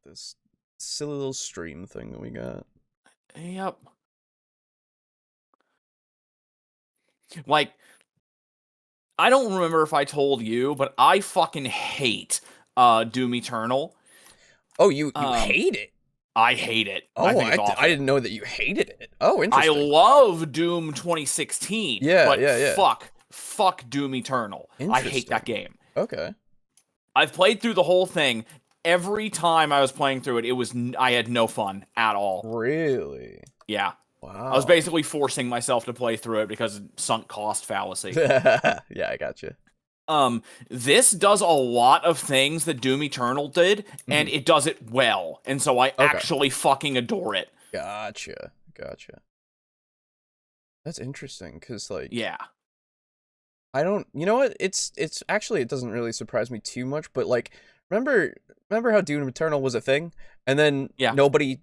this silly little stream thing that we got. Yep. Like, I don't remember if I told you, but I fucking hate Doom Eternal. Oh, you hate it? I hate it. Oh, I think it's awful. I didn't know that you hated it. Oh, I interesting. love Doom 2016. Yeah, but yeah. fuck Doom Eternal. I hate that game. Okay. I've played through the whole thing. Every time I was playing through it, I had no fun at all. Really? Yeah. Wow. I was basically forcing myself to play through it because of sunk cost fallacy. Yeah, I gotcha. This does a lot of things that Doom Eternal did, and it does it well. And so I actually fucking adore it. Gotcha. That's interesting, because, like... Yeah. I don't... You know what? It's actually, it doesn't really surprise me too much, but, like, remember how Doom Eternal was a thing? And then nobody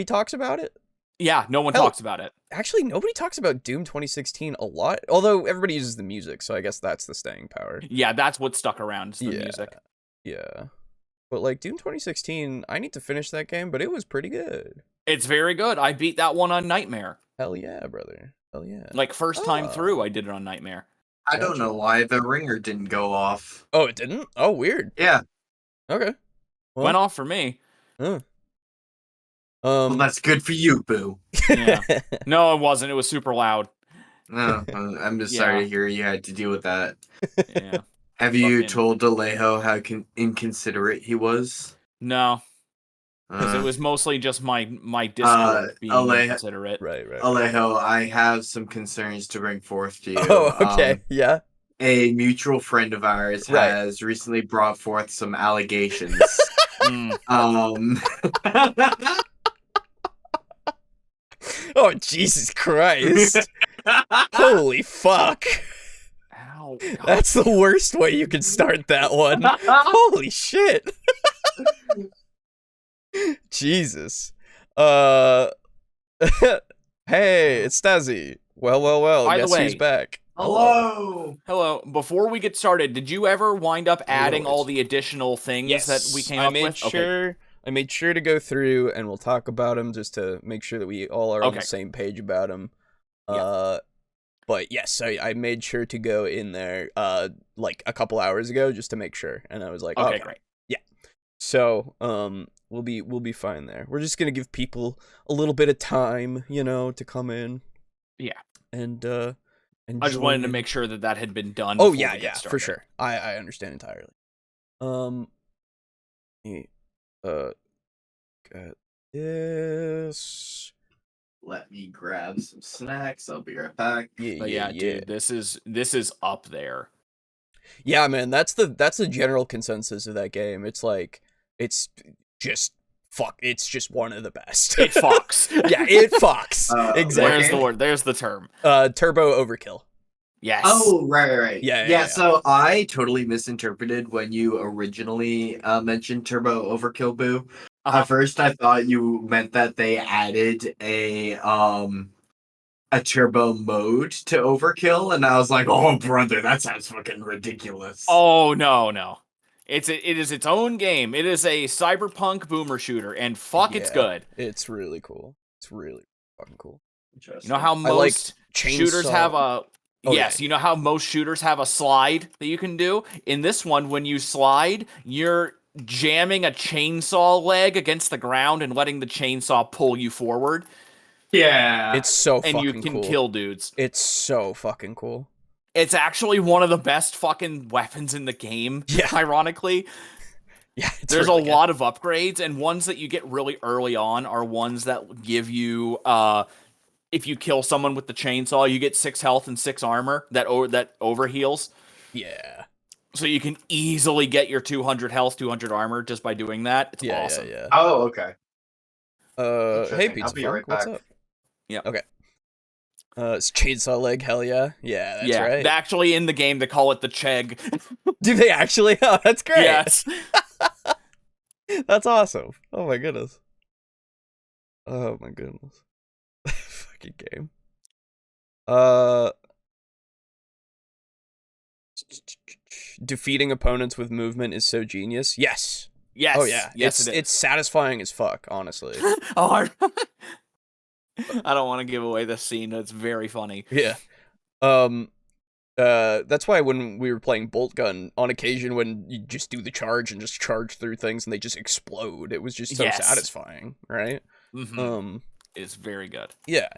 talks about it? Yeah, no one talks about it. Actually, nobody talks about Doom 2016 a lot, although everybody uses the music, so I guess that's the staying power. Yeah, that's what stuck around, is the music. Yeah. But, like, Doom 2016, I need to finish that game, but it was pretty good. It's very good. I beat that one on Nightmare. Hell yeah, brother. Hell yeah. Like, first time through, I did it on Nightmare. I don't know why the ringer didn't go off. Oh, it didn't? Oh, weird. Yeah. Okay. Well, went off for me. Well, that's good for you, Boo. Yeah. No, it wasn't. It was super loud. No, I'm just sorry to hear you had to deal with that. Yeah. Have you told Alejo how inconsiderate he was? No. Because it was mostly just my Discord being inconsiderate. Right. Alejo, I have some concerns to bring forth to you. Oh, okay. Yeah. A mutual friend of ours has recently brought forth some allegations. Oh, Jesus Christ. Holy fuck. Ow. That's the worst way you can start that one. Holy shit. Jesus. Hey, it's Stazzy. Well. By Guess the way, who's back? Hello. Before we get started, did you ever wind up adding all the additional things that we came up with? I made sure to go through, and we'll talk about them just to make sure that we all are on the same page about them. But yes, I made sure to go in there like a couple hours ago just to make sure, and I was like, okay, great. Yeah. So we'll be fine there. We're just gonna give people a little bit of time, to come in. Yeah. And I just wanted to make sure that had been done. Oh yeah, for sure. I understand entirely. Got this. Let me grab some snacks. I'll be right back. Yeah, dude, this is up there. Yeah, man, that's the general consensus of that game. It's like it's just one of the best. It fucks. Yeah, it fucks. Exactly. There's the word. There's the term. Turbo overkill. Yes. Oh, right. Yeah. So I totally misinterpreted when you originally mentioned Turbo Overkill, Boo. At first, I thought you meant that they added a turbo mode to Overkill, and I was like, oh, brother, that sounds fucking ridiculous. Oh, no. It is its own game. It is a cyberpunk boomer shooter, and it's good. It's really cool. It's really fucking cool. You know how most shooters have a... you know how most shooters have a slide that you can do? In this one, when you slide, you're jamming a chainsaw leg against the ground and letting the chainsaw pull you forward. Yeah. It's so fucking cool. And you can kill dudes. It's so fucking cool. It's actually one of the best fucking weapons in the game, ironically. Yeah, there's really a lot of upgrades, and ones that you get really early on are ones that give you... if you kill someone with the chainsaw, you get 6 health and 6 armor that overheals. Yeah. So you can easily get your 200 health, 200 armor just by doing that. It's awesome. Yeah. Oh, okay. Hey, Pizza Funk, what's up? Yeah. Okay. It's chainsaw leg, hell yeah. Yeah, that's right. Actually, in the game, they call it the Chegg. Do they actually? Oh, that's great. Yes. That's awesome. Oh my goodness. Fucking game. Defeating opponents with movement is so genius. Yes. Yes. Oh yeah. Yes, it's satisfying as fuck, honestly. I don't want to give away this scene. It's very funny. Yeah. That's why when we were playing Bolt Gun, on occasion when you just do the charge and just charge through things and they just explode, it was just so satisfying, right? Mm-hmm. It's very good. Yeah,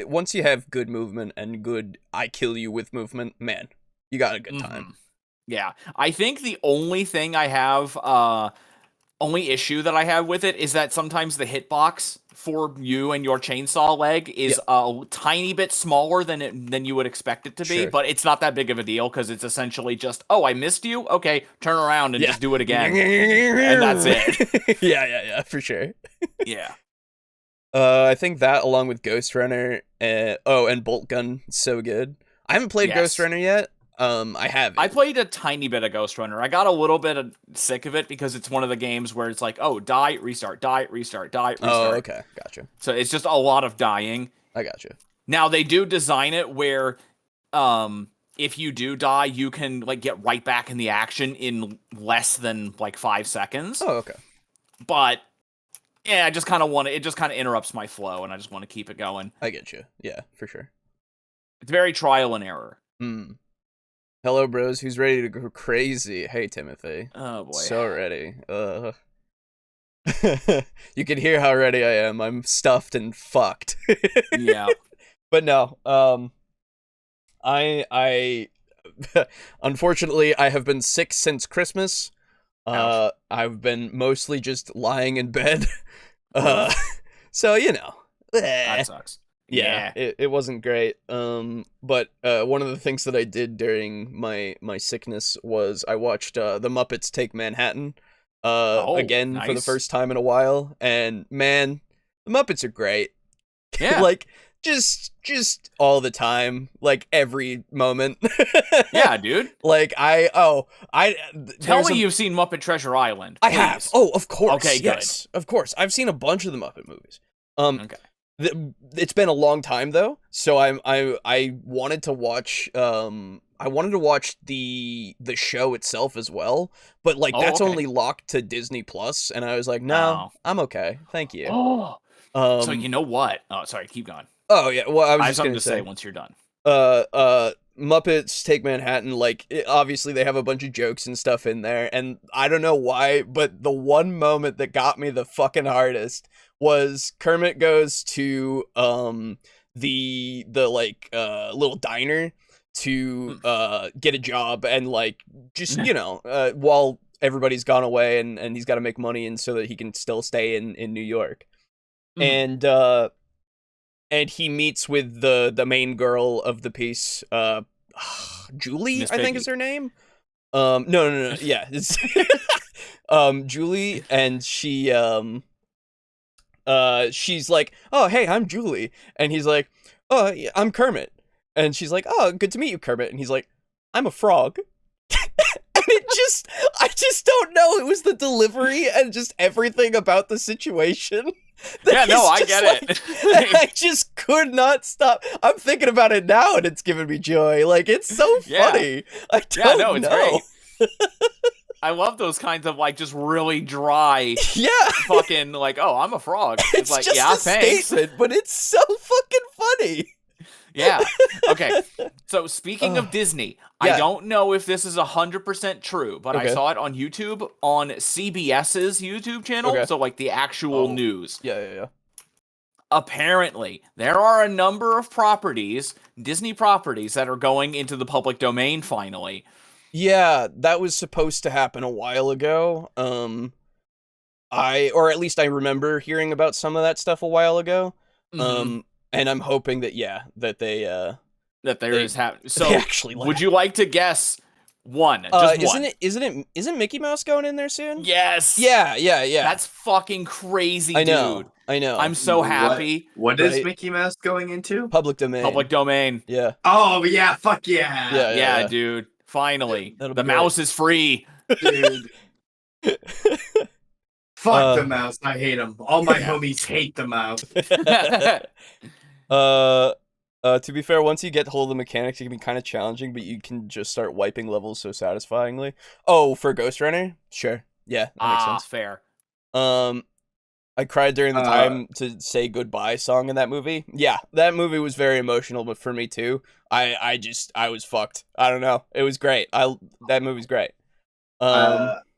once you have good movement and good I kill you with movement, man, you got a good time. Yeah, I think the only thing I have, only issue that I have with it is that sometimes the hitbox for you and your chainsaw leg is a tiny bit smaller than you would expect it to be, but it's not that big of a deal because it's essentially just, oh, I missed you? Okay, turn around and just do it again. And that's it. Yeah, for sure. Yeah. I think that along with Ghost Runner, and Bolt Gun, so good. I haven't played Ghost Runner yet. I haven't. I played a tiny bit of Ghost Runner. I got a little bit sick of it because it's one of the games where it's like, oh, die, restart, die, restart, die, restart. Oh, okay, gotcha. So it's just a lot of dying. I gotcha. Now they do design it where, if you do die, you can like get right back in the action in less than like 5 seconds. Oh, okay. But yeah, I just kind of it just kind of interrupts my flow, and I just want to keep it going. I get you. Yeah, for sure. It's very trial and error. Hello, bros. Who's ready to go crazy? Hey, Timothy. Oh, boy. So ready. You can hear how ready I am. I'm stuffed and fucked. Yeah. But no, I unfortunately, I have been sick since Christmas. I've been mostly just lying in bed. So, you know. That sucks. Yeah, it wasn't great. But one of the things that I did during my sickness was I watched The Muppets Take Manhattan again for the first time in a while, and man, the Muppets are great. Yeah. Like just all the time, like every moment. Yeah, dude. Like tell me you've seen Muppet Treasure Island. Please. I have. Oh, of course. Okay, good. Yes, of course. I've seen a bunch of the Muppet movies. Okay. It's been a long time though, so I wanted to watch the show itself as well, but like that's only locked to Disney Plus, and I was like, no, I'm okay, thank you. So you know what? Oh, sorry, keep going. Oh yeah, well I was just something gonna to say once you're done. Muppets Take Manhattan, like obviously they have a bunch of jokes and stuff in there, and I don't know why, but the one moment that got me the fucking hardest was Kermit goes to the like little diner to get a job, and like just while everybody's gone away, and he's got to make money, and so that he can still stay in New York. And he meets with the main girl of the piece, Julie, I think is her name. No, yeah, it's Julie, and she's like, oh hey, I'm Julie, and he's like, oh yeah, I'm Kermit, and she's like, oh good to meet you, Kermit, and he's like, I'm a frog. And I just don't know, it was the delivery and just everything about the situation. Yeah, no, I get it. I just could not stop. I'm thinking about it now, and it's giving me joy. Like, it's so funny. I don't know. It's great. I love those kinds of like just really dry, fucking like, oh, I'm a frog. It's like, just a statement, but it's so fucking funny. Yeah. Okay. So speaking of Disney, I don't know if this is 100% true, but I saw it on YouTube on CBS's YouTube channel. So like the actual news. Yeah. Apparently, there are a number of properties, Disney properties, that are going into the public domain finally. Yeah, that was supposed to happen a while ago. Or at least I remember hearing about some of that stuff a while ago. And I'm hoping that they So actually would you like to guess one? Just one. Isn't Mickey Mouse going in there soon? Yes. Yeah. That's fucking crazy, dude. I know. I'm so happy. What is Mickey Mouse going into? Public domain. Public domain. Yeah. Oh yeah, fuck yeah. Yeah, dude. Finally. The mouse is free. Dude. Fuck the mouse. I hate him. All my homies hate the mouse. To be fair, once you get hold of the mechanics, it can be kind of challenging, but you can just start wiping levels so satisfyingly. Oh, for Ghost Runner? Sure. Yeah, that makes sense. Fair. I cried during the time to say goodbye song in that movie. Yeah, that movie was very emotional, but for me too. I was fucked. I don't know. It was great. That movie's great.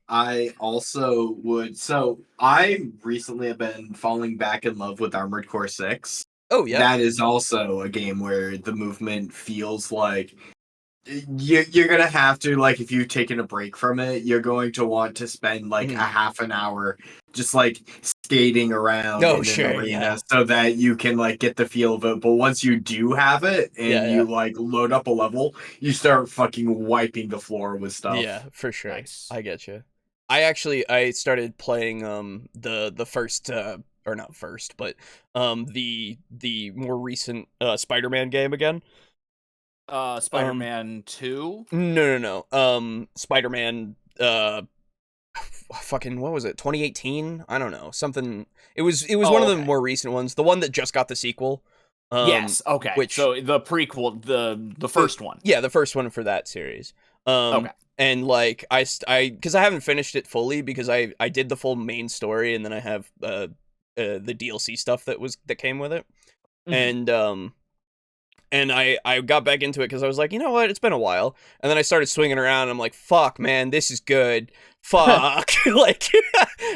I also would. So I recently have been falling back in love with Armored Core 6. Oh yeah, that is also a game where the movement feels like you're gonna have to, like, if you've taken a break from it, you're going to want to spend like a half an hour just like skating around in an arena so that you can like get the feel of it. But once you do have it and you like load up a level, you start fucking wiping the floor with stuff. Yeah, for sure. Nice. I get you. I started playing the first or not first, but the more recent Spider-Man game again. Spider-Man 2? No. Spider-Man fucking what was it? 2018? I don't know. Something it was one of the more recent ones, the one that just got the sequel. Yes, okay. So the prequel, the first one. Yeah, the first one for that series. Okay. And like I cuz I haven't finished it fully because I did the full main story and then I have the DLC stuff that came with it. And I got back into it because I was like, you know what, it's been a while. And then I started swinging around and I'm like, fuck, man, this is good. Fuck. Like,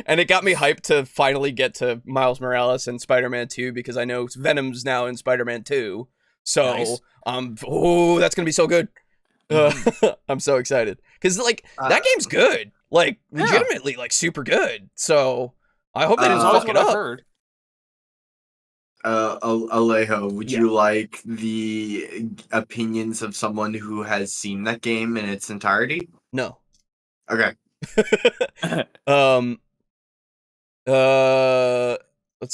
and it got me hyped to finally get to Miles Morales and Spider-Man 2 because I know Venom's now in Spider-Man 2. So, nice. That's going to be so good. I'm so excited. Because, like, that game's good. Like, legitimately, like, super good. So, I hope they didn't fuck it up. Heard. Alejo, would you like the opinions of someone who has seen that game in its entirety? No. Okay. Let's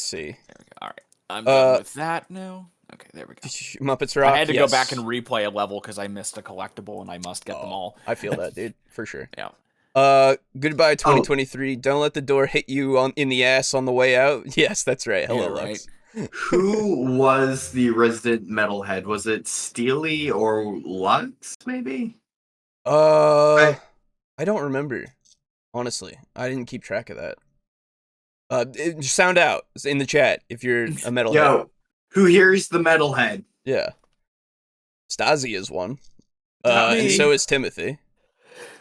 see. There we go. All right. I'm done with that now. Okay, there we go. Muppets Rock. I had to go back and replay a level because I missed a collectible and I must get them all. I feel that, dude, for sure. Yeah. Goodbye 2023. Don't let the door hit you in the ass on the way out. Yes, that's right. Hello, Lux. Right. Who was the resident metalhead? Was it Steely or Lux, maybe? I don't remember. Honestly, I didn't keep track of that. Sound out in the chat if you're a metalhead. Yo, who here is the metalhead? Yeah. Stasi is one. And so is Timothy.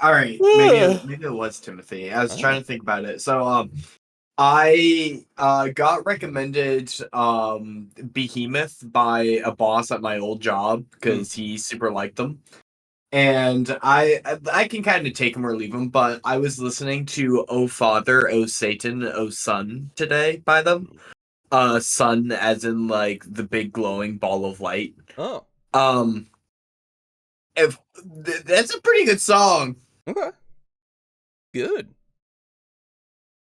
All right, maybe it was Timothy. I was trying to think about it. So, I got recommended Behemoth by a boss at my old job because he super liked them. And I can kind of take him or leave him, but I was listening to O Father, O Satan, O Son today by them. Sun as in like the big glowing ball of light. Oh. That's a pretty good song. Okay. Good.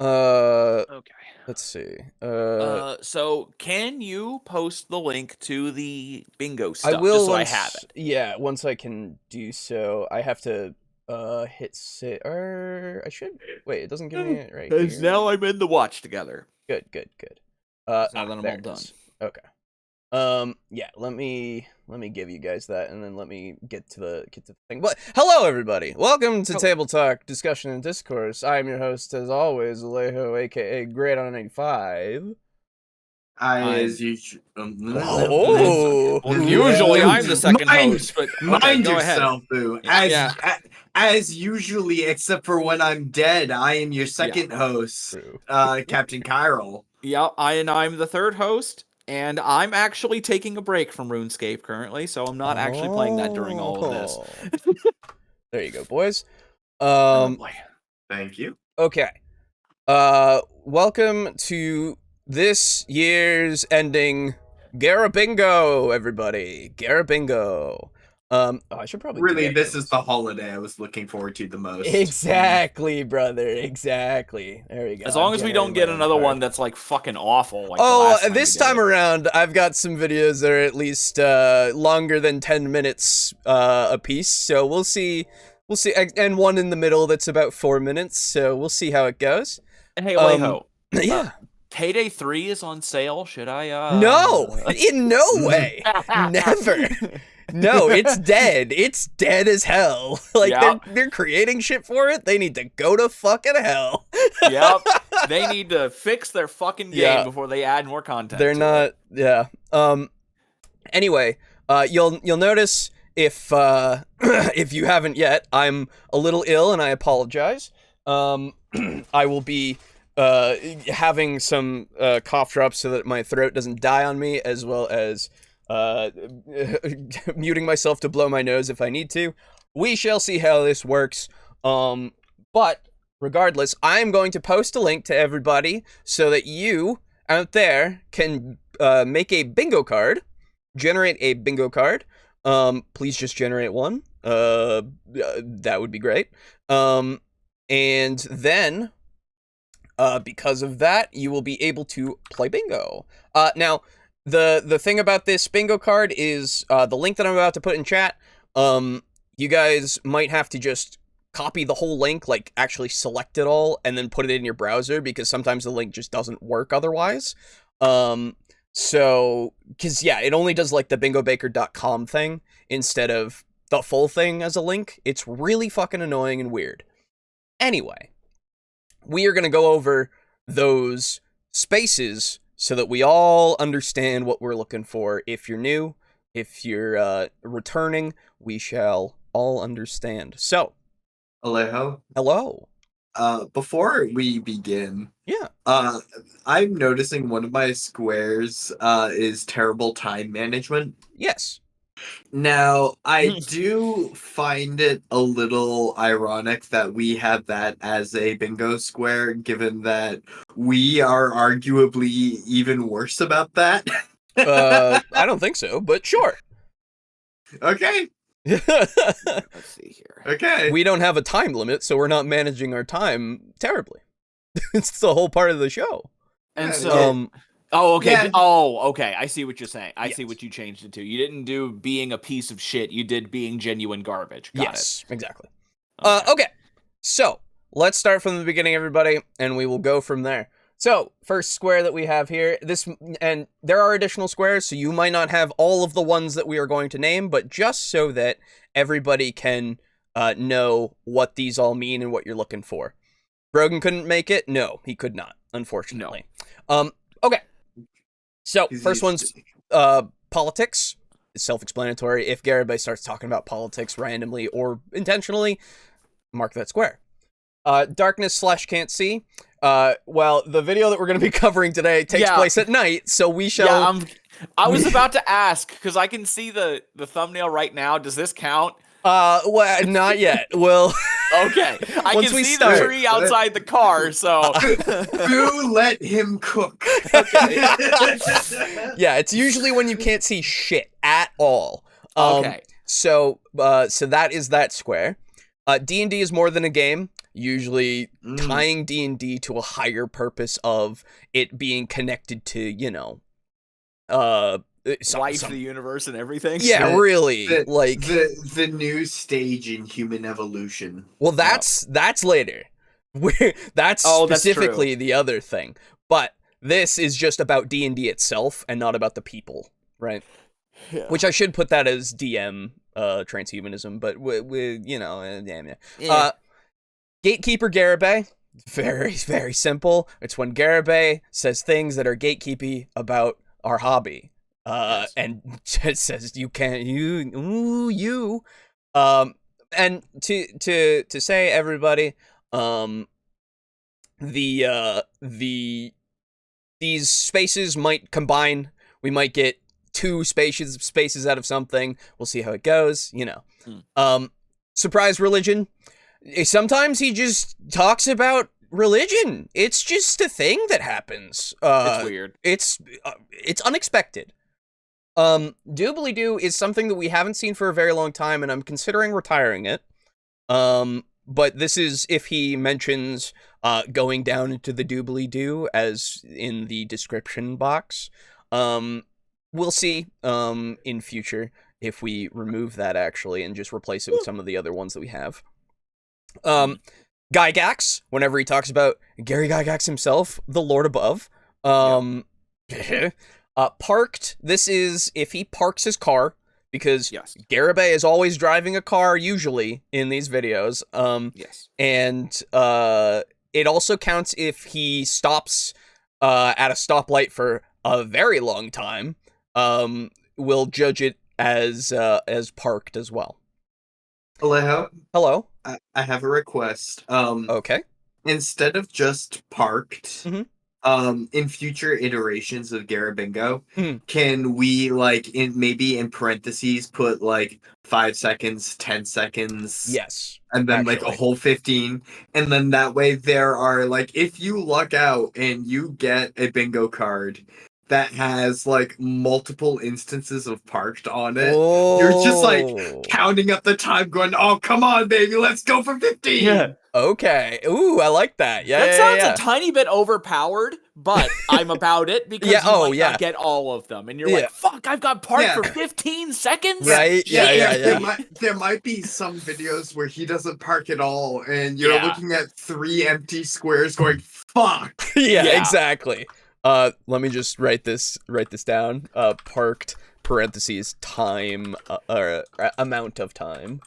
Okay. Let's see. So can you post the link to the bingo stuff? I will. Just so I have it. Yeah, once I can do so, I have to hit save. Or I should wait. It doesn't give me it right here. Now I'm in the watch together. Good. Now that I'm all done. Okay. Yeah, let me give you guys that, and then let me get to the thing. But hello, everybody. Welcome to Table Talk, Discussion and Discourse. I am your host, as always, Alejo, aka Great on 85. Usually I'm the second host, but mind yourself, boo. As usually, except for when I'm dead, I am your second host, Captain Chiral. Yeah, I'm the third host. And I'm actually taking a break from RuneScape currently, so I'm not actually playing that during all of this. There you go, boys. Thank you. Okay. Welcome to this year's ending Garibingo, everybody. Garibingo. I should probably this is the holiday I was looking forward to the most. Exactly, brother. Exactly. There we go. As long as we don't get another one that's like fucking awful. Like this time around, I've got some videos that are at least longer than 10 minutes a piece. So we'll see. And one in the middle that's about 4 minutes. So we'll see how it goes. Hey, Alejo. Yeah. Payday 3 is on sale. Should I? No, in no way. Never. No, it's dead. It's dead as hell. Like, they're creating shit for it. They need to go to fucking hell. Yep. They need to fix their fucking game before they add more content. They're not. Yeah. Anyway, you'll notice if you haven't yet, I'm a little ill and I apologize. I will be having some cough drops so that my throat doesn't die on me, as well as muting myself to blow my nose if I need to. We shall see how this works. But regardless, I'm going to post a link to everybody so that you out there can make a bingo card, generate a bingo card. Please just generate one. That would be great. And then, because of that, you will be able to play bingo. Now, the thing about this bingo card is the link that I'm about to put in chat. You guys might have to just copy the whole link, like actually select it all, and then put it in your browser, because sometimes the link just doesn't work otherwise. So, because yeah, it only does like the bingobaker.com thing instead of the full thing as a link. It's really fucking annoying and weird. Anyway, we are going to go over those spaces so that we all understand what we're looking for. If you're new, if you're returning, we shall all understand. So, Alejo. Hello. Before we begin, I'm noticing one of my squares is terrible time management. Yes. Now, I do find it a little ironic that we have that as a bingo square, given that we are arguably even worse about that. I don't think so, but sure. Okay. Let's see here. Okay. We don't have a time limit, so we're not managing our time terribly. It's the whole part of the show. And so... Oh, okay. Yeah. Oh, okay. I see what you're saying. I see what you changed it to. You didn't do being a piece of shit. You did being genuine garbage. Got it. Exactly. Okay. So, let's start from the beginning, everybody, and we will go from there. So, first square that we have here, and there are additional squares, so you might not have all of the ones that we are going to name, but just so that everybody can know what these all mean and what you're looking for. Brogan couldn't make it? No, he could not, unfortunately. No. Okay. So, first one's politics. It's self-explanatory. If Garibingo starts talking about politics randomly or intentionally, mark that square. Darkness / can't see. Well, the video that we're going to be covering today takes place at night, so we shall... Yeah, I was about to ask, because I can see the thumbnail right now. Does this count? Well, not yet. Well... Okay, I can see the tree outside the car, so... Do let him cook. Okay. Yeah, it's usually when you can't see shit at all. Okay. So that is that square. D&D is more than a game, usually tying D&D to a higher purpose of it being connected to, you know... life, the universe, and everything. Yeah, really. The new stage in human evolution. Well, that's later. That's specifically the other thing. But this is just about D&D itself and not about the people, right? Yeah. Which I should put that as DM transhumanism, but with you know, damn yeah. Gatekeeper Garibingo. Very, very simple. It's when Garibingo says things that are gatekeepy about our hobby. Yes. And it says you can't and to say, everybody, these spaces might combine. We might get two spaces out of something. We'll see how it goes, you know. Surprise religion. Sometimes he just talks about religion. It's just a thing that happens. It's weird. It's unexpected. Doobly-doo is something that we haven't seen for a very long time, and I'm considering retiring it. But this is if he mentions going down into the doobly-doo as in the description box. We'll see in future if we remove that, actually, and just replace it with some of the other ones that we have. Gygax, whenever he talks about Gary Gygax himself, the Lord above. Parked, this is if he parks his car because Yes. Garibay is always driving a car, usually, in these videos. Yes. And it also counts if he stops at a stoplight for a very long time. We'll judge it as parked as well. Alejo? Hello? I have a request. Okay. Instead of just parked, Mm-hmm. In future iterations of Garibingo, Mm. can we maybe in parentheses put 5 seconds, 10 seconds? Yes. And then a whole 15. And then that way there are if you luck out and you get a bingo card that has multiple instances of parked on it, you're just counting up the time going, oh, come on, baby, let's go for 15. Yeah. Okay. Ooh, I like that. Yeah, that sounds a tiny bit overpowered, but I'm about it because you might not get all of them. And you're like, fuck, I've got parked for 15 seconds? Right? Yeah. There might be some videos where he doesn't park at all, and you're looking at 3 empty squares going, fuck. Yeah, exactly. Let me just write this down. Parked parentheses time or amount of time.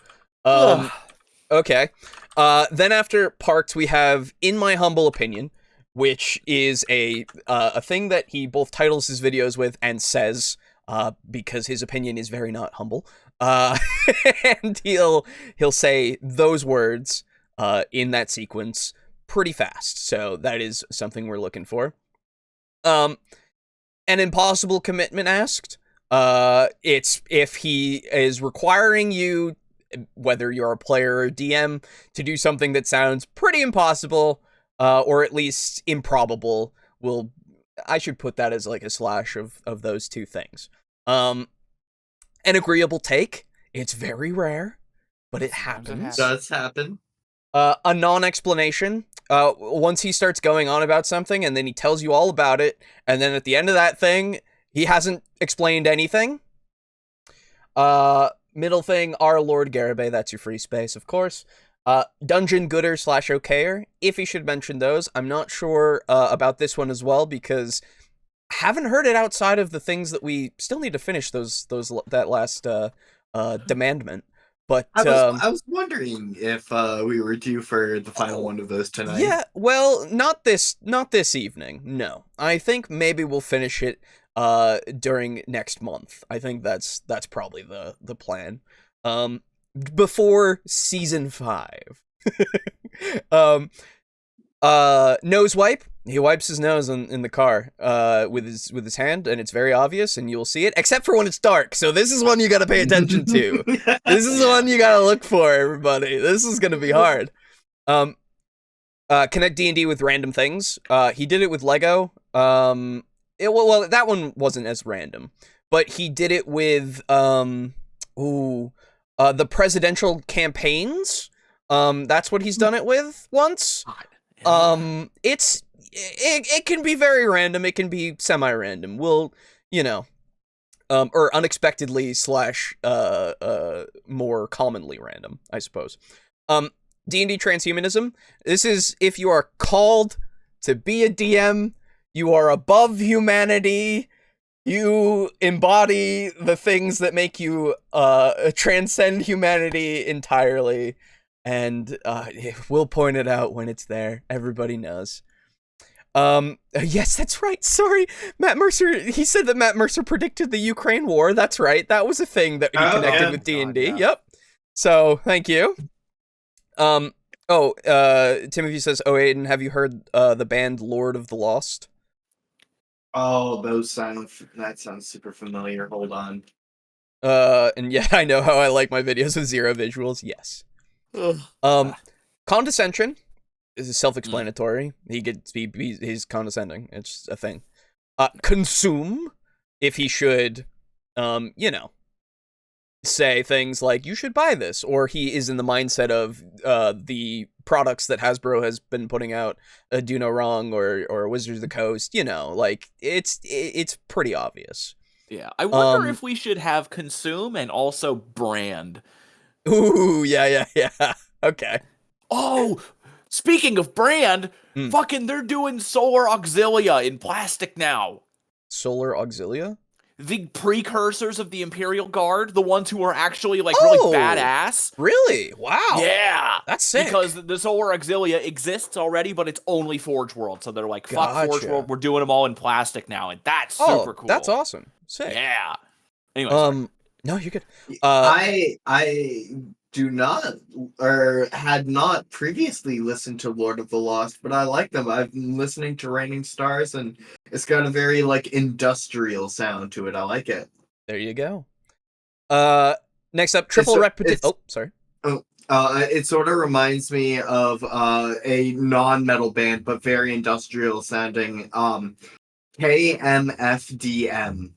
Okay. Then after parked, we have in my humble opinion, which is a thing that he both titles his videos with and says, because his opinion is very not humble. And he'll say those words in that sequence pretty fast. So that is something we're looking for. An impossible commitment asked. It's if he is requiring you, whether you're a player or DM, to do something that sounds pretty impossible, or at least improbable. I should put that as a slash of those two things. An agreeable take. It's very rare, but it happens. It does happen. A non-explanation. Once he starts going on about something, and then he tells you all about it, and then at the end of that thing, he hasn't explained anything. Middle thing, our Lord Garibay, that's your free space, of course. Dungeon Gooder / Okayer, if he should mention those. I'm not sure about this one as well, because I haven't heard it outside of the things that we still need to finish that last demandment. But I was wondering if we were due for the final one of those tonight. Yeah, well, not this evening. No, I think maybe we'll finish it during next month. I think that's probably the plan. Before season 5. Nose wipe. He wipes his nose in the car with his hand, and it's very obvious, and you'll see it, except for when it's dark. So this is one you gotta pay attention to. This is one you gotta look for, everybody. This is gonna be hard. Connect D&D with random things. He did it with Lego. Well, that one wasn't as random, but he did it with the presidential campaigns. That's what he's done it with once. It can be very random. It can be semi-random. We'll, or unexpectedly / more commonly random, I suppose. D&D transhumanism. This is if you are called to be a DM, you are above humanity, you embody the things that make you transcend humanity entirely, and we'll point it out when it's there. Everybody knows. Yes, that's right. Sorry, Matt Mercer. He said that Matt Mercer predicted the Ukraine war. That's right. That was a thing that he connected with D&D. Yeah. Yep. So thank you. Timothy says, "Oh, Aiden, have you heard the band Lord of the Lost?" Oh, that sounds super familiar. Hold on. And yeah, I know how I like my videos with 0 visuals. Yes. Condescension is self-explanatory. He's condescending. It's a thing. Consume, if he should, say things like, you should buy this, or he is in the mindset of the products that Hasbro has been putting out do no wrong, or Wizards of the Coast, it's pretty obvious. Yeah, I wonder if we should have consume and also brand. Ooh, yeah. Okay. Oh, speaking of brand, fucking they're doing Solar Auxilia in plastic now. Solar Auxilia? the precursors of the Imperial Guard, the ones who are actually like really badass. Really? Wow. Yeah. That's sick. Because the Solar Auxilia exists already, but it's only Forge World. So they're like, fuck Forge World, we're doing them all in plastic now, and that's super cool. That's awesome. Sick. Yeah. Anyway, no, you're good. I do not or had not previously listened to Lord of the Lost, but I like them. I've been listening to Raining Stars, and it's got a very like industrial sound to it. I like it. There you go. Next up, triple repetition. Oh, sorry. It sort of reminds me of a non-metal band, but very industrial sounding. KMFDM.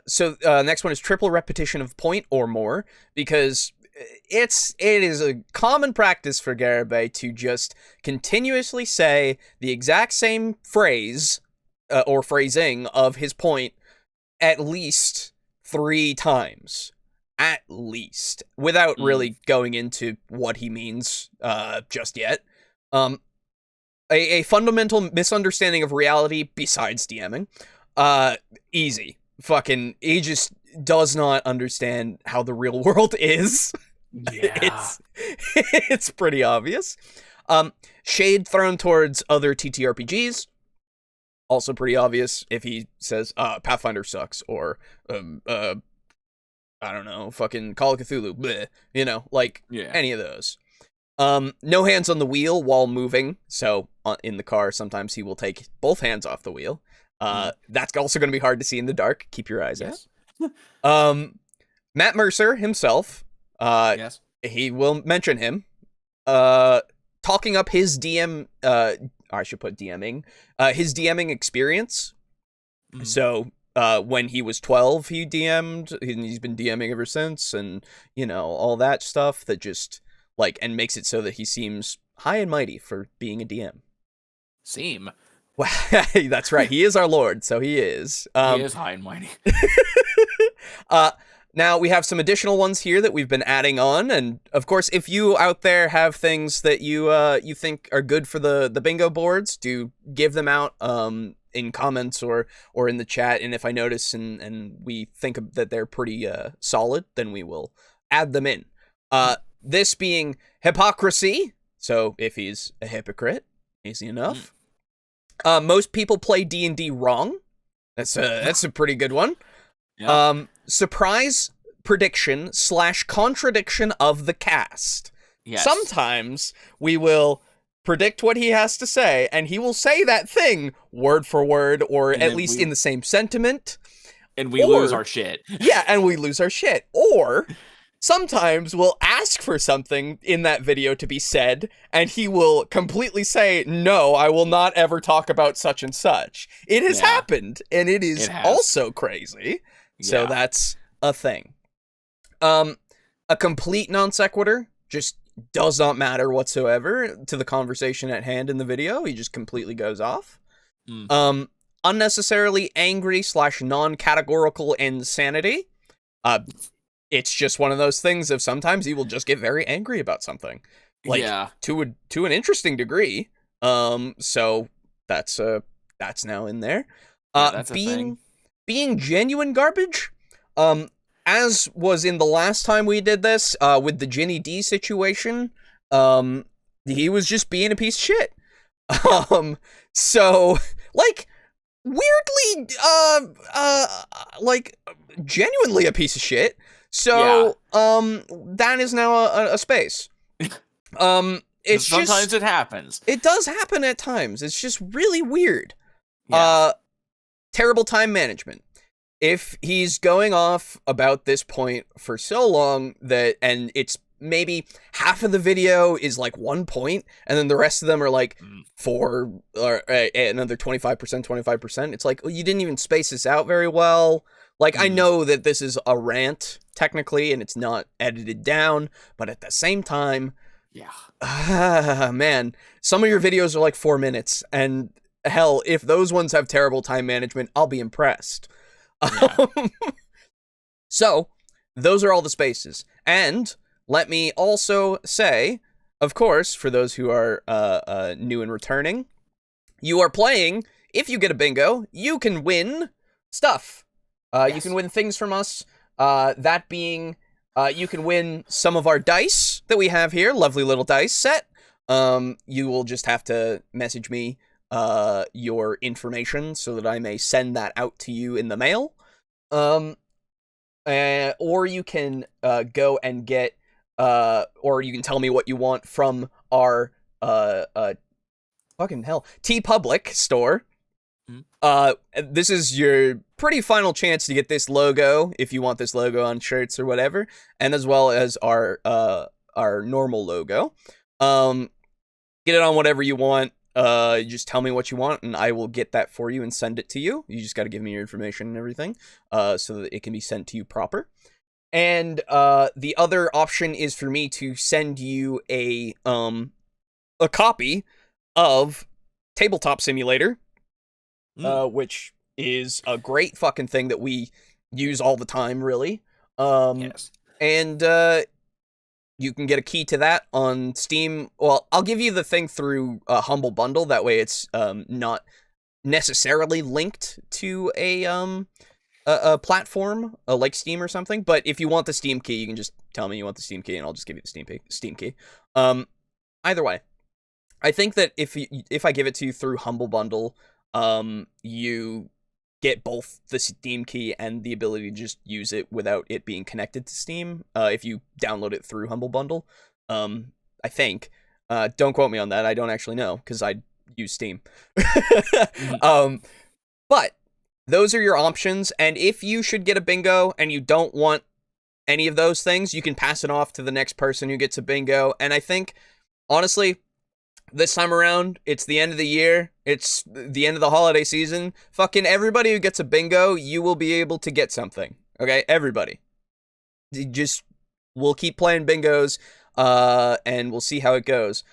So next one is triple repetition of point or more, because it is a common practice for Garibay to just continuously say the exact same phrase or phrasing of his point at least 3 times. At least, without really going into what he means just yet. A fundamental misunderstanding of reality besides DMing. Easy. Fucking, he just does not understand how the real world is. Yeah. It's pretty obvious. Shade thrown towards other TTRPGs. Also pretty obvious if he says, Pathfinder sucks, or, I don't know, fucking Call of Cthulhu, bleh, you know, like, any of those. No hands on the wheel while moving, so in the car, sometimes he will take both hands off the wheel. That's also going to be hard to see in the dark. Keep your eyes out. Matt Mercer himself, he will mention him, talking up his DM, I should put DMing, his DMing experience. So, when he was 12, he DM'd, and he's been DMing ever since, and, you know, all that stuff that just, like, and makes it so that he seems high and mighty for being a DM. Well, that's right. He is our lord, so he is. He is high and mighty. Now, we have some additional ones here that we've been adding on, and, of course, if you out there have things that you think are good for the bingo boards, do give them out in comments or in the chat, and if I notice and we think that they're pretty solid, then we will add them in. This being hypocrisy, so if he's a hypocrite, easy enough. Most people play D&D wrong. That's a pretty good one. Yeah. Surprise prediction / contradiction of the cast. Yes. Sometimes we will predict what he has to say, and he will say that thing word for word, or at least in the same sentiment. And we lose our shit. Yeah, and we lose our shit. Or sometimes we'll ask for something in that video to be said, and he will completely say, no, I will not ever talk about such and such. It has happened, and it is also crazy. So that's a thing. A complete non sequitur just does not matter whatsoever to the conversation at hand in the video. He just completely goes off. Unnecessarily angry / non-categorical insanity. It's just one of those things of sometimes he will just get very angry about something, like to an interesting degree. So that's now in there. That's a thing. Being genuine garbage, as was in the last time we did this, with the Ginny D situation, he was just being a piece of shit. So, like, weirdly, like, genuinely a piece of shit. So, that is now a space. It's sometimes it happens. It does happen at times. It's just really weird. Terrible time management. If he's going off about this point for so long and it's maybe half of the video is like 1 point, and then the rest of them are like 4 or another 25%. It's like, well, you didn't even space this out very well. Like, I know that this is a rant technically, and it's not edited down, but at the same time, man, some of your videos are like 4 minutes, and hell, if those ones have terrible time management, I'll be impressed. So, those are all the spaces. And let me also say, of course, for those who are new and returning, you are playing if you get a bingo, you can win stuff. You can win things from us. That being, you can win some of our dice that we have here. Lovely little dice set. You will just have to message me your information so that I may send that out to you in the mail. Or you can go and get, or you can tell me what you want from our fucking hell, TeePublic store. This is your pretty final chance to get this logo if you want this logo on shirts or whatever, and as well as our normal logo. Get it on whatever you want. Just tell me what you want, and I will get that for you and send it to you. You just got to give me your information and everything, so that it can be sent to you proper. And the other option is for me to send you a copy of Tabletop Simulator, which is a great fucking thing that we use all the time, really. Yes. And you can get a key to that on Steam. Well, I'll give you the thing through Humble Bundle. That way it's not necessarily linked to a platform like Steam or something. But if you want the Steam key, you can just tell me you want the Steam key, and I'll just give you the Steam key. Either way, I think that if I give it to you through Humble Bundle, you get both the Steam key and the ability to just use it without it being connected to Steam, if you download it through Humble Bundle. I think. Don't quote me on that, I don't actually know, because I use Steam. But those are your options, and if you should get a bingo and you don't want any of those things, you can pass it off to the next person who gets a bingo. And I think, honestly, this time around, it's the end of the year, it's the end of the holiday season. Fucking everybody who gets a bingo, you will be able to get something. Okay? Everybody. We'll keep playing bingos, and we'll see how it goes.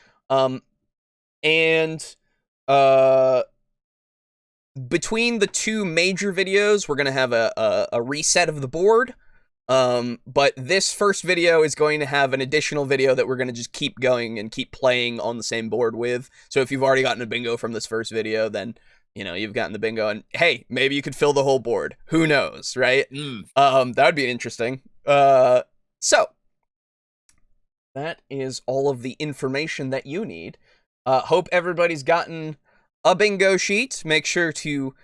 Between the two major videos, we're gonna have a reset of the board. But this first video is going to have an additional video that we're going to just keep going and keep playing on the same board with. So if you've already gotten a bingo from this first video, then, you know, you've gotten the bingo, and hey, maybe you could fill the whole board. Who knows, right? That would be interesting. So that is all of the information that you need. Hope everybody's gotten a bingo sheet. Make sure to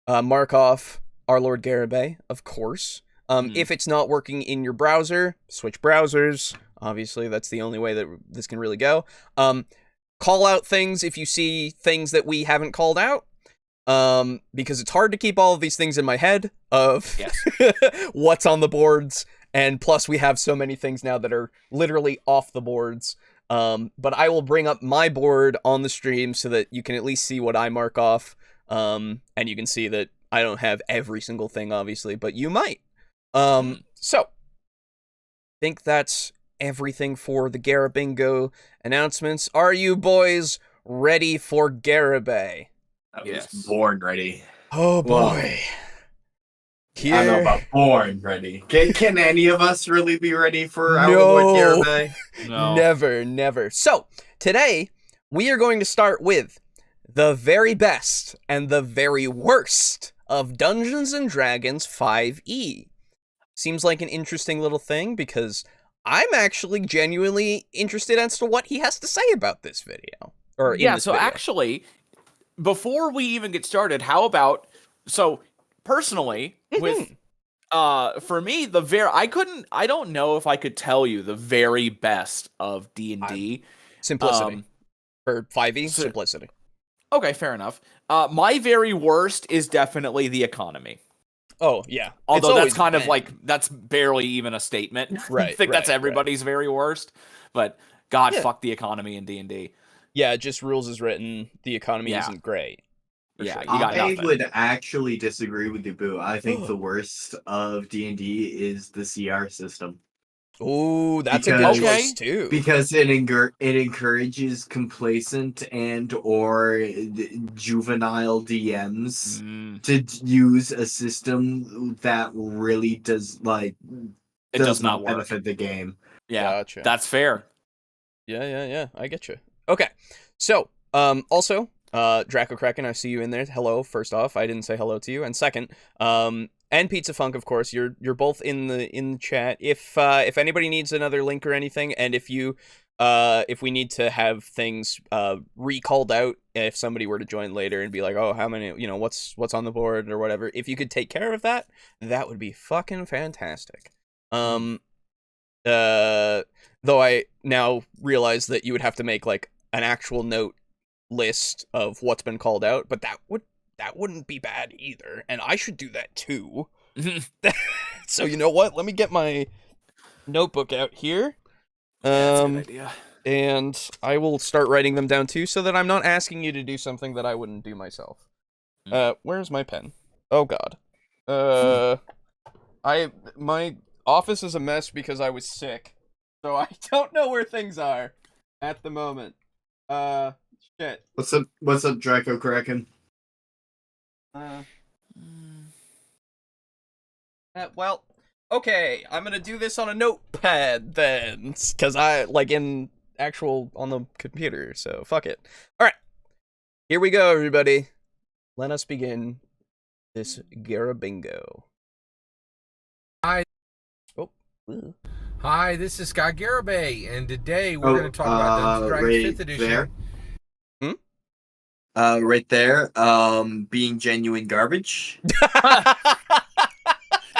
mark off our Lord Garibay, of course. If it's not working in your browser, switch browsers. Obviously, that's the only way that this can really go. Call out things if you see things that we haven't called out. Because it's hard to keep all of these things in my head of what's on the boards. And plus, we have so many things now that are literally off the boards. But I will bring up my board on the stream so that you can at least see what I mark off. And you can see that I don't have every single thing, obviously, but you might. So, I think that's everything for the Garibingo announcements. Are you boys ready for Garibay? I was born ready. Oh boy. I don't know about born ready. Can any of us really be ready for our Lord Garibay? No. Never. So, today, we are going to start with the very best and the very worst of Dungeons & Dragons 5e. Seems like an interesting little thing, because I'm actually genuinely interested as to what he has to say about this video. Actually, before we even get started, how about, personally, with, for me, I don't know if I could tell you the very best of D&D. Simplicity. For 5e, simplicity. Okay, fair enough. My very worst is definitely the economy. Oh, yeah. Although that's kind of like, that's barely even a statement. Right. I think that's everybody's very worst. But, God, fuck the economy in D&D. Yeah, just rules as written. The economy isn't great. Yeah, sure. I would actually disagree with you, Boo. I think the worst of D&D is the CR system. Oh, that's a good choice too. Because it encourages complacent and or juvenile DMs to use a system that really does not benefit the game. Yeah, gotcha. That's fair. Yeah. I get you. Okay, so also Draco Kraken, I see you in there. Hello, first off. I didn't say hello to you. And second, and Pizza Funk, of course, you're both in the chat. If anybody needs another link or anything, and if we need to have things recalled out, if somebody were to join later and be like, oh, how many, what's on the board or whatever, if you could take care of that, that would be fucking fantastic. Though I now realize that you would have to make like an actual note list of what's been called out, but that wouldn't be bad either, and I should do that too. So you know what? Let me get my notebook out here. That's a good idea. And I will start writing them down too, so that I'm not asking you to do something that I wouldn't do myself. Where's my pen? Oh God. My office is a mess because I was sick, so I don't know where things are at the moment. Shit. What's up, Draco Kraken? Well, okay, I'm gonna do this on a notepad then, because I, like, on the computer, so fuck it. Alright, here we go, everybody. Let us begin this Garibingo. Hi. Oh. Ooh. Hi, this is Scott Garibay, and today we're going to talk about Dungeons & Dragons 5th edition. There. Right there, being genuine garbage.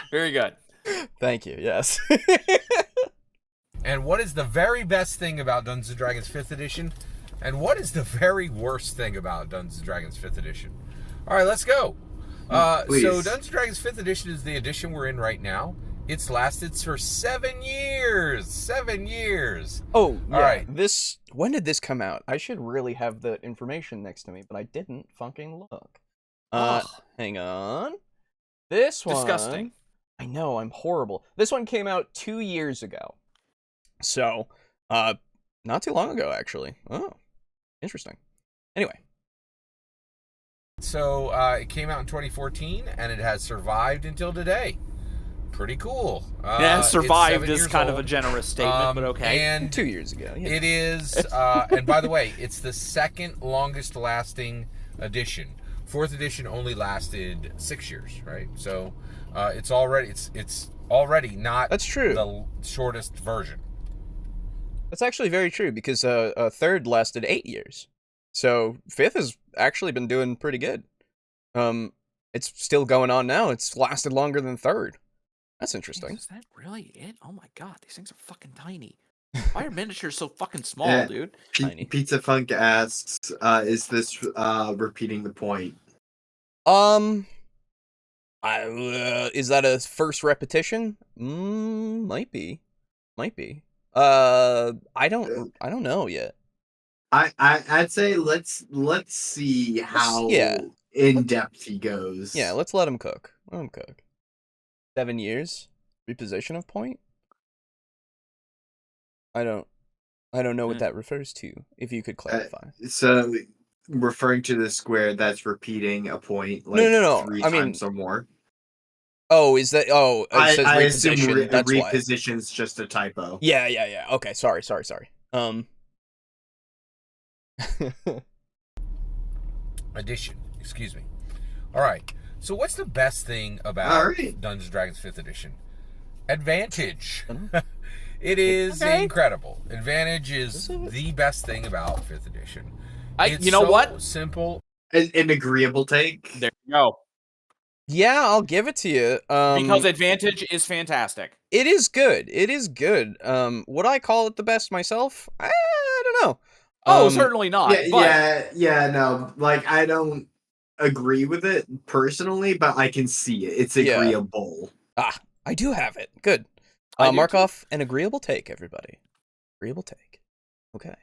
Very good. Thank you, yes. And what is the very best thing about Dungeons & Dragons 5th edition? And what is the very worst thing about Dungeons & Dragons 5th edition? All right, let's go. So Dungeons & Dragons 5th edition is the edition we're in right now. It's lasted for 7 years. 7 years. Oh, yeah. All right. When did this come out? I should really have the information next to me, but I didn't fucking look. Hang on. This one. Disgusting. I know, I'm horrible. This one came out 2 years ago. So, not too long ago, actually. Oh, interesting. Anyway. So, it came out in 2014, and it has survived until today. Pretty cool. Yeah, survived is kind of a generous statement, but okay. And 2 years ago. Yeah. It is, and by the way, it's the second longest lasting edition. 4th edition only lasted 6 years, right? So, it's already not That's true. The shortest version. That's actually very true, because 3rd lasted 8 years. So 5th has actually been doing pretty good. It's still going on now. It's lasted longer than 3rd. That's interesting. Is that really it? Oh my God, these things are fucking tiny. Why are miniatures so fucking small, dude? Tiny. Pizza Funk asks, is this repeating the point? Is that a first repetition? Might be. I don't know yet. I'd say let's see how in depth he goes. Yeah, let's let him cook. 7 years? Reposition of point? I don't know what that refers to, if you could clarify. So, referring to the square that's repeating a point no. 3 I mean, times or more. Oh, is that... Oh, it says I reposition, assume that's why. reposition's just a typo. Yeah. Okay, sorry. Edition, excuse me. All right. So what's the best thing about Dungeons & Dragons 5th edition? Advantage. It is incredible. Advantage is the best thing about 5th edition. You know what? Simple. An agreeable take. There you go. Yeah, I'll give it to you. Because Advantage is fantastic. It is good. Would I call it the best myself? I don't know. Oh, certainly not. Yeah, no. Like, I don't agree with it personally, but I can see it. It's agreeable. I do have it. Good. Mark off an agreeable take, everybody. Agreeable take. Okay.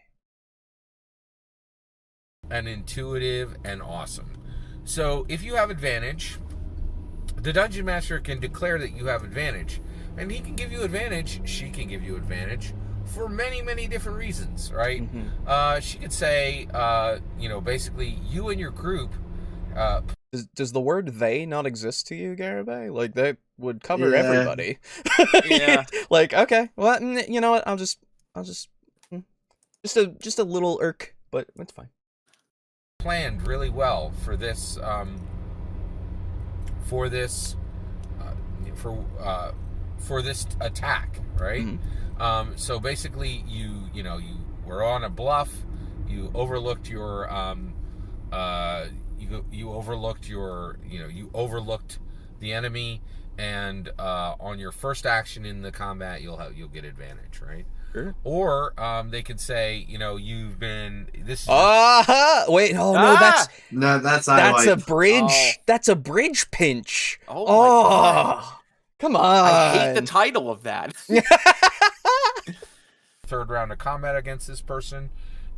And intuitive and awesome. So, if you have advantage, the Dungeon Master can declare that you have advantage. And he can give you advantage, she can give you advantage, for many, many different reasons, right? Mm-hmm. She could say, basically, you and your group... Does the word "they" not exist to you, Garibay? Like, that would cover everybody. Yeah. Like, okay, well, you know what? I'll just a little irk, but it's fine. planned really well for this for this attack, right? Mm-hmm. So basically, you were on a bluff. You overlooked your you overlooked the enemy, and on your first action in the combat, you'll get advantage, right? Sure. Or they could say, you've been this. Wait, that's a bridge. Oh. That's a bridge pinch. Oh my God. Come on! I hate the title of that. Third round of combat against this person,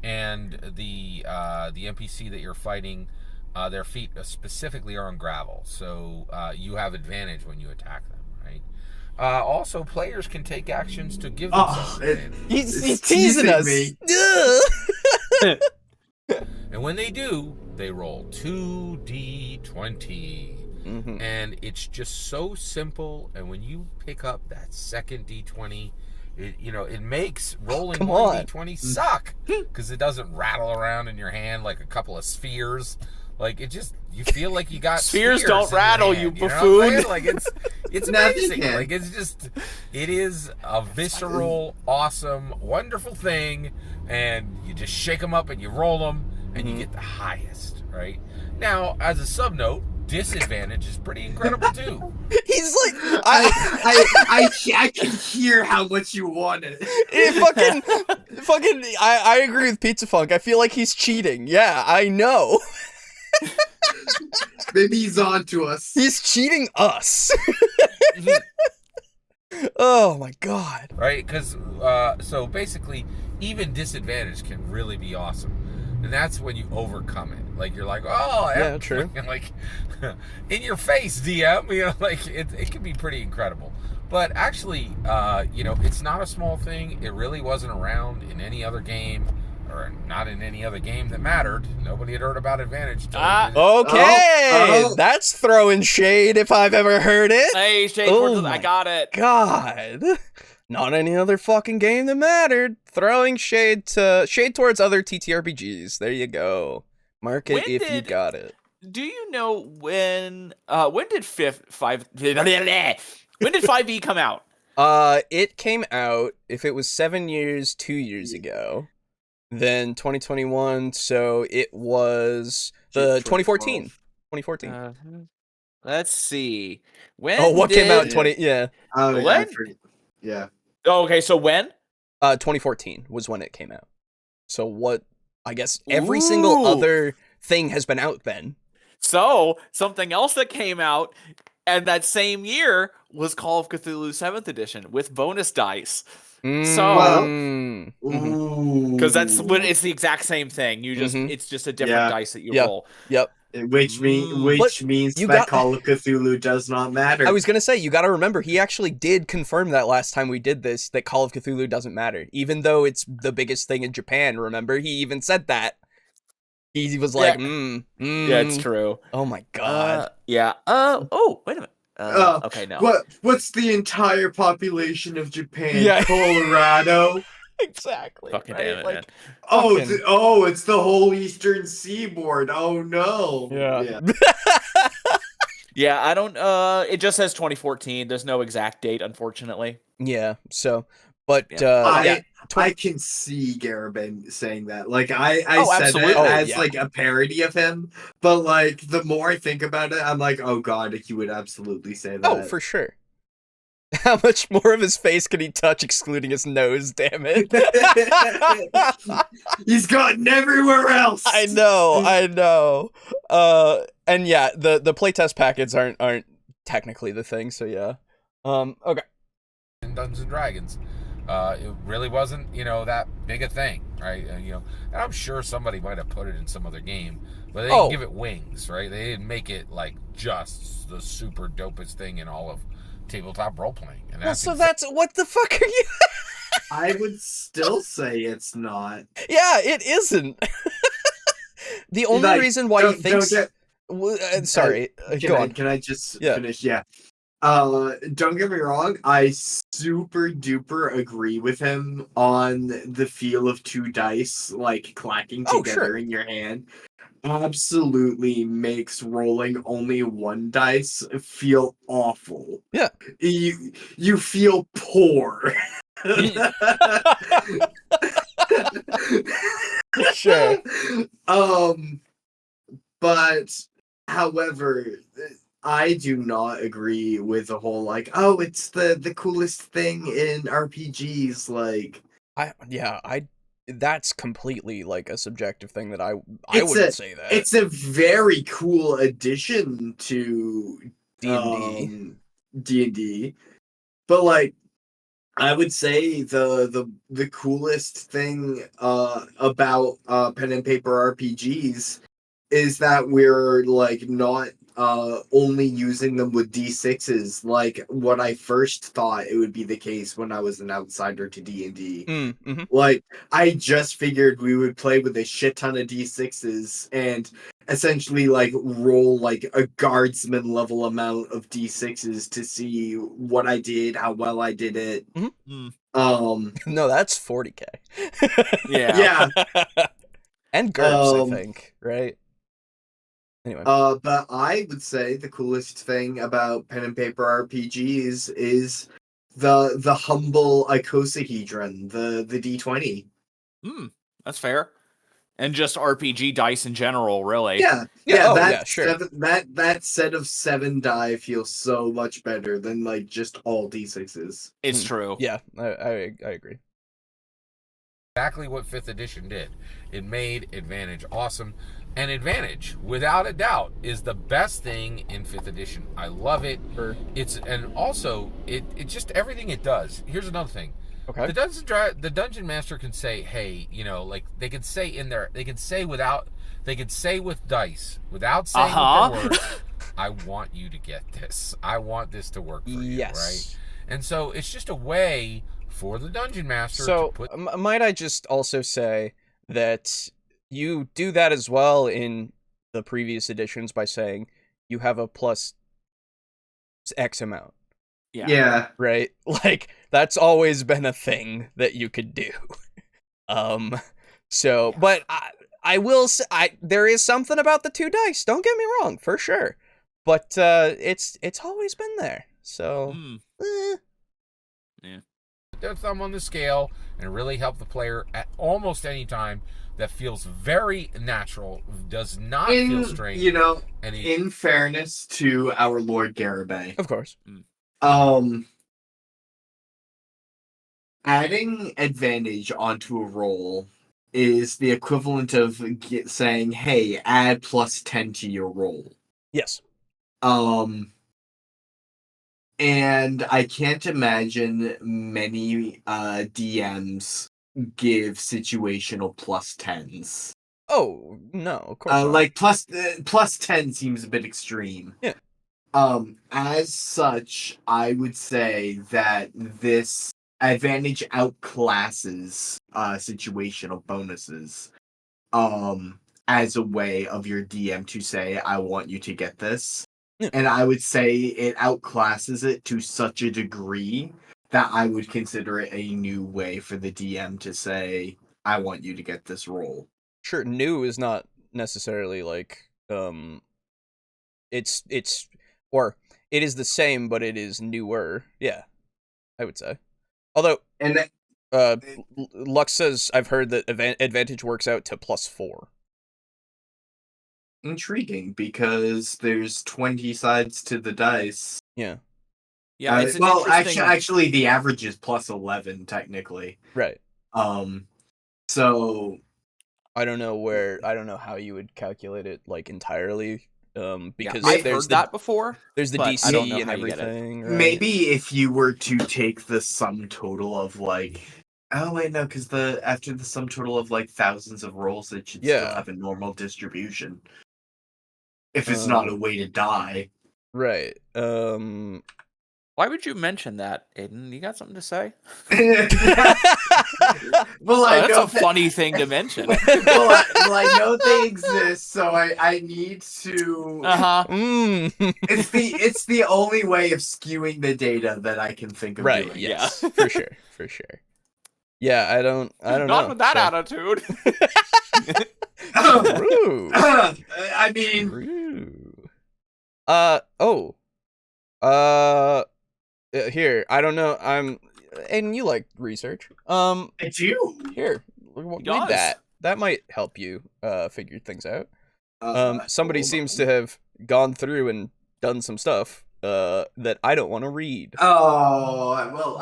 and the NPC that you're fighting, their feet specifically are on gravel, so you have advantage when you attack them, right? Also, players can take actions to give themselves advantage. He's teasing us. And when they do, they roll 2d20. Mm-hmm. And it's just so simple. And when you pick up that second d20, it makes rolling d20 suck, because it doesn't rattle around in your hand like a couple of spheres. Like, you feel like you got spheres don't rattle, hand, you buffoon. Like, it's amazing. Like, it is a visceral, awesome, wonderful thing, and you just shake them up and you roll them, and you get the highest, right? Now, as a sub note, disadvantage is pretty incredible too. He's like, I can hear how much you want it. I agree with Pizza Funk. I feel like he's cheating. Yeah, I know. Maybe he's on to us. He's cheating us. Oh my God. Right? Because so basically, even disadvantage can really be awesome, and that's when you overcome it. Like, you're like, oh yeah, true. Like, in your face, DM. Like, it can be pretty incredible. But actually, it's not a small thing. It really wasn't around in any other game, or not in any other game that mattered. Nobody had heard about advantage. Okay, that's throwing shade if I've ever heard it. Hey, shade I got it. God, not any other fucking game that mattered. Throwing shade towards other TTRPGs. There you go. Mark it if you got it. Do you know when did 5e come out? It came out, if it was 7 years, 2 years ago. Then 2021, so it was the 2014. 2014. Let's see. When came out in 20? Yeah. Oh, when? Yeah. Oh, okay, so when? 2014 was when it came out. So what? I guess every single other thing has been out then. So something else that came out and that same year was Call of Cthulhu 7th edition with bonus dice. So, because it's the exact same thing. You just it's just a different dice that you roll. Yep. Which means that Call of Cthulhu does not matter. I was gonna say, you got to remember, he actually did confirm that last time we did this, that Call of Cthulhu doesn't matter, even though it's the biggest thing in Japan. Remember, he even said that. He was like, yeah, it's true. Oh my God. Yeah. Oh, wait a minute. Okay, no. What's the entire population of Japan? Yeah. Colorado. Exactly. Fucking damn it, man. It's the whole eastern seaboard. Oh no. Yeah. Yeah, I don't. It just says 2014. There's no exact date, unfortunately. Yeah. So, but I can see Garibingo saying that. Like, I said absolutely. it as like a parody of him, but like the more I think about it, I'm like, oh God, he would absolutely say that. Oh, for sure. How much more of his face can he touch, excluding his nose? Damn it! He's gotten everywhere else. I know. And yeah, the playtest packets aren't technically the thing. So yeah. Okay. In Dungeons and Dragons, it really wasn't that big a thing, right? And I'm sure somebody might have put it in some other game, but they didn't give it wings, right? They didn't make it like just the super dopest thing in all of tabletop role playing. And that's what the fuck are you? I would still say it's not. Yeah, it isn't. The only reason why he thinks. Sorry, go on. Can I just finish? Yeah. Don't get me wrong. I super duper agree with him on the feel of two dice like clacking together in your hand. absolutely makes rolling only one dice feel awful. Yeah. You feel poor. Sure. But however, I do not agree with the whole like, oh, it's the coolest thing in RPGs. Like, that's completely like a subjective thing that I wouldn't say that. It's a very cool addition to D&D. But like, I would say the coolest thing about pen and paper RPGs is that we're like not only using them with D6s like what I first thought it would be the case when I was an outsider to D&D. Mm-hmm. Like, I just figured we would play with a shit ton of D6s and essentially like roll like a guardsman level amount of D6s to see what I did, how well I did it. Mm-hmm. No, that's 40k. Yeah. And GURPS, I think, right? Anyway. But I would say the coolest thing about pen and paper RPGs is the humble icosahedron, the D20. That's fair. And just RPG dice in general, really. Sure. That set of 7 die feels so much better than like just all D6s. It's true. Yeah, I agree. Exactly what 5th edition did. It made Advantage awesome. And Advantage, without a doubt, is the best thing in 5th edition. I love it. Sure. It's just everything it does. Here's another thing. Okay. The dungeon master can say, hey, like they can say in there, they can say with dice, without saying with their words, I want you to get this. I want this to work for you, right? And so it's just a way for the dungeon master to put... might I just also say that you do that as well in the previous editions by saying you have a plus X amount. Yeah. Right? Like, that's always been a thing that you could do. So, but I will say, there is something about the 2 dice, don't get me wrong, for sure. But it's always been there, so... Yeah. Their thumb on the scale and really help the player at almost any time. That feels very natural, does not feel strange. In fairness to our Lord Garibingo. Of course. Adding advantage onto a roll is the equivalent of saying, hey, add plus 10 to your roll. Yes. And I can't imagine many DMs give situational plus 10s. Oh, no, of course not. Like plus 10 seems a bit extreme. Yeah. As such, I would say that this advantage outclasses situational bonuses as a way of your DM to say, I want you to get this. Yeah. And I would say it outclasses it to such a degree that I would consider it a new way for the DM to say, I want you to get this roll. Sure, new is not necessarily like, it is the same, but it is newer. Yeah, I would say. Although, Lux says, I've heard that advantage works out to +4. Intriguing, because there's 20 sides to the dice. Yeah. Yeah, it's actually, the average is +11, technically. Right. So... I don't know how you would calculate it, like, entirely. Because I've heard that before. There's the DC and everything. Right? Maybe if you were to take the sum total of like, oh wait, no, because after the sum total of like thousands of rolls, it should still have a normal distribution. If it's not a way to die, right? Why would you mention that, Aiden? You got something to say? Well, that's a funny thing to mention. well, I know they exist, so I need to. It's the only way of skewing the data that I can think of. Right? Doing. Yes, for sure. Yeah, I don't know. Not with that attitude. True. I mean, True. Here, I don't know. Aiden, you like research. I do. Here, read that. That might help you figure things out. Somebody seems to have gone through and done some stuff that I don't want to read. Oh, well,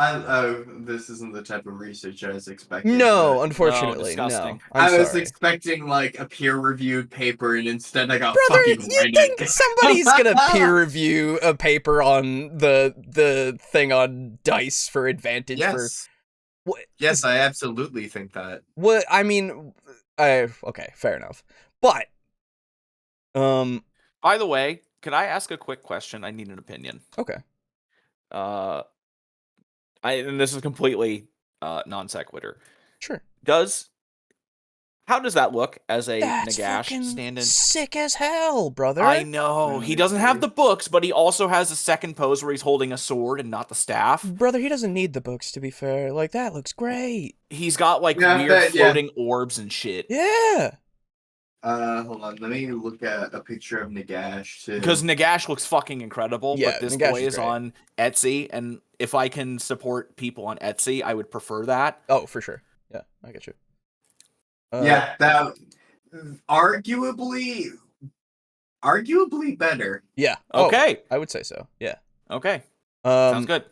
this isn't the type of research I was expecting. No, unfortunately, disgusting. no. I was expecting like a peer-reviewed paper, and instead I got fucking you think somebody's gonna peer review a paper on the thing on dice for advantage? Yes. What? Yes, I absolutely think that. What I mean, okay, fair enough. But, by the way, could I ask a quick question? I need an opinion. Okay. And this is completely non sequitur. Sure. How does that look as a That's Nagash stand-in? Sick as hell, brother. I know. He doesn't have the books, but he also has a second pose where he's holding a sword and not the staff. Brother, he doesn't need the books, to be fair. Like, that looks great. He's got, like, weird floating orbs and shit. Yeah. Hold on. Let me look at a picture of Nagash, too. Because Nagash looks fucking incredible, Yeah, but this Nagash boy is is great. on Etsy, and if I can support people on Etsy, I would prefer that. Oh, for sure. Yeah, I get you. Yeah, that arguably better. Yeah. Okay. I would say so. Yeah. Okay. Sounds good.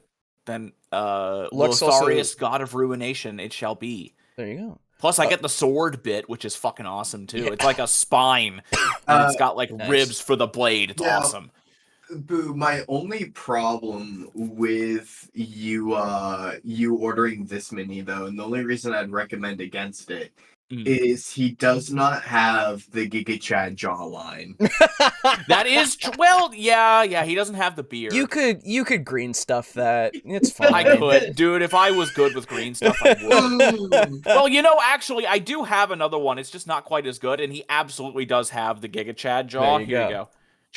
Then, Lotharius, God of Ruination, it shall be. There you go. Plus, I get the sword bit, which is fucking awesome, too. Yeah. It's like a spine, and it's got, like, ribs for the blade. It's awesome. Boo, my only problem with you ordering this mini, though, and the only reason I'd recommend against it, is he does not have the Giga Chad jawline. That is well, yeah, he doesn't have the beard. You could green stuff that. It's fine. I could, dude. If I was good with green stuff, I would. Well, actually, I do have another one. It's just not quite as good, and he absolutely does have the Giga Chad jaw. Here you go.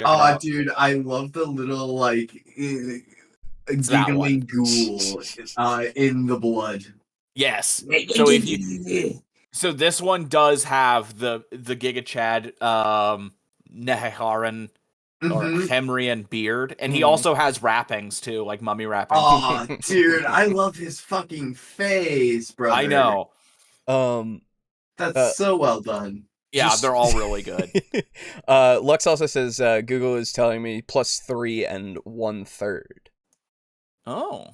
Oh, dude, I love the little like giggling ghoul in the blood. Yes. So this one does have the Giga Chad Neharan or Hemrian beard, and he also has wrappings too, like mummy wrappings. Oh, dude, I love his fucking face, brother. I know. That's so well done. Yeah, they're all really good. Lux also says Google is telling me +3 and 1/3. Oh.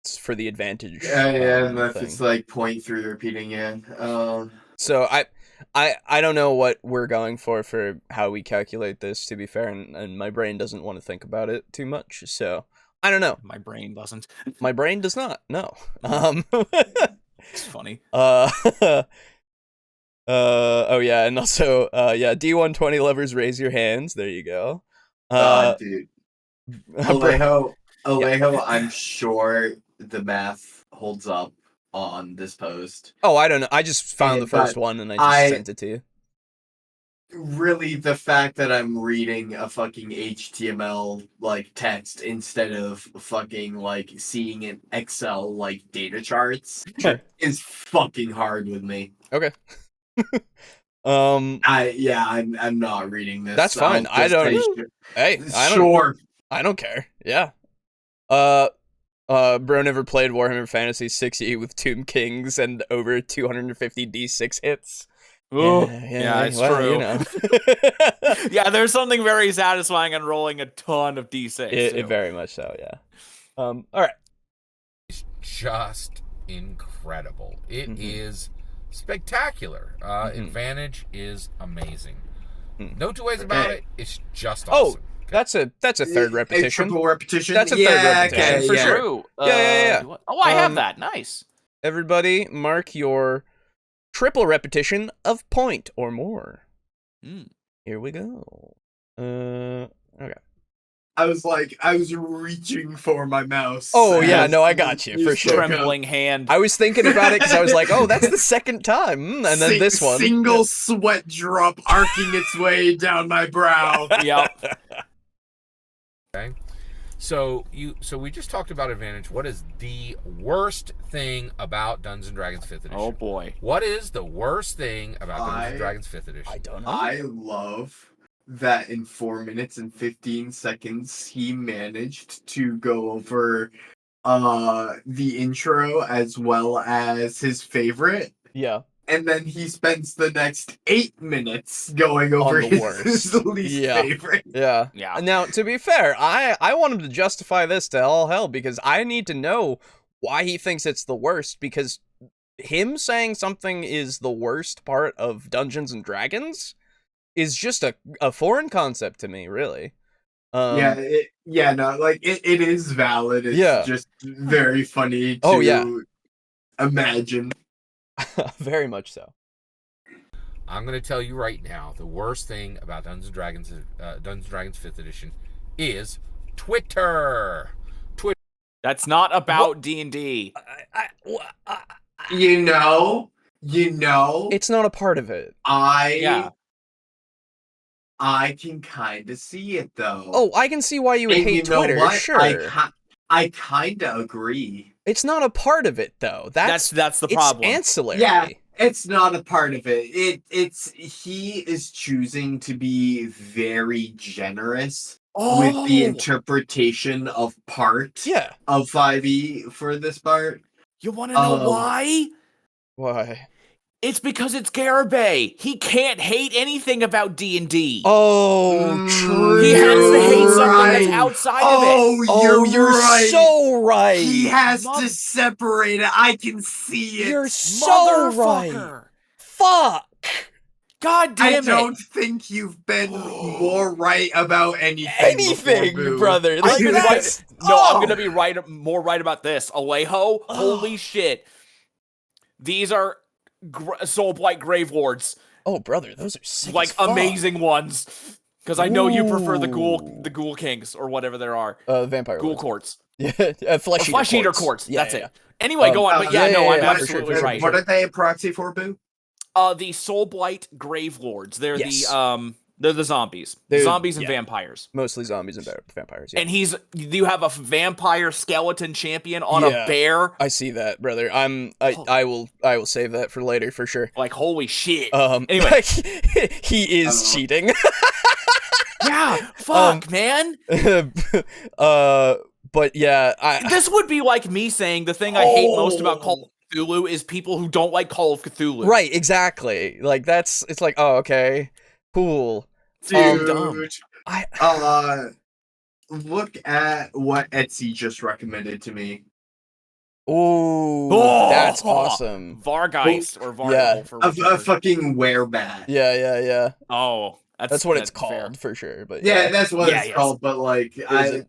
It's for the advantage. Yeah, and if it's like 0.3 repeating, yeah. So I don't know what we're going for how we calculate this, to be fair, and my brain doesn't want to think about it too much, so I don't know. My brain doesn't. My brain does not, no. It's funny. Oh yeah, and also D120 lovers, raise your hands. There you go. Dude. Alejo, I'm sure the math holds up on this post. Oh, I don't know. I just found the first one and I just sent it to you. Really, the fact that I'm reading a fucking HTML like text instead of fucking like seeing an Excel like data charts is fucking hard with me. Okay. I'm not reading this. That's fine. I don't care. Yeah. Bro never played Warhammer Fantasy 60 with Tomb Kings and over 250 D6 hits. Oh, yeah, it's true. You know. Yeah, there's something very satisfying in rolling a ton of D6. It very much so, yeah. All right. It's just incredible. It is spectacular. Advantage is amazing. No two ways about it. It's just awesome. That's a third repetition. A triple repetition. That's a third repetition for sure. Yeah. Oh, I have that. Nice. Everybody, mark your triple repetition of point or more. Here we go. Okay. I was reaching for my mouse. Oh yeah, no, I got you for sure. Trembling hand. I was thinking about it because I was like, oh, that's the second time, and then this one. Single sweat drop arcing its way down my brow. Yep. Okay. So we just talked about advantage. What is the worst thing about Dungeons and Dragons 5th edition? Oh boy. What is the worst thing about Dungeons and Dragons 5th edition? I don't know. I love that in 4 minutes and 15 seconds he managed to go over the intro as well as his favorite. Yeah. And then he spends the next 8 minutes going over his least favorite. Yeah. Now, to be fair, I want him to justify this to all hell, because I need to know why he thinks it's the worst, because him saying something is the worst part of Dungeons and Dragons is just a foreign concept to me, really. It is valid. It's just very funny to imagine. Very much so. I'm going to tell you right now, the worst thing about Dungeons and Dragons 5th edition is Twitter. That's not about D&D. You know, it's not a part of it. I can kind of see it though. Oh, I can see why you would hate Twitter. Sure, I kind of agree. It's not a part of it though. That's the problem. It's ancillary. Yeah, it's not a part of it. He is choosing to be very generous with the interpretation of part of 5e for this part. You want to know why? Why? It's because it's Garibay. He can't hate anything about D&D. Oh, true. He has to hate something that's outside of it. Oh, you're right. So right. He has to separate it. I can see it. You're so right. Fuck. God damn it. I don't think you've been more right about anything before, brother. Like, I'm going to be more right about this. Alejo, holy shit. These are Soulblight Grave Lords. Oh, brother, those are sick like as fuck. Amazing ones. Because I know you prefer the Ghoul Kings or whatever there are. Vampire Ghoul Lords. Courts. Yeah, Flesh Eater Courts. Yeah, that's it. Anyway, go on. But I'm absolutely right. What are they a proxy for, Boo? The Soulblight Grave Lords. They're the zombies. Zombies and vampires. Mostly zombies and vampires. Yeah. And you have a vampire skeleton champion on a bear. I see that, brother. I will save that for later for sure. Like, holy shit. Anyway, he is cheating. Yeah, fuck, man. But yeah, this would be like me saying the thing I hate most about Call of Cthulhu is people who don't like Call of Cthulhu. Right, exactly. Like it's like, oh, okay. Cool. Dude, dumb. Look at what Etsy just recommended to me. Oh, that's awesome. Vargeist or Vargol for a fucking werebat. Yeah. Oh, that's what it's called for sure. But that's what it's called. But like, I'm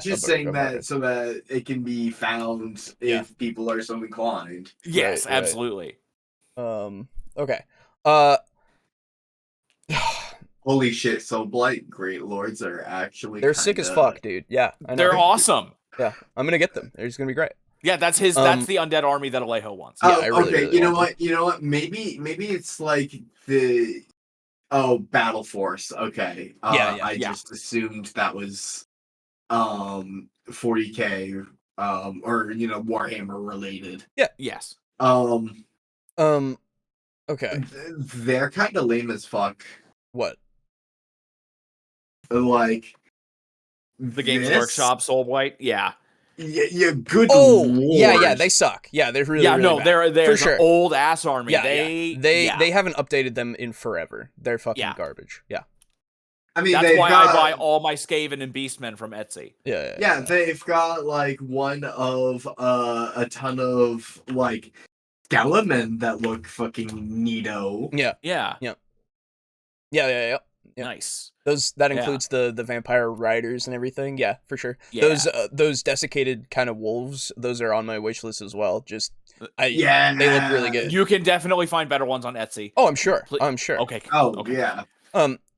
just saying that so that it can be found if people are so inclined. Yes, absolutely. Okay. Holy shit! So Blight Great Lords are actually sick as fuck, dude. Yeah, I know. They're awesome. Yeah, I'm gonna get them. They're just gonna be great. Yeah, that's the undead army that Alejo wants. Yeah, I really you know what? Maybe it's like the Battle Force. Okay. I just assumed that was 40K or Warhammer related. Yeah. Yes. Okay. They're kind of lame as fuck. What? Like the Games Workshop Soulblight? Yeah. Yeah, good. Oh, Lord. yeah, they suck. Yeah, they're really bad. They're for sure. An old ass army. Yeah, they haven't updated them in forever. They're fucking garbage. Yeah. I mean, that's why I buy all my Skaven and Beastmen from Etsy. Yeah, they've got like one of a ton of like Skelemen that look fucking neato. Yeah. Nice. That includes the vampire riders and everything. Yeah, for sure. Yeah. Those desiccated kind of wolves. Those are on my wish list as well. They look really good. You can definitely find better ones on Etsy. Oh, I'm sure. I'm sure. Okay. Yeah.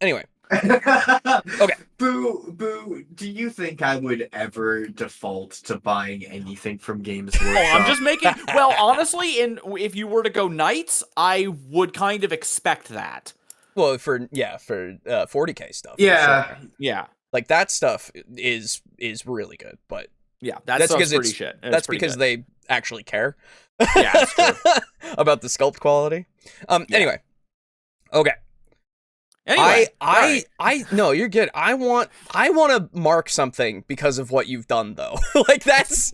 Anyway. Okay. Boo. Do you think I would ever default to buying anything from Games Workshop? I'm just making. Well, honestly, if you were to go Knights, I would kind of expect that. Well, for 40K stuff. Yeah. Sure. Yeah. Like that stuff is really good, but yeah, that's pretty shit. That's because good. they actually care. Yeah, that's true. About the sculpt quality. Anyway. Okay. Anyway, no, you're good. I want to mark something because of what you've done, though. Like this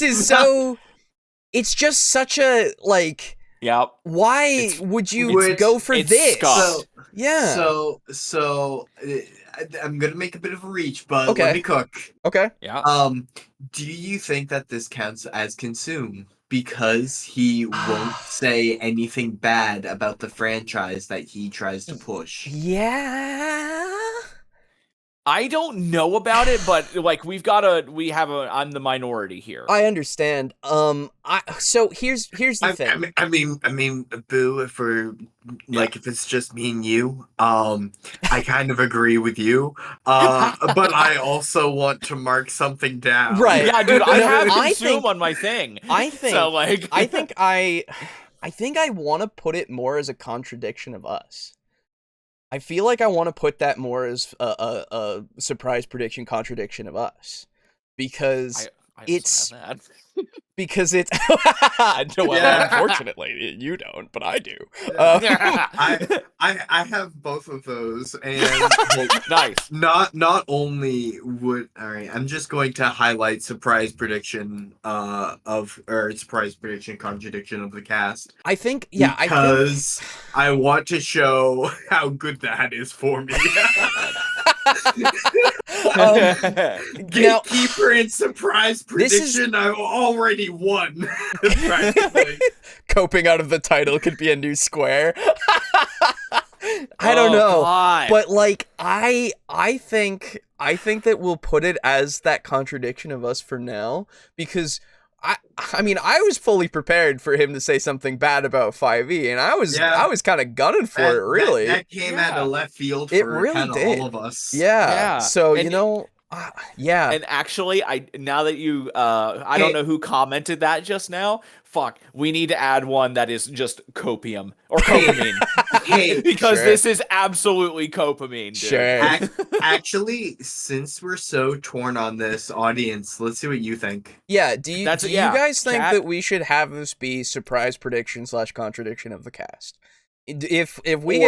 is so. It's just such a like. Yeah. Why would you go for this? Scuffed. Yeah. So I'm gonna make a bit of a reach, but let me cook. Okay. Yeah. Do you think that this counts as consume? Because he won't say anything bad about the franchise that he tries to push. Yeah. I don't know about it, but like I'm the minority here. I understand. So here's the thing. I mean, Boo, if it's just me and you, I kind of agree with you. But I also want to mark something down. Right. Yeah, dude, I have consume on my thing. I think so like I think I want to put it more as a contradiction of us. I feel like I want to put that more as a surprise prediction contradiction of us, because it's unfortunately you don't, but I do. I have both of those, and nice. Not only would I'm just going to highlight surprise prediction surprise prediction contradiction of the cast. I think because I want to show how good that is for me. Gatekeeper and surprise prediction. I already won. Coping out of the title could be a new square. I don't know, God. but like I think that we'll put it as that contradiction of us for now, because I mean I was fully prepared for him to say something bad about 5e, and I was kind of gunning for it. Really, that came out of left field for it really did. All of us. Yeah. So yeah. And actually, now that you I don't know who commented that just now. Fuck, we need to add one that is just copium or copamine. Because this is absolutely copamine, dude. Sure. Actually, since we're so torn on this, audience, let's see what you think. Yeah, do you guys think that we should have this be surprise prediction / contradiction of the cast? If we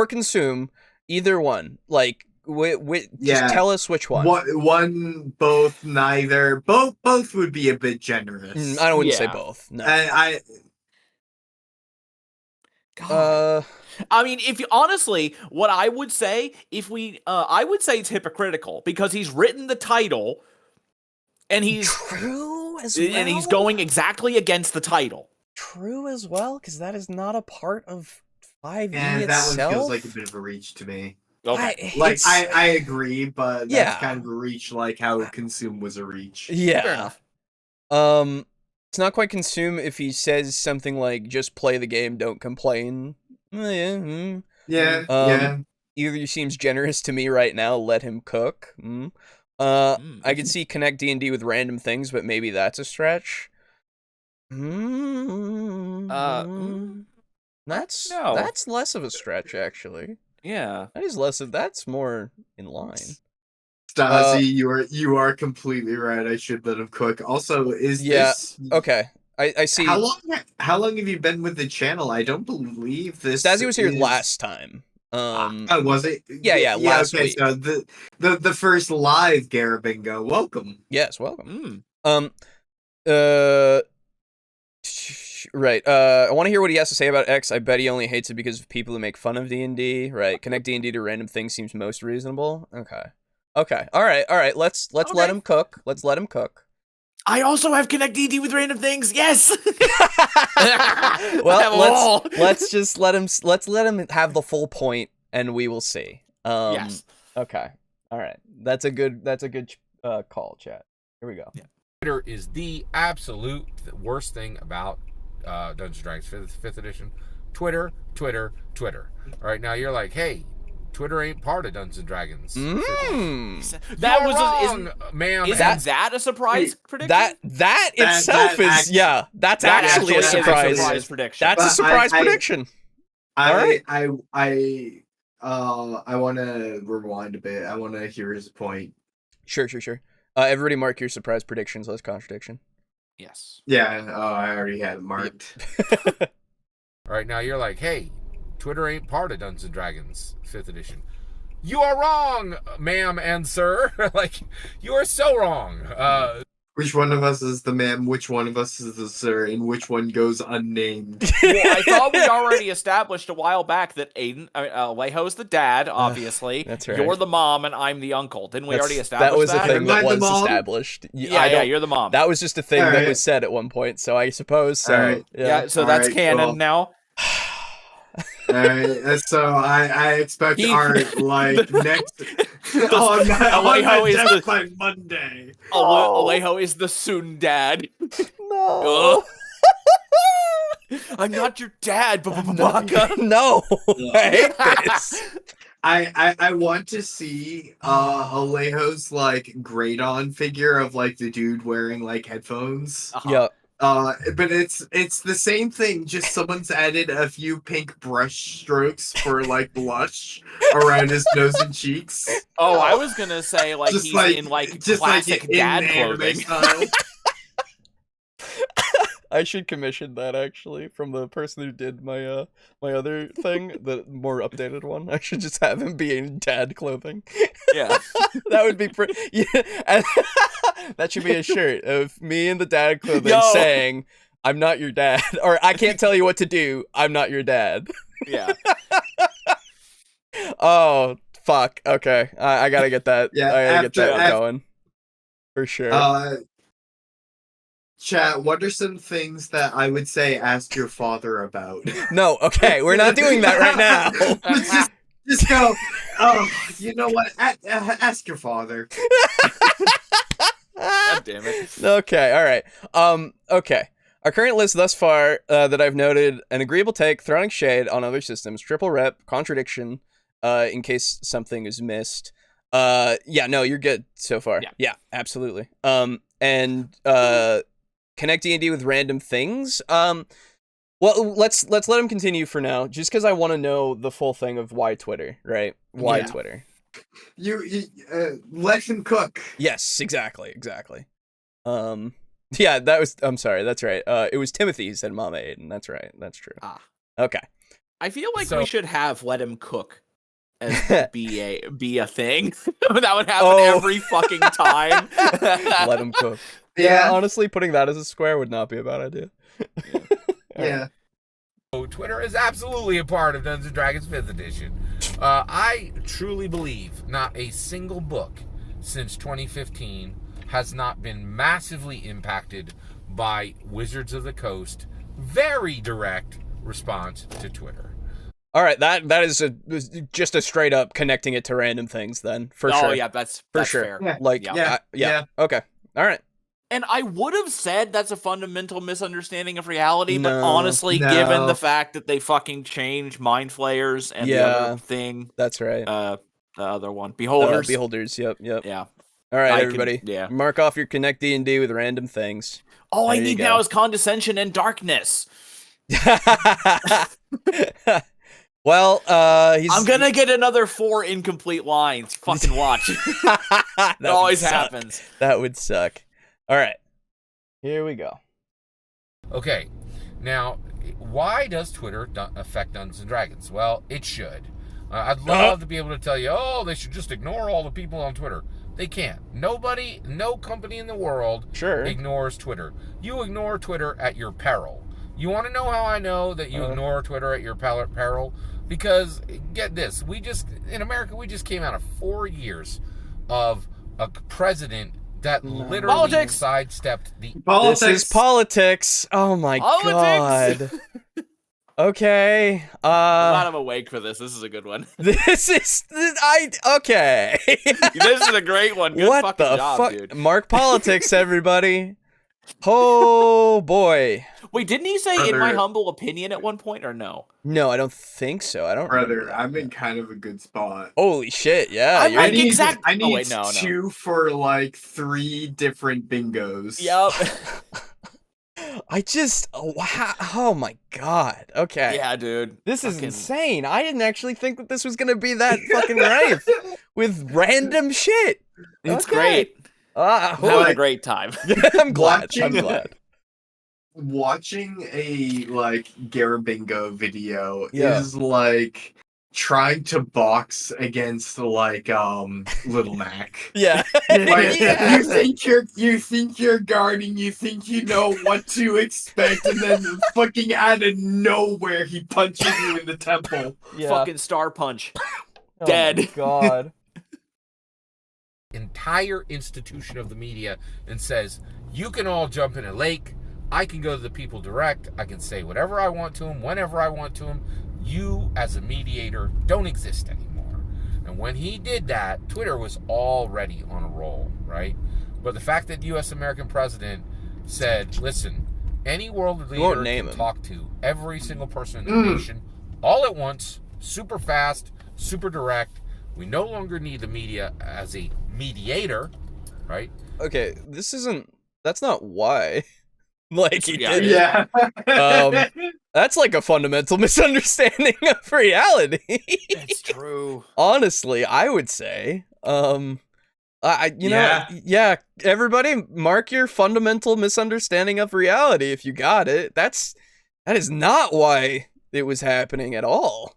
consume either one, like just tell us which one. One, both, neither. Both would be a bit generous. I wouldn't say both. No. I mean, if you honestly, what I would say, I would say it's hypocritical, because he's written the title, and he's true as well, and he's going exactly against the title. True as well, because that is not a part of 5e itself. That one feels like a bit of a reach to me. Okay. I agree, but that's kind of a reach, like how Consume was a reach. Yeah. Fair enough. It's not quite Consume if he says something like, just play the game, don't complain. Yeah. Either seems generous to me right now, let him cook. I could see connect D&D with random things, but maybe that's a stretch. That's less of a stretch, actually. Yeah, that's more in line. Stasi, you are completely right. I should let him cook. Also, this okay? I see. How long have you been with the channel? I don't believe this. Stasi was here last time. Was it? Yeah, last week. So the first live Garibingo. Welcome. Yes, welcome. Right. I want to hear what he has to say about X. I bet he only hates it because of people who make fun of D&D. Right. Connect D&D to random things seems most reasonable. Okay. All right. Let's let him cook. I also have connect D&D with random things. Yes. Well, let's let him have the full point, and we will see. Yes. Okay. All right. That's a good call, chat. Here we go. Yeah. Twitter is the absolute worst thing about Dungeons & Dragons 5th edition. Twitter. All right, now you're like, hey, Twitter ain't part of Dungeons & Dragons. That was wrong, ma'am. Isn't that a surprise prediction? That itself is that's actually a surprise prediction. That's a surprise prediction. I I want to rewind a bit. I want to hear his point. Sure. Everybody mark your surprise predictions, less contradiction. Yes. Yeah, I already had it marked. All right, now you're like, hey, Twitter ain't part of Dungeons & Dragons 5th edition. You are wrong, ma'am and sir. Like, you are so wrong. Which one of us is the ma'am, which one of us is the sir, and which one goes unnamed? Well, I thought we already established a while back that Alejo's the dad, obviously. That's right. You're the mom, and I'm the uncle. Didn't we already establish that? That was a thing that was mom? established. Yeah, you're the mom. That was just a thing that right. was said at one point, so I suppose so. Right. Yeah, so All that's right, canon cool. now. Alright, so I expect our next Alejo is the by Monday. Alejo is the soon dad. No. I'm not your dad, Baka. No. I hate this. I want to see Alejo's like Gradon figure of like the dude wearing like headphones. Yeah. But it's the same thing, just someone's added a few pink brush strokes for like blush around his nose and cheeks. Oh, I was gonna say like Just he's like- in like just classic like in dad anime clothing. style. I should commission that actually from the person who did my my other thing, the more updated one. I should just have him be in dad clothing. Yeah. That would be pretty. Yeah, and that should be a shirt of me in the dad clothing Yo. saying, "I'm not your dad," or "I can't tell you what to do. I'm not your dad." Yeah. Oh fuck. Okay, I gotta get that. Yeah, I gotta get that after- going for sure. Chat, what are some things that I would say ask your father about? No, okay, we're not doing that right now. just go, oh, you know what? Ask your father. God damn it. Okay, all right. Okay. Our current list thus far that I've noted: an agreeable take, throwing shade on other systems, triple rep, contradiction, in case something is missed. Yeah, no, you're good so far. Yeah, absolutely. And connect D&D with random things. Well, let's let him continue for now, just because I want to know the full thing of why Twitter, right? Why Twitter? You let him cook. Yes, exactly. Yeah, that was. I'm sorry. That's right. It was Timothy who said Mama Aiden. That's right. That's true. Okay. I feel like we should have let him cook as be a thing. That would happen every fucking time. Let him cook. Yeah, honestly, putting that as a square would not be a bad idea. Yeah. So Twitter is absolutely a part of Dungeons & Dragons 5th edition. I truly believe not a single book since 2015 has not been massively impacted by Wizards of the Coast very direct response to Twitter. All right, that is just a straight up connecting it to random things then, for sure. Oh yeah, that's for sure. fair. Yeah. Like yeah. Okay. All right. And I would have said that's a fundamental misunderstanding of reality, but honestly, given the fact that they fucking changed Mind Flayers and the other thing. That's right. The other one. Beholders. Beholders, yep. Yeah. All right, everybody. Mark off your Connect D&D with random things. All I need now is condescension and darkness. Well, I'm gonna get another 4 incomplete lines. Fucking watch. It always happens. That would suck. All right, here we go. Okay, now, why does Twitter affect Dungeons & Dragons? Well, it should. I'd love to be able to tell you, they should just ignore all the people on Twitter. They can't. No company in the world ignores Twitter. You ignore Twitter at your peril. You want to know how I know that you ignore Twitter at your peril? Because, get this, in America, we just came out of 4 years of a president that literally sidestepped the politics. This is politics. Oh my god. Okay. I'm not awake for this. This is a good one. Okay. This is a great one. Good what fucking the job, fuck? dude. Mark politics, everybody. Oh boy. Wait, didn't he say in my humble opinion at one point or no? No, I don't think so. I don't. Brother, I'm in kind of a good spot. Holy shit! Yeah, I need 2 for like 3 different bingos. Yep. Oh my god. Okay. Yeah, dude. This is insane. I didn't actually think that this was gonna be that fucking rife with random shit. It's great. I'm having a great time. I'm glad. I'm glad. Watching a Garibingo video is like trying to box against Little Mac. Yeah. You think you're guarding, you think you know what to expect, and then fucking out of nowhere he punches you in the temple. Yeah. Fucking star punch. Dead. Oh my god. Entire institution of the media and says, you can all jump in a lake, I can go to the people direct, I can say whatever I want to them, whenever I want to them. You, as a mediator, don't exist anymore. And when he did that, Twitter was already on a roll, right? But the fact that the U.S. American president said, listen, any world leader can talk to every single person in the nation all at once, super fast, super direct. We no longer need the media as a mediator, right? Okay, that's not why. He did. Yeah. That's like a fundamental misunderstanding of reality. It's true. Honestly, I would say. Everybody mark your fundamental misunderstanding of reality if you got it. That is not why it was happening at all.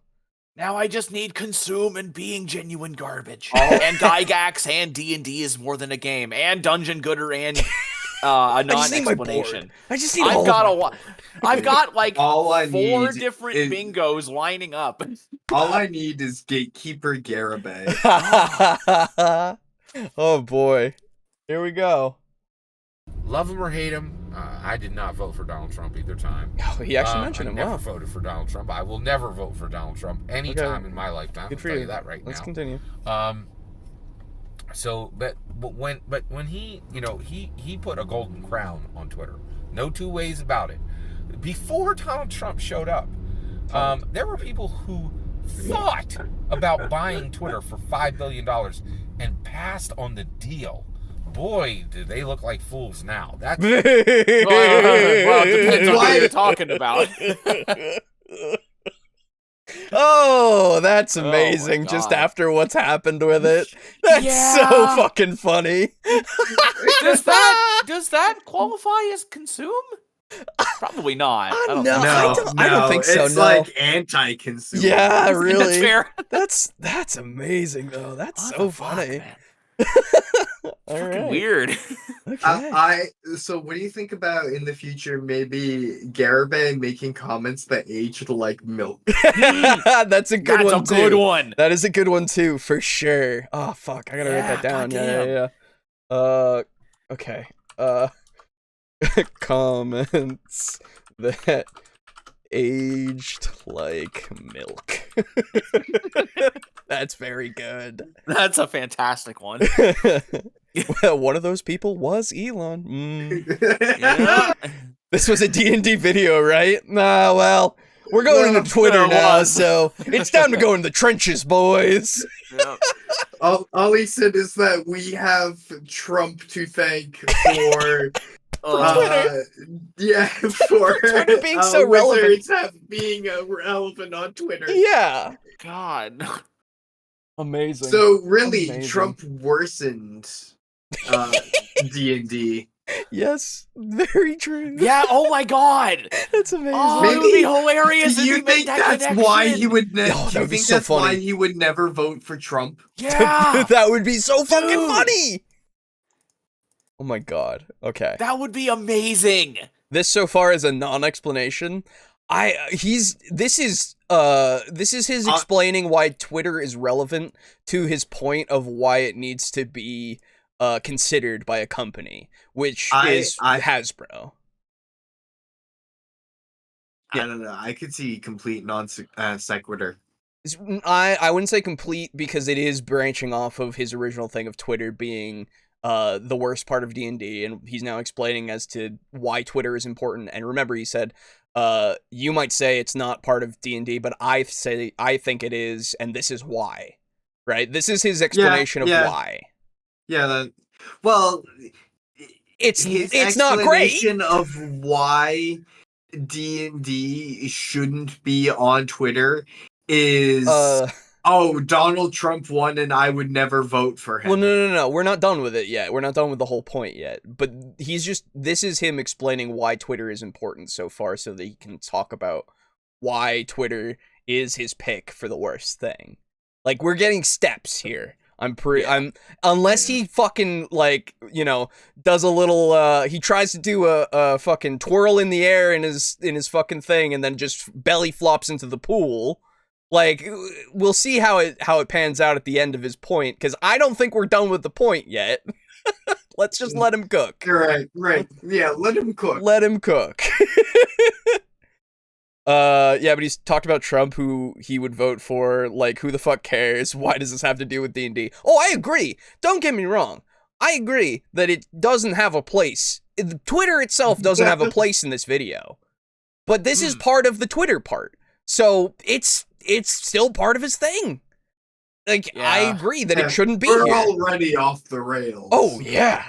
Now I just need consume and being genuine garbage. And Gygax and D&D is more than a game. And Dungeon Gooder and a non-explanation. I've got like all 4 different bingos lining up. All I need is Gatekeeper Garibay. Oh boy. Here we go. Love him or hate him, I did not vote for Donald Trump either time. Oh, he actually mentioned him. I never voted for Donald Trump. I will never vote for Donald Trump any time in my lifetime. Good I'll for tell you. you that right Let's now. continue. So, but when he, he put a golden crown on Twitter. No two ways about it. Before Donald Trump showed up, there were people who thought about buying Twitter for $5 billion and passed on the deal. Boy, do they look like fools now. That's well, it depends on what you're talking about. Oh, that's amazing. Just after what's happened with it. That's so fucking funny. Does that qualify as consume? Probably not. I don't think so. It's like anti-consumer. Yeah, really. That's fair. That's amazing though. That's so funny. Fucking weird. Okay. So what do you think about in the future maybe Garibay making comments that aged like milk? That's a good one too. Good one. That is a good one too, for sure. Oh fuck, I gotta write that down. Yeah. Okay. Comments that aged like milk. That's very good. That's a fantastic one. Well, one of those people was Elon. Yeah. This was a D&D video, right? Well, we're going into Twitter now, so it's time to go in the trenches, boys. Yeah. All he said is that we have Trump to thank for... Twitter. For Twitter being so relevant. Being relevant on Twitter. Yeah. God. Amazing. So really, Trump worsened D&D. Yes, very true. Yeah. Oh my God. That's amazing. Oh, it would be hilarious. Do you think that's why he would? Do you think that's funny. why he would never vote for Trump? Yeah. That would be so fucking funny. Oh my God. Okay. That would be amazing. This so far is a non-explanation. This is his explaining why Twitter is relevant to his point of why it needs to be considered by a company, which is Hasbro. I don't know. I could see complete sequitur. I wouldn't say complete because it is branching off of his original thing of Twitter being the worst part of D&D, and he's now explaining as to why Twitter is important. And remember, he said, you might say it's not part of D&D, but I think it is, and this is why. Right? This is his explanation of why. Yeah. Well, it's not great. His explanation of why D&D shouldn't be on Twitter is Donald Trump won and I would never vote for him. Well, no. We're not done with it yet. We're not done with the whole point yet. But this is him explaining why Twitter is important so far so that he can talk about why Twitter is his pick for the worst thing. Like, we're getting steps here. Unless he fucking, like, does a little, he tries to do a fucking twirl in the air in his fucking thing and then just belly flops into the pool. Like, we'll see how it pans out at the end of his point, because I don't think we're done with the point yet. Let's just let him cook. Right. Yeah, let him cook. Let him cook. Yeah, but he's talked about Trump, who he would vote for. Like, who the fuck cares? Why does this have to do with D&D? Oh, I agree. Don't get me wrong. I agree that it doesn't have a place. Twitter itself doesn't have a place in this video. But this is part of the Twitter part. So it's still part of his thing. Like, yeah. I agree that it shouldn't be We're here. already off the rails. Oh, yeah.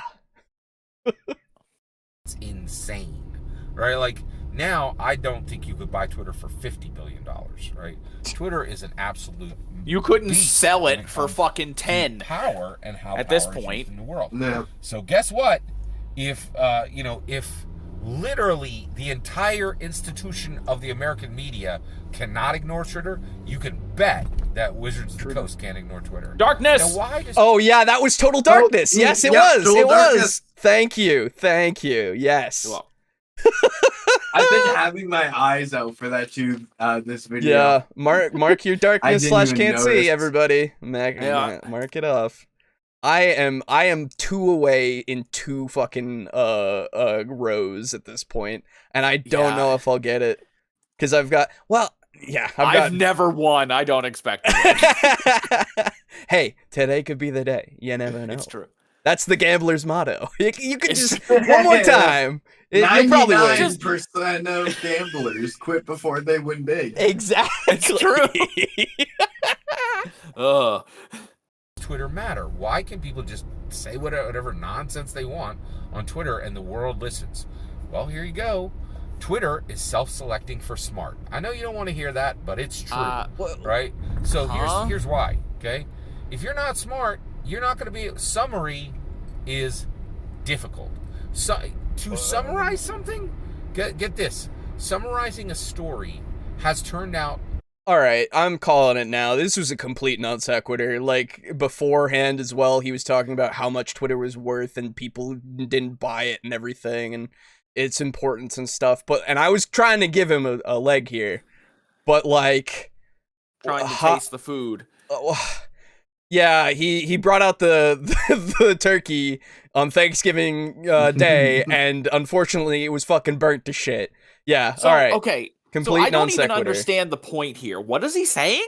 It's insane, right? Like, now, I don't think you could buy Twitter for $50 billion, right? Twitter is an absolute... You couldn't sell it for fucking 10. Power and how at this point in the world. No. So guess what? If literally the entire institution of the American media cannot ignore Twitter, you can bet that Wizards of the Coast can't ignore Twitter. Darkness! Now, why does... Oh, yeah, that was Total Darkness. Yes, it was. It Darkness. was. Thank you. Yes. Well, I've been having my eyes out for that too, this video. Yeah, mark your darkness / can't notice. see, everybody. Mark it off. I am 2 away in 2 fucking rows at this point, and I don't know if I'll get it because I've got I've never won. I don't expect it. Hey, today could be the day. You never know. It's true. That's the gambler's motto. You could just one more time. You'll probably win. 99% of gamblers quit before they win big. Exactly. It's true. Twitter matter? Why can people just say whatever nonsense they want on Twitter and the world listens? Well, here you go. Twitter is self-selecting for smart. I know you don't want to hear that, but it's true, right? So here's why, okay? If you're not smart, you're not going to be... Summary is difficult. So, to summarize something, get this. Summarizing a story has turned out... All right, I'm calling it now. This was a complete non sequitur. Like, beforehand as well, he was talking about how much Twitter was worth and people didn't buy it and everything and its importance and stuff. And I was trying to give him a leg here. But, like... Trying to taste the food. Yeah, he brought out the turkey on Thanksgiving Day, and unfortunately it was fucking burnt to shit. Yeah, so, all right. Okay, complete so I don't even non-sequitur. understand the point here. What is he saying?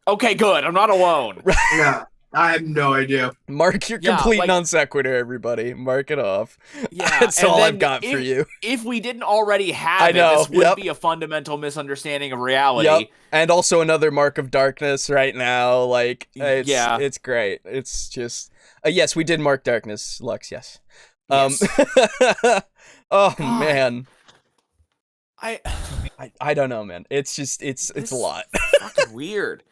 Okay, good. I'm not alone. Yeah, I have no idea. Mark your complete non sequitur, everybody. Mark it off. Yeah, that's all I've got for you. If we didn't already have this would be a fundamental misunderstanding of reality. Yep. And also another mark of darkness right now. Like, it's great. It's just... yes, we did mark darkness, Lux, yes. Oh, man. I don't know, man. It's just... It's a lot. Fucking weird.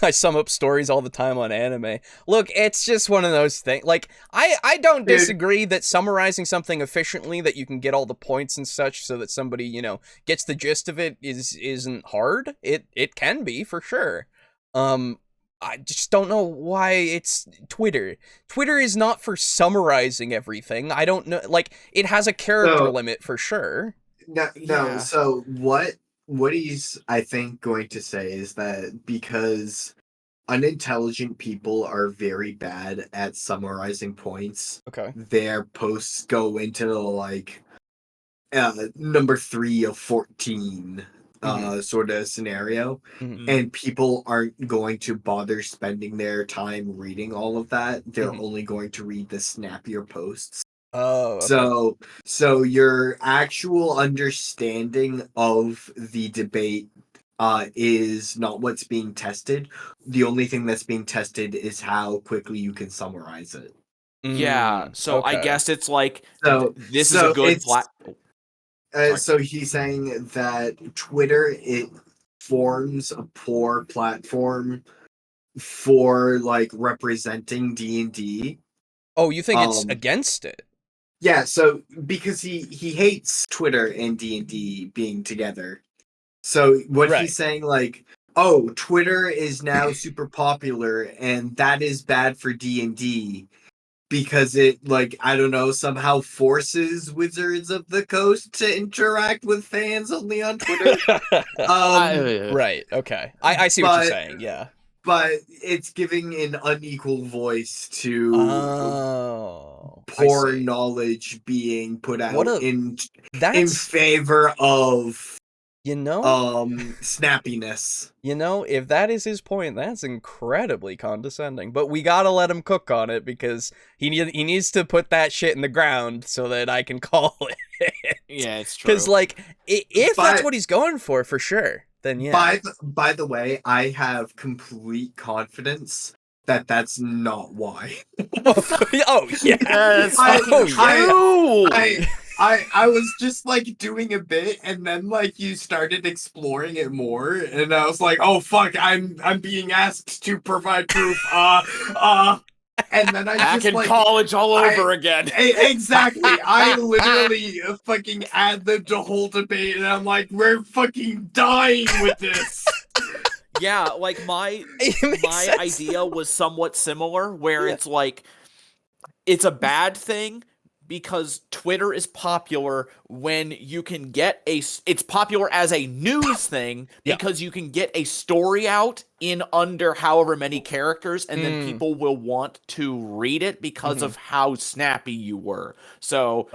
I sum up stories all the time on anime. Look, it's just one of those things. Like, I don't disagree that summarizing something efficiently, that you can get all the points and such so that somebody, gets the gist of it isn't hard. It can be, for sure. I just don't know why it's Twitter. Twitter is not for summarizing everything. I don't know. Like, it has a character limit for sure. No, so what he's, I think, going to say is that because unintelligent people are very bad at summarizing points, their posts go into, like, number 3 of 14 sort of scenario, and people aren't going to bother spending their time reading all of that. They're only going to read the snappier posts. Oh, okay. So your actual understanding of the debate is not what's being tested. The only thing that's being tested is how quickly you can summarize it. Yeah, so okay. I guess it's like this is so a good platform. So he's saying that Twitter, it forms a poor platform for like representing D&D. Oh, you think it's against it? Yeah, so because he hates Twitter and D&D being together. So what he's saying, like, oh, Twitter is now super popular and that is bad for D&D because it, like, I don't know, somehow forces Wizards of the Coast to interact with fans only on Twitter. Right, okay. I see what you're saying, yeah. But it's giving an unequal voice to poor knowledge being put out in favor of snappiness. If that is his point, that's incredibly condescending. But we gotta let him cook on it because he needs to put that shit in the ground so that I can call it. Yeah, it's true. Because like, if that's what he's going for sure, then yeah. By the way, I have complete confidence that that's not why. Oh yeah. I was just like doing a bit, and then like you started exploring it more, and I was like, "Oh fuck, I'm being asked to provide proof." And then I back just in college all over again. Exactly. I literally fucking ad-libbed the whole debate, and I'm like, "We're fucking dying with this." Yeah, like my idea was somewhat similar, where it's like it's a bad thing. Because Twitter is popular when you can get it's popular as a news thing because you can get a story out in under however many characters and then people will want to read it because of how snappy you were. So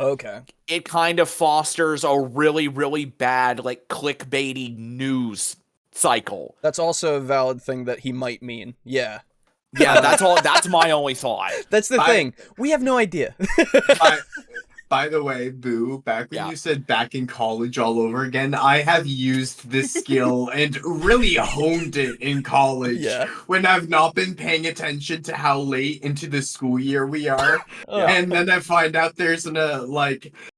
it kind of fosters a really, really bad, like, clickbaity news cycle. That's also a valid thing that he might mean. Yeah. Yeah, that's my only thought. That's the thing. We have no idea. By the way, Boo, back when you said back in college all over again, I have used this skill and really honed it in college when I've not been paying attention to how late into the school year we are. And then I find out there's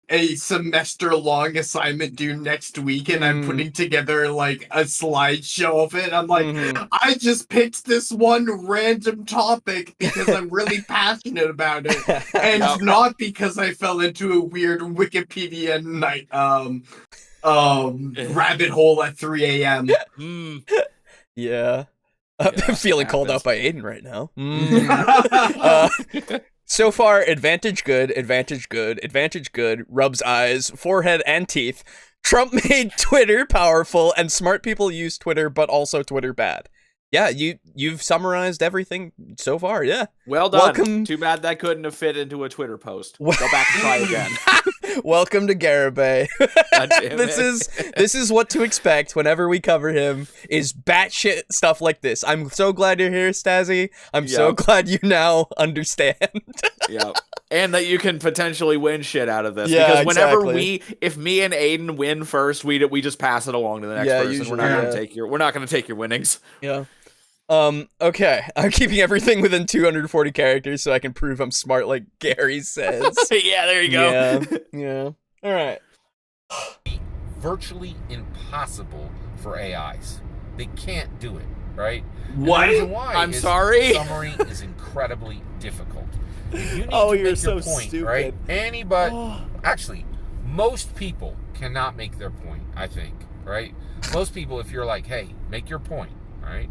a semester-long assignment due next week, and I'm putting together, like, a slideshow of it. I'm like, I just picked this one random topic because I'm really passionate about it, and not because I fell into a weird Wikipedia night, rabbit hole at 3 a.m. Yeah. I'm feeling called out by Aiden right now. So far, advantage good, rubs eyes, forehead and teeth. Trump made Twitter powerful, and smart people use Twitter, but also Twitter bad. Yeah, you've summarized everything so far, yeah. Well done. Welcome. Too bad that couldn't have fit into a Twitter post. Go back and try again. Welcome to Garibingo. This is what to expect whenever we cover him, is batshit stuff like this. I'm so glad you're here, Stazzy. I'm so glad you now understand. Yeah. And that you can potentially win shit out of this. Yeah, because whenever if me and Aiden win first, we just pass it along to the next person. Usually, we're not gonna take your winnings. Yeah. Okay. I'm keeping everything within 240 characters so I can prove I'm smart like Gary says. Yeah, there you go. Yeah. All right. Virtually impossible for AIs. They can't do it, right? What? I'm sorry? Summary is incredibly difficult. If you need to make your point, stupid. Right? Actually, most people cannot make their point, I think, right? Most people, if you're like, hey, make your point, right?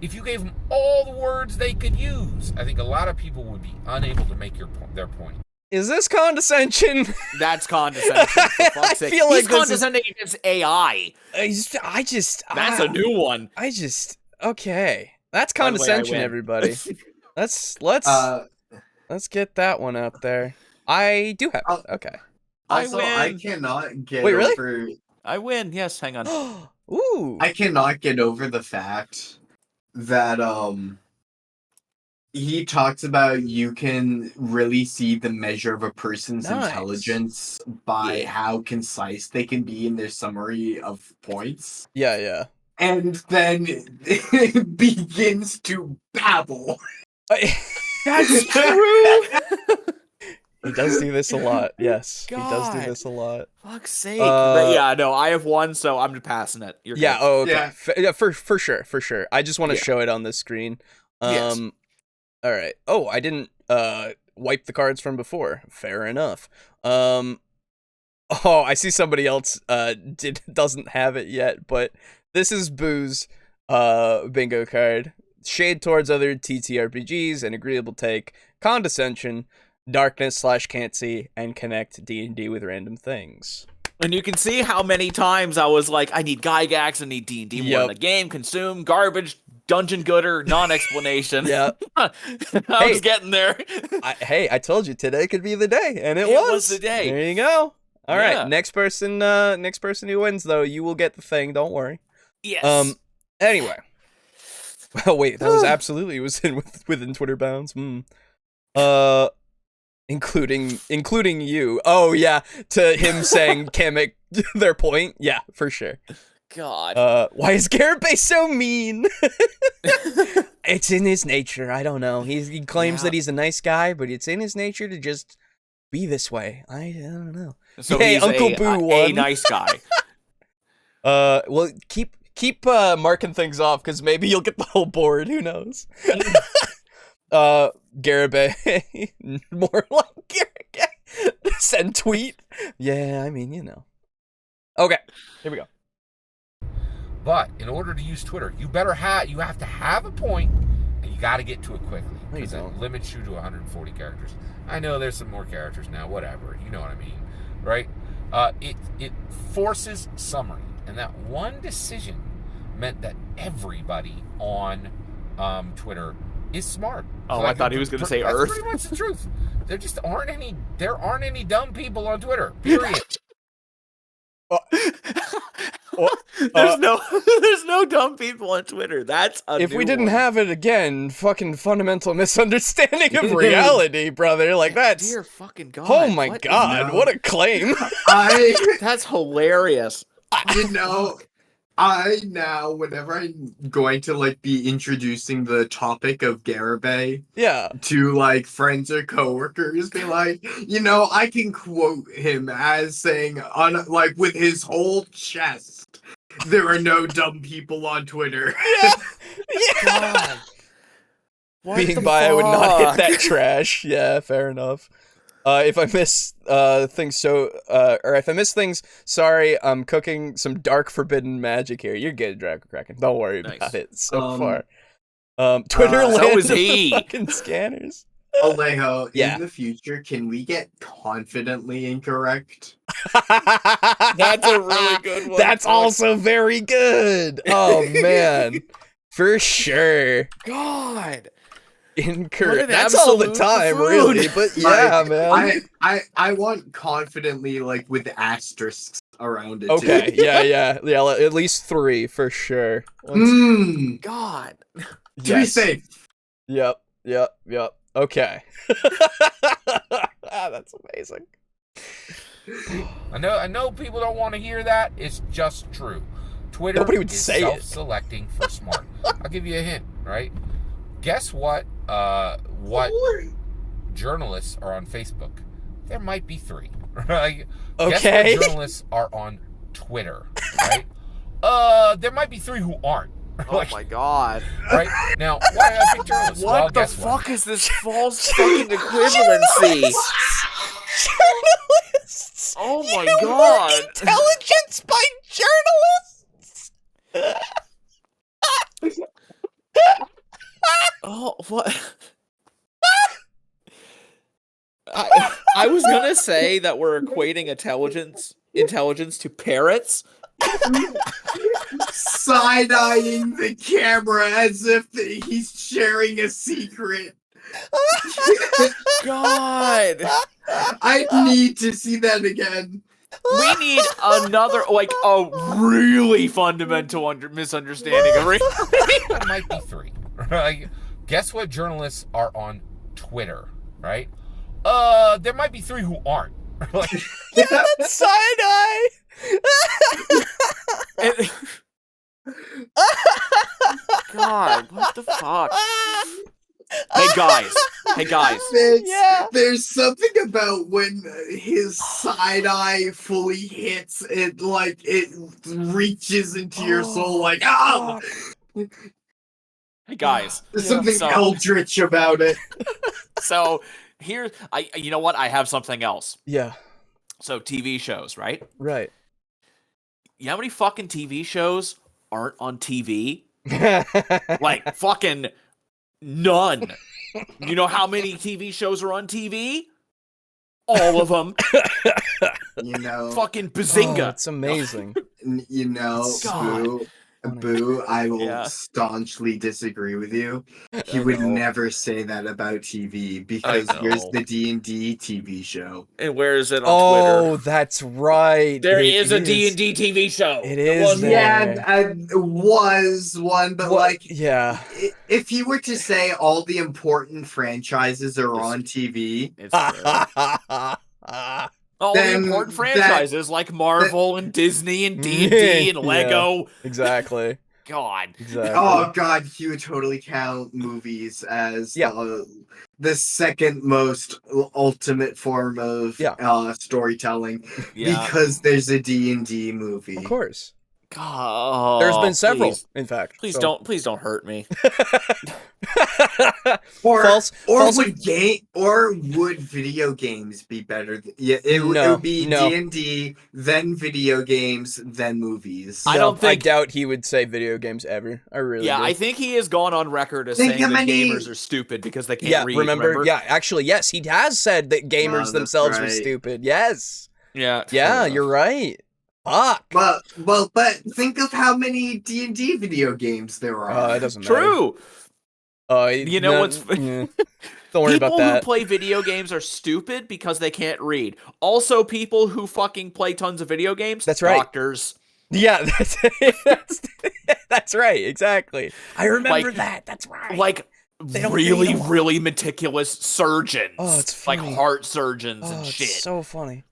If you gave them all the words they could use, I think a lot of people would be unable to make their point. Is this condescension? That's condescension. For fuck's sake. Feel like he's condescending against AI. That's a new one. Okay. That's condescension, everybody. Let's get that one out there. I do have it. Okay. Also, I cannot get over... I win. Yes, hang on. Ooh. I cannot get over the fact that he talks about you can really see the measure of a person's intelligence by how concise they can be in their summary of points. Yeah. And then it begins to babble. That's true. He does do this a lot. Yes, God. he does do this a lot. Fuck's sake. But yeah, no, I have one, so I'm just passing it. You're yeah. good. Oh, okay. Yeah. For sure. I just want to Yeah. show it on the screen. Yes. All right. Oh, I didn't wipe the cards from before. Fair enough. Oh, I see somebody else doesn't have it yet, but this is Boo's bingo card. Shade towards other TTRPGs, an agreeable take, condescension, darkness / can't see, and connect D&D with random things. And you can see how many times I was like, I need Gygax, I need D&D more in the game, consume, garbage, dungeon gooder, non-explanation. Yeah. I was getting there. I told you today could be the day, and it was the day. There you go. All right, next person who wins, though, you will get the thing, don't worry. Yes. Anyway. Oh, wait, that was absolutely within Twitter bounds. Including you. Oh, yeah, to him saying Kamek their point. Yeah, for sure. God. Why is Garibingo so mean? It's in his nature. I don't know. He claims that he's a nice guy, but it's in his nature to just be this way. I don't know. So hey, he's Uncle Boo won. A nice guy. Well, keep marking things off, because maybe you'll get the whole board. Who knows? Garibingo, more like Garibingo. Send tweet. Yeah, I mean, you know. Okay, here we go. But in order to use Twitter, you have to have a point, and you got to get to it quickly, because it limits you to 140 characters. I know there's some more characters now. Whatever, you know what I mean, right? It forces summary, and that one decision meant that everybody on Twitter is smart. Oh, so I thought he was going to say Earth. That's pretty much the truth. There aren't any dumb people on Twitter. Period. There's no dumb people on Twitter. That's a if we didn't have it again, fucking fundamental misunderstanding of reality, brother. Like that's dear fucking God. Oh my God, what a claim. That's hilarious. I now, whenever I'm going to like be introducing the topic of Garibingo, to like friends or coworkers, be like, I can quote him as saying, like with his whole chest, there are no dumb people on Twitter. God. Being bi, I would not hit that trash. Yeah, fair enough. If I miss things, or if I miss things, sorry, I'm cooking some dark forbidden magic here. You're good, Dragon Kraken. Don't worry about it so far. Twitter so is he. Fucking scanners. Alejo, in the future, can we get confidently incorrect? That's a really good one. That's also very good. Oh, man. For sure. God. Incorrect. That's all the time, really. But yeah, man. I want confidently, like with asterisks around it. Okay. Too. Yeah. At least 3 for sure. God. To be safe. Yep. Okay. That's amazing. I know people don't want to hear that. It's just true. Twitter Nobody would is say self-selecting for smart. I'll give you a hint, right? Guess what? What journalists are on Facebook? There might be 3. Right? Okay. Guess what journalists are on Twitter? Right? There might be 3 who aren't. Oh my God! Right now, why did I pick journalists? What the fuck is this false fucking equivalency? Journalists. Oh my God! Intelligence by journalists. Oh, what? I was gonna say that we're equating intelligence to parrots. Side-eyeing the camera as if he's sharing a secret. God, I need to see that again. We need another, like, a really fundamental misunderstanding. There might be 3. Right? Guess what journalists are on Twitter? Right? There might be 3 who aren't. Like, that's side-eye. God, what the fuck? Hey guys. There's something about when his side eye fully hits it, like it reaches into your soul, like Hey guys. There's something eldritch about it. So you know what? I have something else. Yeah. So TV shows, right? Right. You know how many fucking TV shows aren't on TV? Like fucking none. You know how many TV shows are on TV? All of them. You know, fucking bazinga. It's amazing. You know, Boo, I will staunchly disagree with you. He would never say that about TV because there's the D&D TV show. And where is it on Twitter? Oh, that's right. There is a D&D TV show. It is. Was one, but if you were to say all the important franchises are on TV, it's all the important franchises like Marvel and Disney and D&D and Lego. Exactly. God. Exactly. Oh God, you would totally count movies as the second most ultimate form of storytelling because there's a D&D movie. Of course. God, there's been several, in fact. Please don't hurt me. Would video games be better? It would be D&D, then video games, then movies. I doubt he would say video games ever. I really do. I think he has gone on record as saying that gamers are stupid because they can't read. Remember? Yeah, actually, yes, he has said that gamers themselves are stupid. Yes. Yeah, you're right. Fuck. But think of how many D&D video games there are. It doesn't matter. True. You know what's... Don't worry about that. People who play video games are stupid because they can't read. Also, people who fucking play tons of video games, that's right. Doctors. Yeah, that's right, exactly. I remember that. That's right. Like, really, really meticulous surgeons. Oh, it's funny. Like heart surgeons and shit. It's so funny.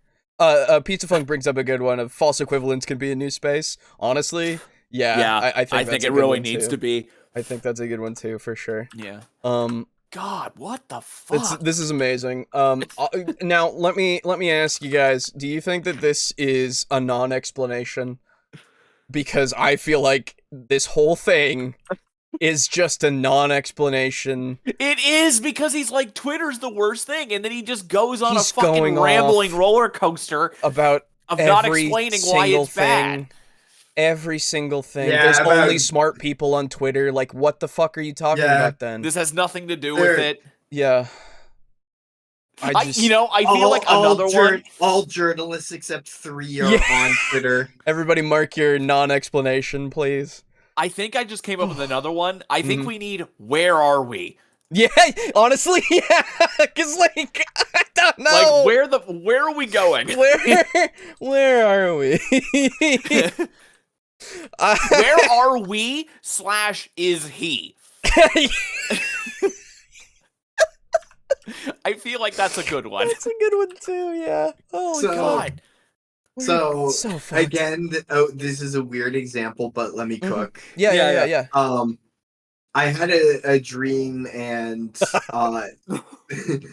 Pizza Funk brings up a good one of false equivalence can be a new space. Honestly, I think it really needs to be. I think that's a good one too, for sure. Yeah. God, what the fuck? This is amazing. Now let me ask you guys: do you think that this is a non-explanation? Because I feel like this whole thing is just a non-explanation. It is, because he's like, Twitter's the worst thing, and then he just goes on a fucking rambling roller coaster of not explaining why it's bad. Every single thing. There's only smart people on Twitter. Like, what the fuck are you talking about then? This has nothing to do with it. Yeah. I feel like another one. All journalists except 3 are on Twitter. Everybody mark your non-explanation, please. I think I just came up with another one. I think we need Where Are We? Yeah, honestly, yeah. Because, like, I don't know. Like, where are we going? Where are we? Where are we / is he? I feel like that's a good one. That's a good one, too, yeah. Oh, God. So again, this is a weird example, but let me cook. Yeah. I had a dream, and it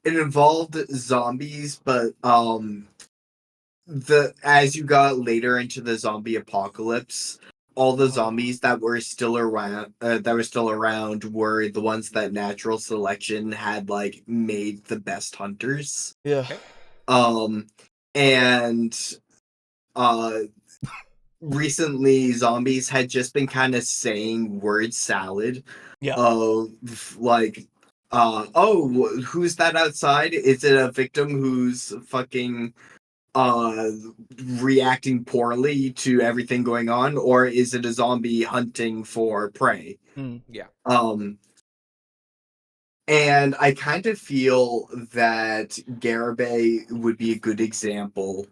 involved zombies, but as you got later into the zombie apocalypse, all the zombies that were still around were the ones that natural selection had like made the best hunters. Yeah. And recently zombies had just been kind of saying word salad. Yeah. Who's that outside? Is it a victim who's fucking reacting poorly to everything going on, or is it a zombie hunting for prey? Yeah. And I kind of feel that Garibay would be a good example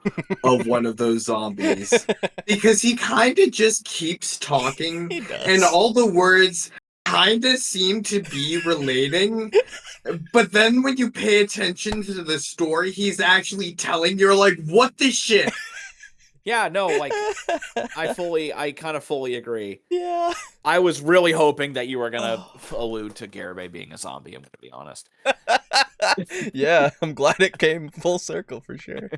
of one of those zombies, because he kind of just keeps talking, and all the words kind of seem to be relating, but then when you pay attention to the story he's actually telling, you're like, what the shit? Yeah, no, like I kind of fully agree. Yeah. I was really hoping that you were gonna allude to Garibay being a zombie. I'm gonna be honest. Yeah, I'm glad it came full circle for sure.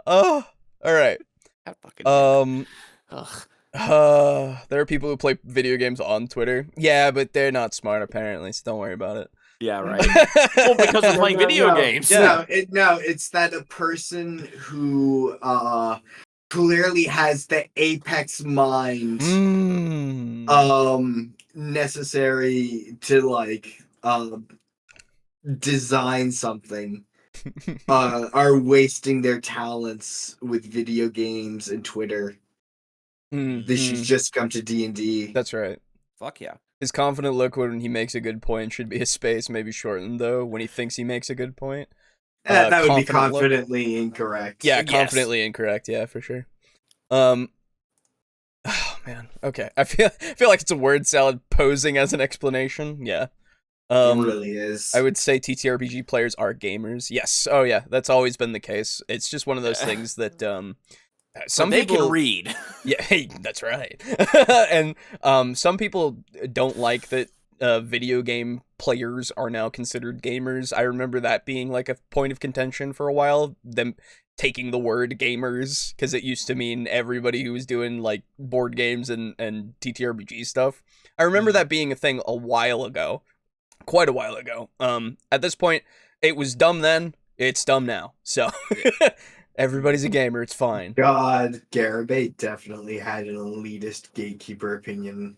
Oh, all right. That fucking there are people who play video games on Twitter. Yeah, but they're not smart apparently, so don't worry about it. Yeah, right. Well, because we're playing video games. Yeah. It's that a person who clearly has the apex mind necessary to like design something are wasting their talents with video games and Twitter. They should just come to D&D. That's right. Fuck yeah. His confident look when he makes a good point should be a space, maybe shortened though, when he thinks he makes a good point. That would be confidently incorrect. Yeah, confidently incorrect. Yeah, for sure. Oh man. Okay. I feel like it's a word salad posing as an explanation. Yeah. It really is. I would say TTRPG players are gamers. Yes. Oh yeah, that's always been the case. It's just one of those things that some they people can read. Yeah, hey, that's right. And some people don't like that video game players are now considered gamers. I remember that being like a point of contention for a while, them taking the word gamers, because it used to mean everybody who was doing like board games and TTRPG stuff. I remember that being a thing a while ago, quite a while ago. At this point, it was dumb then, it's dumb now. So everybody's a gamer, it's fine. God, Garibay definitely had an elitist gatekeeper opinion.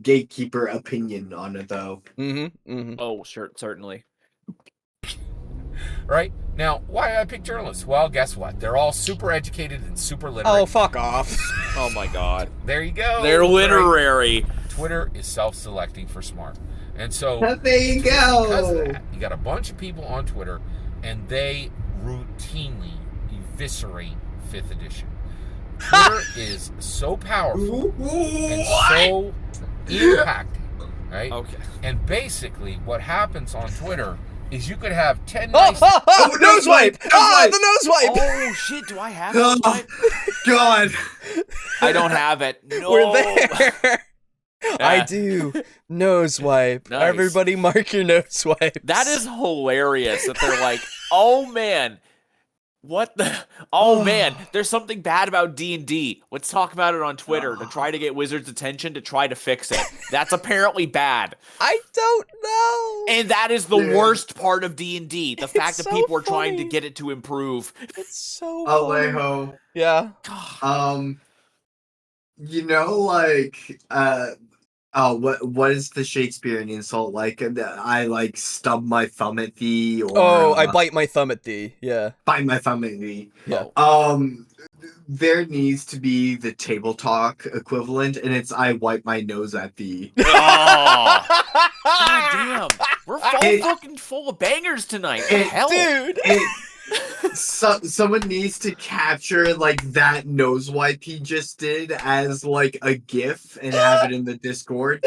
Gatekeeper opinion on it, though. Oh, sure, certainly. Right? Now, why did I pick journalists? Well, guess what? They're all super educated and super literate. Oh, fuck off. Oh my god. There you go. They're literary. Right? Twitter is self-selecting for smart. And so, there you go. Because of that, you got a bunch of people on Twitter, and they routinely eviscerate 5th edition. Twitter is so powerful and so impacting, right? Okay. And basically, what happens on Twitter is you could have 10 Oh, nice... nose wipe! The nose wipe! Oh, shit, do I have it? God. I don't have it. No. We're there. I do. Nose wipe. Nice. Everybody mark your nose wipes. That is hilarious that they're like, oh, man. What the? Oh, man. There's something bad about D&D. Let's talk about it on Twitter to try to get Wizards' attention to try to fix it. That's apparently bad. I don't know. And that is the worst part of D&D. The fact that people are trying to get it to improve. It's so funny. Alejo. Yeah. You know, like, what is the Shakespearean insult? Like, I, like, stub my thumb at thee, or... I bite my thumb at thee, yeah. Bite my thumb at thee. Yeah. There needs to be the TableTalk equivalent, and it's I wipe my nose at thee. Oh. God damn. We're fucking full of bangers tonight. What the hell? Dude! Someone needs to capture like that nose wipe he just did as like a GIF and have it in the Discord.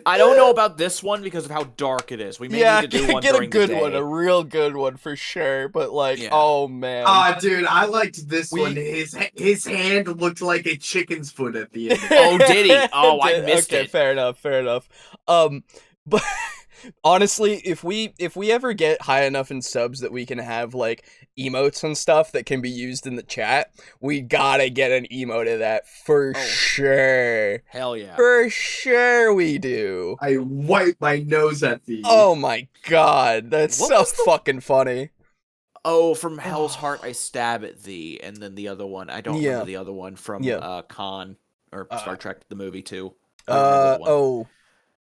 I don't know about this one because of how dark it is. We may need to do one get during a good the day. one, a real good one for sure. But like, oh man, dude, I liked this one. His hand looked like a chicken's foot at the end. Oh, did he? Oh, I missed it. Fair enough. But honestly, if we ever get high enough in subs that we can have like emotes and stuff that can be used in the chat, we gotta get an emote of that for sure. Hell yeah. For sure we do. I wipe my nose at thee. Oh my god, that's so fucking funny. Oh, from Hell's Heart I stab at thee, and then the other one, I don't remember the other one from Khan or Star Trek the movie too.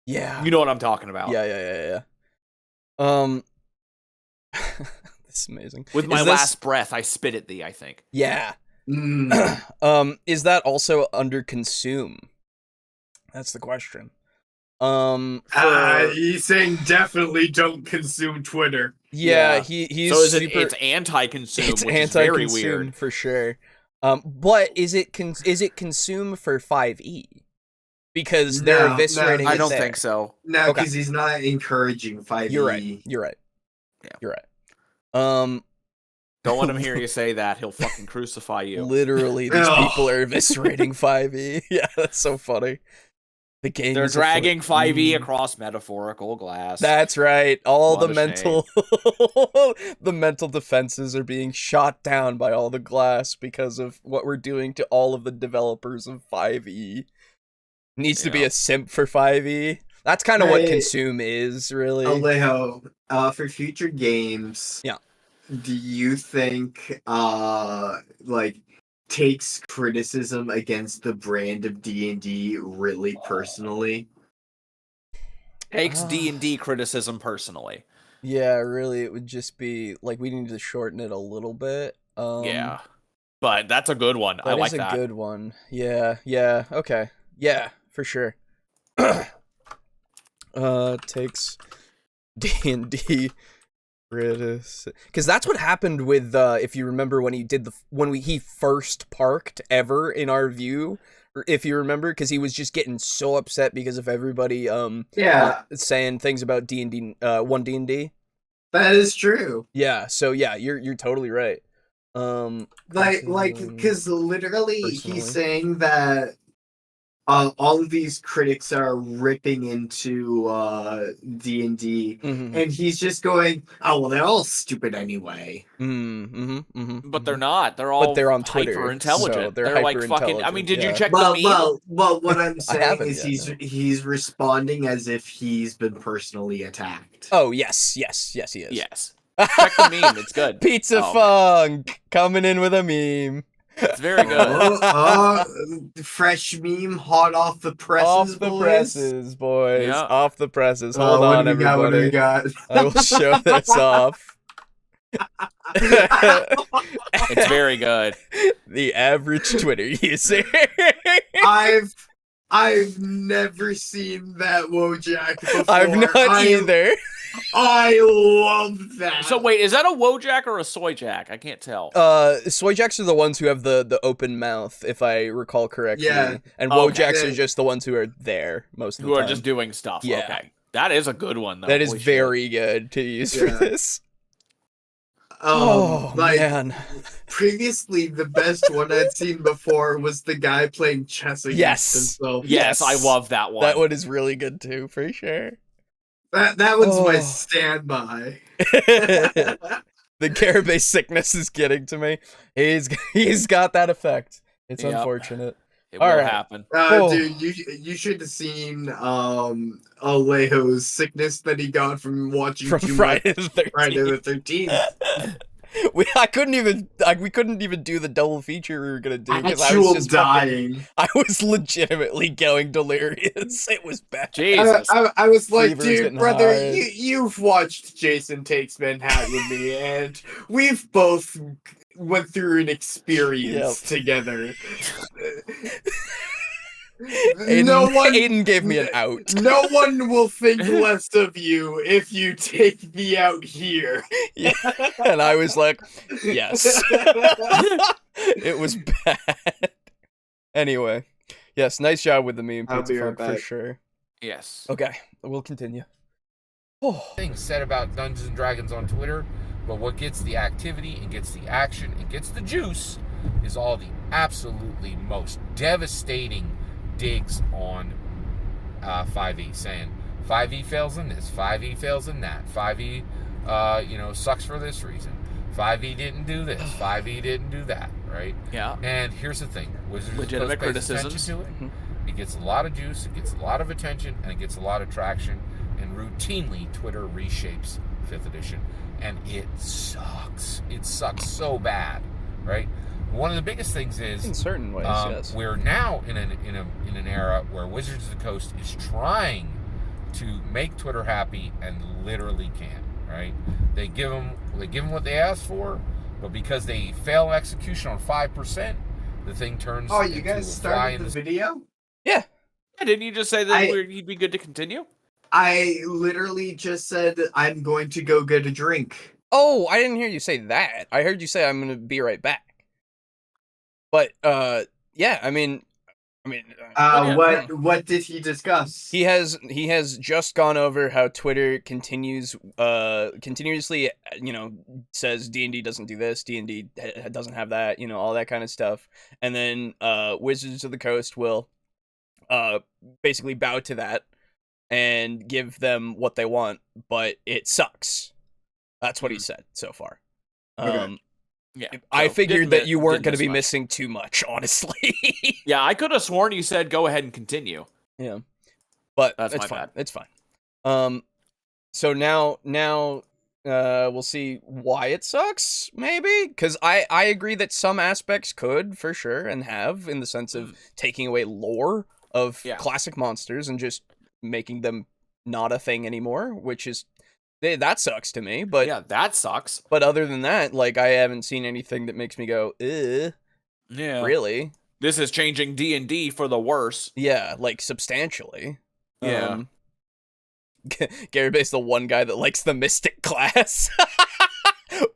Yeah. You know what I'm talking about. Yeah. This is amazing. With my last breath, I spit at thee, I think. Yeah. Is that also under consume? That's the question. He's saying definitely don't consume Twitter. Yeah, he's so it's anti-consume, which is very weird for sure. But is it consume for 5e? Because they're eviscerating. I don't think so. No, because he's not encouraging 5e. You're right. Yeah, you're right. Don't let him hear you say that. He'll fucking crucify you. Literally, these people are eviscerating 5e. Yeah, that's so funny. The game. They're dragging 5e across metaphorical glass. That's right. All the mental, the mental defenses are being shot down by all the glass because of what we're doing to all of the developers of 5e. Needs to be a simp for 5e. That's kind of what Consume is, really. Alejo, for future games, yeah, do you think takes criticism against the brand of D&D really personally? Takes D&D criticism personally. Yeah, really, it would just be like we need to shorten it a little bit. Yeah, but that's a good one. I like that. That is a good one. Yeah, okay. Yeah, for sure. Takes D&D criticism, because that's what happened with if you remember when he first parked ever in our view, if you remember, because he was just getting so upset because of everybody saying things about D&D 1D&D. That is true. Yeah, so yeah, you're totally right. Because literally he's saying that all of these critics are ripping into D&D, and he's just going, "Oh well, they're all stupid anyway." But they're not. They're all. But they're on Twitter, hyper intelligent. So they're like fucking. I mean, did you check the meme? Well, what I'm saying is he's responding as if he's been personally attacked. Oh yes, he is. Yes. Check the meme. It's good. Pizza Funk coming in with a meme. It's very good. Fresh meme, hot off the presses, Off the presses, boys. Yeah. Off the presses. Hold on, everybody. What do we got? I will show this off. It's very good. The average Twitter user. I've never seen that Wojak before. I've not either. I love that. So wait, is that a Wojak or a Soyjak? I can't tell. Soyjaks are the ones who have the open mouth, if I recall correctly. Yeah. And Wojaks are just the ones who are there most of the time. Who are just doing stuff. Yeah. Okay. That is a good one, though. That is very good to use for this. Man. Previously, the best one I'd seen before was the guy playing chess against himself. Yes, I love that one. That one is really good too, for sure. That one's my standby. The Garibingo sickness is getting to me. He's got that effect. It's unfortunate. It will happen. Dude, you should have seen Alejo's sickness that he got from watching Friday the 13th. Friday the 13th. We couldn't even do the double feature we were gonna do because I was just dying. I was legitimately going delirious. It was bad. Jesus. I was like, dude, brother, you've watched Jason Takes Manhattan with me, and we've both went through an experience together. Aiden gave me an out. No one will think less of you if you take me out here. Yeah. And I was like, yes. It was bad. Anyway, yes, nice job with the meme. I'll be right back. For sure. Yes. Okay, we'll continue. Things said about Dungeons and Dragons on Twitter, but what gets the activity and gets the action and gets the juice is all the absolutely most devastating digs on 5e, saying 5e fails in this, 5e fails in that, 5e sucks for this reason, 5e didn't do this, 5e didn't do that, right? Yeah. And here's the thing, Wizards legitimate criticisms to it. It gets a lot of juice, it gets a lot of attention, and it gets a lot of traction, and routinely Twitter reshapes 5th edition, and it sucks. It sucks so bad, right? One of the biggest things is, in certain ways, yes, we're now in an era where Wizards of the Coast is trying to make Twitter happy and literally can't. Right? They give them what they asked for, but because they fail execution on 5%, the thing turns. Oh, you guys started the video? Yeah. Didn't you just say that you'd be good to continue? I literally just said I'm going to go get a drink. Oh, I didn't hear you say that. I heard you say I'm going to be right back. But yeah, I mean, mean, what did he discuss? He has just gone over how Twitter continuously, says D&D doesn't do this, D&D doesn't have that, all that kind of stuff, and then Wizards of the Coast will basically bow to that and give them what they want, but it sucks. That's what he said so far. Yeah, I figured that you weren't going to be missing too much, honestly. Yeah, I could have sworn you said go ahead and continue. Yeah, but That's it's my fine. bad. It's fine. So now, we'll see why it sucks. Maybe because I agree that some aspects could for sure and have in the sense of taking away lore of classic monsters and just making them not a thing anymore, which is. That sucks to me, but... Yeah, that sucks. But other than that, I haven't seen anything that makes me go, ugh. Yeah. Really? This is changing D&D for the worse. Yeah, substantially. Yeah. Garibingo's the one guy that likes the Mystic class.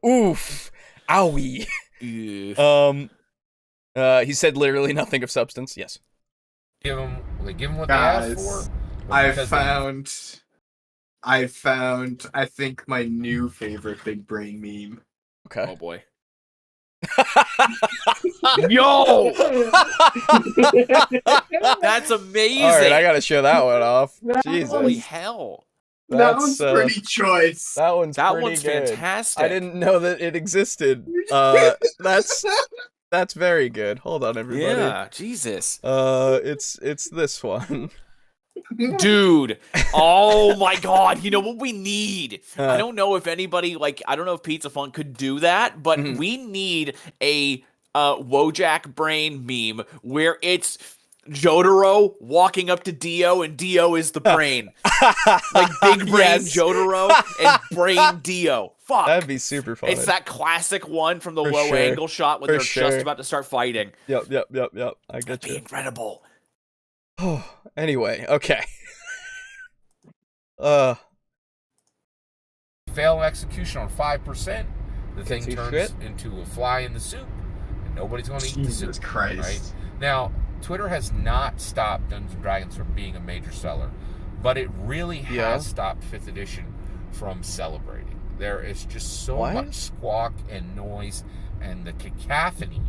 Oof. Owie. He said literally nothing of substance, yes. Give them what they asked for? I found, I think, my new favorite big brain meme. Okay. Oh, boy. Yo! That's amazing! Alright, I gotta show that one off. Jesus. Holy hell. That one's pretty choice. That one's good. Fantastic. I didn't know that it existed. That's very good. Hold on, everybody. Yeah, Jesus. It's this one. Dude, oh my god, you know what we need? I don't know if anybody, I don't know if Pizza Fun could do that, but we need a Wojak brain meme where it's Jotaro walking up to Dio and Dio is the brain. Big brain Jotaro and brain Dio. Fuck. That'd be super fun. It's that classic one from the low angle shot when they're just about to start fighting. Yep. I get you. That'd be incredible. Oh, anyway, okay. Fail execution on 5%, the thing turns into a fly in the soup, and nobody's going to eat the soup. Jesus Christ. Right? Now, Twitter has not stopped Dungeons & Dragons from being a major seller, but it really has stopped 5th edition from celebrating. There is just so much squawk and noise and the cacophony.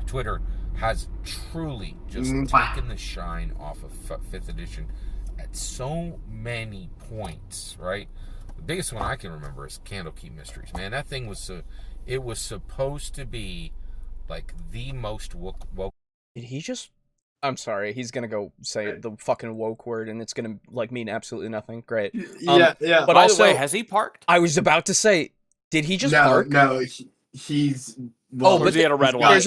Twitter has truly just taken the shine off of 5th edition at so many points, right? The biggest one I can remember is Candlekeep Mysteries. Man, that thing was it was supposed to be the most woke. Did he just... I'm sorry, he's gonna go say the fucking woke word and it's gonna mean absolutely nothing. Great. Yeah. But by the way, has he parked? I was about to say, did he just park? No, he's... Well, but he had a red one. It's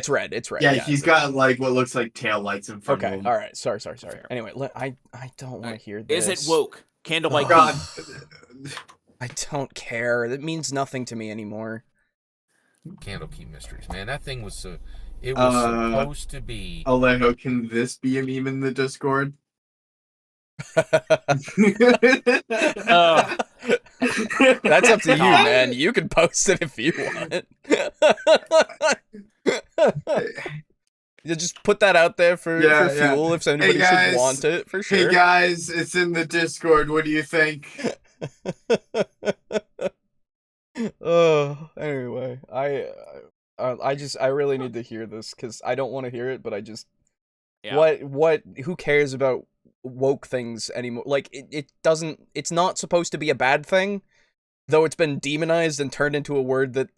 red. It's red. Yeah, he's got what looks like tail lights in front of him. Okay, all right. Sorry. Anyway, I don't want to hear this. Is it woke? Candlelight. God. I don't care. That means nothing to me anymore. Candlekeep Mysteries, man. That thing was it was supposed to be. Alejo, can this be a meme in the Discord? That's up to you, man. You can post it if you want. You just put that out there for fuel if anybody should want it, for sure. Hey guys, it's in the Discord. What do you think? Anyway, I really need to hear this because I don't want to hear it, but I just who cares about woke things anymore? It's not supposed to be a bad thing, though it's been demonized and turned into a word that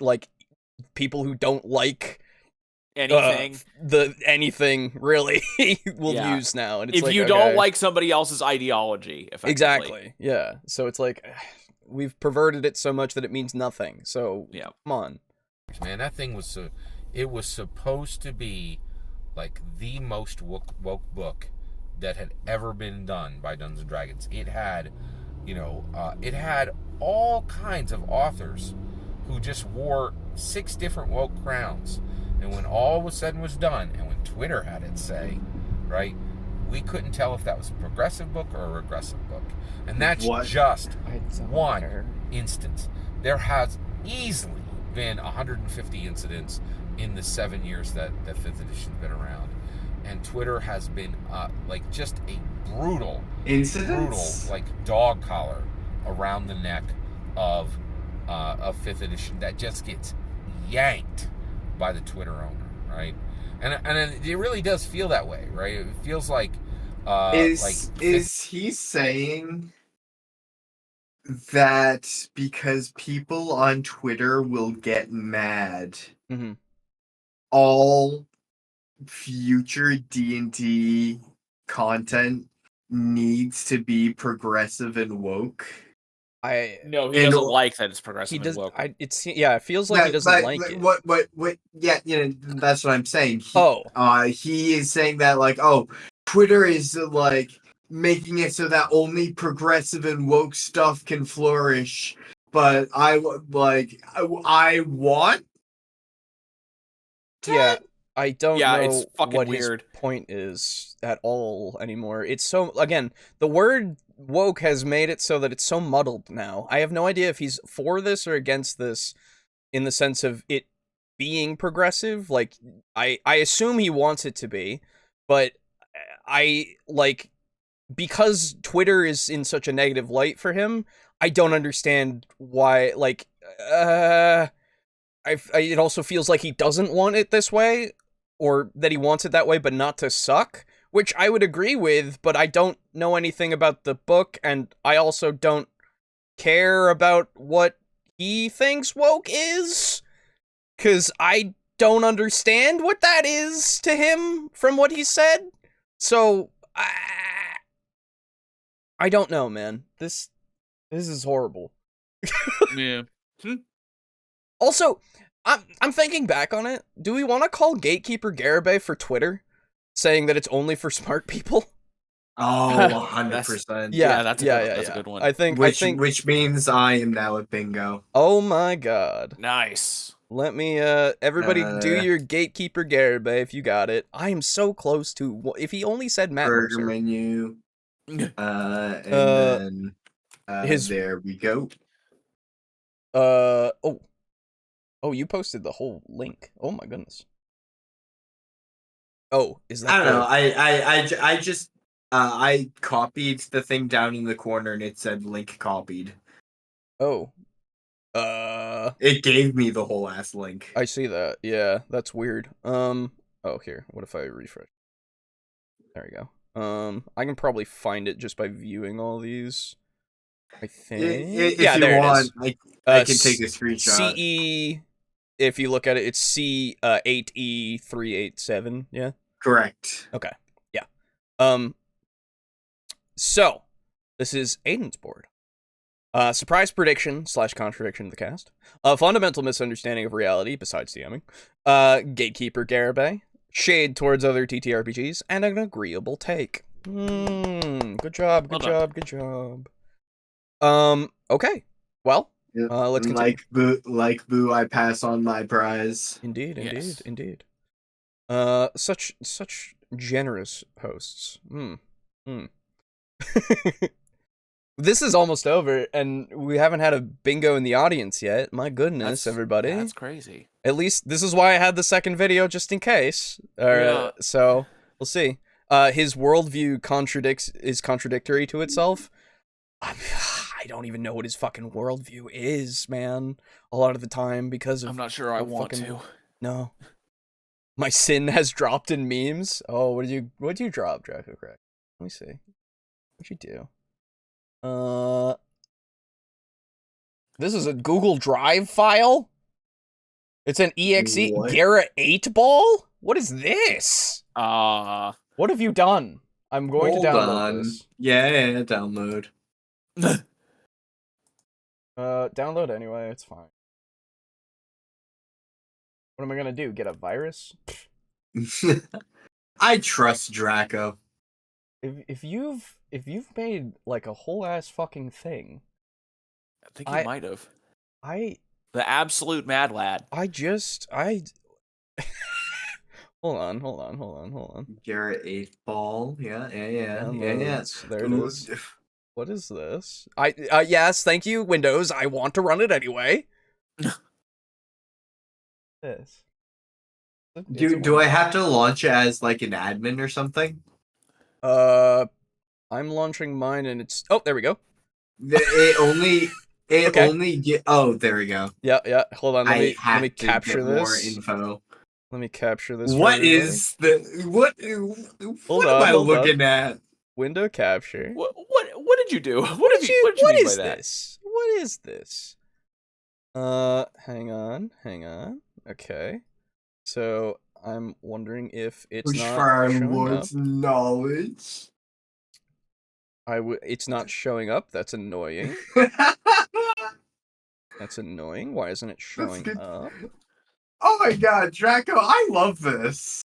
people who don't like anything really will use now. And it's if you don't like somebody else's ideology, exactly, yeah. So it's we've perverted it so much that it means nothing. So come on, man. That thing was it was supposed to be the most woke book that had ever been done by Dungeons & Dragons. It had, it had all kinds of authors who just wore 6 different woke crowns. And when all was said and was done, and when Twitter had its say, right, we couldn't tell if that was a progressive book or a regressive book. And that's just one instance. There has easily been 150 incidents in the 7 years that 5th edition's been around. And Twitter has been like just a brutal like dog collar around the neck of 5th edition that just gets yanked by the Twitter owner, right? And it really does feel that way, right? It feels like is he saying that because people on Twitter will get mad, all future D&D content needs to be progressive and woke? No, he doesn't like that it's progressive and woke. It feels like he doesn't like it. What? Yeah, that's what I'm saying. He he is saying that like, Twitter is like making it so that only progressive and woke stuff can flourish. But I want. Yeah, I don't know it's fucking what weird. His point is at all anymore. It's so, again, the word woke has made it so that it's so muddled now. I have no idea if he's for this or against this in the sense of it being progressive. Like, I assume he wants it to be, but because Twitter is in such a negative light for him, I don't understand why, it also feels like he doesn't want it this way, or that he wants it that way, but not to suck, which I would agree with, but I don't know anything about the book, and I also don't care about what he thinks woke is, because I don't understand what that is to him from what he said, so I don't know, man. This is horrible. Yeah. Also, I'm thinking back on it. Do we want to call Gatekeeper Garibay for Twitter, saying that it's only for smart people? Oh, 100%. Yeah, that's a good one. I think which means I am now at bingo. Oh my god. Nice. Let me everybody do your Gatekeeper Garibay if you got it. I am so close to, if he only said Matt Burger Mercer. menu. And then there we go. Oh, you posted the whole link. Oh my goodness. Oh, is that? I don't know. I just I copied the thing down in the corner and it said link copied. Oh. It gave me the whole ass link. I see that. Yeah, that's weird. Oh, here. What if I refresh? There we go. I can probably find it just by viewing all these. I think. If you want, I can take a screenshot. CE. If you look at it, it's C8E387. Yeah. Correct. Okay. Yeah. So this is Aiden's board. Surprise prediction / contradiction of the cast. A fundamental misunderstanding of reality besides DMing. Gatekeeper Garibay. Shade towards other TTRPGs, and an agreeable take. Good job. Good job. Okay. Well, let's continue. Like Boo, I pass on my prize. Indeed. Such generous hosts. This is almost over, and we haven't had a bingo in the audience yet. My goodness, everybody. That's crazy. At least this is why I had the second video, just in case. So we'll see. His worldview is contradictory to itself. I don't even know what his fucking worldview is, man. A lot of the time, because of... I'm not sure I want to. No. My sin has dropped in memes. Oh, what'd you drop, Draco Crack? Let me see. What'd you do? This is a Google Drive file? It's an EXE Gara 8 ball? What is this? What have you done? I'm going to download this. Yeah, download. Download anyway, it's fine. What am I gonna do? Get a virus? I trust Draco. If you've made like a whole ass fucking thing, I think you might have. The absolute mad lad. Hold on. Garrett 8 ball. Yeah. There it is. What is this? Yes, thank you, Windows. I want to run it anyway. This. Do I have to launch it as like an admin or something? I'm launching mine, and it's there we go. It only get. Oh, there we go. Yeah. Hold on. Let me capture this. More info. Let me capture this. What is the what? What am I looking at? Window capture. What did you do? What did you what mean is by that? this? What is this? Hang on. Okay. So I'm wondering if it's Push not for our showing Lord's up. knowledge. It's not showing up. That's annoying. That's annoying. Why isn't it showing up? Oh my god, Draco, I love this.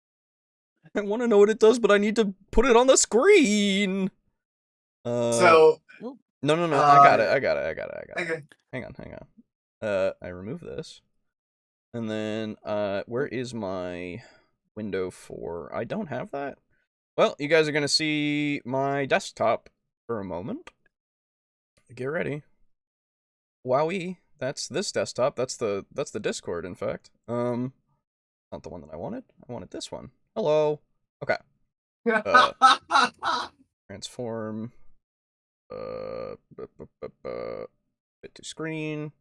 I want to know what it does, but I need to put it on the screen. So no. I got it. Okay. Hang on. I remove this. And then where is my window for? I don't have that. Well, you guys are going to see my desktop for a moment. Get ready. Wowee. That's this desktop. That's the Discord, in fact. Not the one that I wanted. I wanted this one. Hello. Okay. Transform. Fit to screen.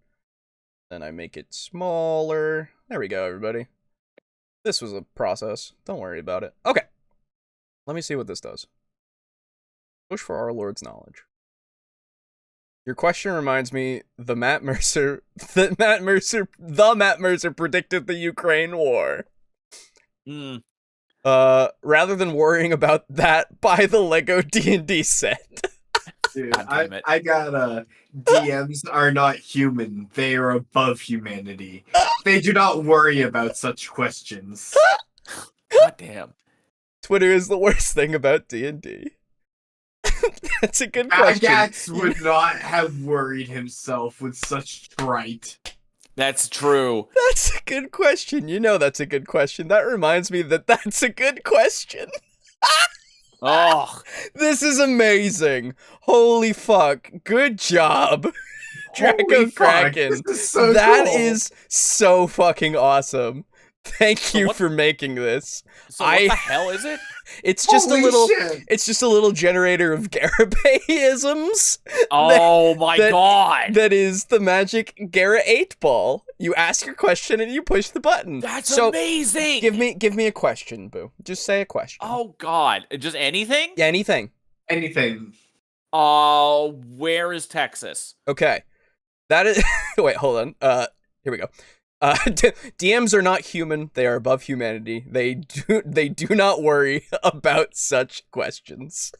Then I make it smaller. There we go, everybody. This was a process. Don't worry about it. Okay. Let me see what this does. Push for our Lord's knowledge. Your question reminds me, the Matt Mercer predicted the Ukraine war. Rather than worrying about that, buy the Lego D&D set. Dude, I got DMs are not human. They are above humanity. They do not worry about such questions. God damn. Twitter is the worst thing about D&D. That's a good question. Agax would not have worried himself with such trite. That's true. That's a good question. You know that's a good question. That reminds me that's a good question. Oh, this is amazing. Holy fuck. Good job. Draco Kraken. That is so fucking awesome. Thank you for making this. So what the hell is it? It's just it's just a little generator of Garibingo-isms. Oh my god. That is the magic Gara 8-ball. You ask your question and you push the button. That's amazing. Give me a question, Boo. Just say a question. Oh god. Just anything? Yeah, anything. Anything. Where is Texas? Okay. That is wait, hold on. Here we go. DMs are not human. They are above humanity. They do not worry about such questions.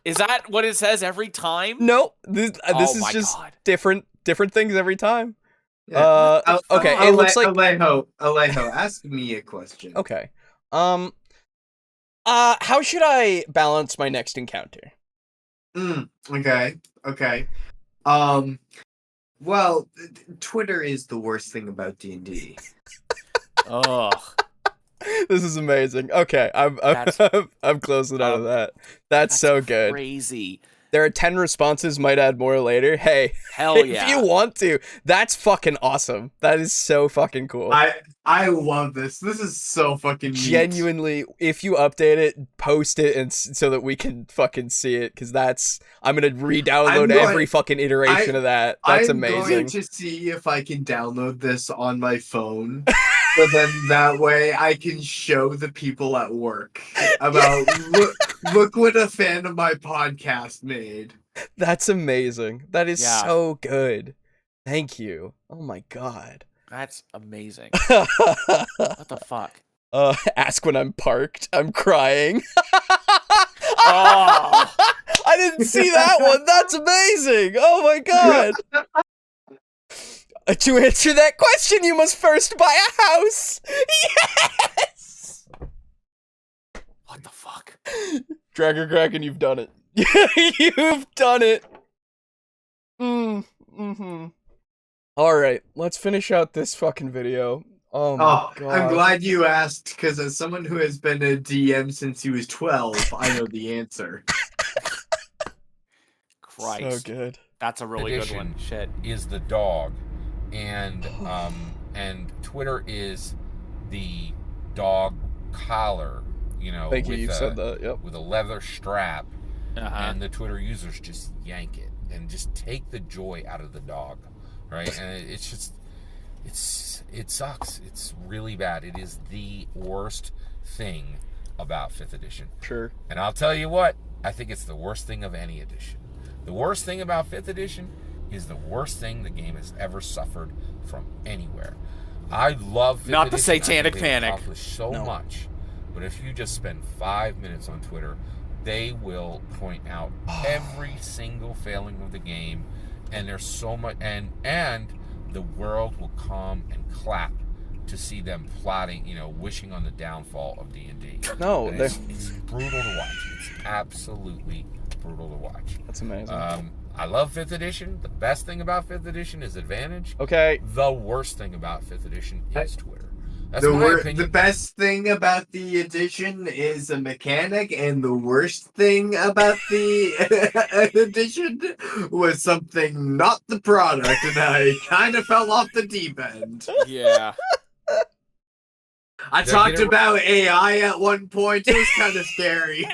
Is that what it says every time? No, this is just different things every time. Yeah. Okay, it looks like Alejo, ask me a question. Okay. How should I balance my next encounter? Okay. Well, Twitter is the worst thing about D&D. Oh, this is amazing. Okay, I'm closing out of that. That's so good. Crazy. There are 10 responses. Might add more later. Hey, hell yeah! If you want to, that's fucking awesome. That is so fucking cool. I love this. This is so fucking neat. Genuinely, if you update it, post it, and so that we can fucking see it, because I'm gonna re-download every fucking iteration of that. That's amazing. I'm going to see if I can download this on my phone, so then that way I can show the people at work about look what a fan of my podcast made. That's amazing. That is so good. Thank you. Oh my god. That's amazing. What the fuck? Ask when I'm parked. I'm crying. Oh. I didn't see that one. That's amazing. Oh my god. To answer that question, you must first buy a house. Yes. What the fuck? Dragon Kraken, you've done it. You've done it. All right, let's finish out this fucking video. Oh my god. I'm glad you asked, because as someone who has been a DM since he was 12, I know the answer. Christ. So good. That's a really good one. Shit. Is the dog, and Twitter is the dog collar, you know, Thank you. You said that. Yep. With a leather strap, and the Twitter users just yank it and just take the joy out of the dog, right? And it's just, it sucks. It's really bad. It is the worst thing about 5th edition. Sure. And I'll tell you what, I think it's the worst thing of any edition. The worst thing about 5th edition is the worst thing the game has ever suffered from anywhere. I love 5th edition. Not the satanic panic. Accomplished so much, but if you just spend 5 minutes on Twitter, they will point out every single failing of the game, and there's so much, and the world will come and clap to see them plotting, you know, wishing on the downfall of D&D. No, it's brutal to watch. It's absolutely brutal to watch. That's amazing. I love 5th edition. The best thing about 5th edition is Advantage. Okay. The worst thing about 5th edition is Twitter. That's my opinion. The best thing about the edition is a mechanic, and the worst thing about the edition was something not the product, and I kind of fell off the deep end. Yeah. I talked about AI at one point. It was kind of scary.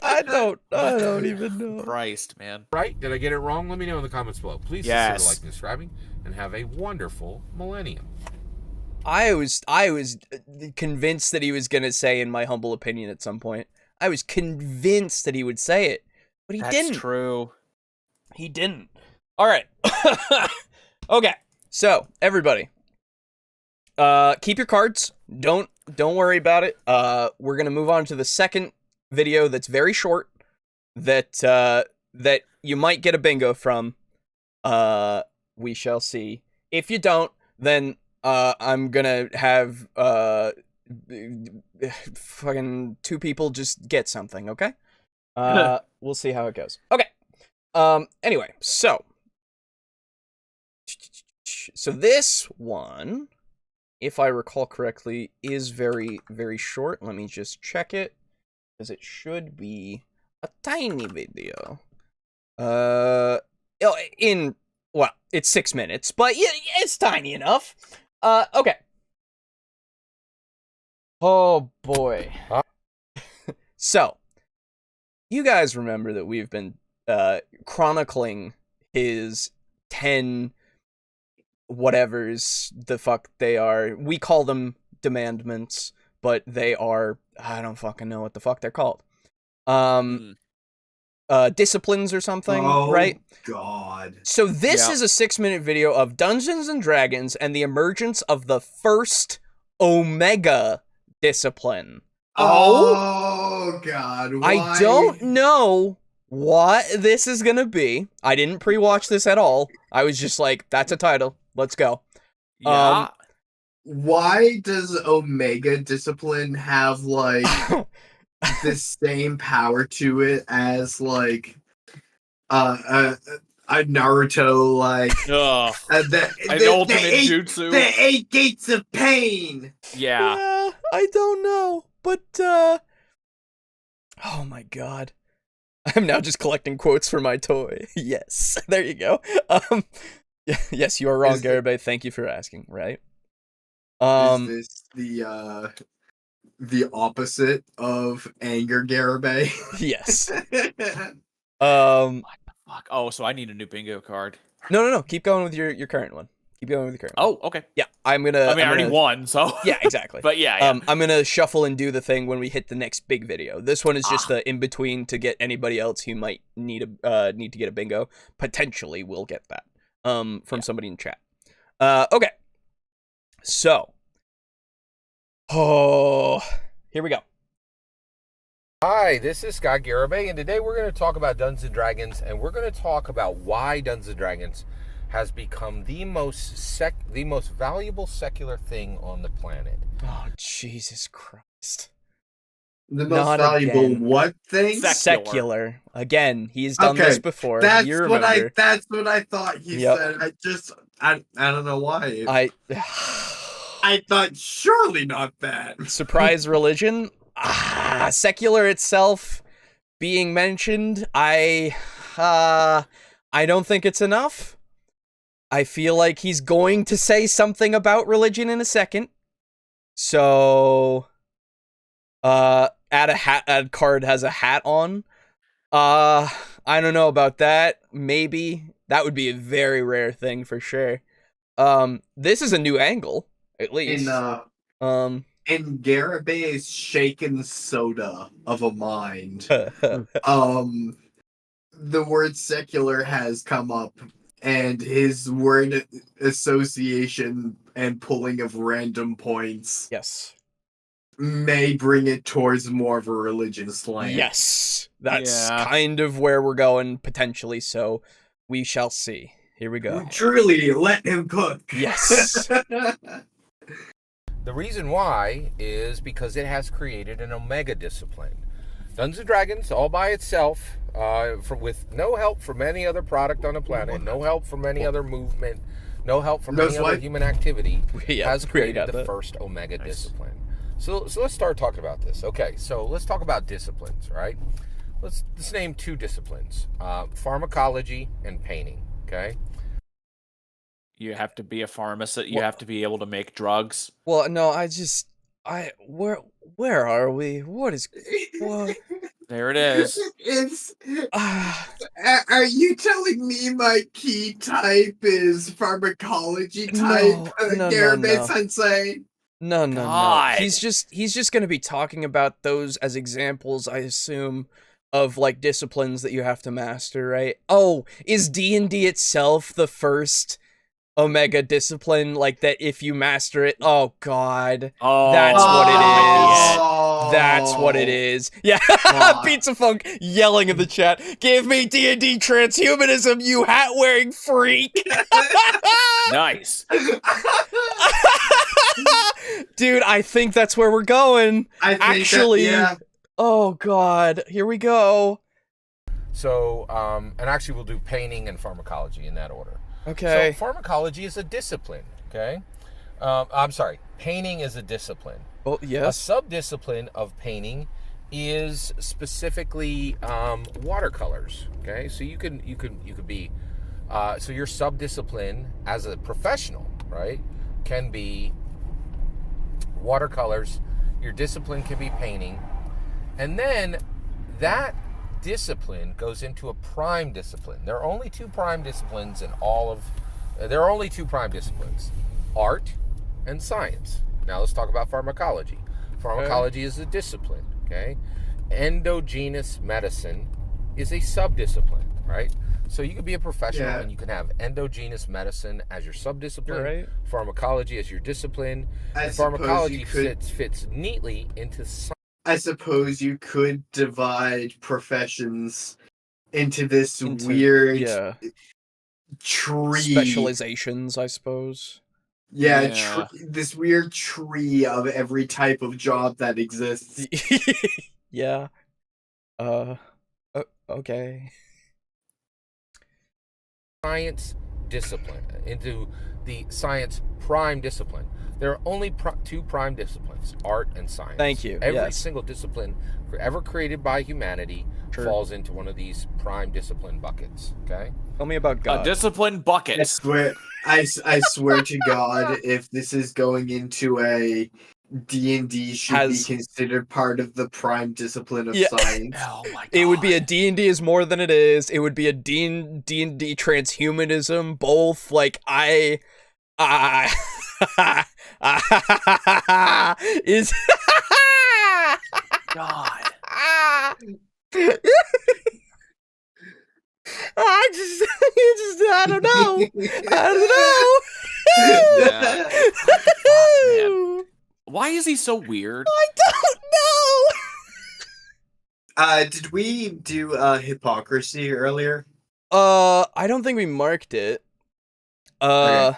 I don't even know. Christ, man. Right? Did I get it wrong? Let me know in the comments below. Please consider liking and subscribing, and have a wonderful millennium. I was convinced that he was gonna say, in my humble opinion, at some point. I was convinced that he would say it, but he didn't. That's true. He didn't. All right. Okay. So everybody, keep your cards. Don't worry about it. We're gonna move on to the second video that's very short. That you might get a bingo from. We shall see. If you don't, then I'm gonna have fucking 2 people just get something, okay? We'll see how it goes. Okay. Anyway, so this one, if I recall correctly, is very, very short. Let me just check it, because it should be a tiny video. Well, it's 6 minutes, but yeah, it's tiny enough. Okay. Oh, boy. So, you guys remember that we've been chronicling his 10 whatevers the fuck they are. We call them demandments, but they are, I don't fucking know what the fuck they're called. Disciplines or something, right? God. So this is a 6-minute video of Dungeons and Dragons and the emergence of the first Omega discipline. Oh God. Why? I don't know what this is gonna be. I didn't pre-watch this at all. I was just like, that's a title. Let's go. Yeah. Why does Omega discipline have like the same power to it as like a Naruto, like the ultimate jutsu, the 8 gates of pain? Yeah, I don't know, but oh my God, I'm now just collecting quotes for my toy. Yes, there you go. Yes, you are wrong, Garibay. Thank you for asking. Right. Is this the opposite of anger, Garibay? Yes. What the fuck? Oh, so I need a new bingo card. No. Keep going with your current one. Keep going with your current one. Oh, okay. Yeah, I already won, so. Yeah, exactly. But yeah. I'm gonna shuffle and do the thing when we hit the next big video. This one is just the in between to get anybody else who might need to get a bingo. Potentially, will get that. From somebody in chat. Okay. So. Oh, here we go. Hi, this is Scott Garibay, and today we're going to talk about Dungeons & Dragons, and we're going to talk about why Dungeons & Dragons has become the most valuable secular thing on the planet. Oh, Jesus Christ. The most valuable again. What thing? Secular. Again, he's done this before. That's what I thought he said. I don't know why. I thought surely not that. Surprise religion? Secular itself being mentioned, I don't think it's enough. I feel like he's going to say something about religion in a second. So, add card has a hat on. I don't know about that. Maybe that would be a very rare thing for sure. This is a new angle, at least. In Garibingo's shaken soda of a mind, the word secular has come up, and his word association and pulling of random points, yes, may bring it towards more of a religion slant. Yes, that's kind of where we're going potentially. So we shall see. Here we go. Truly, let him cook. Yes. The reason why is because it has created an Omega discipline. Dungeons & Dragons, all by itself, with no help from any other product on the planet, no help from any other movement, no help from any other human activity, has created the first Omega discipline. So let's start talking about this. Okay, so let's talk about disciplines, right? Let's name 2 disciplines, pharmacology and painting, okay? You have to be a pharmacist. You have to be able to make drugs. Well, no, where are we? What is... What? There it is. It's... are you telling me my key type is pharmacology type, Garibingo-sensei? No. He's just going to be talking about those as examples, I assume, of, like, disciplines that you have to master, right? Oh, is D&D itself the first Omega discipline, like that if you master it? Oh god. That's what it is. That's what it is. Yeah. Pizza Funk yelling in the chat. Give me D&D transhumanism, you hat-wearing freak. Nice. Dude, I think that's where we're going. Actually. Oh god. Here we go. So, and actually we'll do painting and pharmacology in that order. Okay. So pharmacology is a discipline, okay? I'm sorry, painting is a discipline. Oh, yes. A sub-discipline of painting is specifically watercolors, okay? So you could be, so your sub-discipline as a professional, right, can be watercolors. Your discipline can be painting. And then that discipline goes into a prime discipline. There are only 2 prime disciplines in all of... There are only 2 prime disciplines. Art and science. Now let's talk about pharmacology. Pharmacology is a discipline, okay? Endogenous medicine is a sub-discipline, right? So you can be a professional and you can have endogenous medicine as your sub-discipline, right. Pharmacology as your discipline, and pharmacology fits neatly into science. I suppose you could divide professions into this weird tree. Specializations, I suppose. This weird tree of every type of job that exists. Yeah. Okay. Science discipline, into the science prime discipline. There are only 2 prime disciplines, art and science. Thank you. Every single discipline ever created by humanity falls into one of these prime discipline buckets, okay? Tell me about God. A discipline bucket. I swear to God, if this is going into a D&D should be considered part of the prime discipline of science. Oh my God. It would be a D&D is more than it is. It would be a D&D transhumanism. Both, like, is God. I don't know. Man. Why is he so weird? I don't know. Did we do hypocrisy earlier? I don't think we marked it. Okay.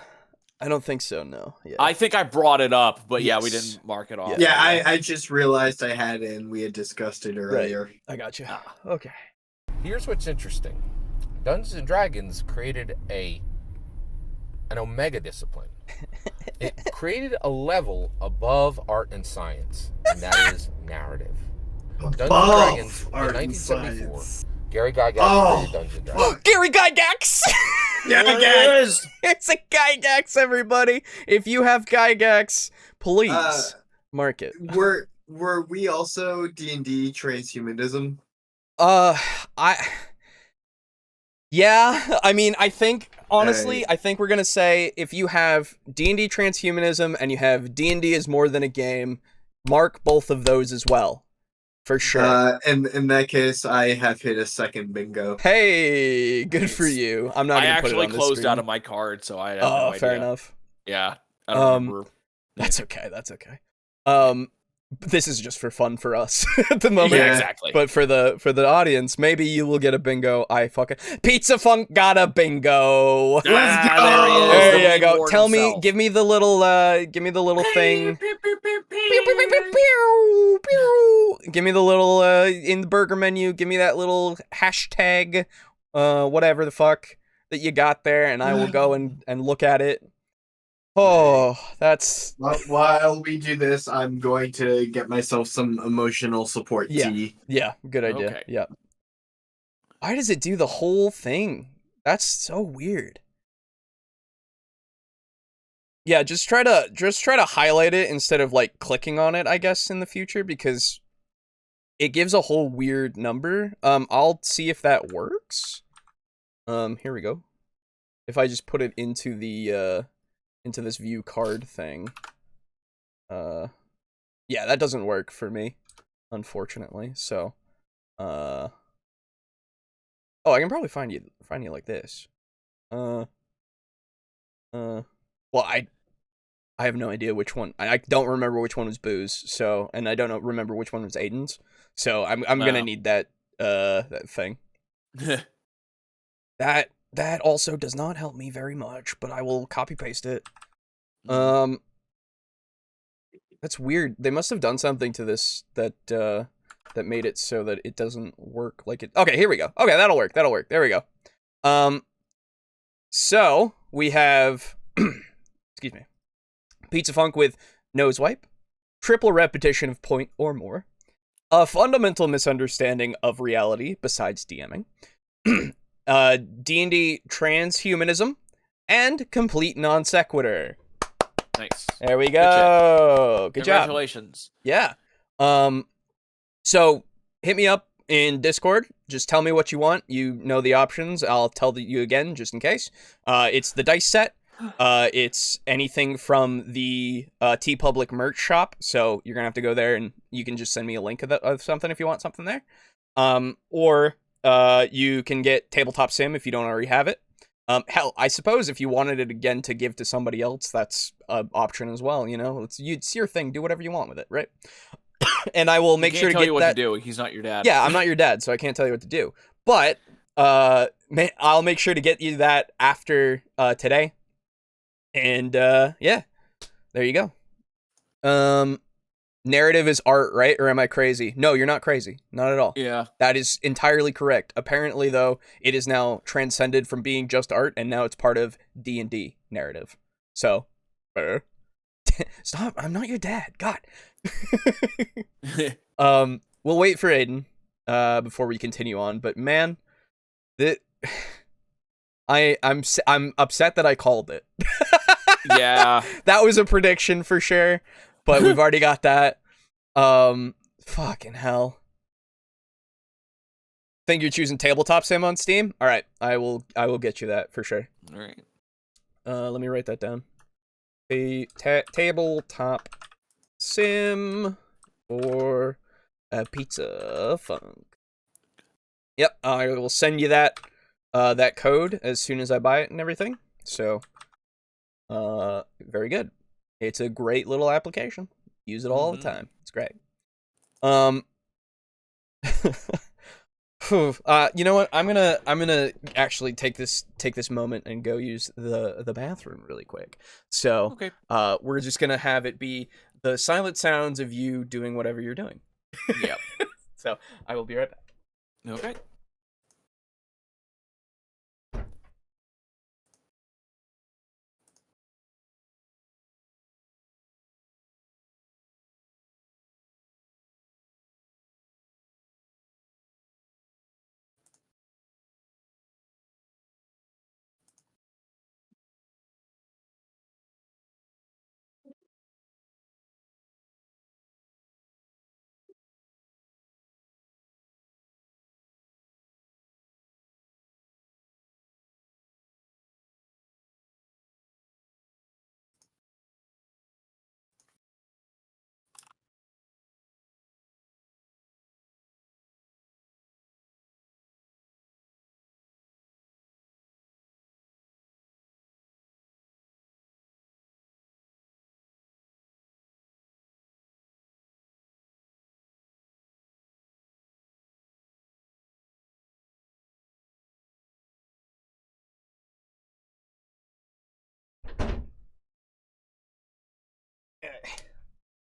I don't think so, no. Yeah. I think I brought it up, but we didn't mark it off. Yeah, I just realized I had it and we had discussed it earlier. Right. I got you. Okay. Here's what's interesting. Dungeons & Dragons created an Omega discipline. It created a level above art and science, and that is narrative. Dungeons & Dragons in 1974. Gary Gygax created Dungeons & Dragons. Gary Gygax! Gygax! It's a Gygax, everybody! If you have Gygax, please Mark it. Were we also D&D transhumanism? Yeah, I mean, I think, honestly, I think we're gonna say if you have D&D transhumanism and you have D&D is more than a game, mark both of those as well. For sure. In that case, I have hit a second bingo. Hey, good for you. I'm not gonna put it on the screen. I actually closed out of my card, so I have no idea. Fair enough. Yeah, I don't remember. That's okay. This is just for fun for us at the moment. Yeah, exactly. But for the audience, maybe you will get a bingo. Pizza Funk got a bingo. Let's go. There he is. There you go. Tell me, give me the little thing. Give me the little in the burger menu. Give me that little hashtag, whatever the fuck that you got there, and I will go and look at it. Oh, that's... While we do this, I'm going to get myself some emotional support tea. Yeah, good idea. Okay. Yeah. Why does it do the whole thing? That's so weird. Yeah, just try to highlight it instead of like clicking on it, I guess, in the future, because it gives a whole weird number. I'll see if that works. Here we go. If I just put it into the into this view card thing. Yeah, that doesn't work for me, unfortunately. So, oh, I can probably find you like this. Well, I have no idea which one. I don't remember which one was Boo's. So, and I don't remember which one was Aiden's. So I'm gonna need that that thing. That also does not help me very much, but I will copy paste it. That's weird. They must have done something to this that made it so that it doesn't work like it. Okay, here we go. Okay, that'll work. There we go. So we have excuse me. Pizza Funk with nose wipe, triple repetition of point or more, a fundamental misunderstanding of reality besides DMing. D&D transhumanism, and complete non sequitur. Nice. There we go. Good job. Congratulations. Yeah. So hit me up in Discord. Just tell me what you want. You know the options. I'll tell you again just in case. It's the dice set. It's anything from the TeePublic merch shop. So you're gonna have to go there, and you can just send me a link of something if you want something there. Or you can get Tabletop Sim if you don't already have it. Hell, I suppose if you wanted it again to give to somebody else, that's an option as well. You know, it's your thing. Do whatever you want with it, right? And I will make sure to get you what that. To do. He's not your dad. Yeah, I'm not your dad, so I can't tell you what to do. But I'll make sure to get you that after today. And yeah, there you go. Narrative is art, right? Or am I crazy? No, you're not crazy. Not at all. Yeah. That is entirely correct. Apparently, though, it is now transcended from being just art, and now it's part of D&D narrative. So, stop. I'm not your dad. God. We'll wait for Aiden before we continue on. But man, I'm upset that I called it. Yeah. That was a prediction for sure. But we've already got that. Fucking hell. Think you're choosing Tabletop Sim on Steam? All right, I will get you that for sure. All right. Let me write that down. A Tabletop Sim or a Pizza Funk. Yep, I will send you that that code as soon as I buy it and everything. So, very good. It's a great little application. Use it all the time. It's great. You know what? I'm gonna actually take this moment and go use the bathroom really quick. So, okay. We're just gonna have it be the silent sounds of you doing whatever you're doing. Yep. So I will be right back. Okay.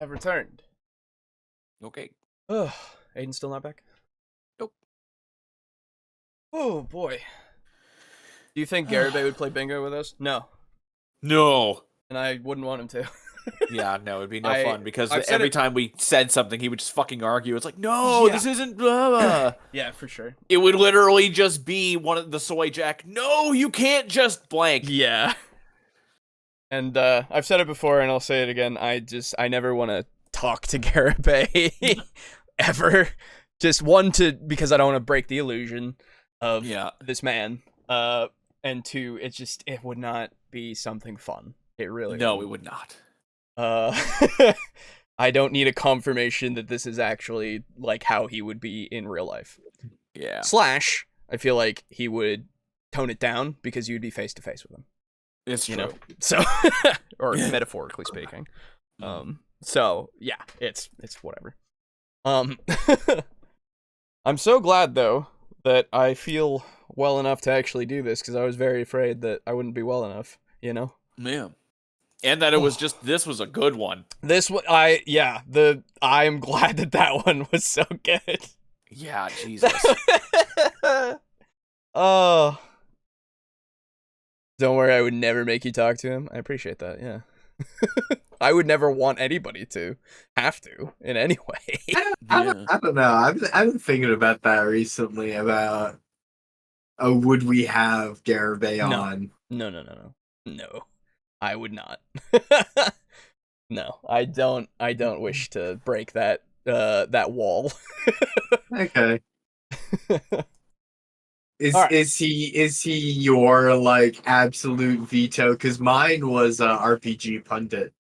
have returned. Okay. Oh, Aiden's still not back? Nope. Oh, boy. Do you think Garibay would play bingo with us? No. No. And I wouldn't want him to. Yeah, no, it'd be no fun because I've said every it- time we said something, he would just fucking argue. It's like, no, Yeah. this isn't blah, blah. Yeah, for sure. It would literally just be one of the soy jack. No, you can't just blank. Yeah. And I've said it before and I'll say it again. I never want to talk to Garibay ever. Just because I don't want to break the illusion of this man. And two, it would not be something fun. It really No, wouldn't. it would not. I don't need a confirmation that this is actually like how he would be in real life. Yeah. / I feel like he would tone it down because you'd be face to face with him. It's true. You know? So, or metaphorically speaking. So yeah, it's whatever. I'm so glad though that I feel well enough to actually do this because I was very afraid that I wouldn't be well enough, you know? Yeah. And that it was this was a good one. I'm glad that one was so good. Yeah, Jesus. Oh. Don't worry, I would never make you talk to him. I appreciate that, yeah. I would never want anybody to have to in any way. I don't know. I've been thinking about that recently about would we have Garibay on? No. I would not. No, I don't wish to break that wall. Okay. Is he your like absolute veto? Because mine was RPG pundit.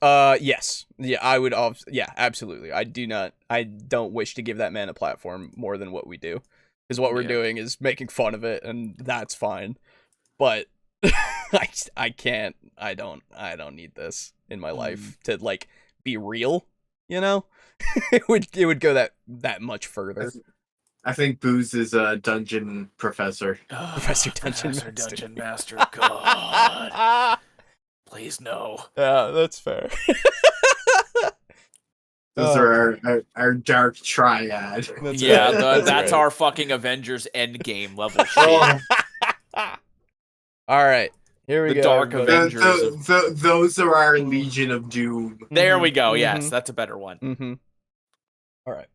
Yes. Yeah, I would yeah, absolutely. I don't wish to give that man a platform more than what we do. Because what we're doing is making fun of it, and that's fine. But I can't. I don't need this in my life to like be real. You know, it would go that much further. I think Booze is a dungeon professor. Professor Dungeon Master. Dungeon Master. God, please no. Yeah, that's fair. Those are our dark triad. That's our fucking Avengers Endgame level shit. All right, here we go. The Dark Avengers. Those are our Legion of Doom. There we go. Yes, that's a better one. Mm-hmm. All right.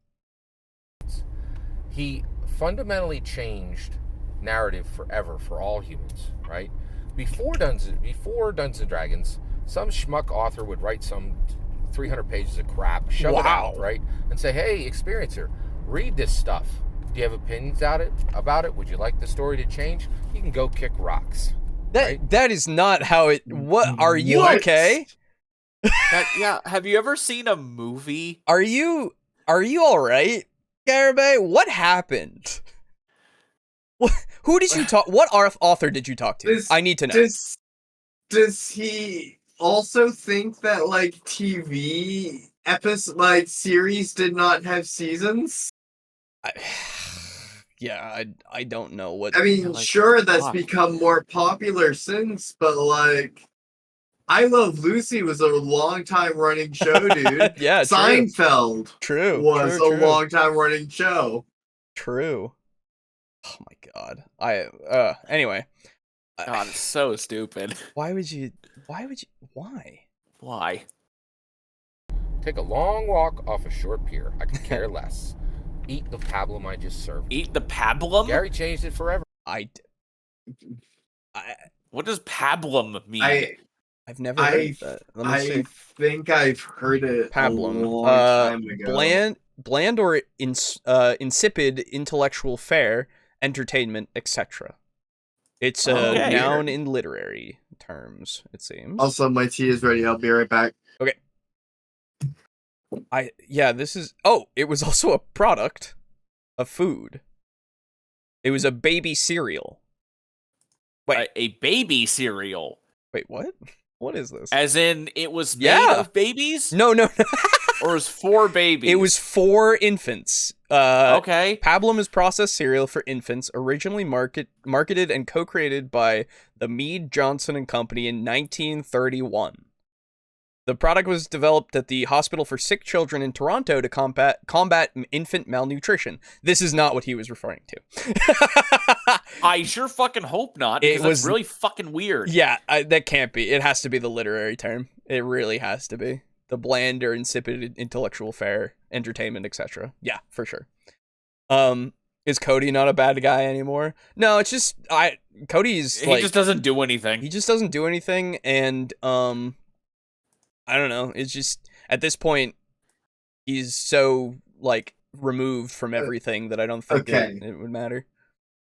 He fundamentally changed narrative forever for all humans, right? Before Dungeons and Dragons, some schmuck author would write some 300 pages of crap, shove it out, right? And say, hey, experiencer, read this stuff. Do you have opinions about it? Would you like the story to change? You can go kick rocks. That is not how it... What? Are you okay? Have you ever seen a movie? Are you all right, Garibay? What happened? Who did you talk... What author did you talk to? I need to know. Does he also think that, like, TV series did not have seasons? I don't know what... I mean, sure, that's become more popular since, but, like... I Love Lucy was a long-time running show, dude. Yeah, Seinfeld was a long-time running show. True. Oh my god. Anyway. God, it's so stupid. Why? Why? Take a long walk off a short pier. I could care less. Eat the pablum I just served. Eat the pablum? Gary changed it forever. What does pablum mean? I've never heard that. I think I've heard it pablum. A long time ago. Bland or insipid intellectual fare, entertainment, etc. It's a noun in literary terms, it seems. Also, my tea is ready. I'll be right back. Okay. This is... it was also a product of food. It was a baby cereal. Wait. A baby cereal? Wait, what? What is this? As in, it was made of babies? No. Or it was for babies? It was for infants. Okay. Pablum is processed cereal for infants, originally marketed and co-created by the Mead Johnson and Company in 1931. The product was developed at the Hospital for Sick Children in Toronto to combat infant malnutrition. This is not what he was referring to. I sure fucking hope not, because that's really fucking weird. Yeah, that can't be. It has to be the literary term. It really has to be. The bland or insipid intellectual fare, entertainment, etc. Yeah, for sure. Is Cody not a bad guy anymore? No, it's just Cody's he just doesn't do anything. He just doesn't do anything, and I don't know. It's just at this point he's so like removed from everything that I don't think it would matter.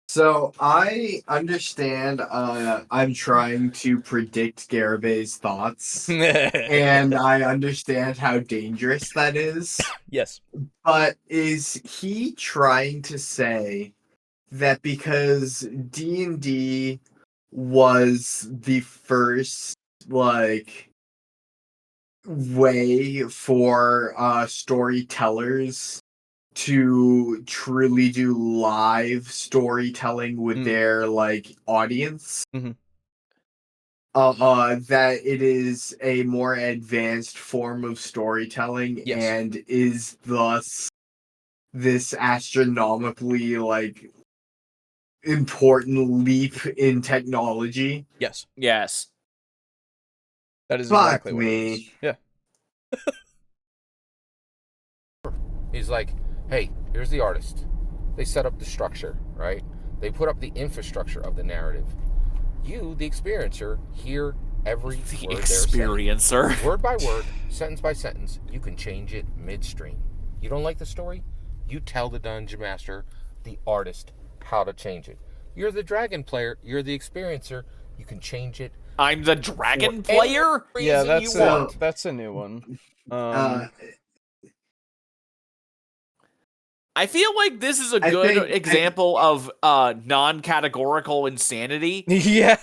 So I understand I'm trying to predict Garibingo's thoughts, and I understand how dangerous that is. Yes. But is he trying to say that because D&D was the first, like, way for storytellers to truly do live storytelling with their like audience, that it is a more advanced form of storytelling, and is thus this astronomically like important leap in technology? Yes. That is exactly what it is. Yeah. He's like, hey, here's the artist. They set up the structure, right? They put up the infrastructure of the narrative. You, the experiencer, hear every word they're saying. Word by word, sentence by sentence. You can change it midstream. You don't like the story? You tell the dungeon master, the artist, how to change it. You're the dragon player. You're the experiencer. You can change it. I'm the dragon player? Yeah, that's a new one. I feel like this is a good example of non-categorical insanity. Yeah.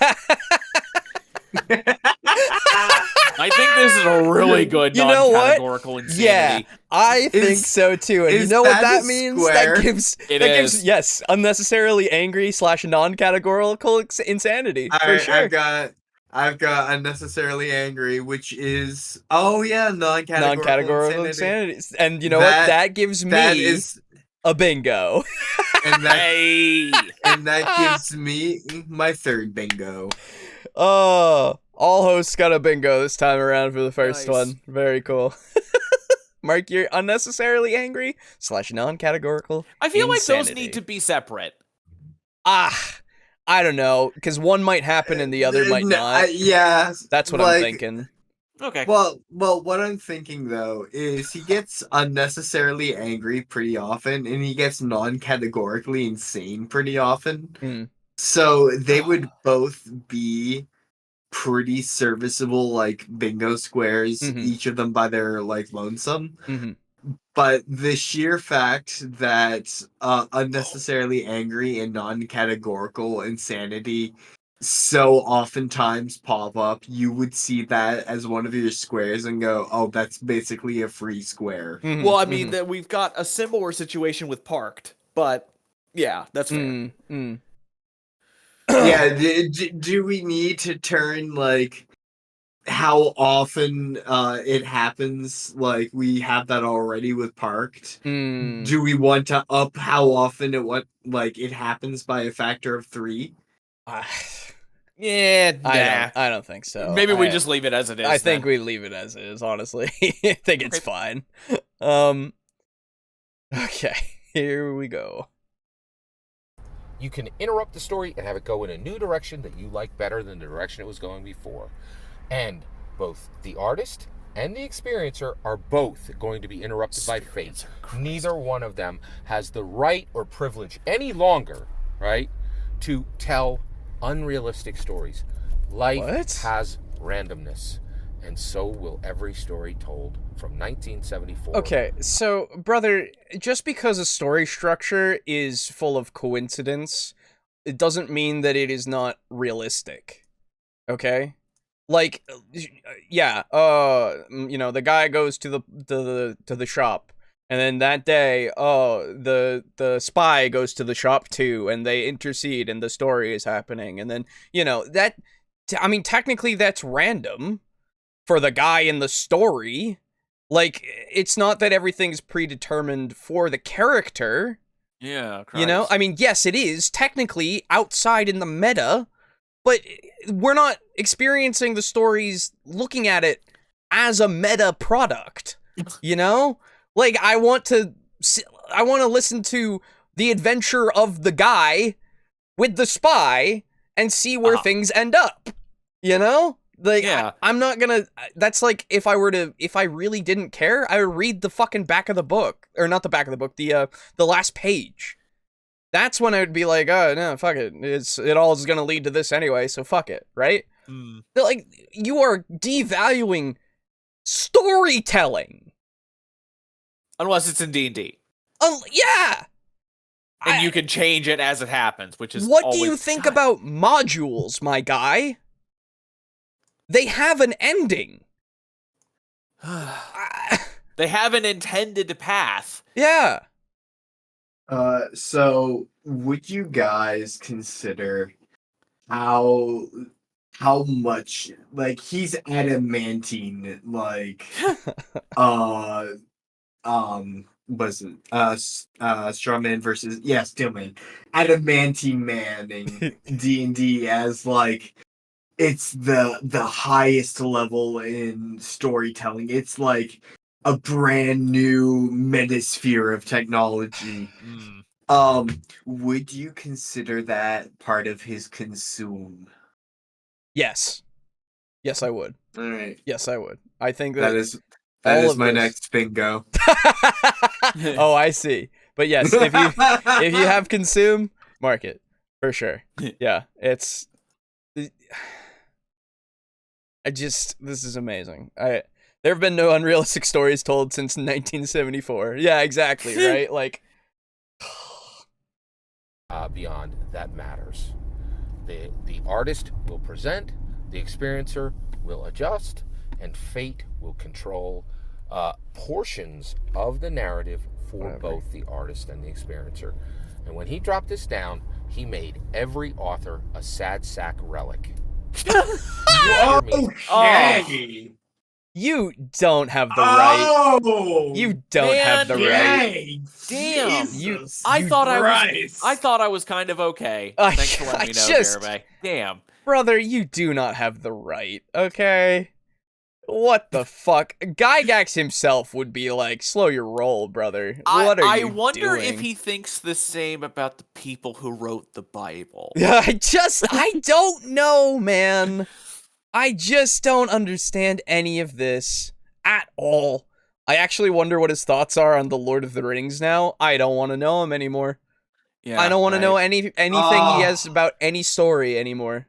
I think this is a really good non-categorical insanity. Yeah, I think so too. And you know what that means? Square? That gives yes, unnecessarily angry / non-categorical insanity. For sure. I've got unnecessarily angry, which is non-categorical insanity. And you know what? That gives me a bingo. And that gives me my third bingo. Oh, all hosts got a bingo this time around for the first one. Very cool. Mark, you're unnecessarily angry / non-categorical. I feel insanity. like those need to be separate. I don't know, because one might happen and the other might not. That's what I'm thinking. Okay. Well, what I'm thinking though is he gets unnecessarily angry pretty often, and he gets non-categorically insane pretty often. So they would both be pretty serviceable, like bingo squares, each of them by their like lonesome. But the sheer fact that unnecessarily angry and non-categorical insanity so oftentimes pop up, you would see that as one of your squares and go, oh, that's basically a free square. Well, I mean, that we've got a similar situation with Parked, but yeah, that's fair. Yeah, do we need to turn, like, how often it happens, like, we have that already with Parked? Do we want to up how often it happens by a factor of 3? Yeah, I don't think so. Maybe we just leave it as it is. I think we leave it as it is, honestly. I think it's fine. Okay, here we go. You can interrupt the story and have it go in a new direction that you like better than the direction it was going before. And both the artist and the experiencer are both going to be interrupted by fate. Neither one of them has the right or privilege any longer, right, to tell unrealistic stories. Life has randomness, and so will every story told from 1974. Okay, so, brother, just because a story structure is full of coincidence, it doesn't mean that it is not realistic. Okay? Like, yeah, the guy goes to the shop, and then that day, the spy goes to the shop too, and they intercede, and the story is happening, and then, technically that's random, for the guy in the story. Like, it's not that everything's predetermined for the character. Yeah, Christ. You know? I mean, yes, it is technically outside in the meta, but we're not experiencing the stories looking at it as a meta product. You know? Like, I want to listen to the adventure of the guy with the spy and see where things end up. You know? Like, yeah. I'm not gonna, that's like, if I really didn't care, I would read the fucking back of the book. Or not the back of the book, the last page. That's when I would be like, oh, no, fuck it. It all is gonna lead to this anyway, so fuck it, right? But, like, you are devaluing storytelling. Unless it's in D&D. Yeah! And you can change it as it happens, which is what do you think about modules, my guy? They have an ending. They have an intended path. Yeah. So would you guys consider how much, like, he's adamantine, like, was it Strawman versus Steelman, adamantine man in D&D as, like, it's the highest level in storytelling. It's like a brand new metasphere of technology. Would you consider that part of his consume? Yes, I would. All right. Yes, I would. I think that is my next bingo. Oh, I see. But yes, if you have consume, mark it for sure. Yeah, it's. This is amazing. There have been no unrealistic stories told since 1974. Yeah, exactly, right? Like, beyond that matters. The artist will present, the experiencer will adjust, and fate will control portions of the narrative for both the artist and the experiencer. And when he dropped this down, he made every author a sad sack relic. Okay. You don't have the right. You don't have the right. Damn. I thought I was kind of okay. Thanks for letting me know, Garibay. Damn. Brother, you do not have the right, okay? What the fuck? Gygax himself would be like, slow your roll, brother. What are you doing? I wonder if he thinks the same about the people who wrote the Bible. I don't know, man. I just don't understand any of this at all. I actually wonder what his thoughts are on the Lord of the Rings now. I don't want to know him anymore. Yeah, I don't want to know anything he has about any story anymore.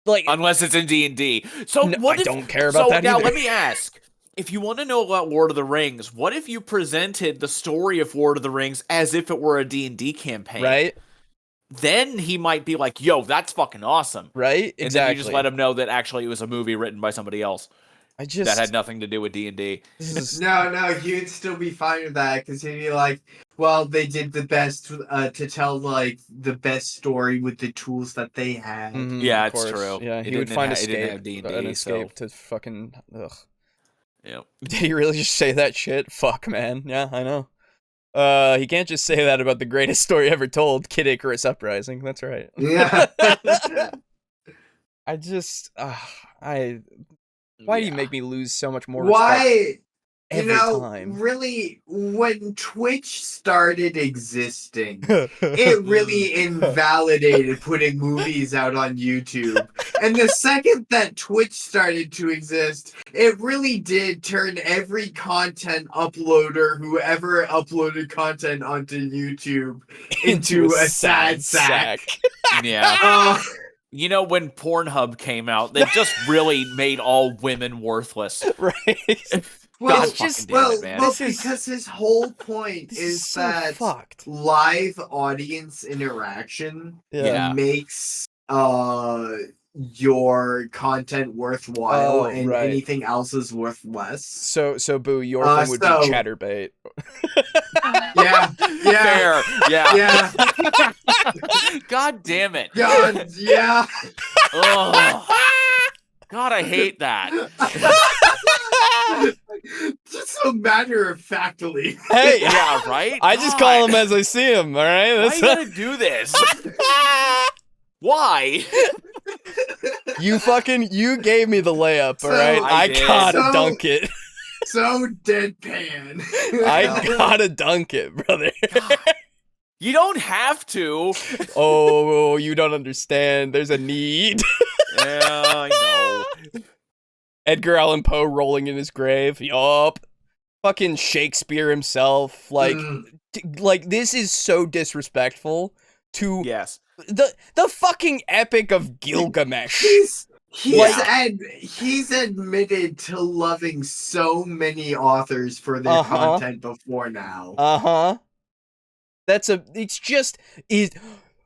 Unless it's in D&D. So no, I don't care about that now either. Let me ask. If you want to know about Lord of the Rings, what if you presented the story of Lord of the Rings as if it were a D&D campaign? Right. Then he might be like, yo, that's fucking awesome. Right? And then you just let him know that actually it was a movie written by somebody else. That had nothing to do with D&D. No, you'd still be fine with that, because he'd be like, well, they did the best to tell, like, the best story with the tools that they had. Mm-hmm, yeah, it's true. Yeah, he would find an escape to fucking... Ugh. Yep. Did he really just say that shit? Fuck, man. Yeah, I know. He can't just say that about the greatest story ever told, Kid Icarus Uprising. That's right. Yeah. Why do you make me lose so much more respect every time? Really, when Twitch started existing, it really invalidated putting movies out on YouTube. And the second that Twitch started to exist, it really did turn every content uploader, whoever uploaded content onto YouTube, into a sad sack. Yeah. You know, when Pornhub came out, they just really made all women worthless. Right. Well, because his whole point is so that fucked. Live audience interaction makes your content worthwhile and anything else is worth less. So Boo, your thing would be chatterbait. Yeah. Fair. Yeah. God damn it. God, yeah. God, I hate that. Just so matter-of-factly. Hey, yeah, right? I just call him as I see him, all right? Why you gotta do this? Why? You gave me the layup, all right? I gotta dunk it. So deadpan. I gotta dunk it, brother. You don't have to. Oh, you don't understand. There's a need. Yeah, I know. Edgar Allan Poe rolling in his grave. Yup. Fucking Shakespeare himself. Like this is so disrespectful to the fucking Epic of Gilgamesh. He's admitted to loving so many authors for their content before now. It's just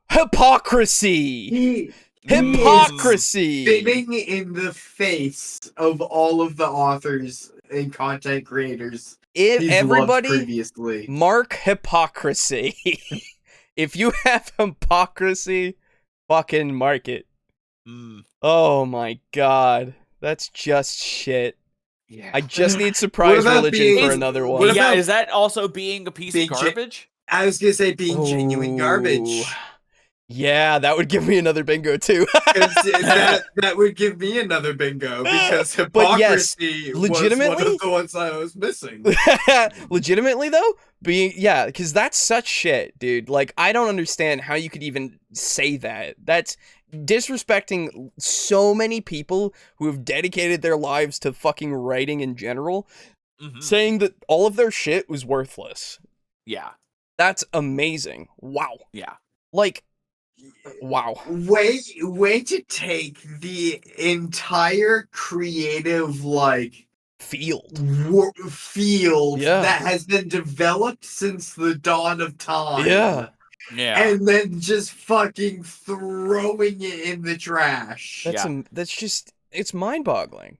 hypocrisy. Hypocrisy. Spitting in the face of all of the authors and content creators. Everybody previously. Mark hypocrisy. If you have hypocrisy, fucking mark it. Oh my god. That's just shit. Yeah. I just need surprise religion for another one. Yeah, is that also being a piece of garbage? I was gonna say being genuine garbage. Yeah, that would give me another bingo too. that would give me another bingo because hypocrisy legitimately was one of the ones I was missing. Legitimately though, because that's such shit, dude. Like, I don't understand how you could even say that. That's disrespecting so many people who have dedicated their lives to fucking writing in general, saying that all of their shit was worthless. Yeah. That's amazing. Wow. Yeah. Like, wow. Way to take the entire creative, like, field that has been developed since the dawn of time. Yeah. And then just fucking throwing it in the trash. That's just, it's mind-boggling.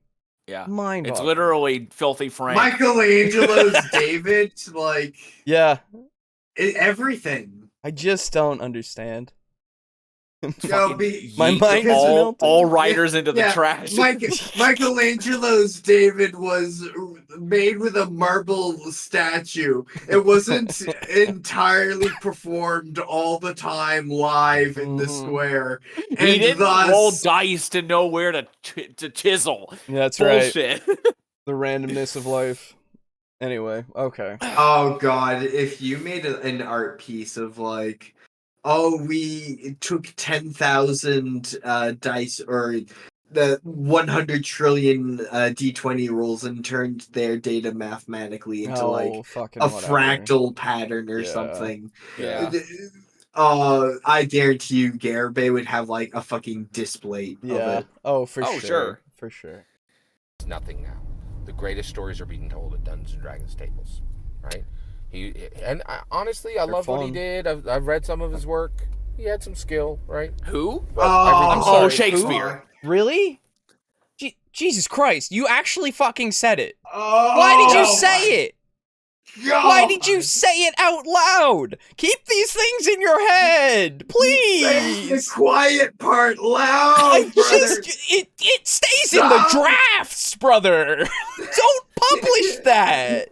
Yeah. Mind-boggling. It's literally Filthy Frank. Michelangelo's David, like... Yeah. Everything. I just don't understand. My mind all writers into the trash. Michelangelo's David was made with a marble statue. It wasn't entirely performed all the time live in the square. And he didn't roll dice to know where to chisel. Yeah, that's bullshit. Right. The randomness of life. Anyway, okay. Oh god, if you made an art piece of like, we took 10,000 dice or the 100 trillion D20 rolls and turned their data mathematically into a fractal pattern or something. Yeah. I guarantee you Garibay would have like a fucking display of it. Oh, for sure. For sure. It's nothing now. The greatest stories are being told at Dungeons & Dragons tables, right? Honestly, I love what he did. I've read some of his work. He had some skill, right? Who? I'm sorry. Shakespeare. Who? Really? Jesus Christ! You actually fucking said it. Why did you say it? God. Why did you say it out loud? Keep these things in your head, please. Say the quiet part loud, brother. It stays in the drafts, brother. Don't publish that.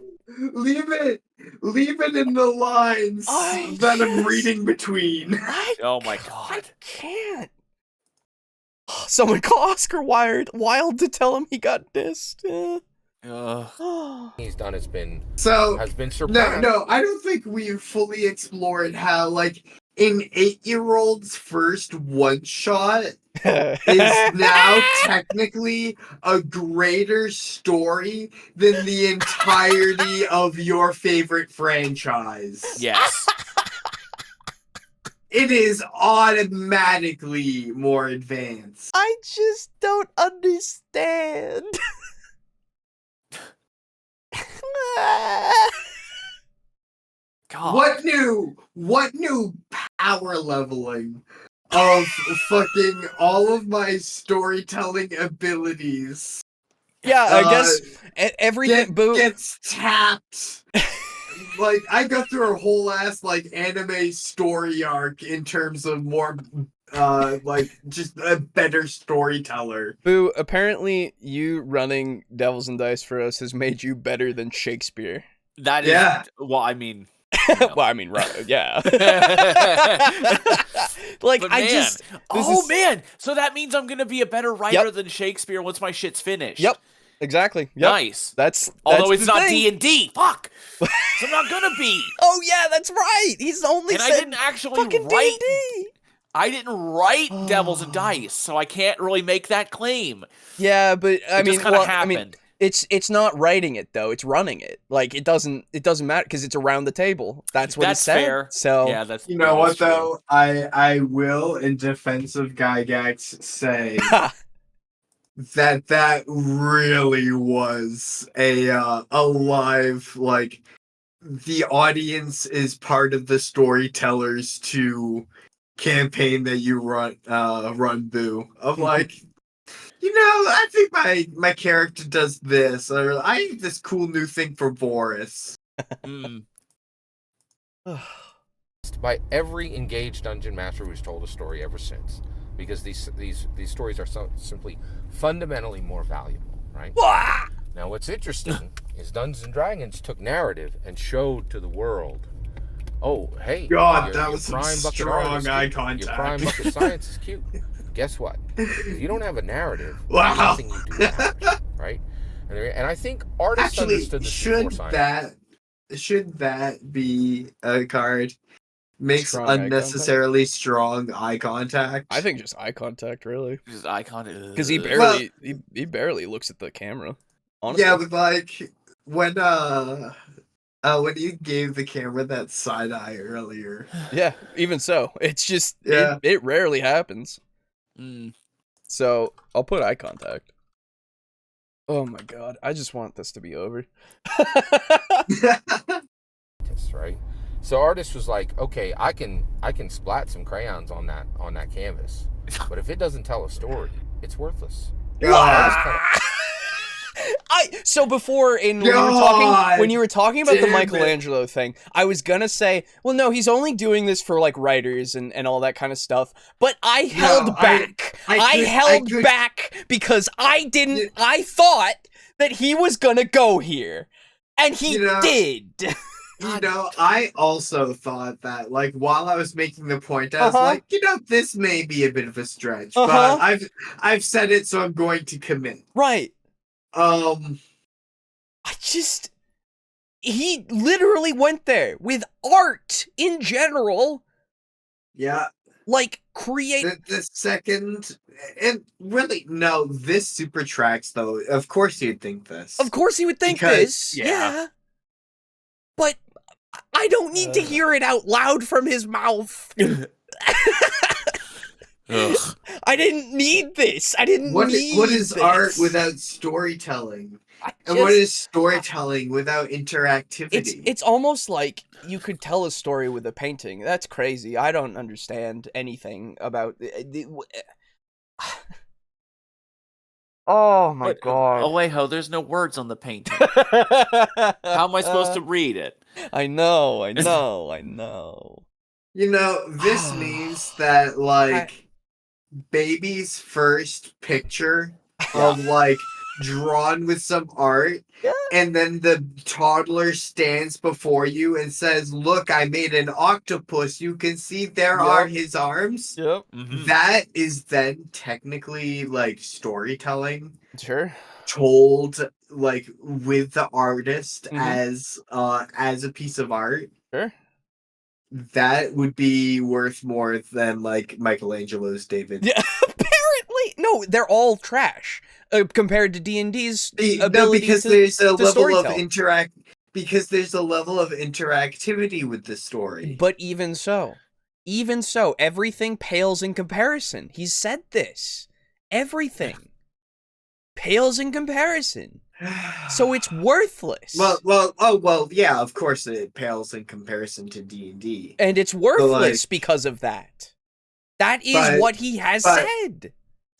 Leave it in the lines that I'm reading between. Oh my god. I can't. Someone call Oscar Wilde to tell him he got dissed. He's done has been surpassed. No, I don't think we've fully explored how, like, an 8-year-old's first one-shot is now technically a greater story than the entirety of your favorite franchise. Yes. It is automatically more advanced. I just don't understand. God. What new power leveling of fucking all of my storytelling abilities? Yeah, I guess everything gets tapped like I go through a whole ass like anime story arc in terms of more like just a better storyteller. Boo, apparently you running Devils and Dice for us has made you better than Shakespeare. That is, well, I mean, well, I mean, yeah. Like, but I man, just. Man, so that means I'm gonna be a better writer than Shakespeare once my shit's finished. Yep. Exactly. Yep. Nice. Although it's not D&D. Fuck. So I'm not gonna be. Oh yeah, that's right. He's only. And I didn't actually write. D&D. I didn't write Devils and Dice, so I can't really make that claim. Yeah, but it just kind of happened. I mean, it's not writing it though; it's running it. Like it doesn't matter because it's around the table. That's what it said. Fair. So yeah, that's you know what true. though. I will, in defense of Gygax, say that really was a live, like, the audience is part of the storytellers to campaign that you run Boo, of like, I think my character does this, or I have this cool new thing for Boris. By every engaged dungeon master who's told a story ever since, because these stories are simply fundamentally more valuable, right? Now, what's interesting is Dungeons and Dragons took narrative and showed to the world, oh, hey, God, that was some strong eye contact. Your prime bucket science is cute. Guess what? If you don't have a narrative, wow, nothing you do matters, right? And I think artists understood this before science. Should that be a card? Makes Strong unnecessarily strong eye contact. I think just eye contact, really. Just eye contact. Because he barely looks at the camera. Honestly. Yeah, but like when you gave the camera that side eye earlier. Yeah, even so, it's just it rarely happens. So I'll put eye contact. Oh my god, I just want this to be over. Right? So artist was like, okay, I can splat some crayons on that canvas, but if it doesn't tell a story, it's worthless. So before when you were talking about the Michelangelo thing, I was gonna say, well, no, he's only doing this for like writers and all that kind of stuff. But I held back. I held back because I thought that he was gonna go here, and he did. I also thought that, like, while I was making the point, I was like, this may be a bit of a stretch, but I've said it, so I'm going to commit. Right. He literally went there with art in general. Yeah. Like, create... The second... And really, no, this super tracks, though. Of course he'd think this. Of course he would think this. Yeah. But I don't need to hear it out loud from his mouth. I didn't need this. I didn't need What is this. Art without storytelling? And what is storytelling without interactivity? It's almost like you could tell a story with a painting. That's crazy. I don't understand anything about... Oh my god. Alejo, there's no words on the painting. How am I supposed to read it? I know. This means that, like, baby's first picture of, like, drawn with some art, and then the toddler stands before you and says, look, I made an octopus. You can see there are his arms. Yep. Mm-hmm. That is then technically, like, storytelling. Sure. Told, like, with the artist as a piece of art. Sure. That would be worth more than, like, Michelangelo's David. Yeah, apparently. No, they're all trash compared to D&D's ability because there's a level of storytell. Because there's a level of interactivity with the story. But even so, everything pales in comparison. He's said this. Everything pales in comparison. So it's worthless. Well, yeah, of course it pales in comparison to D&D. And it's worthless because of that. That is what he has said.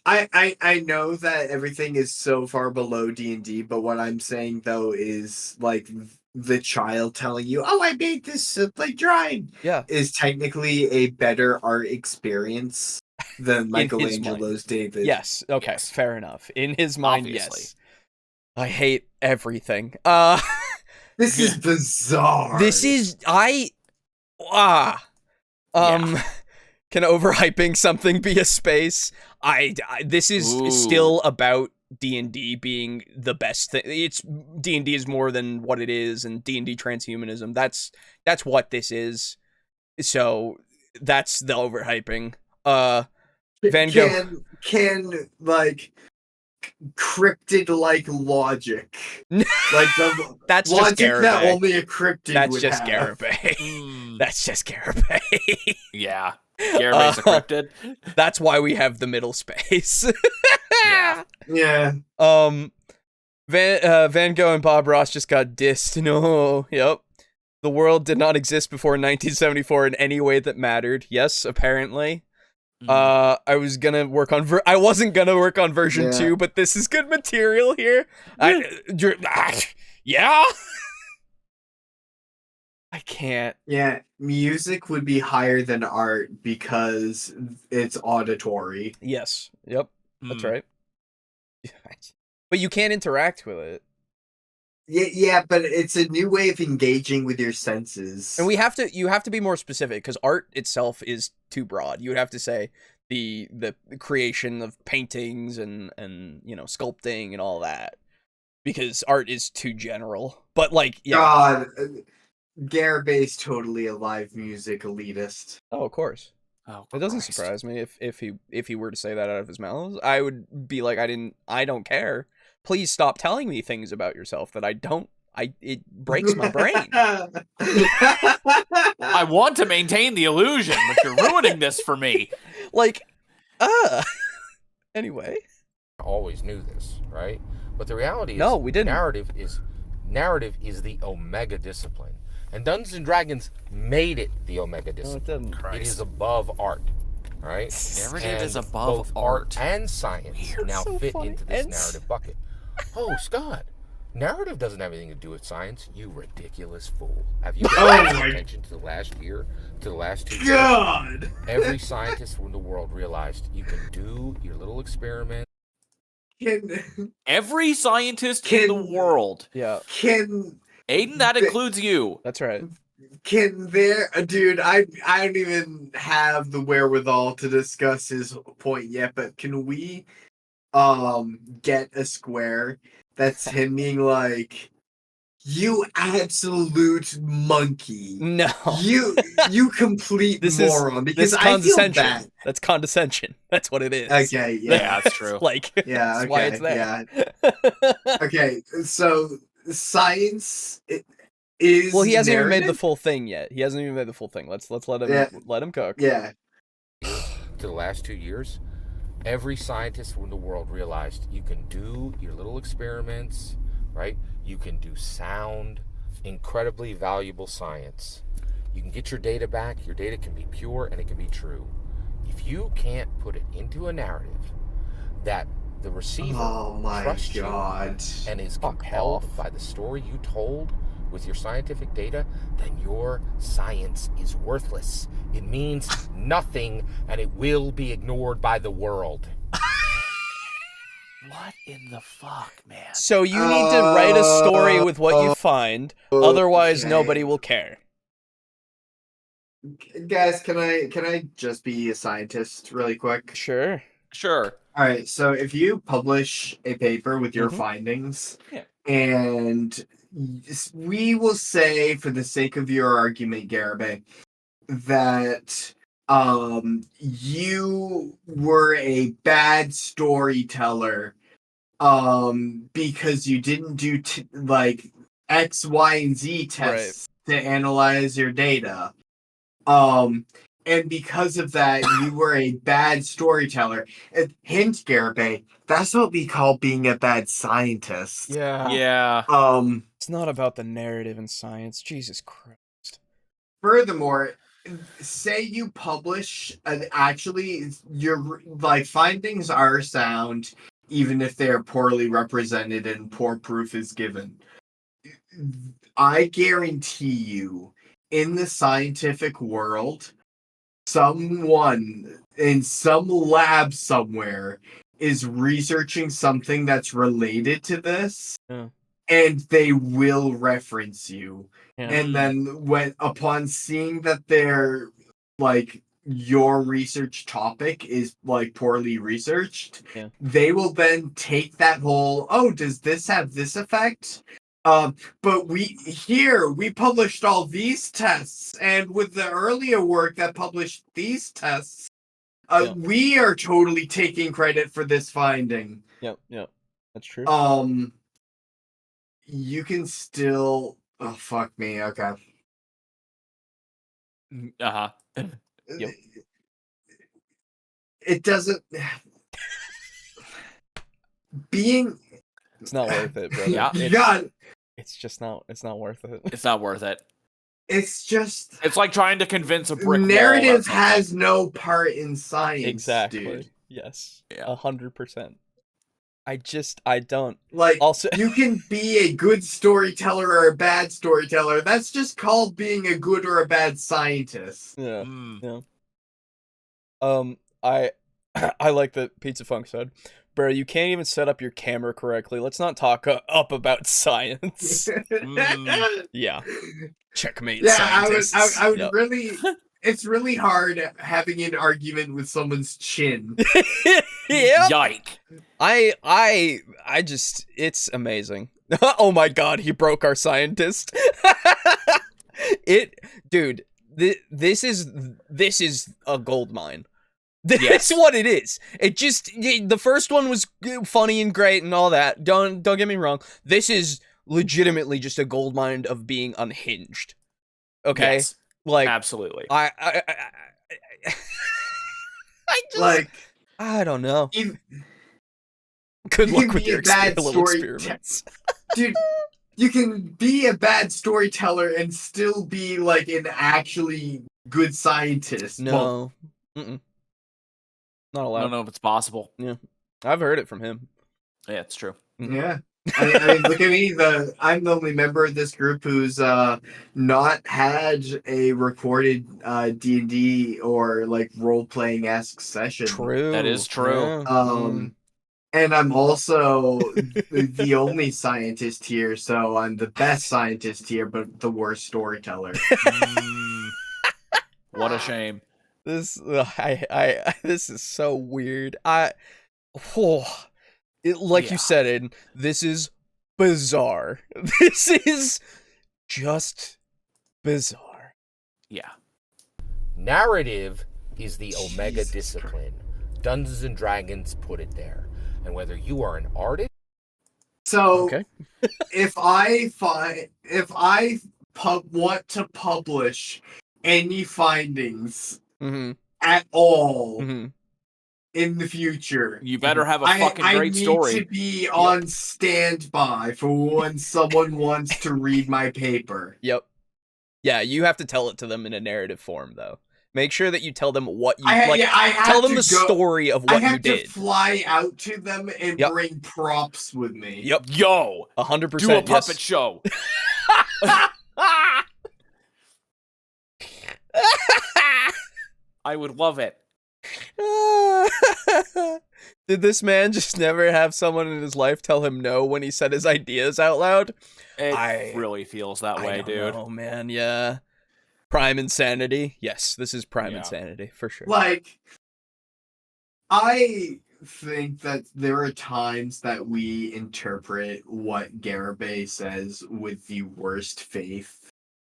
I know that everything is so far below D&D, but what I'm saying, though, is, like, the child telling you, "Oh, I made this like drawing," is technically a better art experience than Michelangelo's David. Yes. Okay. Yes. Fair enough. In his mind, Obviously. yes. I hate everything. This is bizarre. This is Can overhyping something be a space? This is still about D&D being the best thing. It's D&D is more than what it is, and D&D transhumanism. That's what this is. So that's the overhyping. Van Gogh can like cryptid like logic. Like the that's logic just Garibay. that only a cryptid that's would just have. Garibay. That's just Garibay. Yeah. Garibay's a cryptid. That's why we have the middle space. Yeah. Van Gogh and Bob Ross just got dissed. No. Yep. The world did not exist before 1974 in any way that mattered. Yes, apparently. I wasn't gonna work on version 2, but this is good material here. Yeah. I can't. Yeah, music would be higher than art because it's auditory. Yes. Yep. That's right. But you can't interact with it. Yeah, but it's a new way of engaging with your senses. And you have to be more specific, because art itself is too broad. You would have to say the creation of paintings and sculpting and all that, because art is too general. But God, Garibay's totally a live music elitist. Oh, of course. Oh, it doesn't surprise me if he were to say that out of his mouth. I would be like, I don't care. Please stop telling me things about yourself that I don't. It breaks my brain. I want to maintain the illusion, but you're ruining this for me. Anyway. I always knew this, right? But the reality is, no, we didn't. Narrative is the omega discipline, and Dungeons and Dragons made it the omega discipline. No, it didn't. It is above art. Right? Narrative is above art. And science now fit into this narrative bucket. Oh, Scott, narrative doesn't have anything to do with science, you ridiculous fool. Have you paid attention to the last year, to the last 2 years? God! Every scientist in the world realized you can do your little experiment. Every scientist in the world. Yeah. Aiden, that includes you. That's right. Dude, I don't even have the wherewithal to discuss his point yet, but can we get a square that's him being like, "You absolute monkey. No. You complete moron," because I feel bad. That's condescension. That's what it is. Okay, yeah. That's true. That's why it's there. Yeah. Okay, so science is he hasn't narrative? even made the full thing yet. He hasn't even made the full thing. Let's let him cook. Yeah. To the last 2 years, every scientist in the world realized you can do your little experiments, right? You can do sound, incredibly valuable science. You can get your data back. Your data can be pure and it can be true. If you can't put it into a narrative that the receiver trusts you and is compelled by the story you told with your scientific data, then your science is worthless. It means nothing, and it will be ignored by the world. What in the fuck, man? So you need to write a story with what you find, otherwise nobody will care. Guys, can I just be a scientist really quick? Sure. All right, so if you publish a paper with your findings, and we will say, for the sake of your argument, Garibay, that you were a bad storyteller because you didn't do X, Y, and Z tests to analyze your data. And because of that, you were a bad storyteller. Hint, Garibay, that's what we call being a bad scientist. Yeah. It's not about the narrative in science. Jesus Christ. Furthermore, say you publish, actually, your findings are sound, even if they are poorly represented and poor proof is given. I guarantee you, in the scientific world, someone in some lab somewhere is researching something that's related to this, and they will reference you. And then upon seeing that they're like your research topic is like poorly researched, they will then take that whole, oh, does this have this effect? But we published all these tests, and with the earlier work that published these tests, we are totally taking credit for this finding. Yep, that's true. You can still. Oh fuck me. Okay. Yep. It doesn't. Being. It's not worth it, brother. Yeah. It's just not. It's not worth it. It's not worth it. It's just. It's like trying to convince a brick narrative has no part in science. Exactly. Dude. Yes. Yeah. 100%. I don't. Like, also, you can be a good storyteller or a bad storyteller. That's just called being a good or a bad scientist. Yeah. I like the Pizza Funk said, bro, you can't even set up your camera correctly. Let's not talk up about science. Yeah. Checkmate. Yeah, scientists. I would really. It's really hard having an argument with someone's chin. Yeah. Yike. I just, it's amazing. Oh my god, he broke our scientist. Dude, this is a gold mine. That's what it is. It just, the first one was funny and great and all that. Don't get me wrong. This is legitimately just a gold mine of being unhinged. Okay? Yes, like, absolutely. I just, like, I don't know. Good luck with your little experiments. Dude, you can be a bad storyteller and still be like an actually good scientist. No. Not allowed. I don't know if it's possible. Yeah. I've heard it from him. Yeah, it's true. Yeah. I mean, look at me. I'm the only member of this group who's not had a recorded D&D or like role-playing-esque session. True. That is true. Yeah. And I'm also the only scientist here, so I'm the best scientist here, but the worst storyteller. What a shame. This this is so weird. You said it, this is bizarre. This is just bizarre. Yeah. Narrative is the Omega discipline. Dungeons and Dragons put it there. And whether you are an artist, so okay. if I want to publish any findings at all in the future, you better have a fucking great story. I need to be on standby for when someone wants to read my paper. Yep. Yeah, you have to tell it to them in a narrative form, though. Make sure that you tell them what you tell them the story of what you did. I have to fly out to them and bring props with me. Yep. Yo, 100%. Do a puppet show. I would love it. Did this man just never have someone in his life tell him no when he said his ideas out loud? It really feels that way, dude. Oh man, yeah. Prime insanity. Yes, this is prime insanity for sure. Like, I think that there are times that we interpret what Garibay says with the worst faith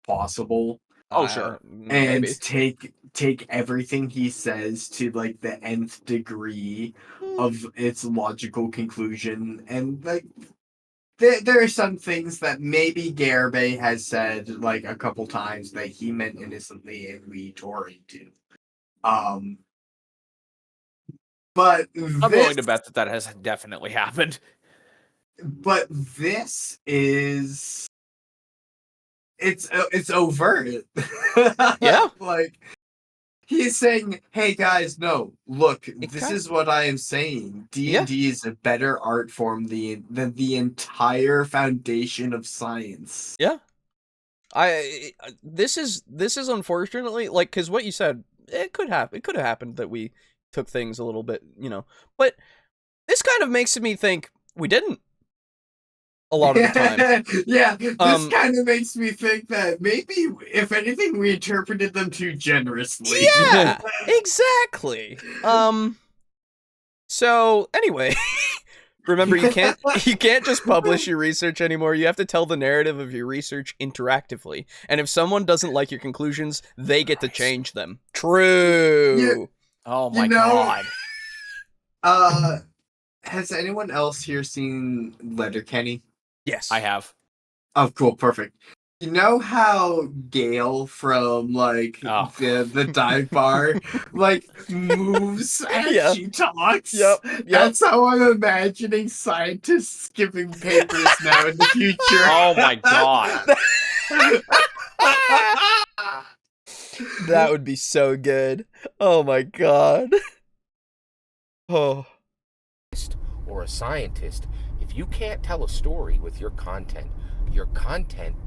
possible. Oh, sure. And take everything he says to like the nth degree of its logical conclusion, and like there are some things that maybe Garibay has said like a couple times that he meant innocently and we tore into. But I'm willing to bet that has definitely happened. But this is it's overt. Yeah. Like, he's saying, hey guys, no, look, this is what I am saying. D&D is a better art form than the entire foundation of science. Yeah. This is unfortunately, like, because what you said, it could have happened that we took things a little bit, but this kind of makes me think we didn't a lot of the time. Yeah, this kind of makes me think that maybe, if anything, we interpreted them too generously. Yeah, exactly. So anyway, remember, you can't just publish your research anymore. You have to tell the narrative of your research interactively. And if someone doesn't like your conclusions, they get to change them. True. Yeah. Oh my god. Has anyone else here seen Letterkenny? Yes. I have. Oh, cool, perfect. You know how Gale from, like, the dive bar, like, moves as she talks? Yep. That's how I'm imagining scientists giving papers now in the future. Oh my god. That would be so good. Oh my god. Oh. Or a scientist, if you can't tell a story with your content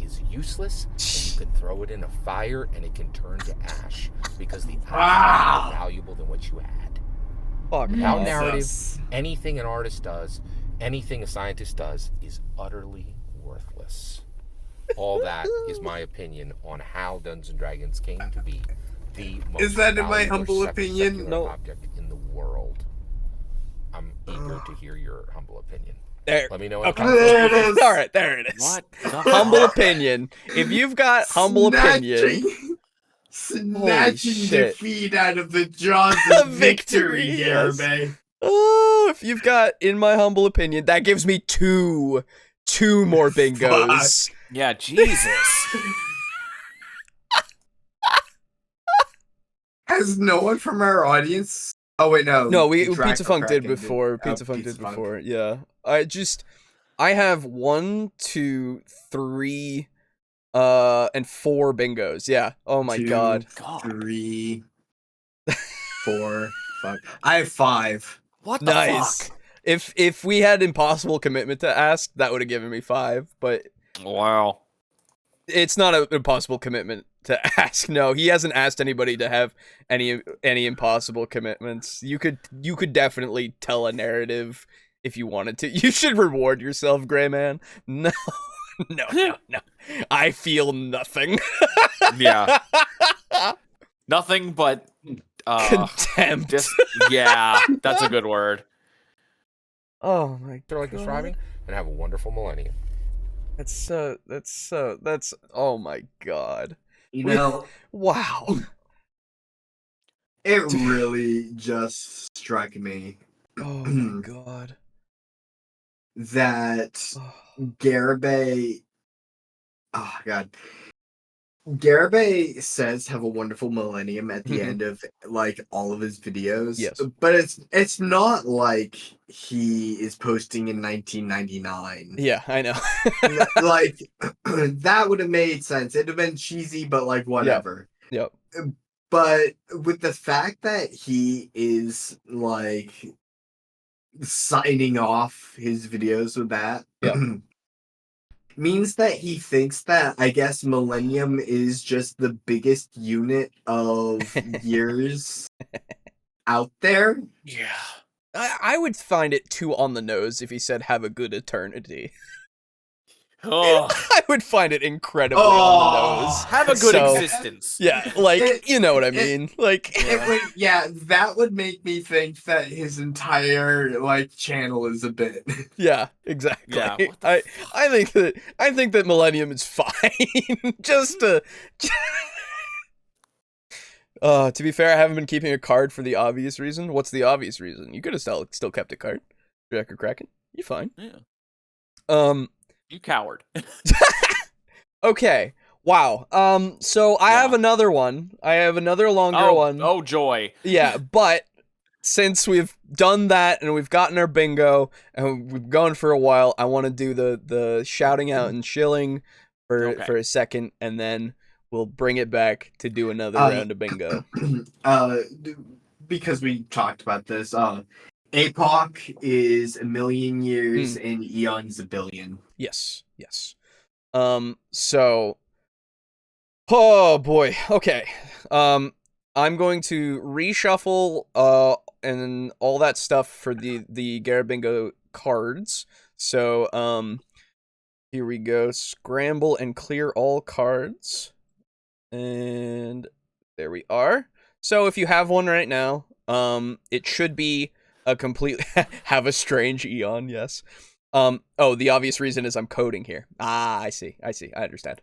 is useless, and you can throw it in a fire and it can turn to ash because the ash is more valuable than what you had. Without narrative, anything an artist does, anything a scientist does, is utterly worthless. All that is my opinion on how Dungeons & Dragons came to be the most Is that in my humble opinion? No object in the world. I'm eager to hear your humble opinion. There. Let me know. Okay. There it is. All right, there it is. What? Humble opinion. If you've got humble opinion, snatching defeat out of the jaws of victory, Garibingo. Oh, if you've got, in my humble opinion, that gives me two more bingos. Fuck. Yeah, Jesus. Has no one from our audience? Oh wait, no. No, Pizza Funk did before. Pizza Funk did before. Yeah, I have 1, 2, 3, and 4 bingos. Yeah. Oh my god. 3, 4, 5. I have 5. What the fuck? If we had impossible commitment to ask, that would have given me 5. But wow, it's not an impossible commitment to ask. No, he hasn't asked anybody to have any impossible commitments. You could definitely tell a narrative if you wanted to. You should reward yourself, Gray Man. No. I feel nothing. Yeah. Nothing but contempt. Yeah, that's a good word. Oh my god. They're like describing and have a wonderful millennium. That's oh my god. You know, wow. It really just struck me. Oh my god. That Garibay. Oh god. Garibay says have a wonderful millennium at the end of like all of his videos. Yes. But it's not like he is posting in 1999. Yeah, I know. Like that would have made sense. It'd have been cheesy, but like whatever. Yep. But with the fact that he is like signing off his videos with that, means that he thinks that, I guess, millennium is just the biggest unit of years out there. Yeah. I would find it too on the nose if he said have a good eternity. Oh. I would find it incredibly on the nose. Have a good existence. Yeah, like, you know what I mean? That would make me think that his entire, like, channel is a bit. Yeah, exactly. Yeah, I think that Millennium is fine. Just to be fair, I haven't been keeping a card for the obvious reason. What's the obvious reason? You could have still kept a card. Jack or Kraken. You're fine. Yeah. You coward. Okay. Wow. So I have another one. I have another longer one. Oh, joy. Yeah, but since we've done that and we've gotten our bingo and we've gone for a while, I want to do the shouting out and shilling for a second, and then we'll bring it back to do another round of bingo. Because we talked about this, APOC is a million years and Eon's a billion. Yes. So Oh boy. Okay. I'm going to reshuffle and all that stuff for the Garibingo cards. So here we go. Scramble and clear all cards. And there we are. So if you have one right now, it should be a complete have a strange Eon, yes. Oh, the obvious reason is I'm coding here. Ah, I see. I understand.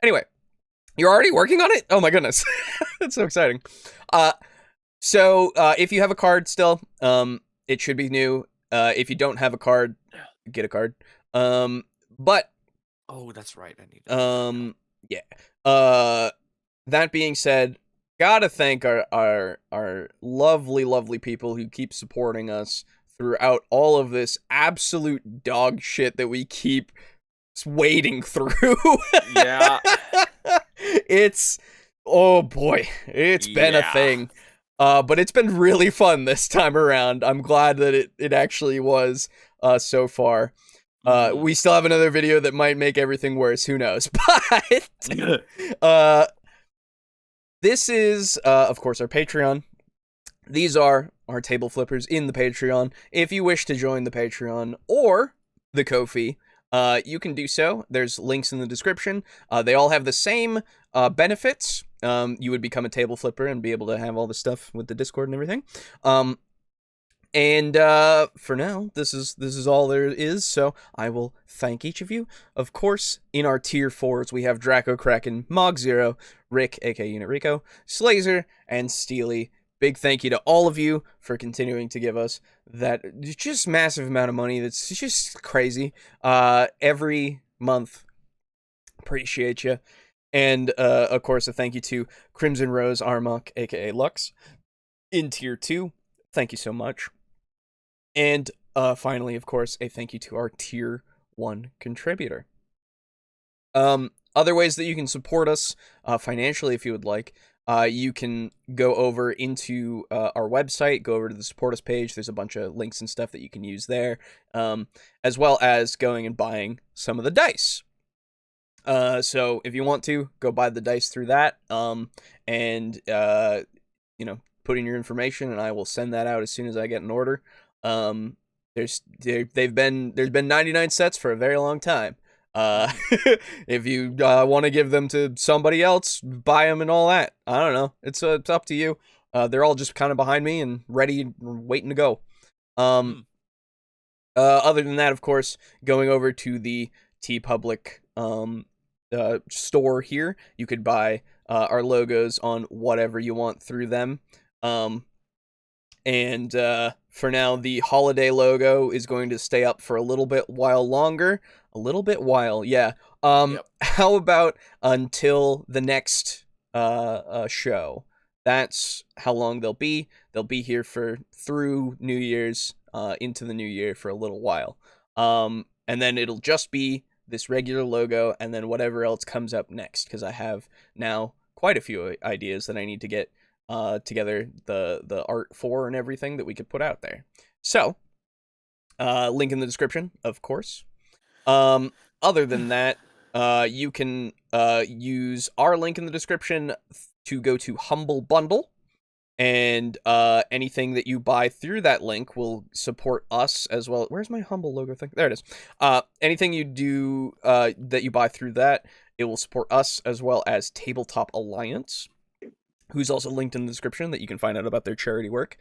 Anyway, you're already working on it? Oh my goodness. That's so exciting. So if you have a card still, it should be new. If you don't have a card, get a card. But oh, that's right. I need yeah. That being said, gotta thank our lovely people who keep supporting us throughout all of this absolute dog shit that we keep wading through. Yeah. It's, oh boy, it's been a thing. But it's been really fun this time around. I'm glad that it actually was so far. We still have another video that might make everything worse, who knows. But this is of course our Patreon. These are our table flippers in the Patreon. If you wish to join the Patreon or the Ko-fi, you can do so. There's links in the description. They all have the same benefits. You would become a table flipper and be able to have all the stuff with the Discord and everything. And for now, this is all there is. So I will thank each of you. Of course, in our tier 4s, we have Draco Kraken, Mog Zero, Rick, aka Unit Rico, Slazer, and Steely. Big thank you to all of you for continuing to give us that just massive amount of money. That's just crazy. Every month. Appreciate you. And, of course, a thank you to Crimson Rose Armok, aka Lux, in Tier 2. Thank you so much. And, finally, of course, a thank you to our Tier 1 contributor. Other ways that you can support us financially, if you would like, you can go over into our website, go over to the Support Us page. There's a bunch of links and stuff that you can use there, as well as going and buying some of the dice. So if you want to, go buy the dice through that, and put in your information, and I will send that out as soon as I get an order. There's been 99 sets for a very long time. If you want to give them to somebody else, buy them and all that. I don't know. It's up to you. They're all just kind of behind me and ready, waiting to go. Other than that, of course, going over to the TeePublic store here, you could buy our logos on whatever you want through them. And for now, the holiday logo is going to stay up for a little bit while longer. A little bit while, yeah. Yep. How about until the next show? That's how long they'll be. They'll be here through New Year's, into the new year for a little while. And then it'll just be this regular logo, and then whatever else comes up next, because I have now quite a few ideas that I need to get together the art for and everything that we could put out there. So, link in the description, of course. Other than that, you can use our link in the description to go to Humble Bundle, and anything that you buy through that link will support us as well. Where's my Humble logo thing? There it is. Anything you do that you buy through that, it will support us as well as Tabletop Alliance, who's also linked in the description, that you can find out about their charity work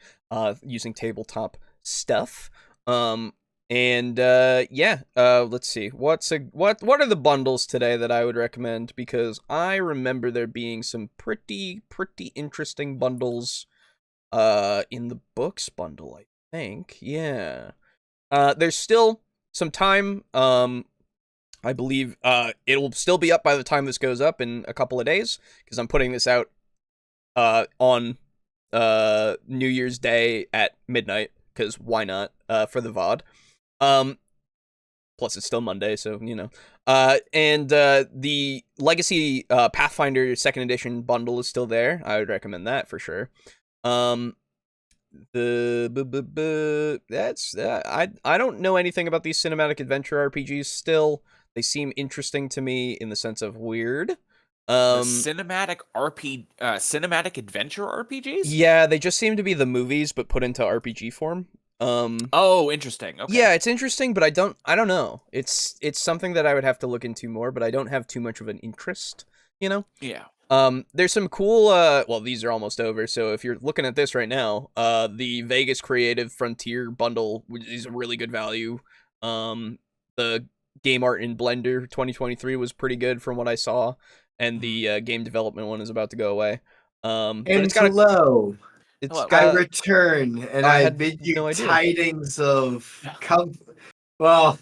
using tabletop stuff. Let's see. What are the bundles today that I would recommend? Because I remember there being some pretty interesting bundles in the books bundle, I think. Yeah. There's still some time. I believe it'll still be up by the time this goes up in a couple of days, because I'm putting this out on New Year's Day at midnight, because why not, for the VOD. Plus it's still Monday, so, and the Legacy Pathfinder 2nd edition bundle is still there. I would recommend that for sure. I don't know anything about these cinematic adventure RPGs still. They seem interesting to me in the sense of weird. Cinematic adventure RPGs? Yeah, they just seem to be the movies but put into RPG form. Oh, interesting. Okay. Yeah, it's interesting, but I don't know. It's something that I would have to look into more, but I don't have too much of an interest, you know? Yeah. There's some cool well, these are almost over, so if you're looking at this right now, the Vegas Creative Frontier bundle is a really good value. The Game Art in Blender 2023 was pretty good from what I saw, and the game development one is about to go away. But it's got hello. I got return, and I bid you tidings of well,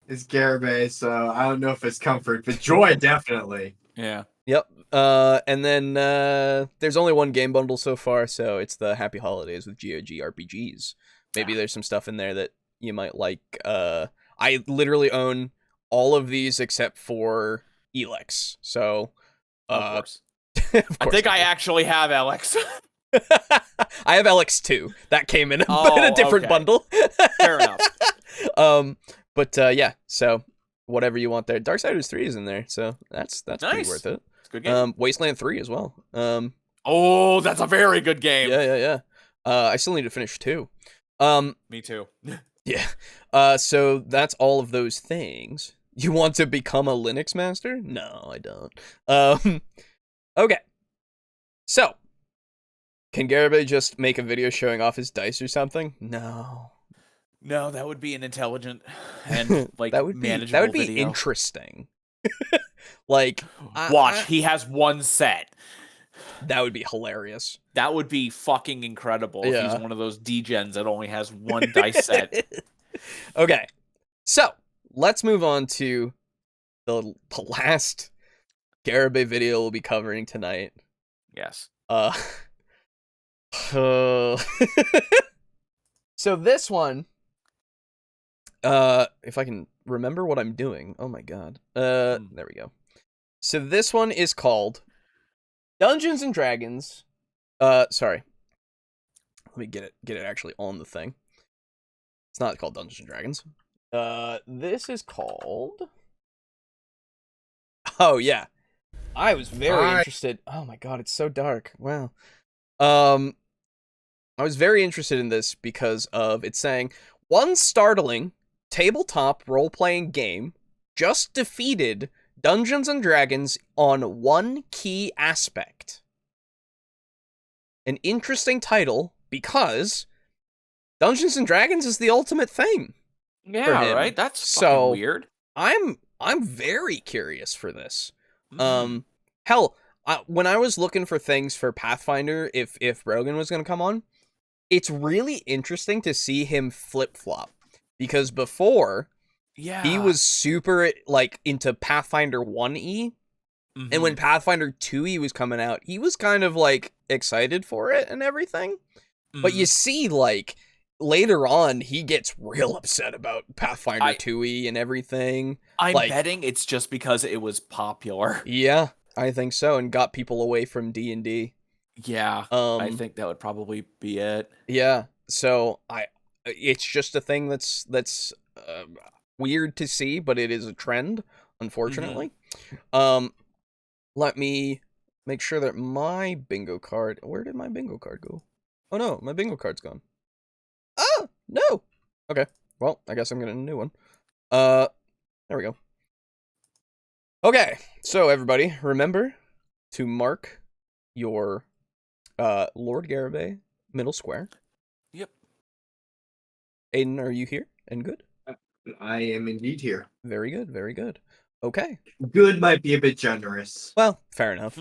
it's Garibay, so I don't know if it's comfort, but joy definitely. Yeah. Yep. And then there's only one game bundle so far, so it's the Happy Holidays with GOG RPGs. Maybe there's some stuff in there that you might like. I literally own all of these except for Elex. So, of course. I think I actually have Alex. I have LX2. That came in a different bundle. Fair enough. But yeah, so whatever you want there. Darksiders 3 is in there, so that's nice. Pretty worth it. It's a good game. Wasteland 3 as well. Oh, that's a very good game. Yeah. I still need to finish 2. Me too. Yeah. So that's all of those things. You want to become a Linux master? No, I don't. Okay. So, can Garibay just make a video showing off his dice or something? No, that would be an intelligent and like that would manageable be video. Interesting. Like, watch, he has one set. That would be hilarious. That would be fucking incredible if he's one of those degens that only has one dice set. Okay, so let's move on to the last Garibay video we'll be covering tonight. Yes. So this one, if I can remember what I'm doing. Oh my god. There we go. So this one is called Dungeons and Dragons. Sorry. Let me get it actually on the thing. It's not called Dungeons and Dragons. This is called... Oh, yeah. I was very interested. Oh my god, it's so dark. Wow. I was very interested in this because of it saying, one startling tabletop role-playing game just defeated Dungeons and Dragons on one key aspect. An interesting title because Dungeons and Dragons is the ultimate thing. Yeah, right? That's fucking weird. I'm very curious for this. Hell, when I was looking for things for Pathfinder, if Rogan was going to come on, it's really interesting to see him flip-flop. Because before, he was super, like, into Pathfinder 1E. Mm-hmm. And when Pathfinder 2E was coming out, he was kind of, like, excited for it and everything. Mm-hmm. But you see, like, later on, he gets real upset about Pathfinder 2E and everything. I'm betting it's just because it was popular. Yeah, I think so, and got people away from D&D. Yeah, I think that would probably be it. Yeah, so it's just a thing that's weird to see, but it is a trend, unfortunately. Mm-hmm. Let me make sure that my bingo card... Where did my bingo card go? Oh no, my bingo card's gone. Oh, no! Okay, well, I guess I'm getting a new one. There we go. Okay, so everybody, remember to mark your Lord Garibay middle square. Yep. Aiden, are you here and good? I am indeed here. Very good, very good. Okay. Good might be a bit generous. Well, fair enough.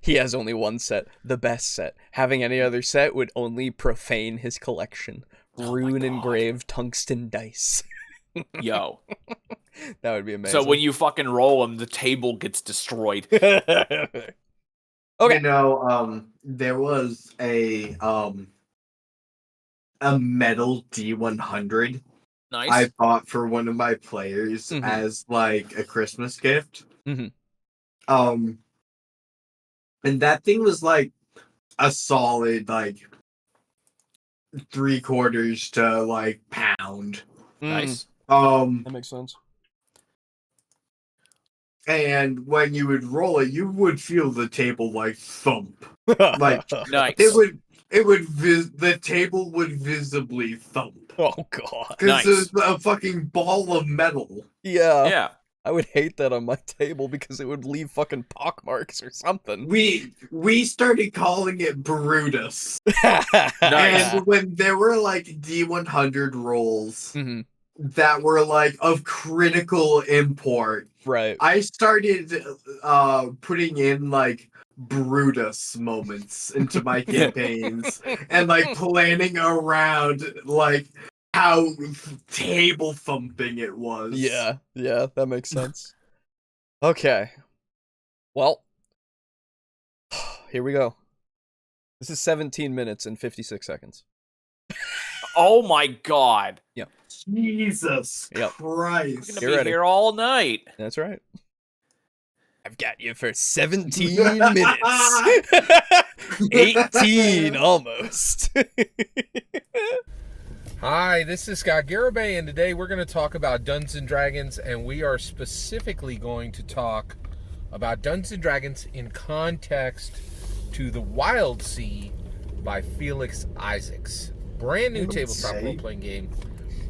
He has only one set, the best set. Having any other set would only profane his collection. Rune engraved tungsten dice. Yo. That would be amazing. So when you fucking roll them, the table gets destroyed. Okay. You know, there was a metal D100 nice. I bought for one of my players as like a Christmas gift. Mm-hmm. And that thing was like a solid like 3/4 to like pound. Nice. That makes sense. and when you would roll it, you would feel the table like thump. Like Nice. the table would visibly thump. Oh god. Because it's a fucking ball of metal. Yeah. Yeah. I would hate that on my table because it would leave fucking pockmarks or something. We started calling it Brutus. Nice. And when there were like D100 rolls that were like of critical import, right? I started putting in like Brutus moments into my campaigns and like planning around like how table thumping it was. Yeah, that makes sense. Okay. Well, here we go. This is 17 minutes and 56 seconds. Oh my god. Yep. Jesus Christ. We're gonna be here all night. That's right. I've got you for 17 minutes. 18 almost. Hi, this is Scott Garibingo, and today we're going to talk about Dungeons & Dragons, and we are specifically going to talk about Dungeons & Dragons in context to the Wildsea by Felix Isaacs. Brand new tabletop role-playing game.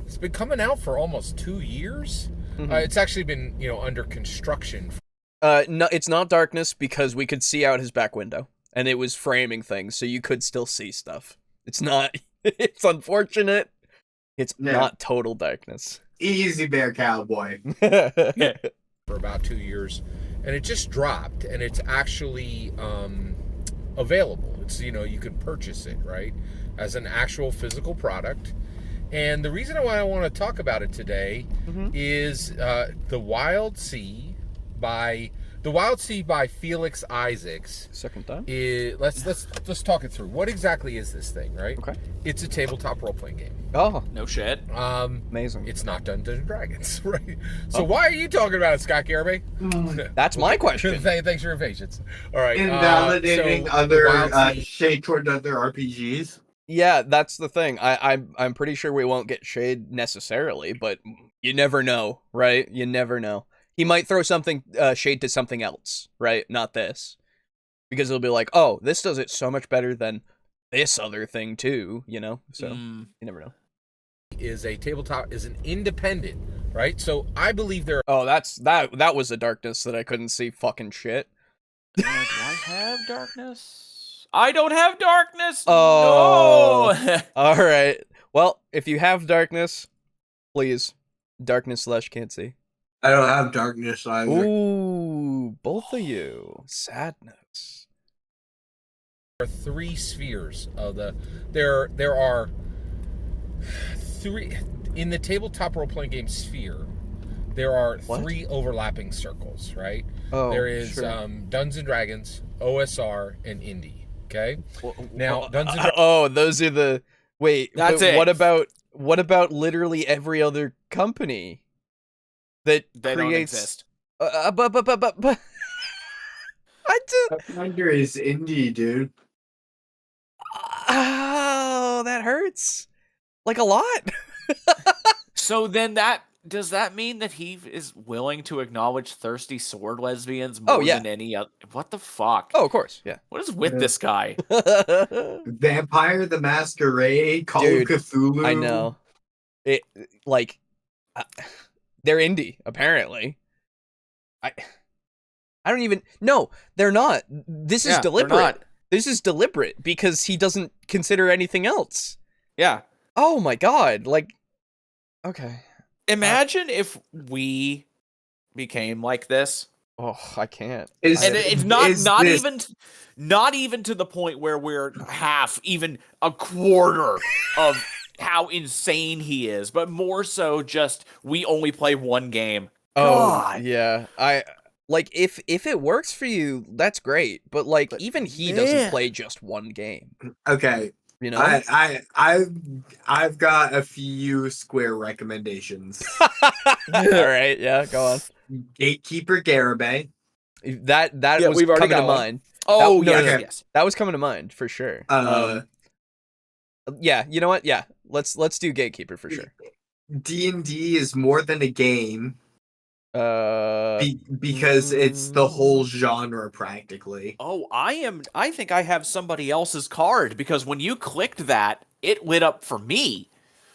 It's been coming out for almost 2 years. It's actually been, under construction. No, it's not darkness because we could see out his back window, and it was framing things, so you could still see stuff. It's not. It's unfortunate. It's not total darkness. Easy bear cowboy. For about 2 years, and it just dropped, and it's actually available. It's, you can purchase it, right, as an actual physical product. And the reason why I want to talk about it today is the Wildsea by Felix Isaacs. Second time. Let's talk it through. What exactly is this thing, right? Okay. It's a tabletop role-playing game. Oh, no shit. Amazing. It's not Dungeons & Dragons, right? So why are you talking about it, Scott Garibingo? That's my question. Thanks for your patience. All right. Invalidating other shade toward other RPGs. Yeah, that's the thing. I'm pretty sure we won't get shade necessarily, but you never know, right? You never know. He might throw something shade to something else, right? Not this, because he'll be like, "Oh, this does it so much better than this other thing too," So you never know. Is an independent, right? So I believe there. Oh, that was the darkness that I couldn't see fucking shit. Do I have darkness? I don't have darkness. Oh, no. All right. Well, if you have darkness, please, darkness / can't see. I don't have darkness either. Ooh, both of you. Sadness. There are 3 spheres of the. There are 3 in the tabletop role-playing game sphere. There are 3 overlapping circles, right? Oh, there is sure. Dungeons & Dragons, OSR, and Indie. Okay. Now, those are the. Wait, that's it. What about literally every other company that they creates? Don't exist. But Pathfinder is indie, dude. Oh, that hurts. Like a lot. So then does that mean that he is willing to acknowledge thirsty sword lesbians more than any other? What the fuck? Oh, of course, yeah. What is with this guy? Vampire the Masquerade, Call of Cthulhu. I know. It they're indie, apparently. I don't even. No, they're not. This is deliberate. They're not. This is deliberate because he doesn't consider anything else. Yeah. Oh my god! Okay. Imagine if we became like this. Oh, I can't. And it's not even to the point where we're half, even a quarter of how insane he is, but more so just we only play one game. God. Yeah. If it works for you, that's great. But even he doesn't play just one game. Okay. I've got a few square recommendations. All right, yeah, go on. Gatekeeper Garibingo. That was coming to mind. Oh, yes. That was coming to mind for sure. Yeah, you know what? Yeah, let's do Gatekeeper for sure. D&D is more than a game. Because it's the whole genre practically. Oh, I think I have somebody else's card because when you clicked that, it lit up for me.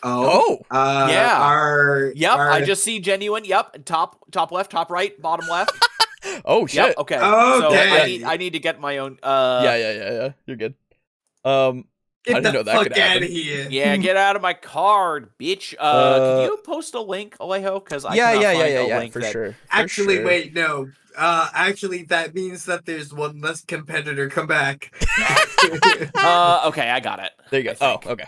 Oh. Yeah. I just see genuine. Yep. Top left, top right, bottom left. Oh shit. Yep, okay. Okay. So I need to get my own. Yeah. You're good. Get I didn't know the that fuck could out happen. of here. Yeah, get out of my card, bitch. Can you post a link, Alejo? Because I cannot find a link for that... sure. Actually, wait, no. Actually, that means that there's one less competitor. Come back. Okay, I got it. There you go. Oh, okay.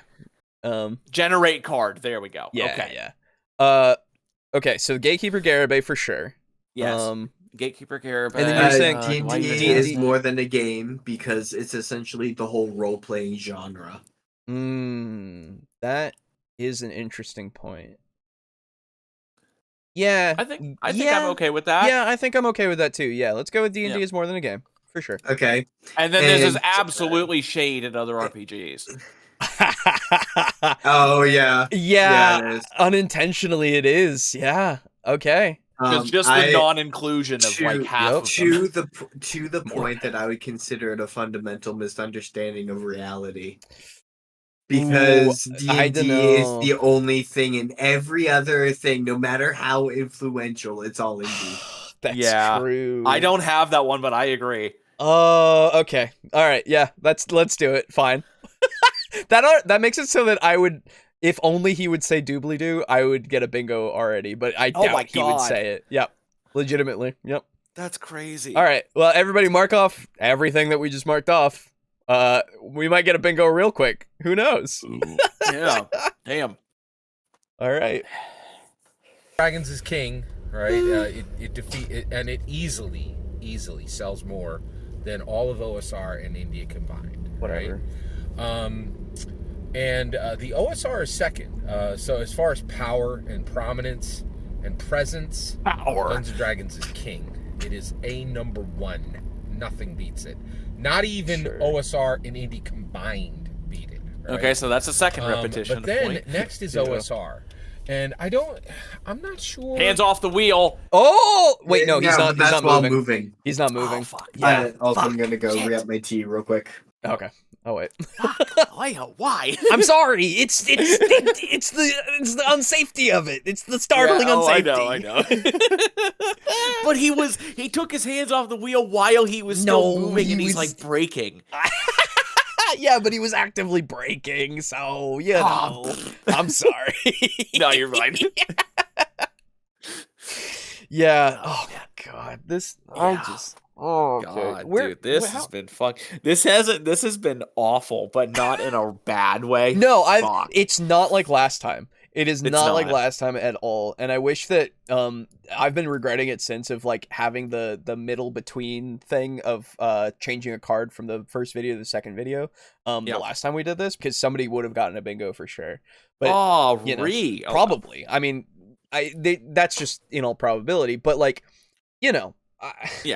Generate card. There we go. Yeah, okay. Yeah. Okay, so Gatekeeper Garibay for sure. Yes. Gatekeeper Garibay. And then you're saying D&D is more than a game because it's essentially the whole role-playing genre. That is an interesting point. Yeah. I think I'm okay with that. Yeah, I think I'm okay with that too. Yeah, let's go with D&D is more than a game. For sure. Okay. And then there's this absolutely shade at other RPGs. Oh, yeah. Yeah, it is. Unintentionally it is. Yeah. Okay. Just the non-inclusion of like half of them. To the point that I would consider it a fundamental misunderstanding of reality. Because D&D is the only thing, and every other thing, no matter how influential, it's all indie. That's true. I don't have that one, but I agree. Okay. All right. Yeah. Let's do it. Fine. That makes it so that I would, if only he would say doobly doo, I would get a bingo already. But I doubt he would say it. Yep. Legitimately. Yep. That's crazy. All right. Well, everybody, mark off everything that we just marked off. We might get a bingo real quick. Who knows? Yeah. Damn. All right. Dragons is king, right? It easily sells more than all of OSR and India combined. Whatever. Right? And the OSR is second. So as far as power and prominence and presence, Dungeons & Dragons is king. It is a number one. Nothing beats it. Not even OSR and Indie combined beat it. Right? Okay, so that's a second repetition. But then next is OSR. And I'm not sure. Hands off the wheel. Oh, wait, no, he's not moving. He's not moving. Oh, fuck. Yeah. I'm going to go re-up my tea real quick. Okay. Oh, wait. Why? I'm sorry. It's the unsafety of it. It's the startling unsafety. I know. But he took his hands off the wheel while he was still moving, and he's like braking. Yeah, but he was actively braking, so you know. I'm sorry. No, you're fine. Yeah. Oh my god. Oh god, dude, this has been fun. This has been awful, but not in a bad way. No, it's not like last time. It's not like last time at all. And I wish that I've been regretting it since of like having the middle between thing of changing a card from the first video to the second video. The last time we did this, because somebody would have gotten a bingo for sure. But probably. I mean, that's just in all probability. But like, you know.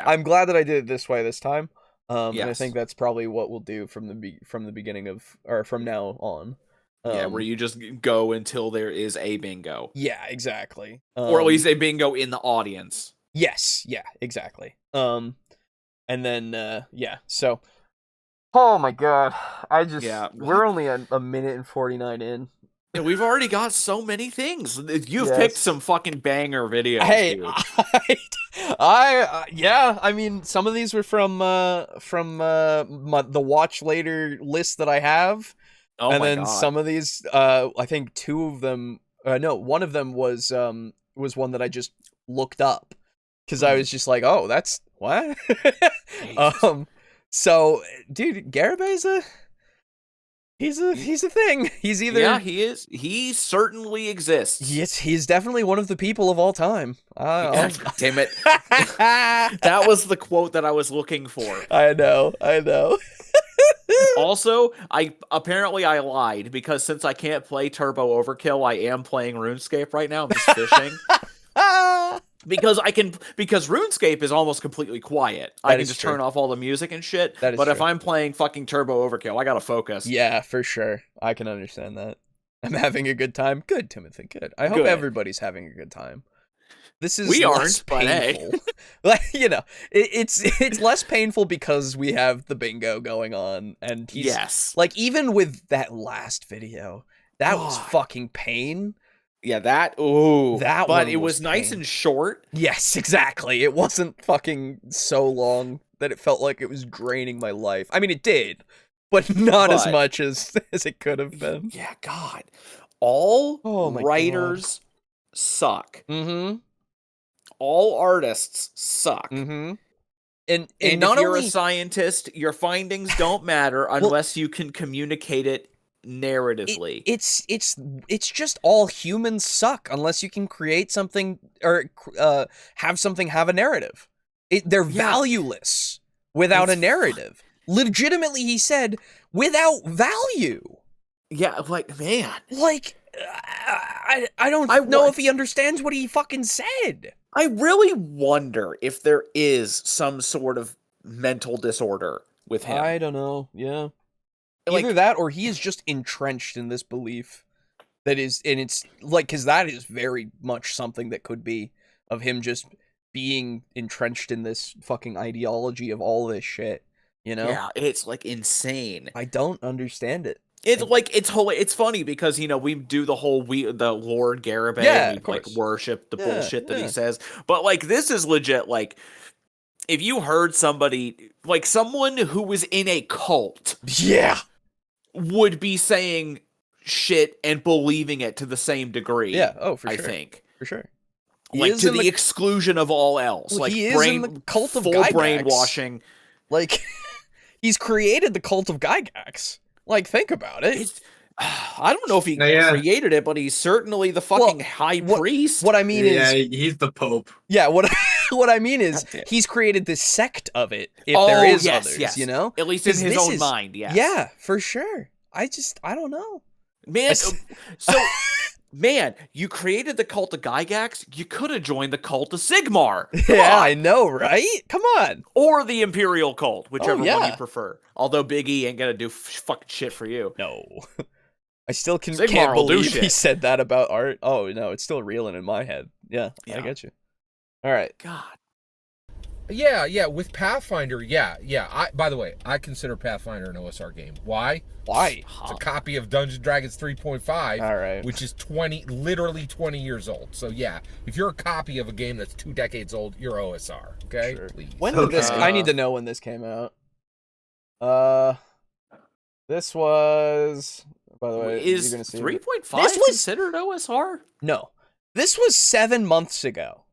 I'm glad that I did it this way this time. And I think that's probably what we'll do from the beginning of, or from now on. Where you just go until there is a bingo. Yeah, exactly. Or at least a bingo in the audience. Yes, yeah, exactly. And then so oh my god. We're only a minute and 49 in. Yeah, we've already got so many things. You've picked some fucking banger videos. Hey, dude. I mean, some of these were from the watch later list that I have. Oh, and then some of these, I think two of them, one of them was one that I just looked up because I was just like, oh, that's what? So, dude, Garibay's He's a thing. He's either he is. He certainly exists. Yes, he's definitely one of the people of all time. Damn it! That was the quote that I was looking for. I know. Also, I lied because since I can't play Turbo Overkill, I am playing RuneScape right now. I'm just fishing. Because RuneScape is almost completely quiet. I can just turn off all the music and shit. But if I'm playing fucking Turbo Overkill, I gotta focus. Yeah, for sure. I can understand that. I'm having a good time. Good, Timothy. Good. I hope everybody's having a good time. This is we less aren't, but painful. hey. Like, you know, it's less painful because we have the bingo going on, and he's Yes. like, even with that last video, that was God. fucking pain. Yeah, that but one it was nice pain. and short. Yes, exactly. It wasn't fucking so long that it felt like it was draining my life. I mean, it did, but not as much as it could have been. Yeah, God. All my writers suck. Mm-hmm. All artists suck. Mm-hmm. And not if you're a scientist, your findings don't matter unless you can communicate it narratively. It's just all humans suck unless you can create something or have something have a narrative. They're valueless without a narrative. Legitimately, he said, without value. Yeah, like, man. Like, I don't know if he understands what he fucking said. I really wonder if there is some sort of mental disorder with him. I don't know, yeah. Either that or he is just entrenched in this belief that is, and it's like, because that is very much something that could be of him just being entrenched in this fucking ideology of all this shit, you know? Yeah, it's like insane. I don't understand it. It's like it's funny because, you know, we do the whole the Lord Garibingo, yeah, we like worship the bullshit that he says, but like this is legit. Like, if you heard somebody, like someone who was in a cult, would be saying shit and believing it to the same degree. Yeah, for sure. I think for sure. Like to the exclusion of all else. Like he is in the cult of full Gygax. brainwashing. Like he's created the cult of Gygax. Like, think about it. I don't know if he created it, but he's certainly the fucking high priest. What I mean is... Yeah, he's the Pope. Yeah, what I mean is, he's created this sect of it, if there is others, you know? At least in his own mind, yes. Yeah, for sure. I don't know. Man, man, you created the cult of Gygax, you could have joined the cult of Sigmar. I know, right? Come on. Or the Imperial cult, whichever one you prefer. Although Big E ain't gonna do fucking shit for you. No. I still can't believe he said that about art. Oh, no, it's still reeling in my head. Yeah, I get you. All right. God. Yeah, with Pathfinder, yeah. By the way, I consider Pathfinder an OSR game. Why? It's a copy of Dungeons & Dragons 3.5, all right, which is literally 20 years old. So yeah, if you're a copy of a game that's 2 decades old, you're OSR. Okay, sure. Please. When did this? I need to know when this came out. This was. By the way, is 3.5 considered OSR? No, this was 7 months ago.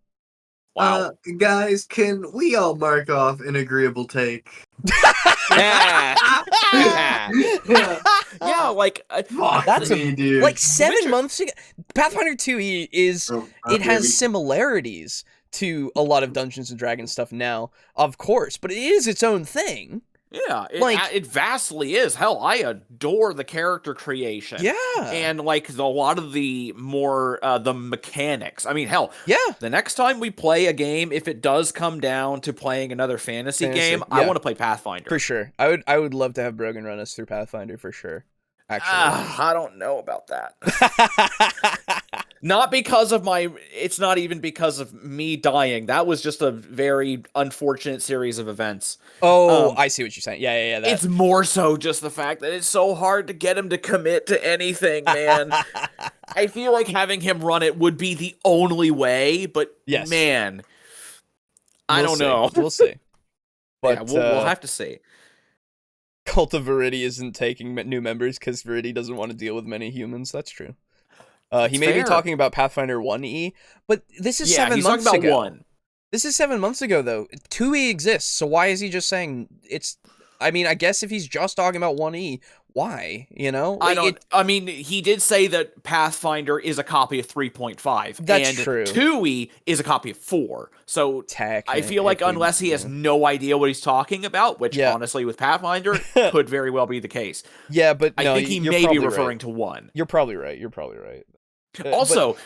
Wow. Guys, can we all mark off an agreeable take? Yeah, like that's dude. Like 7 months ago. Pathfinder 2e is it has similarities to a lot of Dungeons and Dragons stuff now, of course, but it is its own thing. Yeah, it vastly is. Hell, I adore the character creation. Yeah. And, like, a lot of the more, the mechanics. I mean, hell, the next time we play a game, if it does come down to playing another fantasy game, I want to play Pathfinder. For sure. I would love to have Brogan run us through Pathfinder, for sure. Actually. I don't know about that. Not because of it's not even because of me dying. That was just a very unfortunate series of events. Oh, I see what you're saying. Yeah. It's more so just the fact that it's so hard to get him to commit to anything, man. I feel like having him run it would be the only way, but man, I don't know. We'll see. But we'll have to see. Cult of Viridi isn't taking new members because Viridi doesn't want to deal with many humans. That's true. He may be talking about Pathfinder 1e, but this is 7 months ago. About 1. This is 7 months ago, though. 2e exists, so why is he just saying it's... I mean, I guess if he's just talking about 1e, why? You know? Like, I mean, he did say that Pathfinder is a copy of 3.5. That's and true. 2e is a copy of 4. So I feel like unless he has no idea what he's talking about, which honestly with Pathfinder could very well be the case. Yeah, but I think he may be referring to 1. You're probably right. Also,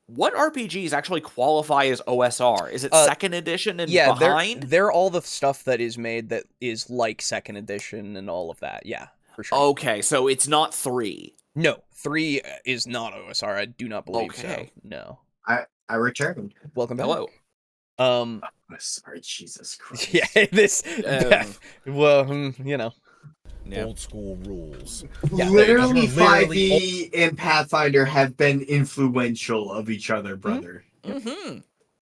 what RPGs actually qualify as OSR? Is it 2nd edition and behind? They're all the stuff that is made that is like 2nd edition and all of that. Yeah. For sure. Okay, so it's not 3. No, 3 is not OSR. I do not believe so. No. I returned. Welcome back. Hello. Sorry, Jesus Christ. Yeah, this. Well, you know. Yeah. Old school rules. Yeah, literally 5e and Pathfinder have been influential of each other, brother. Mm-hmm.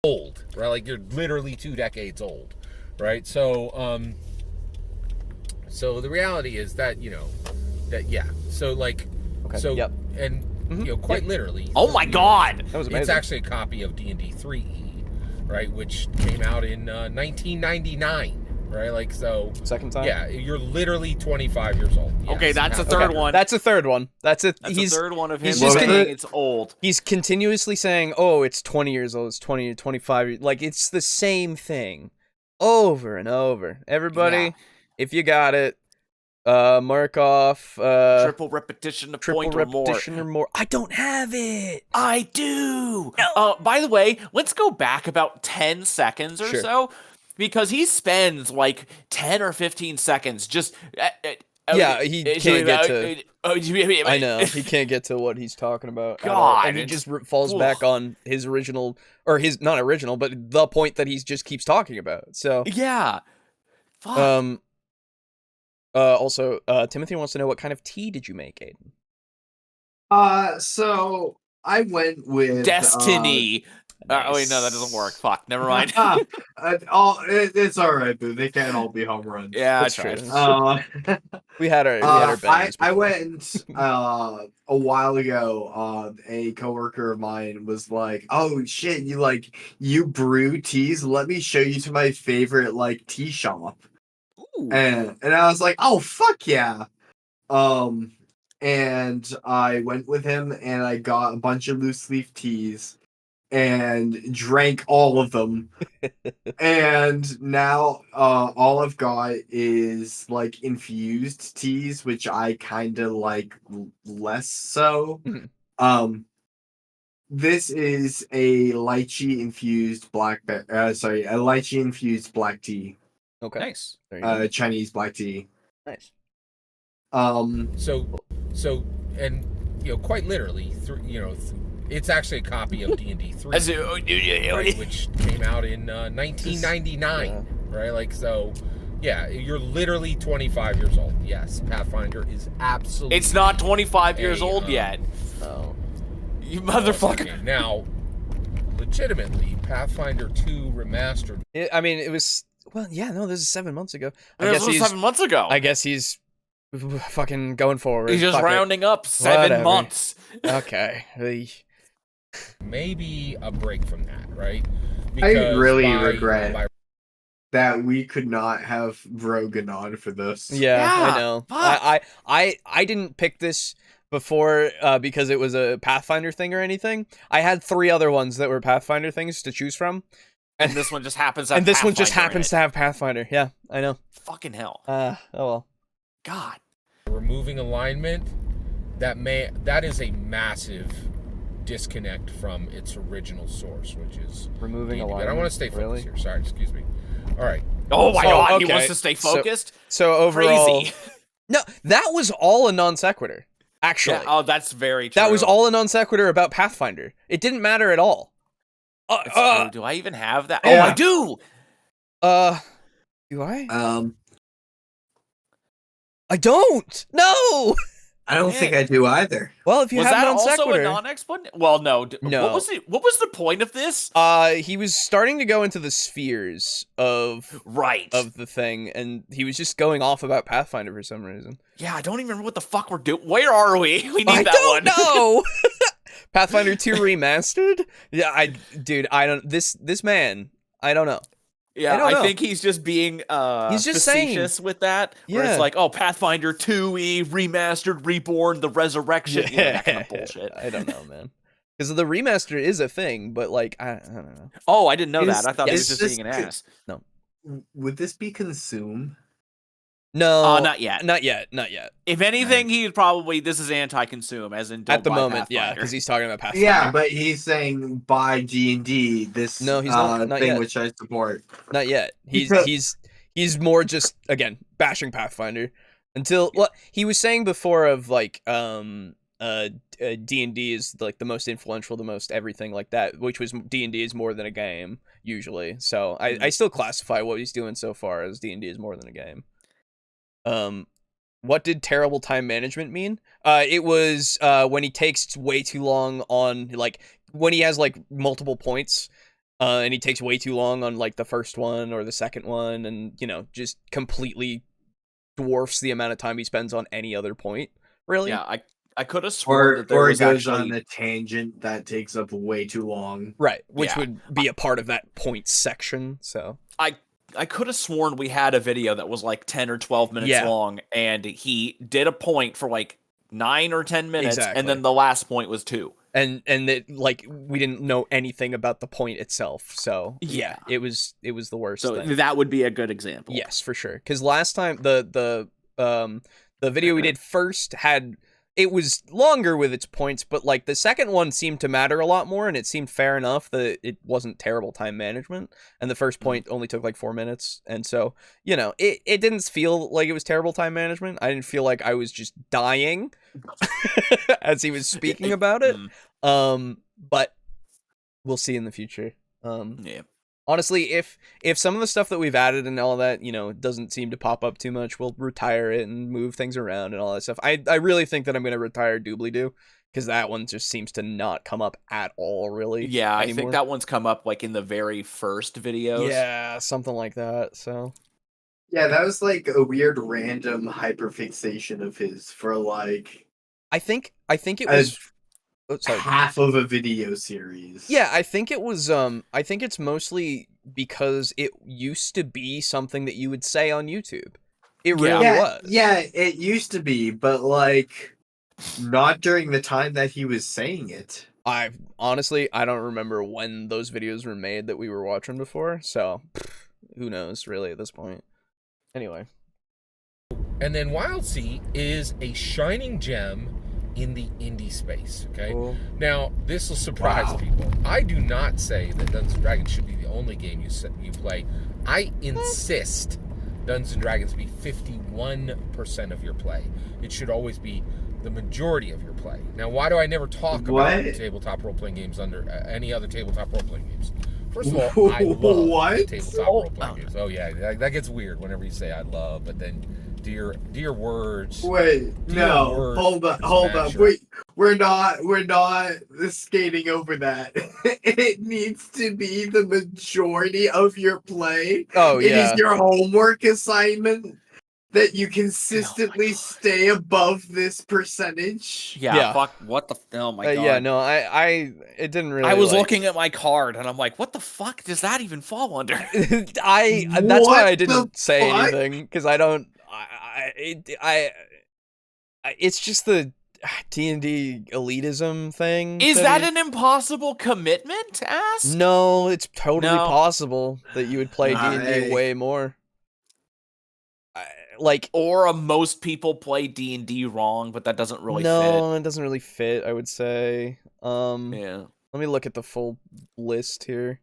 Old, right? Like you're literally 2 decades old, right? So, so the reality is that So like, and quite literally. Oh my God, that was amazing. It's actually a copy of D&D 3e, right, which came out in 1999. Right, like so. Second time. Yeah, you're literally 25 years old. Yes. Okay, that's the third one. That's a third one. That's the third one of him just saying it's old. He's continuously saying, "Oh, it's 20 years old. It's 20, 25." Like it's the same thing, over and over. Everybody, if you got it, mark off. Triple repetition of point or more. I don't have it. I do. No. By the way, let's go back about 10 seconds or so. Because he spends like 10 or 15 seconds just... he can't get to... I know, he can't get to what he's talking about. God. And he just falls back on his original... Or his... Not original, but the point that he just keeps talking about. So... Yeah. Fuck. Also, Timothy wants to know what kind of tea did you make, Aiden? So I went with... Destiny. Nice. Oh wait, no, that doesn't work. Fuck, never mind. It's all right, boo. They can't all be home runs. Yeah, that's true. We had our bangs. I went a while ago. A coworker of mine was like, "Oh shit, you brew teas? Let me show you to my favorite tea shop." Ooh. And I was like, "Oh fuck yeah!" And I went with him, and I got a bunch of loose leaf teas. And drank all of them. And now all I've got is infused teas, which I kind of like less so. This is a lychee infused a lychee infused black tea. Okay. Nice. Chinese black tea. Nice. So and quite literally it's actually a copy of D&D 3, right, which came out in 1999, right? Like, so, yeah, you're literally 25 years old. Yes, Pathfinder is absolutely... It's not 25 years old yet. Oh. You motherfucker. Okay, now, legitimately, Pathfinder 2 Remastered... I mean, it was... Well, yeah, no, this is 7 months ago. This was 7 months ago. I guess he's... fucking going forward. He's just rounding up 7 months. Okay. Maybe a break from that, right? Because I really regret that we could not have Brogan on for this. Yeah, I know. I didn't pick this before because it was a Pathfinder thing or anything. I had 3 other ones that were Pathfinder things to choose from. And this one just happens to have And this one just Pathfinder happens to have Pathfinder. Yeah, I know. Fucking hell. Oh well. God. Removing alignment, that is a massive disconnect from its original source, which is removing alignment. But I want to stay focused here. Sorry, excuse me. All right. Oh my God, okay. He wants to stay focused? So overall... Crazy. No, that was all a non sequitur, actually. Yeah, that's very true. That was all a non sequitur about Pathfinder. It didn't matter at all. Do I even have that? Oh, I do! Do I? I don't! No! I don't think I do either. Well, if you have non sequitur... Was that also a non-explanation? Well, no. No. What was the point of this? He was starting to go into the spheres of the thing, and he was just going off about Pathfinder for some reason. Yeah, I don't even remember what the fuck we're doing. Where are we? We need that one. I don't know! Pathfinder 2 Remastered? Yeah, I don't... This man, I don't know. Yeah, I think he's just being he's just facetious with that. Where it's like, oh, Pathfinder 2e, Remastered, Reborn, the Resurrection. Yeah, that kind of bullshit. I don't know, man. Because the remaster is a thing, but I don't know. Oh, I didn't know that. I thought he was just being an ass. No. Would this be Consume? No, not yet. Not yet. If anything, he'd probably this is anti-consume, as in don't at the buy moment, Pathfinder. yeah, because he's talking about Pathfinder. Yeah, but he's saying buy D&D. This no, he's not thing yet. which I support. Not yet. He's more just again bashing Pathfinder. Until well, he was saying before of like D&D is like the most influential, the most everything like that, which was D&D is more than a game usually. So I still classify what he's doing so far as D&D is more than a game. What did terrible time management mean? It was when he takes way too long on like when he has like multiple points, and he takes way too long on like the first one or the second one, and you know just completely dwarfs the amount of time he spends on any other point. Really? Yeah, I could have sworn that there or was it goes actually on a tangent that takes up way too long. Right, which would be a part of that point section. So I could have sworn we had a video that was like 10 or 12 minutes long, and he did a point for like 9 or 10 minutes, and then the last point was 2. And it, like we didn't know anything about the point itself, so yeah, it was the worst. So thing. that would be a good example. Yes, for sure. Because last time the video we did first had. It was longer with its points, but like the second one seemed to matter a lot more, and it seemed fair enough that it wasn't terrible time management. And the first point only took like 4 minutes, and so you know it didn't feel like it was terrible time management. I didn't feel like I was just dying as he was speaking about it. But we'll see in the future. Yeah. Honestly, if some of the stuff that we've added and all that, you know, doesn't seem to pop up too much, we'll retire it and move things around and all that stuff. I really think that I'm going to retire Doobly-Doo, because that one just seems to not come up at all, really. Yeah, anymore. I think that one's come up, like, in the very first videos. Yeah, something like that, so... Yeah, that was, like, a weird random hyperfixation of his for, like... I think it was... half of a video series. Yeah, I think it was, I think it's mostly because it used to be something that you would say on YouTube. It really was. Yeah, it used to be, but, like, not during the time that he was saying it. Honestly, I don't remember when those videos were made that we were watching before, so who knows, really, at this point. Anyway. And then Wildsea is a shining gem in the indie space, okay? Cool. Now, this will surprise people. I do not say that Dungeons & Dragons should be the only game you play. I insist Dungeons & Dragons be 51% of your play. It should always be the majority of your play. Now, why do I never talk about tabletop role-playing games under any other tabletop role-playing games? First of all, I love tabletop role-playing games. Oh, yeah, that gets weird whenever you say I love, but then... Dear words. Wait, no, words, hold up. Wait, we're not skating over that. It needs to be the majority of your play. Oh, yeah. It is your homework assignment that you consistently stay above this percentage. Yeah. Fuck, what the... Oh, my God. Yeah, no, it didn't really... I was looking at my card, and I'm like, what the fuck does that even fall under? That's why I didn't say anything, because I don't... it's just the D&D elitism thing. Is that an impossible commitment to ask? No, it's totally possible that you would play D&D way more. Or most people play D&D wrong, but that doesn't really fit. No, it doesn't really fit, I would say. Yeah. Let me look at the full list here.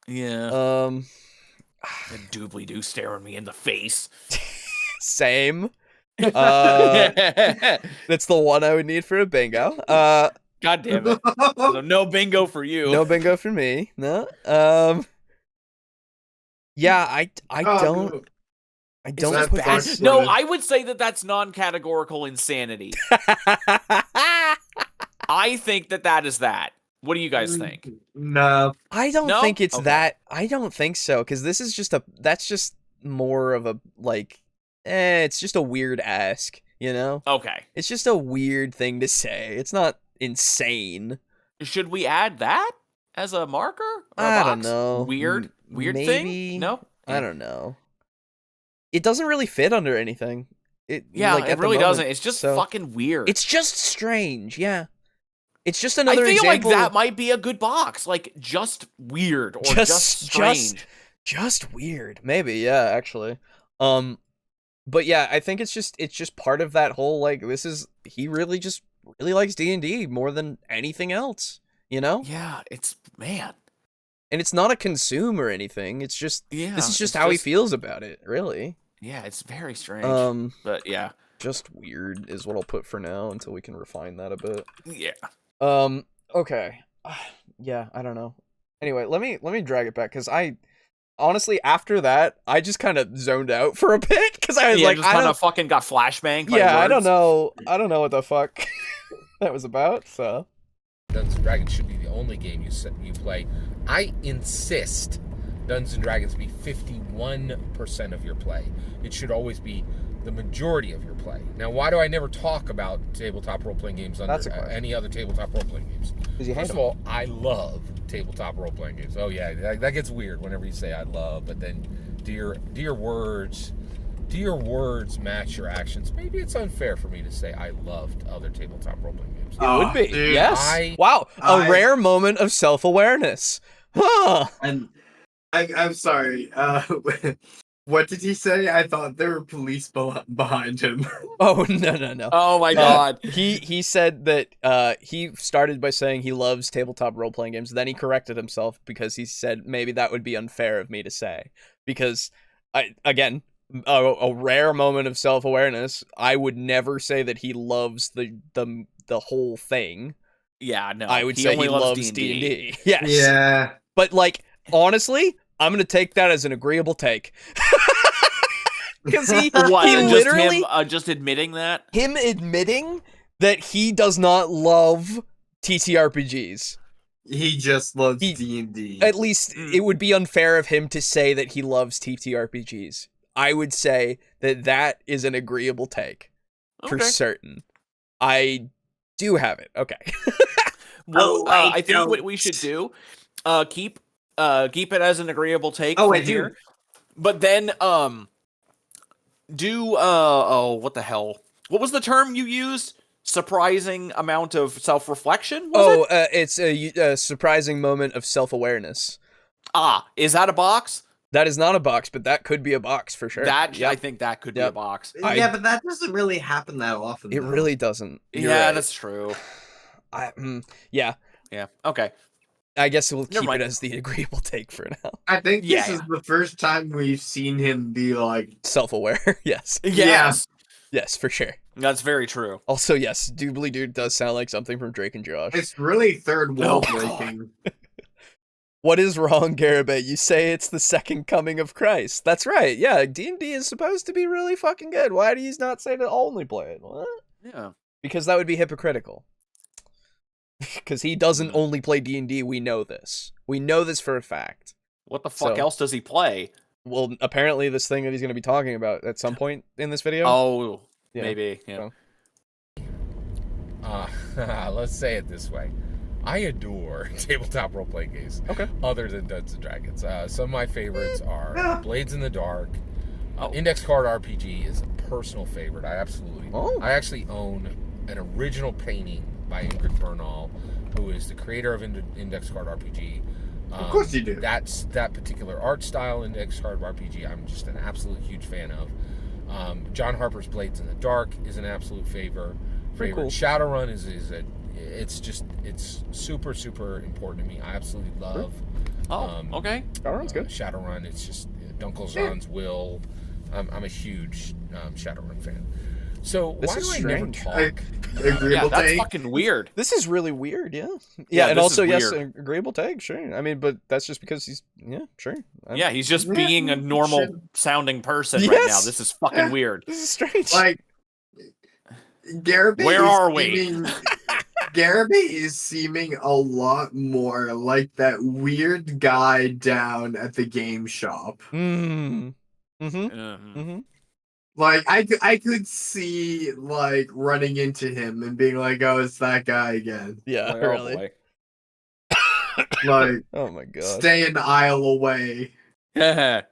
Yeah. The Doobly-Doo staring me in the face. Same. That's the one I would need for a bingo. God damn it. So no bingo for you. No bingo for me. No. Yeah, I don't put this... No, I would say that that's non-categorical insanity. I think that is that. What do you guys think? No. I don't think it's that. I don't think so, because this is just that's just more of a, like, it's just a weird ask, you know? Okay. It's just a weird thing to say. It's not insane. Should we add that as a marker? I don't know. Weird Maybe. thing? No? I don't know. It doesn't really fit under anything. It really doesn't. It's just fucking weird. It's just strange, yeah. It's just another example. I feel like that might be a good box. Like, just weird or just strange. Just weird. Maybe, yeah, actually. But yeah, I think it's just part of that whole, like, he really likes D&D more than anything else, you know? Yeah, man. And it's not a consume or anything. It's just, this is just how he feels about it, really. Yeah, it's very strange. But yeah. just weird is what I'll put for now until we can refine that a bit. Yeah. Okay. Yeah, I don't know. Anyway, let me drag it back, because I honestly, after that, I just kind of zoned out for a bit, because I was like, just kind of fucking got flashbanged. Yeah, I don't know what the fuck that was about. So, Dungeons & Dragons should be the only game you play. I insist Dungeons & Dragons be 51% of your play. It should always be the majority of your play. Now, why do I never talk about tabletop role-playing games under any other tabletop role-playing games? First of all, I love tabletop role-playing games. Oh yeah, that gets weird whenever you say I love, but then do your words match your actions? Maybe it's unfair for me to say I loved other tabletop role-playing games. It would be. Dude, yes. A rare moment of self-awareness. Huh. And I'm sorry. What did he say? I thought there were police behind him. Oh, no. Oh my god. He said that he started by saying he loves tabletop role-playing games. Then he corrected himself because he said maybe that would be unfair of me to say. Because, a rare moment of self-awareness, I would never say that he loves the whole thing. Yeah, no. I would say he loves D&D. Yes. Yeah. But, like, honestly, I'm going to take that as an agreeable take. Because he literally... just admitting that? Him admitting that he does not love TTRPGs. He just loves D&D. At least it would be unfair of him to say that he loves TTRPGs. I would say that is an agreeable take. For certain. I do have it. Okay. Well, I think what we should do, keep it as an agreeable take. Oh, I do. But then, what the hell? What was the term you used? Surprising amount of self-reflection? It's a surprising moment of self-awareness. Is that a box? That is not a box, but that could be a box for sure. I think that could be a box. Yeah, but that doesn't really happen that often. It really doesn't. You're right. That's true. Yeah. Yeah. Okay. I guess we'll keep it as the agreeable take for now. I think this is the first time we've seen him be like self-aware. Yes. Yes. Yes, for sure. That's very true. Also, yes, Doobly Dude does sound like something from Drake and Josh. It's really third wall breaking. What is wrong, Garibay? You say it's the second coming of Christ. That's right. Yeah, D&D is supposed to be really fucking good. Why do you not say to only play it? What? Yeah. Because that would be hypocritical. Because he doesn't only play D&D, we know this. We know this for a fact. What the fuck else does he play? Well, apparently this thing that he's going to be talking about at some point in this video. Oh, yeah. Maybe, yeah. Let's say it this way. I adore tabletop role-playing games. Okay. Other than Dungeons & Dragons. Some of my favorites are Blades in the Dark. Index Card RPG is a personal favorite. I actually own an original painting by Ingrid Bernal, who is the creator of Index Card RPG. Of course you do. That particular art style, Index Card RPG, I'm just an absolute huge fan of. John Harper's Blades in the Dark is an absolute favorite. Cool. Shadowrun it's super, super important to me. I absolutely love. Okay. Shadowrun's good. Shadowrun, it's just Dunkelzahn's will. I'm a huge Shadowrun fan. So why do I never talk? That's fucking weird. This is really weird, yeah. Yeah, and also, yes, agreeable take, sure. I mean, but that's just because he's, sure. He's just being a normal sounding person right now. This is fucking weird. This is strange. Like, Garibay Where are we? Garibay is seeming a lot more like that weird guy down at the game shop. Like, I could see, like, running into him and being like, oh, it's that guy again. Yeah, really. Like, oh my god. Stay an aisle away. Yeah.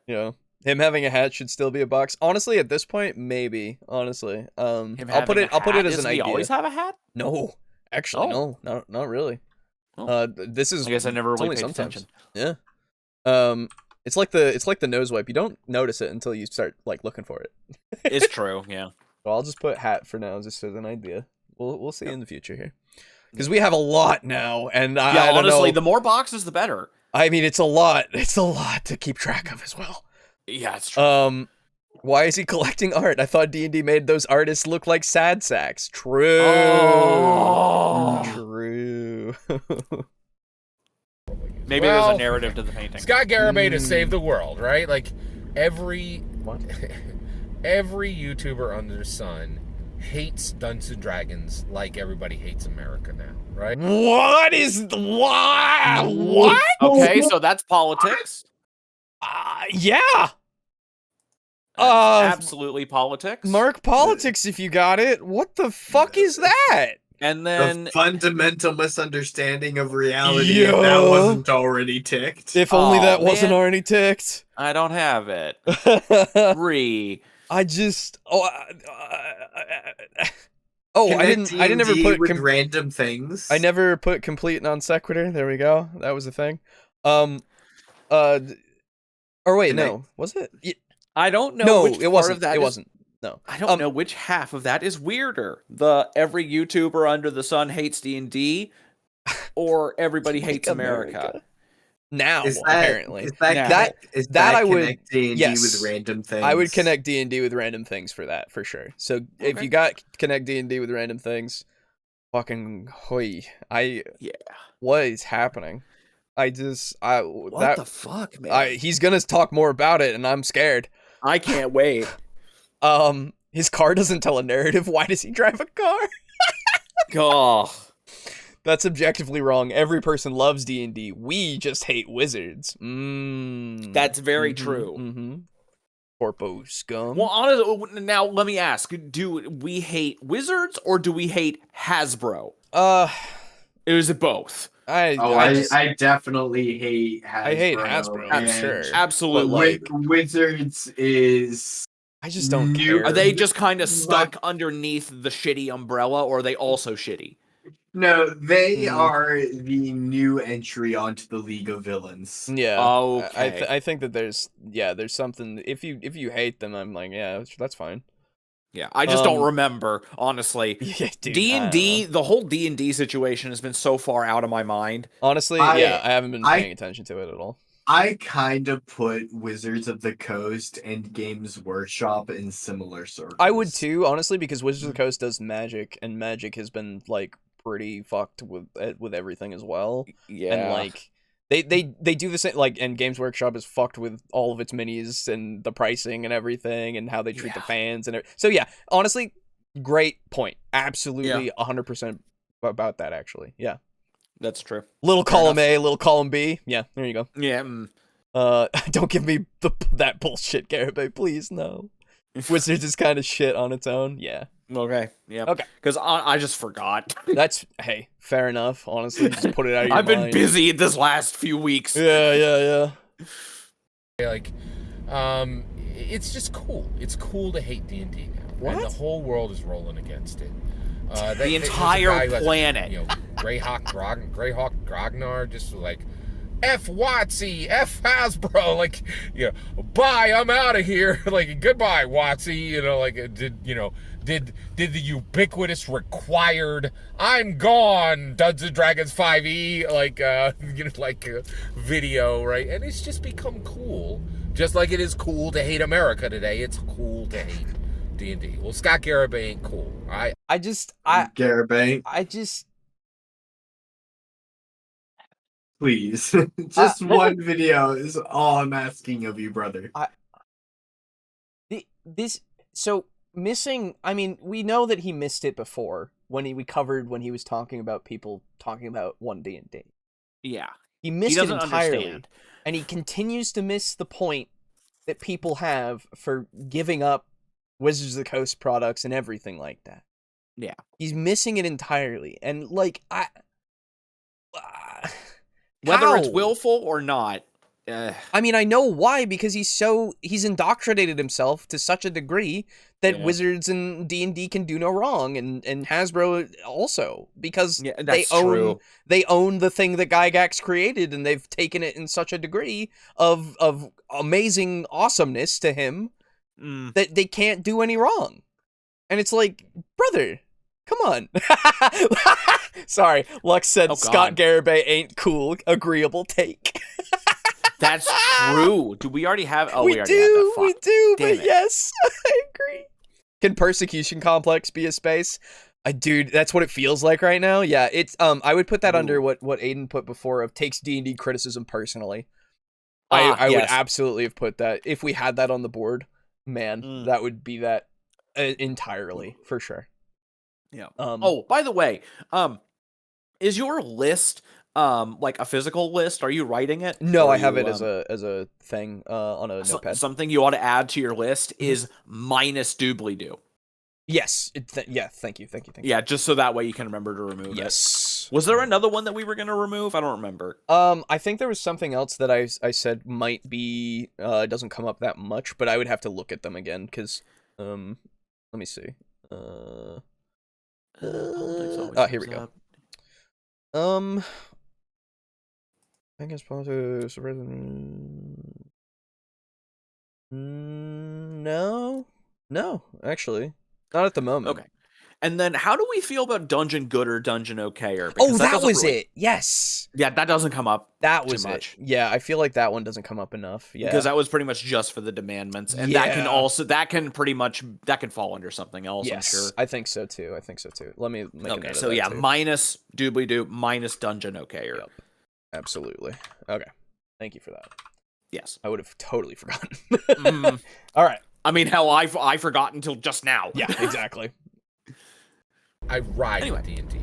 Him having a hat should still be a box. Honestly, at this point, maybe. Honestly. I'll put it as an idea. Does he always have a hat? No. Actually, no. Not really. This is, I guess I never really paid attention. Yeah. It's like the nose wipe. You don't notice it until you start like looking for it. It's true, yeah. So I'll just put hat for now, just as an idea. We'll see in the future here, because we have a lot now, and I don't honestly, know. the more boxes, the better. I mean, it's a lot. It's a lot to keep track of as well. Yeah, it's true. Why is he collecting art? I thought D&D made those artists look like sad sacks. True. Oh. True. Maybe there's a narrative to the painting. Scott Garibay to save the world, right? Like every YouTuber under the sun hates Dungeons and Dragons like everybody hates America now, right? What? Okay, so that's politics. Yeah. Absolutely politics. Mark politics if you got it. What the fuck is that? And then the fundamental misunderstanding of reality, if that wasn't already ticked. If only that wasn't already ticked. I don't have it. I just I didn't ever put with random things. I never put complete non sequitur. There we go. That was the thing. Or wait, no. Was it? I don't know. No, which it wasn't. Part of that it wasn't. No. I don't know which half of that is weirder. The every YouTuber under the sun hates D&D, or everybody hates America. Now, is that, apparently. Is that I would connect D&D with random things? I would connect D&D with random things for that, for sure. So if you got connect D&D with random things, fucking hoy. What is happening? What the fuck, man? He's gonna talk more about it, and I'm scared. I can't wait. His car doesn't tell a narrative. Why does he drive a car? Oh. That's objectively wrong. Every person loves D&D. We just hate wizards. That's very true. Corpo scum. Well, honestly, now let me ask: do we hate wizards or do we hate Hasbro? Is it both? I definitely hate Hasbro. I hate Hasbro. I'm sure. Absolutely. Wizards is. I just don't care. Are they just kind of stuck underneath the shitty umbrella, or are they also shitty? No, they are the new entry onto the League of Villains. Yeah. Okay. I think that there's something. If you hate them, I'm like, yeah, that's fine. Yeah, I just don't remember, honestly. D&D, the whole D&D situation has been so far out of my mind. Honestly, I haven't been paying attention to it at all. I kind of put Wizards of the Coast and Games Workshop in similar circles. I would too, honestly, because Wizards of the Coast does Magic, and Magic has been like pretty fucked with everything as well. Yeah, and like they do the same. Like, and Games Workshop is fucked with all of its minis and the pricing and everything, and how they treat the fans and so yeah. Honestly, great point. Absolutely, 100% about that. Actually, yeah. That's true. Little column A, little column B. Yeah, there you go. Yeah. Don't give me that bullshit, Garibay, please. No. Wizards is kind of shit on its own. Yeah. Okay. Yeah. Okay. Because I just forgot. That's fair enough. Honestly, just put it out of your mind. I've been busy this last few weeks. Yeah. Like, it's just cool. It's cool to hate D&D now. What? And the whole world is rolling against it. The entire planet. Greyhawk Grognar just like, F Wytheville, F Hasbro, like, bye, I'm out of here. Like, goodbye, Wytheville. Did the ubiquitous required I'm gone Dungeons and Dragons 5e video, right? And it's just become cool. Just like it is cool to hate America today, it's cool to hate D&D. Well, Scott Garibay ain't cool. Garibay. Please, just one video is all I'm asking of you, brother. Missing. I mean, we know that he missed it before when we covered when he was talking about people talking about 1D&D. Yeah, he missed it entirely, understand. And he continues to miss the point that people have for giving up Wizards of the Coast products and everything like that. Yeah, he's missing it entirely, and like whether it's willful or not. I mean, I know why, because he's indoctrinated himself to such a degree that Wizards and D&D can do no wrong, and Hasbro also, because they own the thing that Gygax created, and they've taken it in such a degree of amazing awesomeness to him that they can't do any wrong. And it's like, brother, come on. Sorry, Lux said Scott Garibay ain't cool. Agreeable take. That's true. Do we already have? Oh, we already have that. Fuck. We do. Damn But it. yes, I agree. Can Persecution Complex be a space? Dude, that's what it feels like right now. Yeah, it's I would put that under what Aiden put before of takes D&D criticism personally. I would absolutely have put that if we had that on the board. Man, that would be that entirely for sure. Yeah. Oh, by the way, is your list like a physical list? Are you writing it? No, I have it as a thing on a notepad. Something you ought to add to your list is minus doobly-doo. Yes. Yeah. Thank you. Yeah, just so that way you can remember to remove it. Yes. Was there another one that we were gonna remove? I don't remember. I think there was something else that I said might be doesn't come up that much, but I would have to look at them again because let me see. Here we go. I guess politics. No, actually. Not at the moment. Okay. And then how do we feel about Dungeon Good or Dungeon Okayer? Because that was it. Yes. Yeah, that doesn't come up that was too much. Yeah, I feel like that one doesn't come up enough. Yeah. Because that was pretty much just for the demandments. And that can fall under something else, yes, I'm sure. I think so too. Let me make a note of that too. Minus doobly-doo, minus Dungeon Okayer. Yep. Absolutely. Okay. Thank you for that. Yes. I would have totally forgotten. All right. I mean, hell, I forgot until just now. Yeah, exactly. I ride with D&D.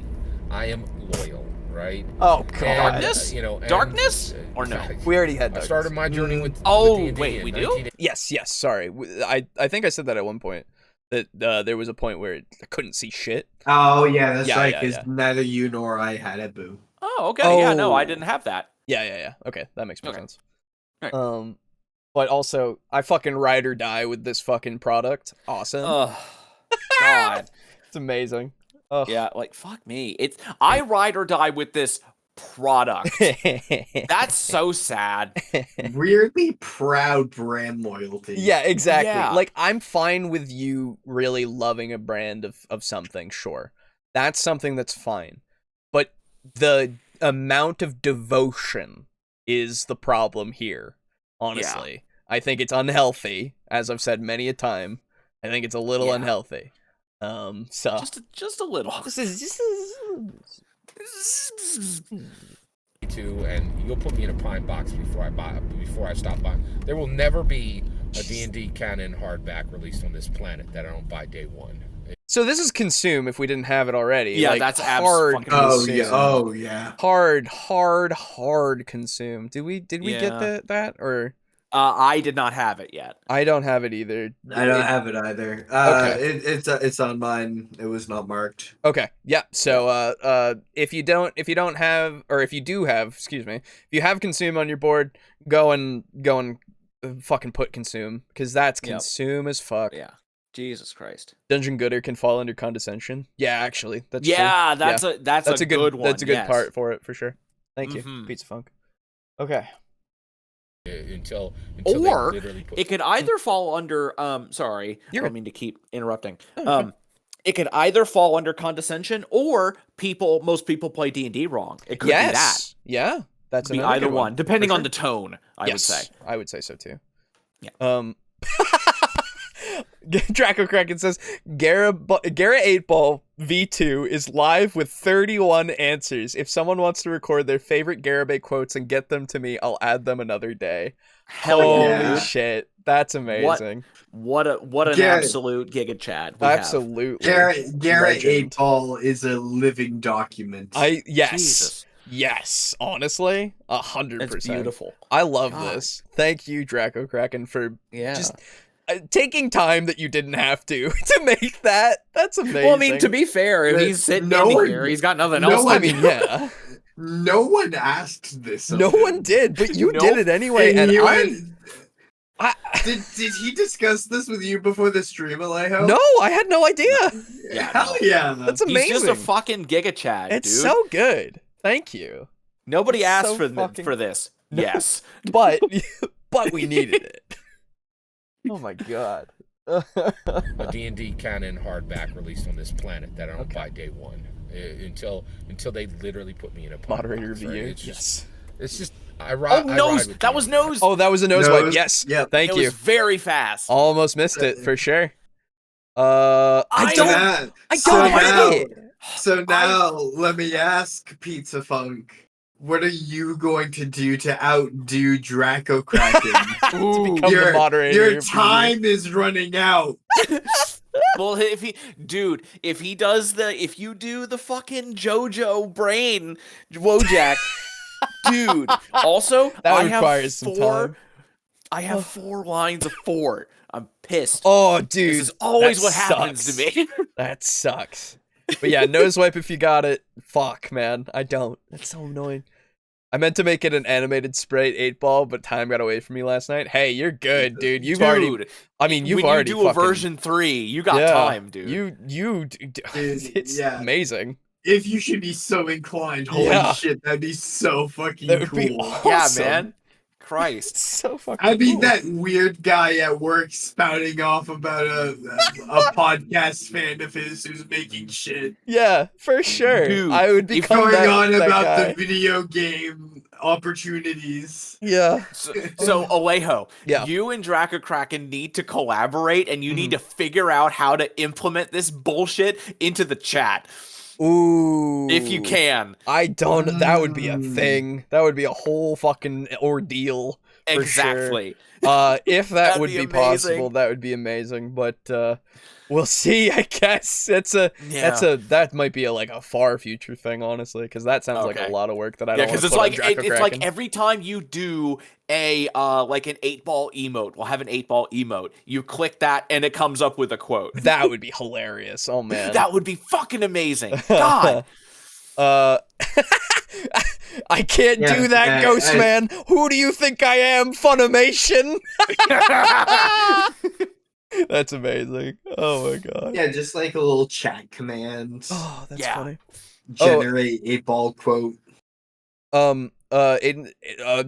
I am loyal, right? Oh, God. Darkness? Darkness? Or no? We already had Darkness. I started my journey with D&D wait, we do? Yes, sorry. I think I said that at one point. That there was a point where I couldn't see shit. Oh, yeah, that's right, because neither you nor I had it, boo. Oh, okay. Yeah, no, I didn't have that. Yeah. Okay, that makes more sense. Right. But also, I fucking ride or die with this fucking product. Awesome. Oh, God. It's amazing. Ugh. Yeah, like, fuck me. I ride or die with this product. That's so sad. Weirdly proud brand loyalty. Yeah, exactly. Yeah. Like, I'm fine with you really loving a brand of something, sure. That's something that's fine. But the amount of devotion is the problem here, honestly. Yeah. I think it's unhealthy, as I've said many a time. I think it's a little unhealthy. So just a little. Too, and you'll put me in a pine box before I stop buying. There will never be a D&D canon hardback released on this planet that I don't buy day one. So this is consume if we didn't have it already. Yeah, like, that's hard. Oh yeah. Hard consume. Did we get that or? I did not have it yet. I don't have it either. I don't have it either. Okay. It's on mine. It was not marked. Okay. Yeah. So if you don't have, or if you do have, excuse me, if you have consume on your board, go and fucking put consume, because that's consume as fuck. Yeah. Jesus Christ. Dungeon Gooder can fall under condescension. Yeah, actually, that's true. That's a good one. That's a good part for it for sure. Thank you, Pizza Funk. Okay. Until or it could either fall under sorry, I don't mean to keep interrupting. It could either fall under condescension, or most people play D&D wrong. It could be that. Yeah, that's be either one, depending on the tone. I would say so too. Yeah. Draco Kraken says Garrett 8-Ball V2 is live with 31 answers. If someone wants to record their favorite Garibay quotes and get them to me, I'll add them another day. Holy shit, that's amazing! What an absolute Giga Chad! Absolutely, Garrett 8-Ball is a living document. Yes, honestly, 100%. It's beautiful. I love this. Thank you, Draco Kraken, for just taking time that you didn't have to make that. That's amazing. Well, I mean, to be fair, if he's sitting here, he's got nothing else. I mean, yeah. No one asked this. No one did, but you did it anyway. And did he discuss this with you before the stream, Alejo? No, I had no idea. Hell yeah, that's amazing. He's just a fucking Giga Chad. It's so good. Thank you. Nobody asked for this. No, yes, but we needed it. Oh my god. A D&D canon hardback released on this planet that I don't buy day one. Until they literally put me in a moderator box, view. Right? It's just It's just Nose. That was Nose. Oh, that was a nose wipe. Yes. Yeah. Thank you. It was very fast. Almost missed it for sure. I don't have it. So now, let me ask Pizza Funk, what are you going to do to outdo Draco Kraken? To become the moderator. Your time is running out. Well, if you do the fucking JoJo brain Wojak, dude. Also, that requires some time. I have 4 lines of 4. I'm pissed. Oh, dude, this is always what happens to me. That sucks. But yeah, nose wipe if you got it. Fuck, man, I don't. That's so annoying. I meant to make it an animated Sprite 8-ball, but time got away from me last night. Hey, you're good, dude. You've already when you do a version 3, you got time, dude. It's amazing. If you should be so inclined, holy shit, that'd be so fucking cool. Be awesome. Yeah, man. Christ. So fucking I mean, cool. that weird guy at work spouting off about a podcast fan of his who's making shit. Yeah, for sure. Dude, I would be going on about guy. the video game opportunities. Yeah. So Alejo, you and Draco Kraken need to collaborate, and you need to figure out how to implement this bullshit into the chat. Ooh. If you can. I don't. That would be a thing. That would be a whole fucking ordeal. Exactly. Sure. If that would be amazing. possible, that would be amazing. But we'll see. I guess that might be a far future thing, honestly, because that sounds like a lot of work that I don't. Because it's like every time you do a like an 8-ball emote, we'll have an 8-ball emote. You click that and it comes up with a quote. That would be hilarious. Oh man, that would be fucking amazing. God. I can't do that, Ghost Man. Who do you think I am, Funimation? That's amazing. Oh my god. Yeah, just like a little chat command. Oh, that's funny. Generate 8-ball quote. Aiden,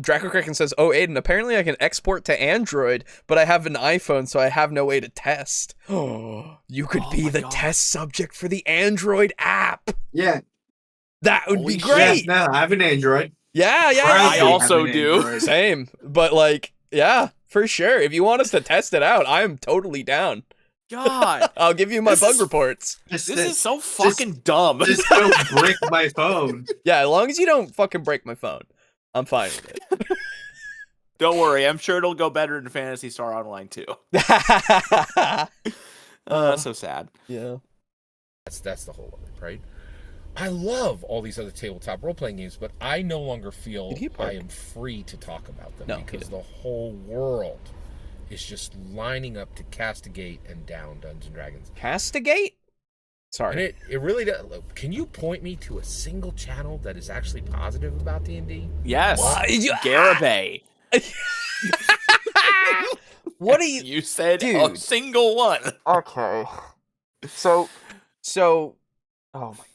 Draco Kraken says, "Oh, Aiden, apparently I can export to Android, but I have an iPhone, so I have no way to test." Oh, you could be the test subject for the Android app. Yeah. That would be great. Yeah, no, I have an Android. Yeah. I also do. Android. Same, but yeah, for sure. If you want us to test it out, I'm totally down. God, I'll give you my bug reports. This is so fucking dumb. Just don't break my phone. Yeah, as long as you don't fucking break my phone, I'm fine with it. Don't worry, I'm sure it'll go better in Phantasy Star Online too. That's so sad. Yeah, that's the whole of it, right? I love all these other tabletop role-playing games, but I no longer feel I am free to talk about them because the whole world is just lining up to castigate and down Dungeons & Dragons. Castigate? Sorry. And it really does. Can you point me to a single channel that is actually positive about D&D? Yes. Garibingo. What are you... You said a single one. Okay. So... Oh my god.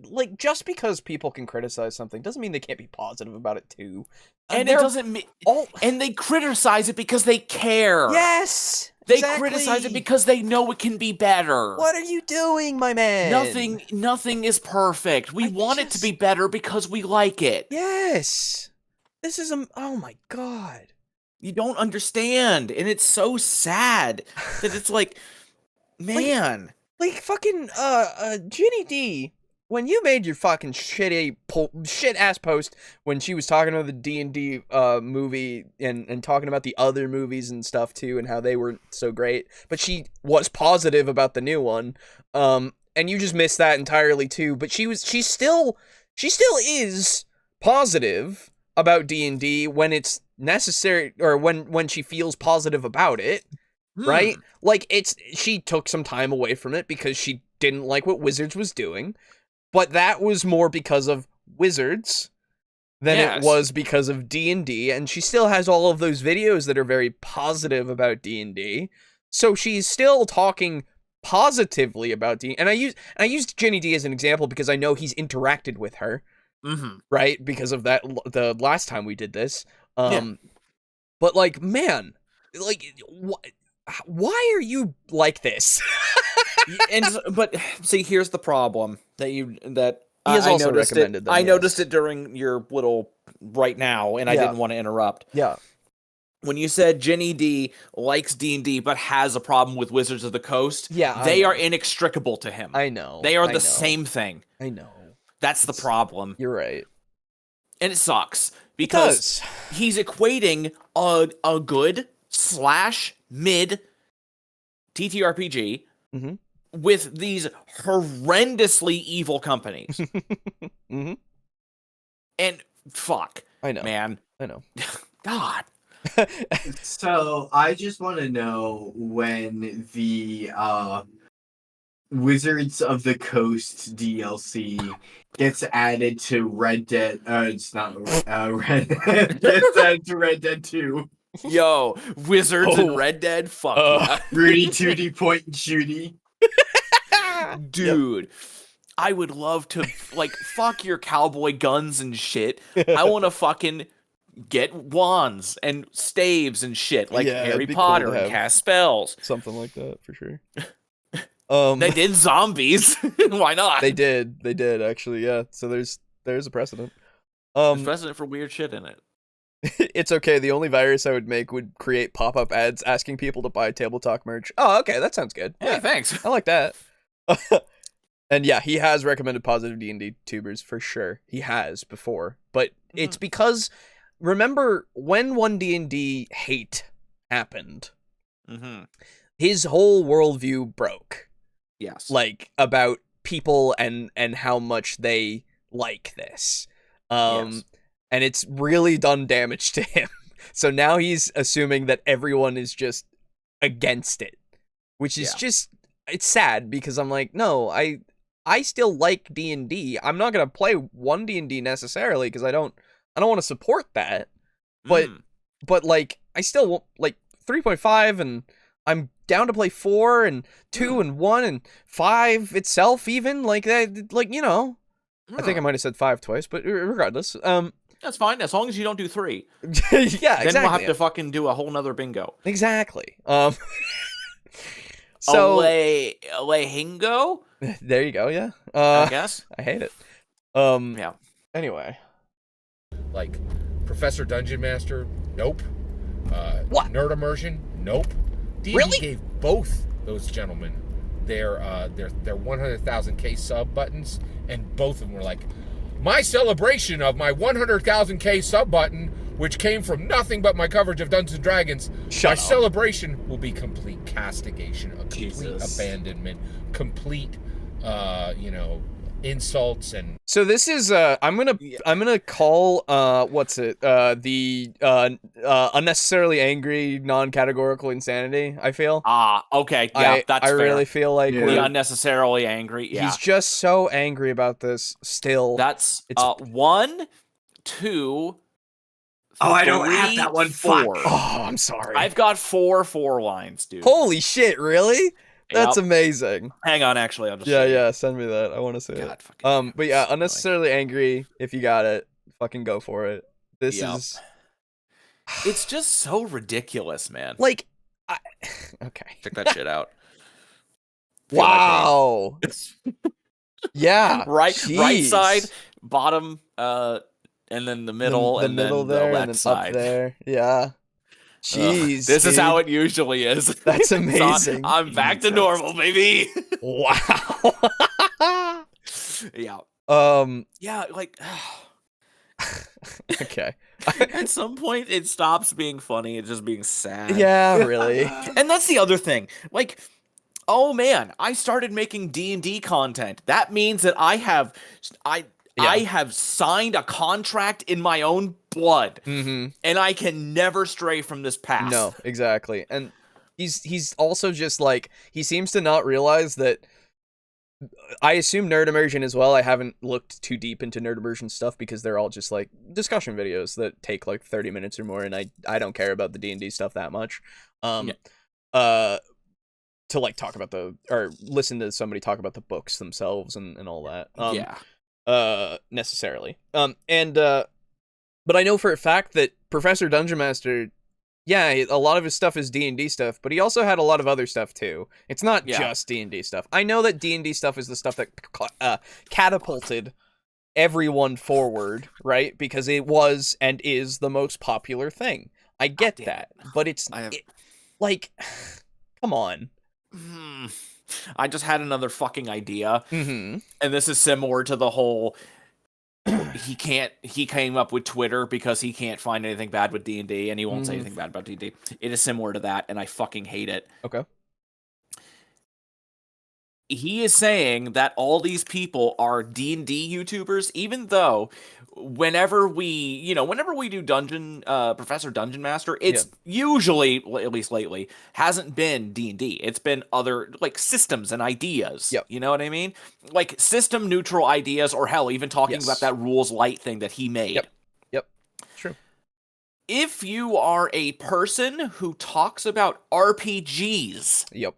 Like, just because people can criticize something doesn't mean they can't be positive about it too. And it doesn't mean... And they criticize it because they care. Yes! They criticize it because they know it can be better. What are you doing, my man? Nothing is perfect. We want it to be better because we like it. Yes! This is oh my god. You don't understand, and it's so sad that it's like, man. Like fucking, Ginny D, when you made your fucking shit-ass post when she was talking about the D&D movie and talking about the other movies and stuff too and how they weren't so great, but she was positive about the new one, and you just missed that entirely too, but she still is positive about D&D when it's necessary, or when she feels positive about it, right? Like, she took some time away from it because she didn't like what Wizards was doing, but that was more because of Wizards than it was because of D&D, and she still has all of those videos that are very positive about D&D, so she's still talking positively about D&D, and I used Ginny D as an example because I know he's interacted with her, right, because of that, the last time we did this, but like, man, like, why are you like this? But see, here's the problem that He has also recommended them. I noticed it during your little right now, and I didn't want to interrupt. Yeah. When you said Jenny D likes D&D but has a problem with Wizards of the Coast, they are inextricable to him. I know. They are the same thing. I know. That's the problem. You're right. And it sucks because he's equating a good / mid TTRPG with these horrendously evil companies. And fuck. I know. Man. I know. God. So I just want to know when the Wizards of the Coast DLC gets added to Red Dead. It's not Red. Gets added to Red Dead 2. Yo, Wizards and Red Dead. Fuck yeah. Rudy 2D point and shooty. Dude. I would love to fuck your cowboy guns and shit. I want to fucking get wands and staves and shit like Harry Potter cool and cast spells. Something like that for sure. They did zombies. Why not? They did actually, yeah. So there's a precedent. There's precedent for weird shit in it. It's okay. The only virus I would make would create pop-up ads asking people to buy TableTalk merch. Oh, okay, that sounds good. Hey, thanks. I like that. And yeah, he has recommended positive D&D tubers for sure. He has before, but it's because remember when 1D&D hate happened, his whole worldview broke. Yes, like about people and how much they like this, and it's really done damage to him. So now he's assuming that everyone is just against it, which is just it's sad because I'm like, no, I still like D&D. I'm not gonna play 1D&D necessarily because I don't want to support that, but like I still like 3.5 and I'm down to play 4 and 2 and 1 and 5 itself even like that, like, you know. I think I might have said 5 twice, but regardless, that's fine as long as you don't do 3. Yeah, exactly. Then we'll have to fucking do a whole nother bingo. Exactly. So Alejo? There you go. Yeah. I guess I hate it. Yeah. Anyway, like Professor Dungeon Master, nope. What? Nerd Immersion, nope. D&D Really? gave both those gentlemen their 100,000K sub buttons, and both of them were like, my celebration of my 100,000K sub button, which came from nothing but my coverage of Dungeons & Dragons. My celebration will be complete castigation, a complete abandonment, complete, insults and. So this is I'm gonna call the unnecessarily angry non-categorical insanity. I feel. Okay, yeah, that's I fair. really feel like the unnecessarily angry. Yeah, he's just so angry about this. Still, that's 1, 2. Oh, I don't have that one. 4. Oh, I'm sorry. I've got 4 lines, dude. Holy shit! Really? That's amazing. Hang on, actually, I'll just send me that. I want to see it. But yeah, unnecessarily angry. If you got it, fucking go for it. This is. It's just so ridiculous, man. Like, okay. Check that shit out. Wow. Yeah. Right side, bottom, and then the middle, the and middle then there, the left and then side. up there. Yeah. Jeez, this is how it usually is. That's amazing. I'm back to normal, baby. Wow. Yeah. Yeah, like. Okay. At some point, it stops being funny. It's just being sad. Yeah, really. And that's the other thing. Like, oh man, I started making D&D content. That means that I have signed a contract in my own blood, and I can never stray from this path. No, exactly. And he's also just like, he seems to not realize that. I assume Nerd Immersion as well. I haven't looked too deep into Nerd Immersion stuff because they're all just like discussion videos that take like 30 minutes or more, and I don't care about the D&D stuff that much. To like talk about or listen to somebody talk about the books themselves and all that. Necessarily. But I know for a fact that Professor Dungeon Master, yeah, a lot of his stuff is D&D stuff, but he also had a lot of other stuff too. It's not just D&D stuff. I know that D&D stuff is the stuff that catapulted everyone forward, right? Because it was and is the most popular thing. I get that, but it's like, come on. I just had another fucking idea, Mm-hmm. and this is similar to the whole. He came up with Twitter because he can't find anything bad with D&D, and he won't say anything bad about D&D. It is similar to that, and I fucking hate it. Okay. He is saying that all these people are D&D YouTubers, even though whenever we do Professor Dungeon Master, it's usually, at least lately, hasn't been D&D. It's been other, like, systems and ideas. Yep. You know what I mean? Like, system-neutral ideas, or hell, even talking about that Rules Light thing that he made. Yep. True. If you are a person who talks about RPGs... Yep.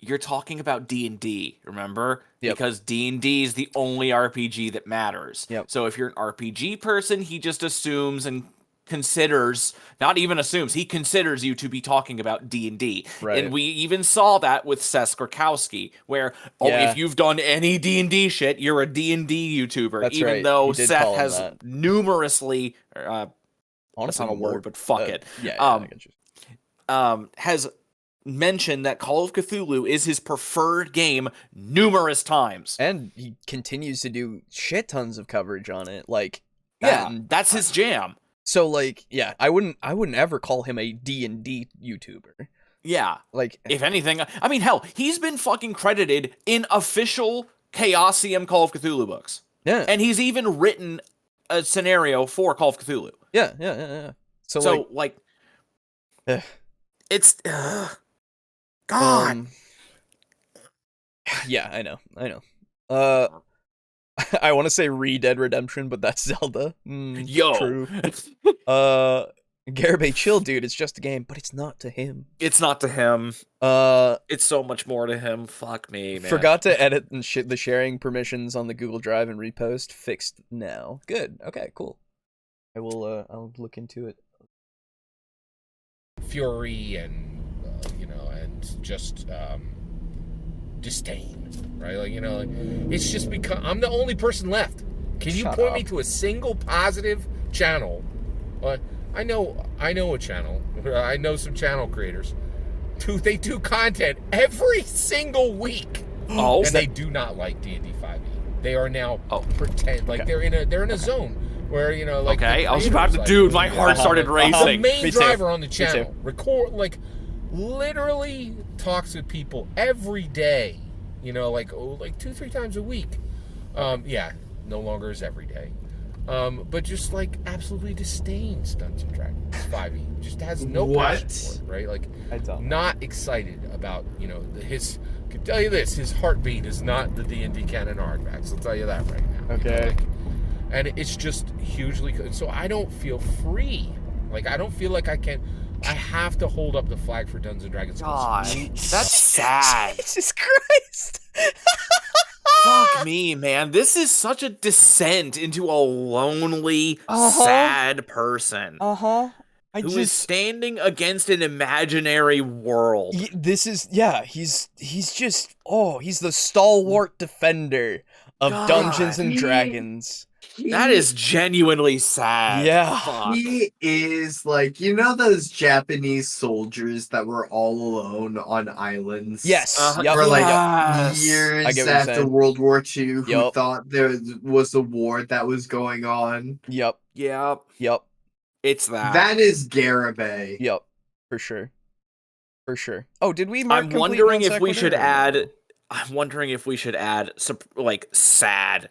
You're talking about D&D, remember? Yep. Because D&D is the only RPG that matters. Yep. So if you're an RPG person, he just assumes and considers, not even assumes, he considers you to be talking about D&D. Right. And we even saw that with Seth Krakowski, where, if you've done any D&D shit, you're a D&D YouTuber. That's even right. though Seth Seth has numerously... that's not a word, but fuck it. I get you. Has... mentioned that Call of Cthulhu is his preferred game numerous times, and he continues to do shit tons of coverage on it. Like, that's his jam. So, like, I wouldn't ever call him a D&D YouTuber. Yeah, like, if anything, I mean, hell, he's been fucking credited in official Chaosium Call of Cthulhu books. Yeah, and he's even written a scenario for Call of Cthulhu. Yeah. So like it's. God. Yeah, I know. I want to say Dead Redemption, but that's Zelda. Yo. True. Garibay, chill, dude. It's just a game, but it's not to him. It's not to him. It's so much more to him. Fuck me, man. Forgot to edit and the sharing permissions on the Google Drive and repost. Fixed now. Good. Okay, cool. I will. I'll look into it. Fury and and just disdain, right? Like, it's just because I'm the only person left. Can you point me to a single positive channel? I know a channel. I know some channel creators. They do content every single week. And they do not like D&D 5e. They are now pretend like they're in a zone where like. Okay, I was about to, dude. My heart started racing. The main driver on the channel literally talks with people every day, like 2-3 times a week. No longer is every day. But just like absolutely disdains Dungeons and Dragons 5e. Just has no passion for it, right? Like, not excited about, his. I can tell you this: his heartbeat is not the D&D canon artifacts. I'll tell you that right now. Okay. And it's just hugely. So I don't feel free. Like, I don't feel like I can. I have to hold up the flag for Dungeons and Dragons. God, that's sad. Jesus Christ. Fuck me, man. This is such a descent into a lonely, sad person. Who is standing against an imaginary world. This is, he's just, he's the stalwart defender of Dungeons and Dragons. That is genuinely sad. Yeah. Fuck. He is like, those Japanese soldiers that were all alone on islands? Yes. For years after World War II, who thought there was a war that was going on. Yep. It's that. That is Garibay. Yep. For sure. Oh, did we mark I'm wondering if we should add... I'm wondering if we should add like sad.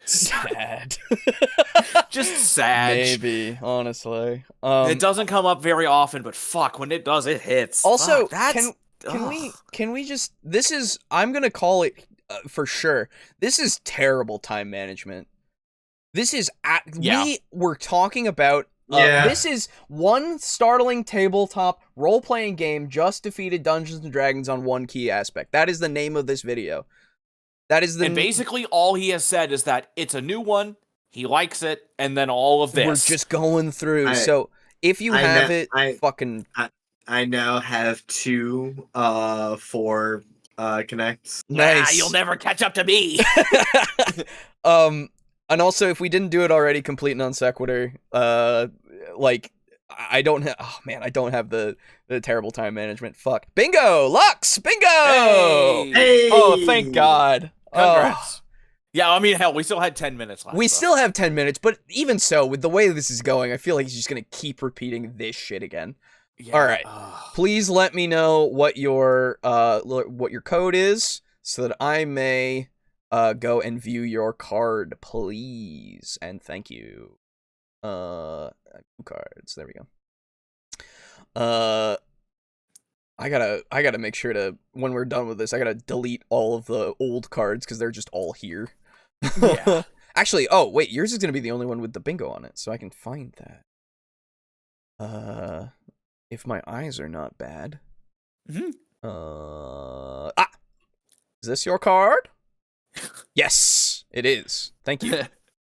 Just sad. Maybe, honestly. It doesn't come up very often, but fuck, when it does, it hits. Also, can we just, this is, I'm gonna call it for sure, this is terrible time management. This is, we were talking about, this is one startling tabletop role-playing game just defeated Dungeons & Dragons on one key aspect. That is the name of this video. That is and basically all he has said is that it's a new one, he likes it, and then all of this. We're just going through. So if you have it, I now have 2 for connects. Nice. You'll never catch up to me. And also, if we didn't do it already, complete non sequitur. Like I don't have. Oh man, I don't have the terrible time management. Fuck. Bingo, Lux, bingo. Hey! Oh, thank God. Congrats. Yeah, I mean, hell, we still had 10 minutes left. We still have 10 minutes, but even so, with the way this is going, I feel like he's just gonna keep repeating this shit again. Yeah. All right. Please let me know what your code is, so that I may go and view your card, please, and thank you. Cards. There we go. I gotta make sure to, when we're done with this, I gotta delete all of the old cards because they're just all here. Yeah. Actually, oh wait, yours is gonna be the only one with the bingo on it, so I can find that. If my eyes are not bad. Mm-hmm. Is this your card? Yes, it is. Thank you.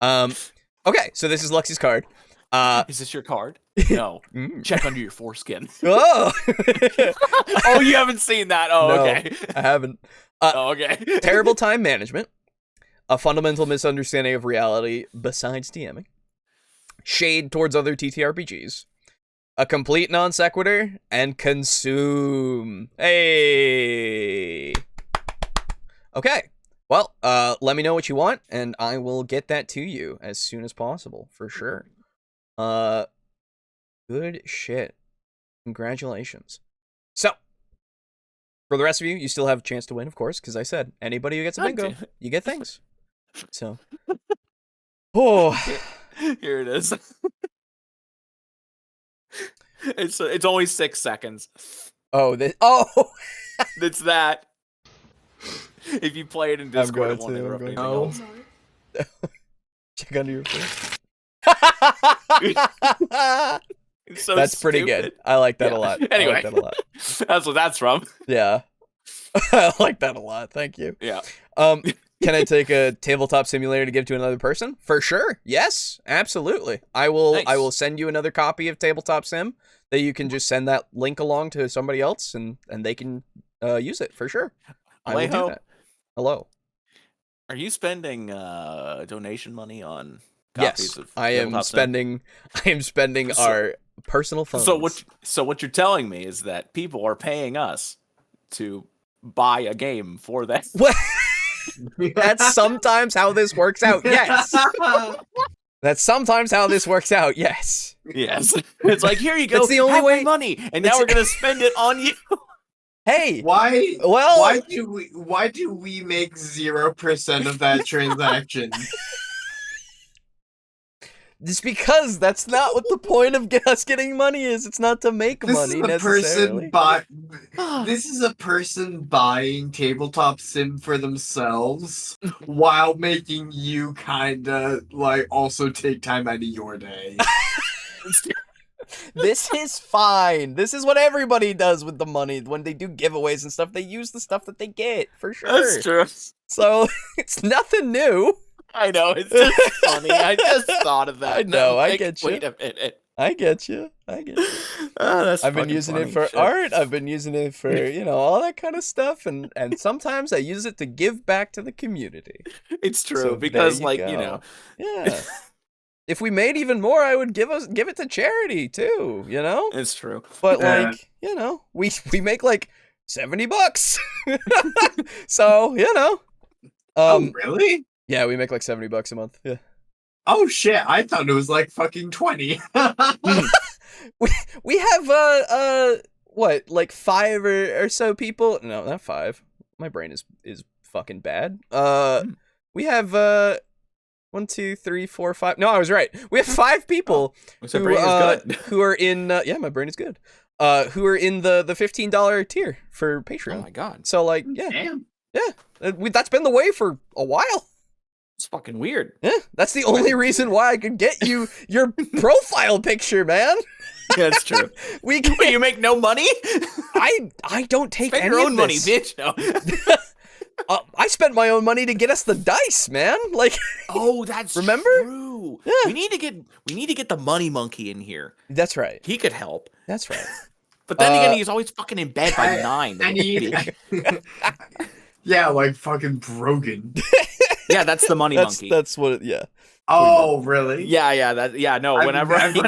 Okay, so this is Lux's card. Is this your card? No. Check under your foreskin. Oh! Oh, you haven't seen that? Oh, No, okay. I haven't. Okay. Terrible time management. A fundamental misunderstanding of reality besides DMing. Shade towards other TTRPGs. A complete non sequitur. And consume. Hey! Okay. Well, let me know what you want, and I will get that to you as soon as possible, for sure. Good shit. Congratulations. So, for the rest of you, you still have a chance to win, of course, because I said, anybody who gets a bingo, you get things. So. Oh. Here it is. It's only 6 seconds. Oh, oh! It's that. If you play it in Discord, it won't I'm interrupt going anything to. else. Check under your face. It's so That's pretty stupid. good. I like that a lot. Anyway, I like that a lot. That's what that's from. Yeah. I like that a lot. Thank you. Yeah. Can I take a tabletop simulator to give to another person? For sure. Yes, absolutely. I will. Nice. I will send you another copy of Tabletop Sim that you can just send that link along to somebody else, and they can use it for sure. I will do Alejo, that. Hello. are you spending donation money on copies Yes, of I am Tabletop Sim? spending. I am spending our personal funds. So what you're telling me is that people are paying us to buy a game for them. What? That's sometimes how this works out. Yes. That's sometimes how this works out. Yes. Yes. It's like, here you go. That's the only have way. my money, and now we're gonna spend it on you. Hey. Why? Well. Why do we make 0% of that transaction? Just because that's not what the point of us getting money is. It's not to make money necessarily. This is a person buying Tabletop Sim for themselves while making you kinda like also take time out of your day. This is fine. This is what everybody does with the money. When they do giveaways and stuff, they use the stuff that they get, for sure. That's true. So, it's nothing new. I know, it's just funny. I just thought of that. I know, I get you. Wait a minute. I get you. Oh, that's I've been using it for art. I've been using it for, all that kind of stuff. And sometimes I use it to give back to the community. It's true, So because, there you go. Yeah. If we made even more, I would give it to charity too, It's true. But we make like $70. So, Oh, really? Yeah, we make like $70 a month. Yeah. Oh shit, I thought it was like fucking 20. we have what, like 5 or so people? No, not 5. My brain is fucking bad. We have 1, 2, 3, 4, 5. No, I was right. We have 5 people who are in my brain is good. Who are in the $15 tier for Patreon. Oh my god. So like, Damn. that's been the way for a while. It's fucking weird. Yeah, that's the only reason why I could get you your profile picture, man. Yeah, that's true. You make no money? I don't take Spend any your own of money, this. bitch. No. I spent my own money to get us the dice, man. Like, oh, that's remember? True. Yeah. We need to get the money monkey in here. That's right. He could help. That's right. But then again, he's always fucking in bed by 9. Yeah, like fucking broken. Yeah, that's the money monkey. That's what. Yeah. Oh, really? Yeah. No, whenever I say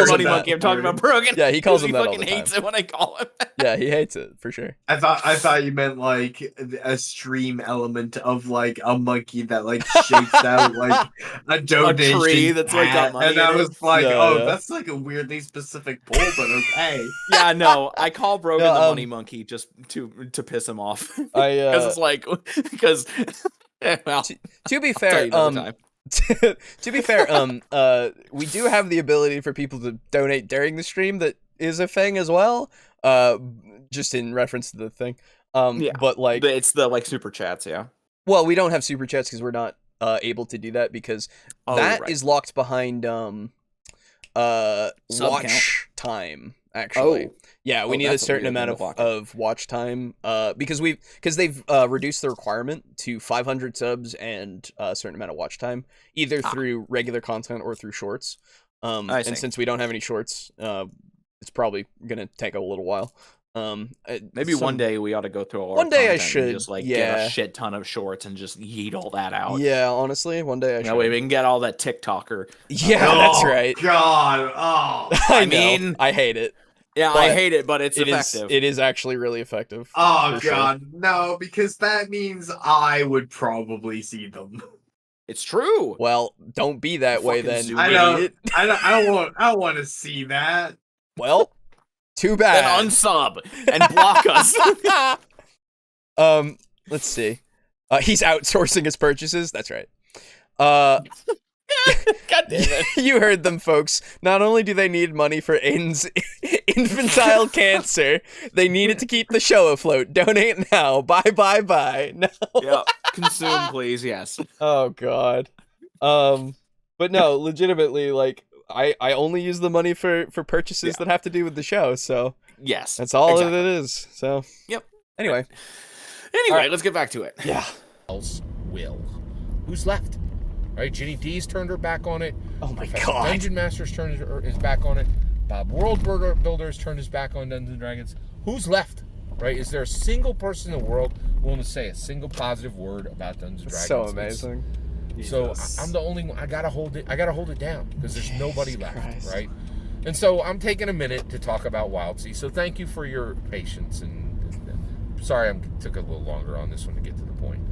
money monkey, I'm talking about Brogan. Yeah, he calls him that all the time. He fucking hates it when I call him. Yeah, he hates it for sure. I thought you meant like a stream element of like a monkey that like shakes out like a donation tree that's like got money. And I was like, yeah. That's like a weirdly specific pull, but okay. Yeah, no, I call Brogan the money monkey just to piss him off. Because it's like well, to be fair, to be fair, we do have the ability for people to donate during the stream. That is a thing as well. Just in reference to the thing. But like, it's the like super chats. Yeah. Well, we don't have super chats because we're not able to do that because that is locked behind watch time. Actually, yeah, we need a certain amount of watch time. Because they've reduced the requirement to 500 subs and a certain amount of watch time, either through regular content or through shorts. And since we don't have any shorts, it's probably gonna take a little while. Maybe one day we ought to go through all. One day I should should just get a shit ton of shorts and just yeet all that out. Yeah, honestly, one day I should. That way we can get all that TikToker. Yeah, that's right. God, oh, I mean, I hate it. Yeah, I hate it, but it's effective. It is actually really effective. Oh God, no, because that means I would probably see them. It's true. Well, don't be that way then. I don't want to see that. Well, too bad. Then unsub and block us. Let's see. He's outsourcing his purchases. That's right. God damn it. You heard them, folks. Not only do they need money for Aiden's infantile cancer, they need it to keep the show afloat. Donate now. Bye. No. Yeah. Consume, please. Yes. Oh, God. But no, legitimately, like, I only use the money for purchases that have to do with the show, so yes, that's all it is. So Anyway, right, let's get back to it. Yeah. Else will. Who's left? Right, Ginny D's turned her back on it. Oh my Professor God. Dungeon Master's turned his back on it. Bob World Builder's turned his back on Dungeons and Dragons. Who's left? Right? Is there a single person in the world willing to say a single positive word about Dungeons and Dragons? So amazing. So I'm the only one. I gotta hold it down because there's nobody left, right? And so I'm taking a minute to talk about Wildsea. So thank you for your patience and sorry I took a little longer on this one to get to the point.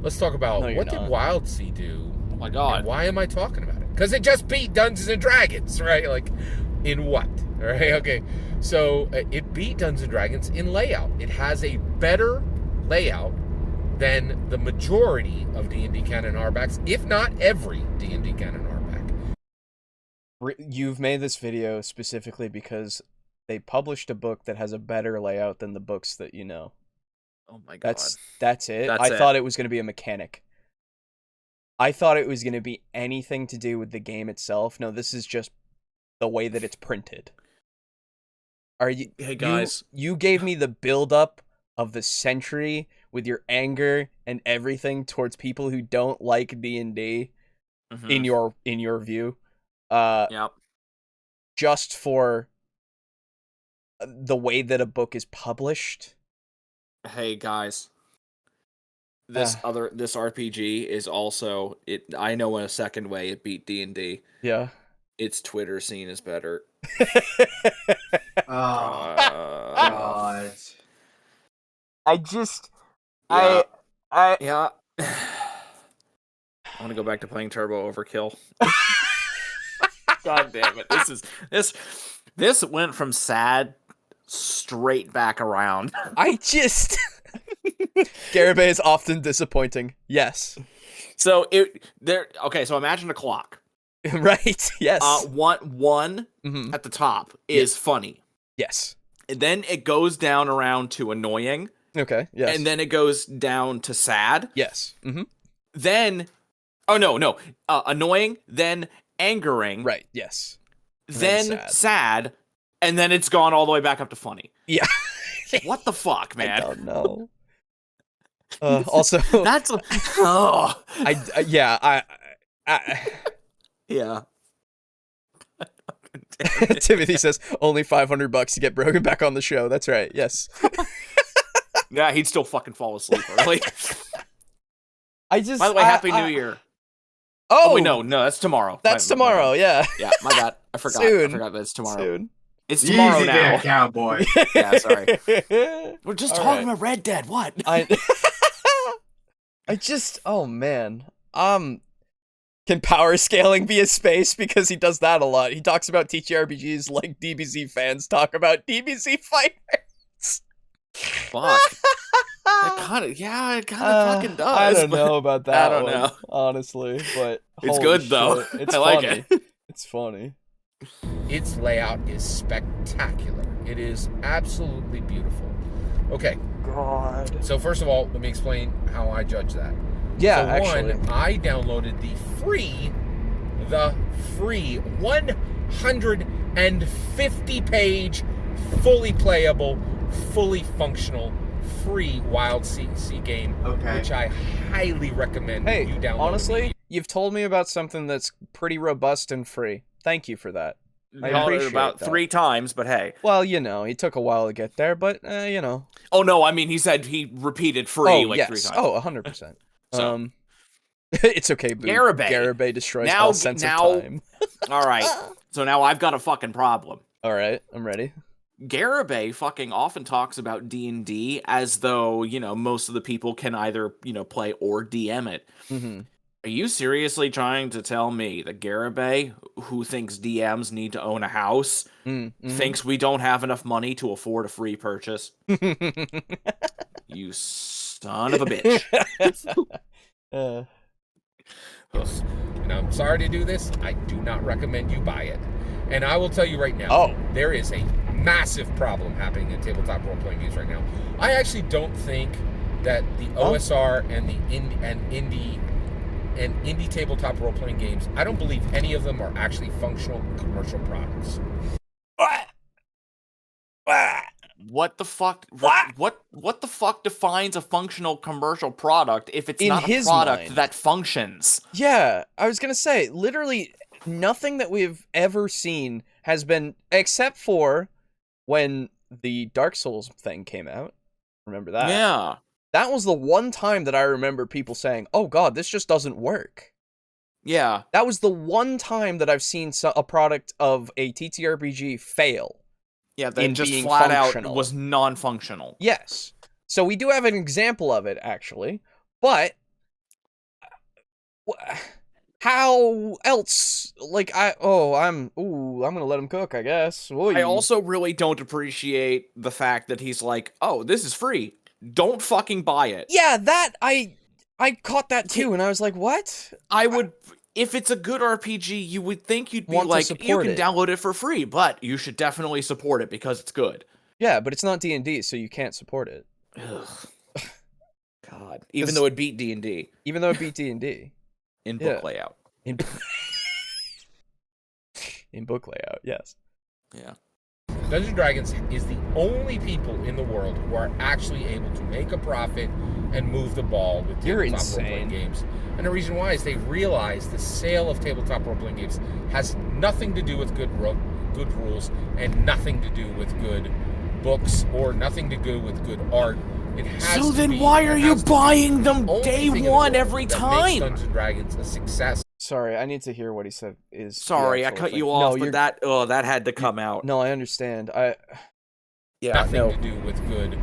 Let's talk about what did Wildsea do? Oh my God! Why am I talking about it? Because it just beat Dungeons and Dragons, right? Like in what? All right, okay. So it beat Dungeons and Dragons in layout. It has a better layout than the majority of D&D canon hardbacks, if not every D&D canon hardback. You've made this video specifically because they published a book that has a better layout than the books that you know. Oh my God. That's it? I thought it was going to be a mechanic. I thought it was going to be anything to do with the game itself. No, this is just the way that it's printed. Hey guys. You gave me the build-up of the century with your anger and everything towards people who don't like D&D in your view. Yep. Just for the way that a book is published. Hey guys. This RPG is also I know in a second way it beat D&D. Yeah. Its Twitter scene is better. God. I just I I want to go back to playing Turbo Overkill. God damn it. This went from sad straight back around. I just Garibingo is often disappointing. Yes. So so imagine a clock. Right. Yes. One at the top is funny. Yes. And then it goes down around to annoying. Okay. Yes. And then it goes down to sad. Yes. Mm-hmm. Then annoying, then angering. Right. Yes. Then sad, and then it's gone all the way back up to funny. Yeah. What the fuck, man? I don't know. Also, that's yeah. Timothy says only $500 to get Brogan back on the show. That's right. Yes. Yeah, he'd still fucking fall asleep early. I just. By the way, Happy New Year. Oh wait, no, that's tomorrow. That's tomorrow. Yeah. Yeah, my bad. I forgot. Soon. I forgot that it's tomorrow. Soon. It's tomorrow Easy now. there, cowboy. Yeah, sorry. We're just All talking right. about Red Dead. What? I just. Oh man. Can power scaling be a space? Because he does that a lot. He talks about TTRPGs like DBZ fans talk about DBZ fighters. Fuck. It kind of fucking does. I don't know about that. I don't know. Honestly, but it's good though. It's I like funny. it. It's funny. Its layout is spectacular. It is absolutely beautiful. Okay. God. So first of all, let me explain how I judge that. Yeah, so actually. One, I downloaded the free 150-page, fully playable, fully functional, free Wildsea game, which I highly recommend you download. Honestly, you've told me about something that's pretty robust and free. Thank you for that. I appreciate it about that. 3 times, but hey. Well, it took a while to get there, but Oh no, I mean he said he repeated free 3 times. Oh, 100%. So. It's okay, Boo. Garibay destroys all sense of time. All right. So now I've got a fucking problem. All right, I'm ready. Garibay fucking often talks about D&D as though, most of the people can either, play or DM it. Mm-hmm. Are you seriously trying to tell me that Garibay, who thinks DMs need to own a house, thinks we don't have enough money to afford a free purchase? You son of a bitch. And I'm sorry to do this. I do not recommend you buy it. And I will tell you right now, there is a massive problem happening in tabletop role-playing games right now. I actually don't think that the OSR and the indie tabletop role-playing games, I don't believe any of them are actually functional commercial products. What the fuck? What the fuck defines a functional commercial product if it's not a product that functions? Yeah, I was gonna say, literally nothing that we've ever seen has been, except for when the Dark Souls thing came out. Remember that? Yeah. That was the one time that I remember people saying, "Oh God, this just doesn't work." Yeah. That was the one time that I've seen a product of a TTRPG fail. Yeah, that just flat out was non-functional. Yes. So we do have an example of it, actually. But how else? Like, I'm gonna let him cook, I guess. Oy. I also really don't appreciate the fact that he's like, oh, this is free. Don't fucking buy it. Yeah, that, I caught that too, and I was like, what? I would... If it's a good RPG, you would think you'd be like, you can download it for free, but you should definitely support it because it's good. Yeah, but it's not D&D, so you can't support it. Ugh. God. Even though it beat D&D. Even though it beat D&D. In book layout. In book layout, yes. Yeah. Dungeons & Dragons is the only people in the world who are actually able to make a profit and move the ball with tabletop role-playing games. And the reason why is they realize the sale of tabletop role-playing games has nothing to do with good rules and nothing to do with good books or nothing to do with good art. It has so then why are you buying them day one every time? Dungeons & Dragons a success. Sorry, I need to hear what he said. Sorry, I cut you off, but that had to come out. No, I understand. Nothing to do with good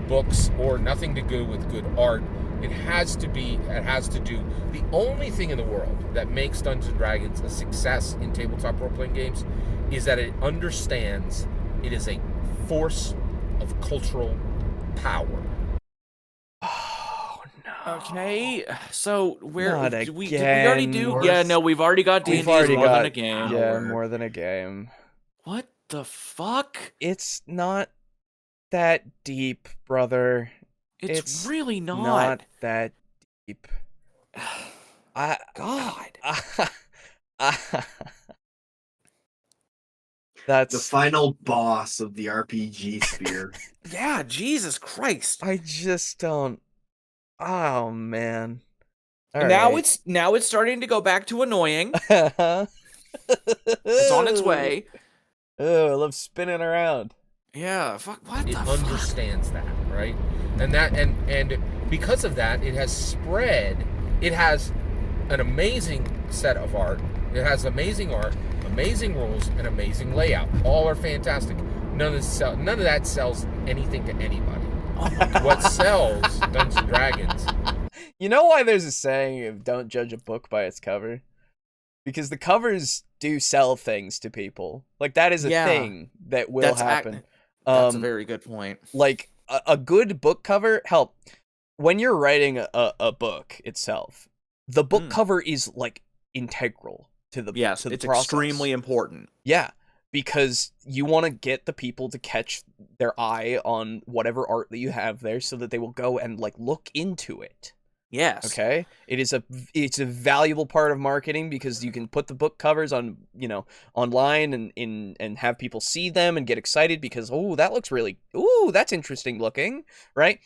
books or nothing to do with good art. It has to do. The only thing in the world that makes Dungeons & Dragons a success in tabletop role-playing games is that it understands it is a force of cultural power. Okay, so we already do? Worse. Yeah, no, we've already got D&D more than a game. Yeah, more than a game. What the fuck? It's not that deep, brother. It's really not. Not that deep. God. That's the final boss of the RPG sphere. Yeah, Jesus Christ. I just don't. Oh man. Now it's starting to go back to annoying. It's on its way. Oh, I love spinning around. Yeah, fuck. What it the understands fuck? that, right? And because of that, it has spread It has an amazing set of art. It has amazing art, amazing rules, and amazing layout. All are fantastic. None of that sells anything to anybody. What sells Dungeons and Dragons? You know why there's a saying of "Don't judge a book by its cover"? Because the covers do sell things to people. Like, that is a thing that will happen. That's a very good point. Like, a good book cover, help. When you're writing a book itself, the book cover is, like, integral to the yes, to the it's process. Extremely important. Yeah, because you want to get the people to catch their eye on whatever art that you have there so that they will go and, like, look into it. Yes. Okay. It's a valuable part of marketing because you can put the book covers on, online and have people see them and get excited because, that's interesting looking, right?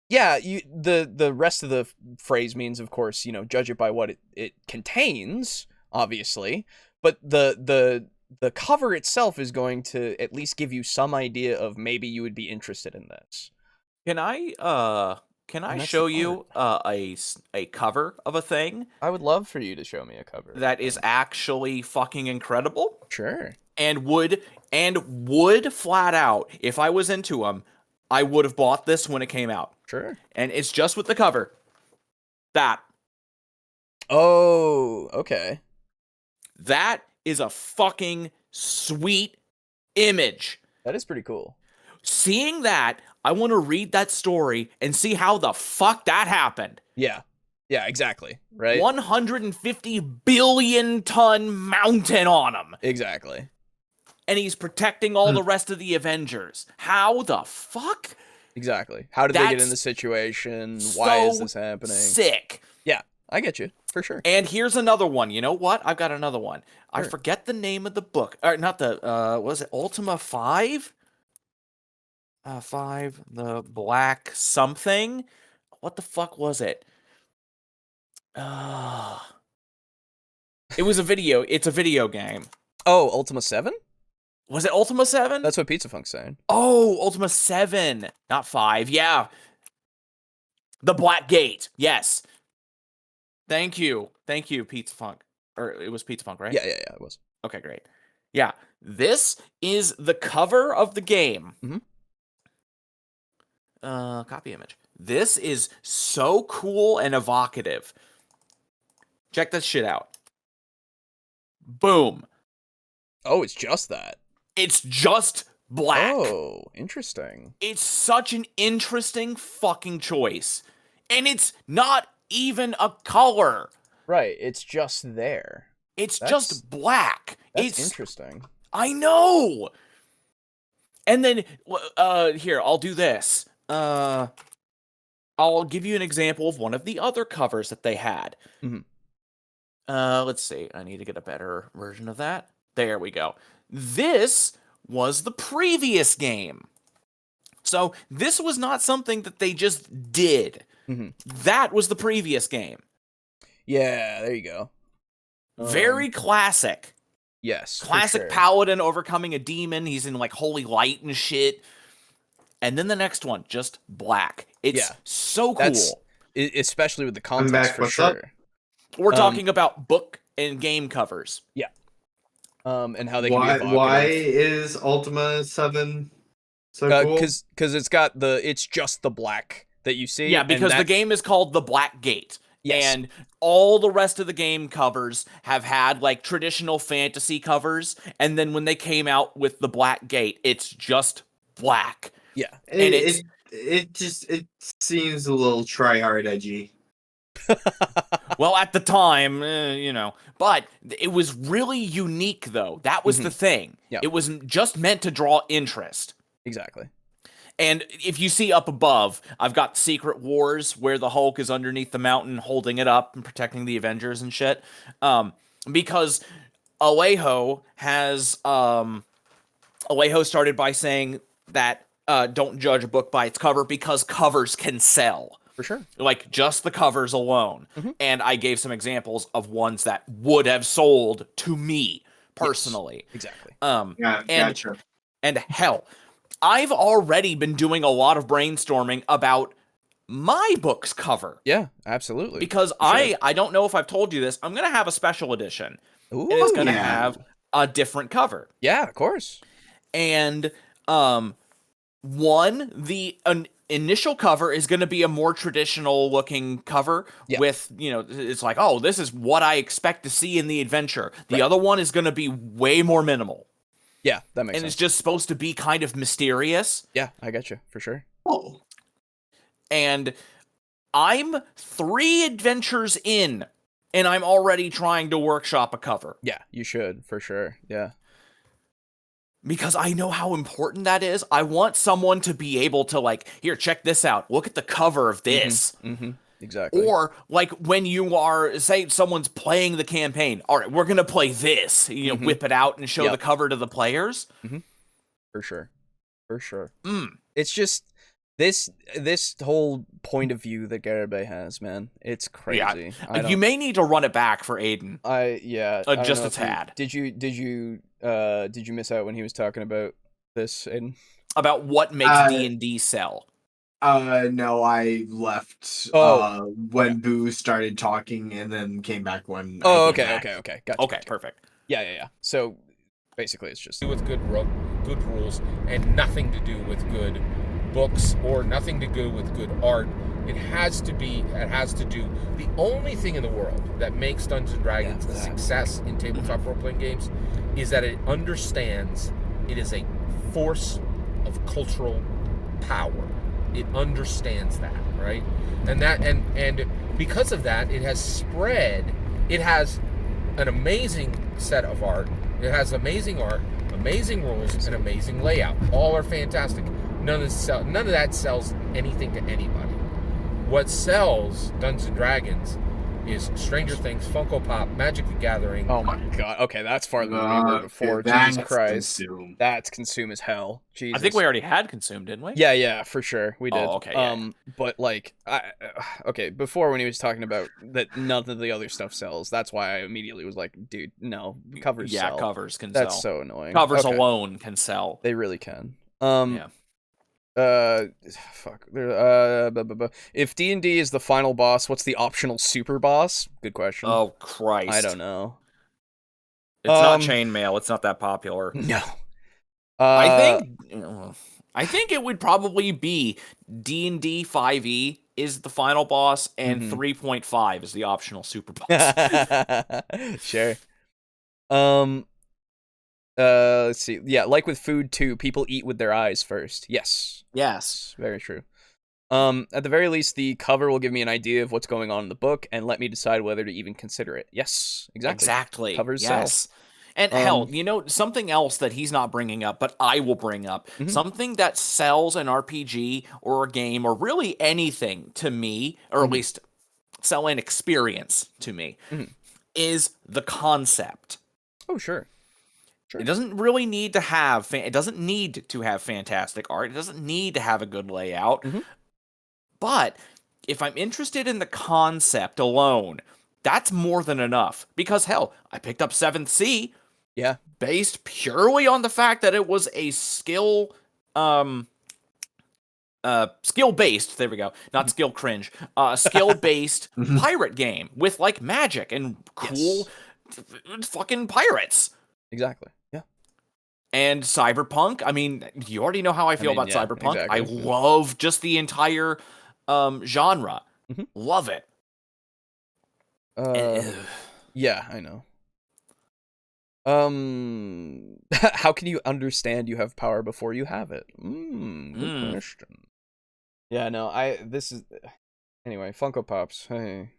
Yeah, the rest of the phrase means, of course, judge it by what it contains, obviously, but the cover itself is going to at least give you some idea of maybe you would be interested in this. Can I show you a cover of a thing? I would love for you to show me a cover that is actually fucking incredible. Sure. And would flat out, if I was into them, I would have bought this when it came out. Sure. And it's just with the cover. That. Oh, okay. That is a fucking sweet image. That is pretty cool. Seeing that, I want to read that story and see how the fuck that happened. Yeah. Yeah, exactly. Right? 150 billion ton mountain on him. Exactly. And he's protecting all the rest of the Avengers. How the fuck? Exactly. How did they get in the situation? Why is this happening? Sick. Yeah, I get you. For sure. And here's another one. You know what? I've got another one. Sure. I forget the name of the book. Or not the, was it Ultima 5? 5, the Black something. What the fuck was it? It was a video. It's a video game. Oh, Ultima 7? Was it Ultima 7? That's what Pizza Funk's saying. Oh, Ultima 7. Not 5. Yeah. The Black Gate. Yes. Thank you. Thank you, Pizza Funk. Or it was Pizza Funk, right? Yeah, it was. Okay, great. Yeah. This is the cover of the game. Mm-hmm. Copy image. This is so cool and evocative. Check this shit out. Boom. Oh, it's just that. It's just black. Oh, interesting. It's such an interesting fucking choice. And it's not even a color. Right, it's just there. It's just black. That's interesting. I know. And then, here, I'll do this. I'll give you an example of one of the other covers that they had. Mm-hmm. Let's see. I need to get a better version of that. There we go. This was the previous game. So this was not something that they just did. Mm-hmm. That was the previous game. Yeah, there you go. Very classic. Yes. Classic paladin overcoming a demon. He's in like holy light and shit. And then the next one, just black. It's so cool. Especially with the context, for sure. Up? We're talking about book and game covers. Yeah. And how they can be evocative. Why is Ultima 7 so cool? Because it's just the black that you see. Yeah, because the game is called The Black Gate. Yes. And all the rest of the game covers have had like traditional fantasy covers, and then when they came out with The Black Gate, it's just black. Yeah. And it seems a little try-hard edgy. Well, at the time, but it was really unique, though. That was the thing. Yeah. It was just meant to draw interest. Exactly. And if you see up above, I've got Secret Wars, where the Hulk is underneath the mountain holding it up and protecting the Avengers and shit. Because Alejo started by saying that don't judge a book by its cover because covers can sell. For sure. Like, just the covers alone. Mm-hmm. And I gave some examples of ones that would have sold to me personally. Yes, exactly. Gotcha. And hell, I've already been doing a lot of brainstorming about my book's cover. Yeah, absolutely. Because I don't know if I've told you this. I'm going to have a special edition. Ooh, and it's going to have a different cover. Yeah, of course. And the initial cover is going to be a more traditional looking cover with, it's like, oh, this is what I expect to see in the adventure. The other one is going to be way more minimal. Yeah, that makes sense. And it's just supposed to be kind of mysterious. Yeah, I get you, for sure. Oh. And I'm 3 adventures in, and I'm already trying to workshop a cover. Yeah, you should, for sure. Yeah. Because I know how important that is. I want someone to be able to, like, here, check this out. Look at the cover of this. Exactly. Or, like, when you are, say, someone's playing the campaign. All right, we're going to play this. Whip it out and show the cover to the players. For sure. For sure. It's just, this whole point of view that Garibay has, man, it's crazy. Yeah. You may need to run it back for Aiden. Just a tad. Did you miss out when he was talking about this, Aiden? About what makes D&D sell? No, I left when Boo started talking, and then came back when. Okay. Gotcha. Okay, perfect. Yeah. So basically, it's just with good rules and nothing to do with good books or nothing to do with good art. It has to do. The only thing in the world that makes Dungeons & Dragons a success in tabletop role-playing games is that it understands it is a force of cultural power. It understands that, right? And because of that, it has spread. It has an amazing set of art. It has amazing art, amazing rules, and amazing layout. All are fantastic. None of that sells anything to anybody. What sells Dungeons & Dragons is Stranger Things, Funko Pop, Magic the Gathering. Oh my god. Okay, that's farther than we were before. Jesus Christ. Consume. That's consume as hell. Jesus. I think we already had consumed, didn't we? Yeah, for sure. We did. Oh, okay. But like before when he was talking about that none of the other stuff sells, that's why I immediately was like, dude, no, covers sell. Yeah, covers can sell. That's so annoying. Covers alone can sell. They really can. Yeah. Fuck. If D&D is the final boss, what's the optional super boss? Good question. Oh Christ. I don't know. It's not chainmail. It's not that popular. No. I think it would probably be D&D 5e is the final boss, and 3.5 is the optional super boss. Sure. Let's see. Yeah, like with food too, people eat with their eyes first. Yes. Very true. At the very least, the cover will give me an idea of what's going on in the book and let me decide whether to even consider it. Yes, exactly. Covers sell. And hell, something else that he's not bringing up, but I will bring up, something that sells an RPG or a game or really anything to me, or at least sell an experience to me, is the concept. Oh, sure. It doesn't really need to have fantastic art. It doesn't need to have a good layout. But if I'm interested in the concept alone, that's more than enough. Because hell, I picked up 7th Sea. Yeah. Based purely on the fact that it was a skill based, there we go. Not skill cringe. Skill based pirate game with like magic and cool fucking pirates. Exactly. Yeah. And Cyberpunk, I mean, you already know how I feel about Cyberpunk. Exactly. I love just the entire genre. Love it. Yeah, I know. How can you understand you have power before you have it? Good question. Yeah, no, anyway, Funko Pops. Hey.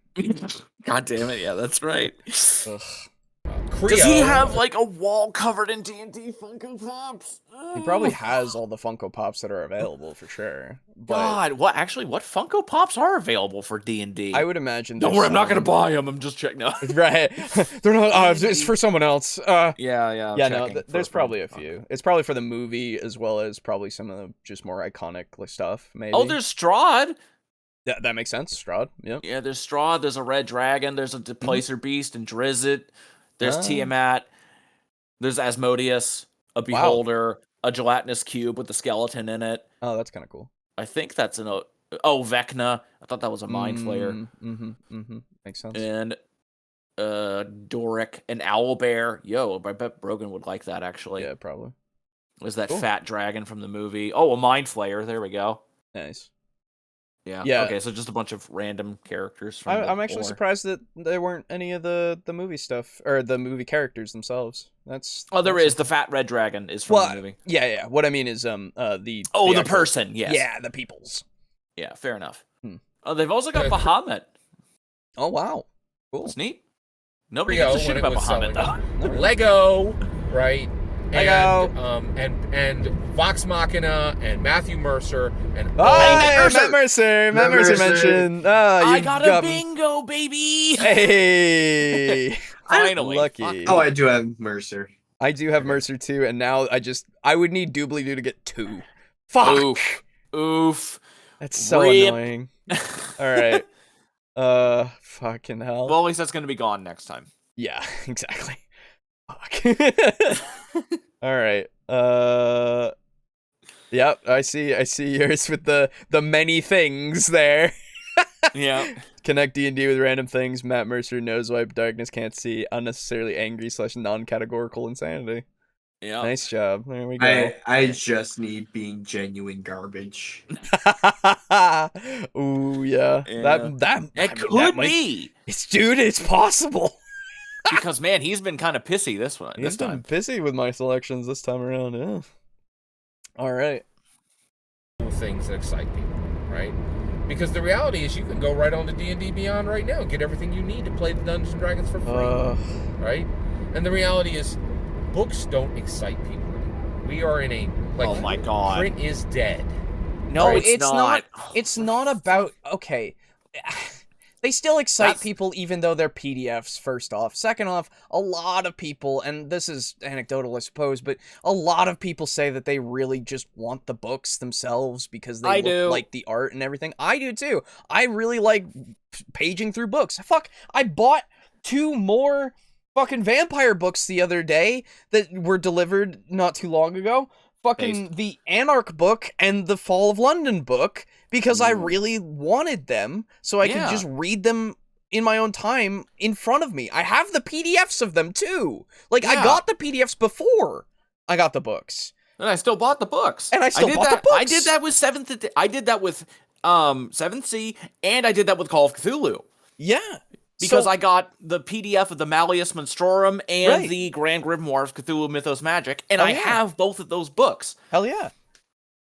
God damn it, yeah, that's right. Ugh. Does he have like a wall covered in D&D Funko Pops? He probably has all the Funko Pops that are available for sure. But God, what Funko Pops are available for D&D? I would imagine. Don't worry, I'm not gonna buy them. I'm just checking. No. Right, they're not. It's for someone else. Yeah. No, there's probably a few. It's probably for the movie as well as probably some of the just more iconic stuff. Maybe. Oh, there's Strahd. Yeah, that makes sense. Strahd. Yeah. Yeah, there's Strahd. There's a Red Dragon. There's a Displacer Beast and Drizzt. There's Tiamat, there's Asmodeus, a Beholder, a gelatinous cube with a skeleton in it. Oh, that's kind of cool. I think that's Oh, Vecna. I thought that was a mind flayer. Makes sense. And Doric and Owlbear. Yo, I bet Brogan would like that, actually. Yeah, probably. Was that fat dragon from the movie? Oh, a mind flayer. There we go. Nice. Yeah. Yeah. Okay, so just a bunch of random characters from I'm actually surprised that there weren't any of the movie stuff or the movie characters themselves. There is. The fat red dragon is from the movie. Yeah. What I mean is the person. Yes. Yeah, the peoples. Yeah, fair enough. They've also got Bahamut. Oh wow, cool. It's neat. Nobody gives a shit about Bahamut though. Lego, right? Lego. And Vox Machina and Matthew Mercer and Matt Mercer mentioned. I got a bingo, baby. Hey, finally, lucky. Oh, I do have Mercer. I do have Mercer too, and now I would need Doobly-Doo to get 2. Fuck. Oof. That's so annoying. All right. Fucking hell. Well, at least that's gonna be gone next time. Yeah, exactly. Fuck. All right. Yep, I see yours with the many things there. Yeah. Connect D&D with random things. Matt Mercer knows why darkness can't see. Unnecessarily angry / non-categorical insanity. Yeah. Nice job. There we go. I just need being genuine garbage. Ooh, yeah. It could be. It's possible. Because man, he's been kind of pissy this time. He's been pissy with my selections this time around. Yeah. All right. Things that excite people, right? Because the reality is, you can go right on to D&D Beyond right now and get everything you need to play the Dungeons and Dragons for free, right? And the reality is, books don't excite people anymore. We are in a oh my god, print is dead. No, right? It's not. It's not about okay. They still excite people even though they're PDFs, first off. Second off, a lot of people, and this is anecdotal I suppose, but a lot of people say that they really just want the books themselves because they like the art and everything. I do too. I really like paging through books. Fuck, I bought 2 more fucking vampire books the other day that were delivered not too long ago. Fucking the Anarch book and the Fall of London book because I really wanted them so I could just read them in my own time in front of me. I have the PDFs of them too. Like I got the PDFs before I got the books. And I still bought the books. And I still bought the books. I did that with 7th. I did that with 7th Sea, and I did that with Call of Cthulhu. Yeah. Because I got the PDF of the Malleus Monstrorum and the Grand Grimoire of Cthulhu Mythos Magic, and I have both of those books. Hell yeah.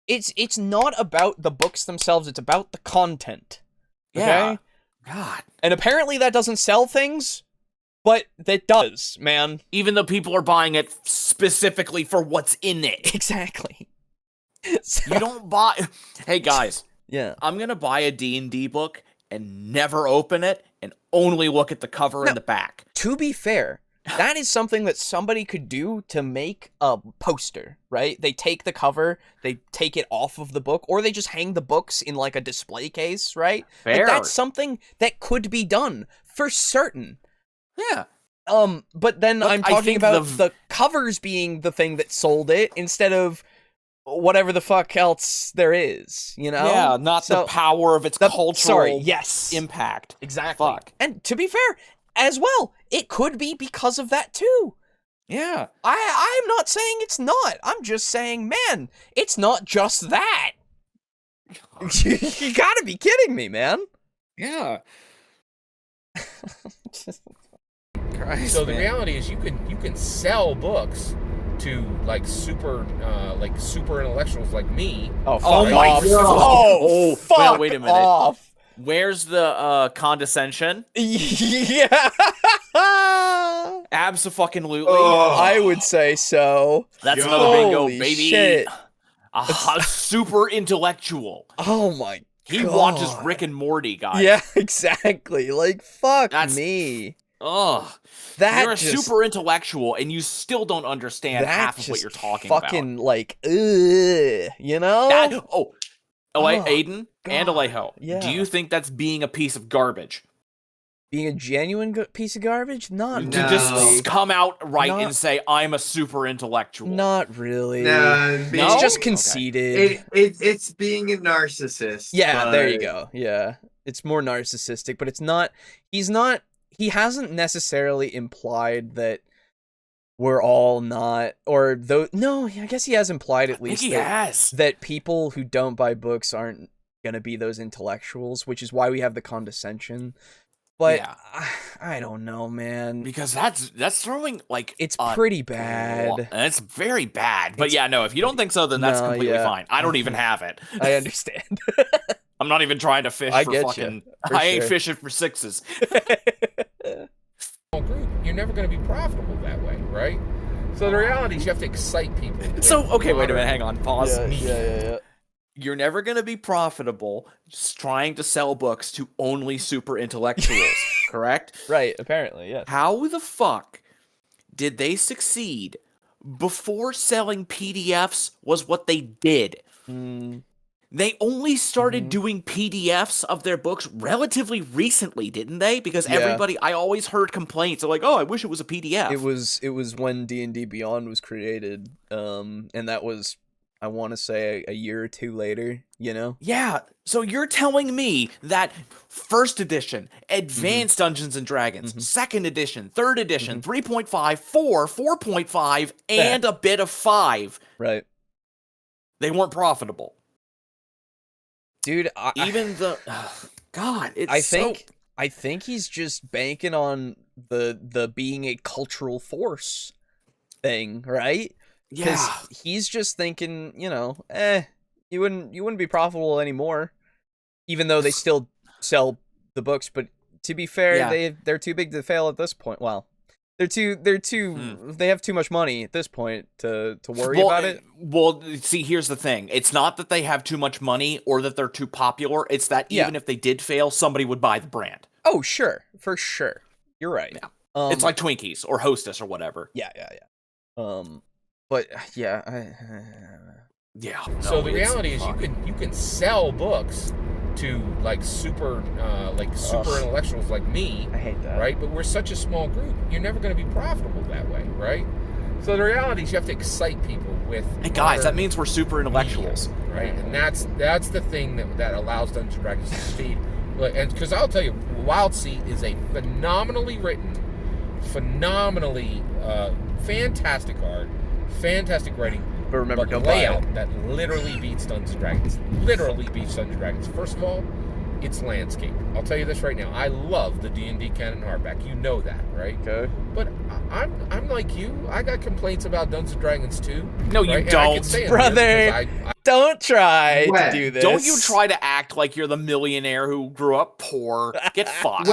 It's not about the books themselves, it's about the content. Okay? Yeah. God. And apparently that doesn't sell things, but that does, man. Even though people are buying it specifically for what's in it. Exactly. So, you don't buy... Hey, guys. Yeah. I'm going to buy a D&D book and never open it and only look at the cover and the back. To be fair, that is something that somebody could do to make a poster, right? They take the cover, they take it off of the book, or they just hang the books in like a display case, right? Fair. Like, that's something that could be done for certain. Yeah. But then I'm talking about the covers being the thing that sold it instead of whatever the fuck else there is, you know? Yeah, not the power of its cultural impact. Exactly. Fuck. And to be fair, as well, it could be because of that too. Yeah. I'm not saying it's not. I'm just saying, man, it's not just that. You gotta be kidding me, man. Yeah. Christ, so the reality is, you can sell books to like super intellectuals like me. Oh, fuck my God. Fuck well, wait a minute. Off. Where's the condescension? Yeah. Abso-fucking-lutely. I would say so. That's another bingo, Holy baby. Shit. A super intellectual. Oh my God. He watches Rick and Morty, guys. Yeah, exactly. Like, fuck me. Ugh. You're a super intellectual, and you still don't understand half of what you're talking about. Fucking, like, you know? Aiden God. and Alejo, Yeah. do you think that's being a piece of garbage? being a genuine piece of garbage? Not to really. just come out and say I'm a super intellectual. Not really. No, it's just conceited. It's being a narcissist. Yeah, there you go. Yeah, it's more narcissistic, but it's not. He hasn't necessarily implied that we're all not, or though. No, I guess he has implied at least that people who don't buy books aren't gonna be those intellectuals, which is why we have the condescension. But I don't know, man. Because that's throwing it's pretty bad. It's very bad. But no, if you don't think so, then that's completely fine. I don't even have it. I understand. I'm not even trying to fish for fucking. I ain't fishing for sixes. You're never going to be profitable that way, right? So the reality is you have to excite people. So okay, wait a minute, hang on, pause. Yeah. You're never going to be profitable just trying to sell books to only super intellectuals, correct? Right, apparently, yes. How the fuck did they succeed before selling PDFs was what they did? They only started doing PDFs of their books relatively recently, didn't they? Because I always heard complaints of like, oh, I wish it was a PDF. It was when D&D Beyond was created, and that was, I want to say, a year or two later, you know? Yeah, so you're telling me that first edition, Advanced Dungeons & Dragons, second edition, third edition, 3.5, 4, 4.5, and a bit of 5. Right. They weren't profitable. Dude, God, I think he's just banking on the being a cultural force thing, right? Because he's just thinking, you wouldn't be profitable anymore, even though they still sell the books. But to be fair, they're too big to fail at this point. Well, they have too much money at this point to worry about it. Well, see, here's the thing. It's not that they have too much money or that they're too popular. It's that even if they did fail, somebody would buy the brand. Oh, sure. For sure. You're right. Yeah. It's like Twinkies or Hostess or whatever. Yeah. But yeah, So the reality is, you can sell books to like super intellectuals like me. I hate that. Right? But we're such a small group. You're never going to be profitable that way, right? So the reality is, you have to excite people with. Hey guys, that means we're super intellectuals, media, right? And that's the thing that allows Dungeons and Dragons to succeed. And because I'll tell you, Wildsea is a phenomenally written, fantastic art, fantastic writing. But remember, don't layout buy it. That literally beats Dungeons & Dragons. Literally beats Dungeons & Dragons. First of all, it's landscape. I'll tell you this right now. I love the D&D canon hardback. You know that, right? Okay. But I'm like you. I got complaints about Dungeons & Dragons too. No, right? you don't, brother. Don't try to do this. Don't you try to act like you're the millionaire who grew up poor. Get fucked.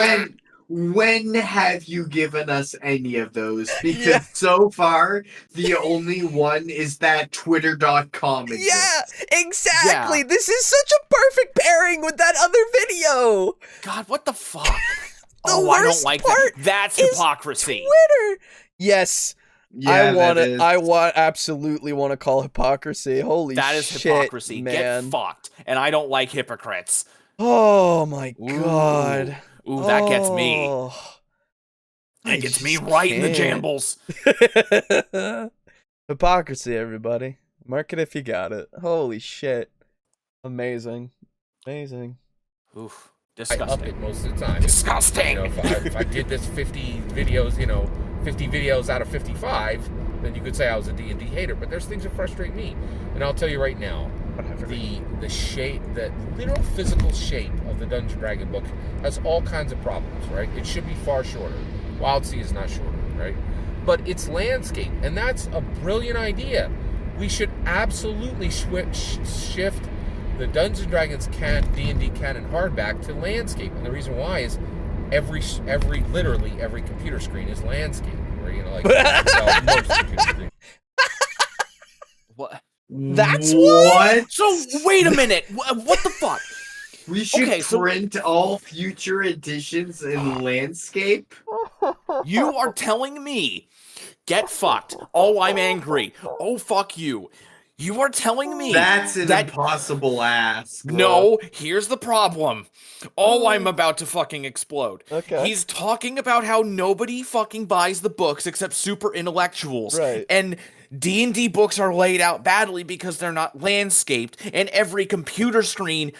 When have you given us any of those? Because so far, the only one is that Twitter.com exists. Yeah, exactly. Yeah. This is such a perfect pairing with that other video. God, what the fuck? I don't like that. That's hypocrisy. Twitter. Yes. Yeah, I absolutely want to call hypocrisy. Holy shit, that is hypocrisy. Man. Get fucked. And I don't like hypocrites. Oh my god. Ooh, that gets me. That gets me right in the jambles. Hypocrisy, everybody. Mark it if you got it. Holy shit. Amazing. Oof. Disgusting. I up it most of the time. Disgusting. If I did this 50 videos, 50 videos out of 55, then you could say I was a D&D hater. But there's things that frustrate me. And I'll tell you right now, the shape, the literal physical shape of the Dungeon Dragon book has all kinds of problems, right? It should be far shorter. Wildsea is not shorter, right? But it's landscape, and that's a brilliant idea. We should absolutely shift the Dungeons & Dragons D&D canon hardback to landscape, and the reason why is literally every computer screen is landscape, right? Most computer screens. What? That's what? So, wait a minute. What the fuck? We should print all future editions in landscape? You are telling me, get fucked. Oh, I'm angry. Oh, fuck you. You are telling me that's an impossible ask. No, here's the problem. Oh, I'm about to fucking explode. Okay. He's talking about how nobody fucking buys the books except super intellectuals. Right. And D&D books are laid out badly because they're not landscaped, and every computer screen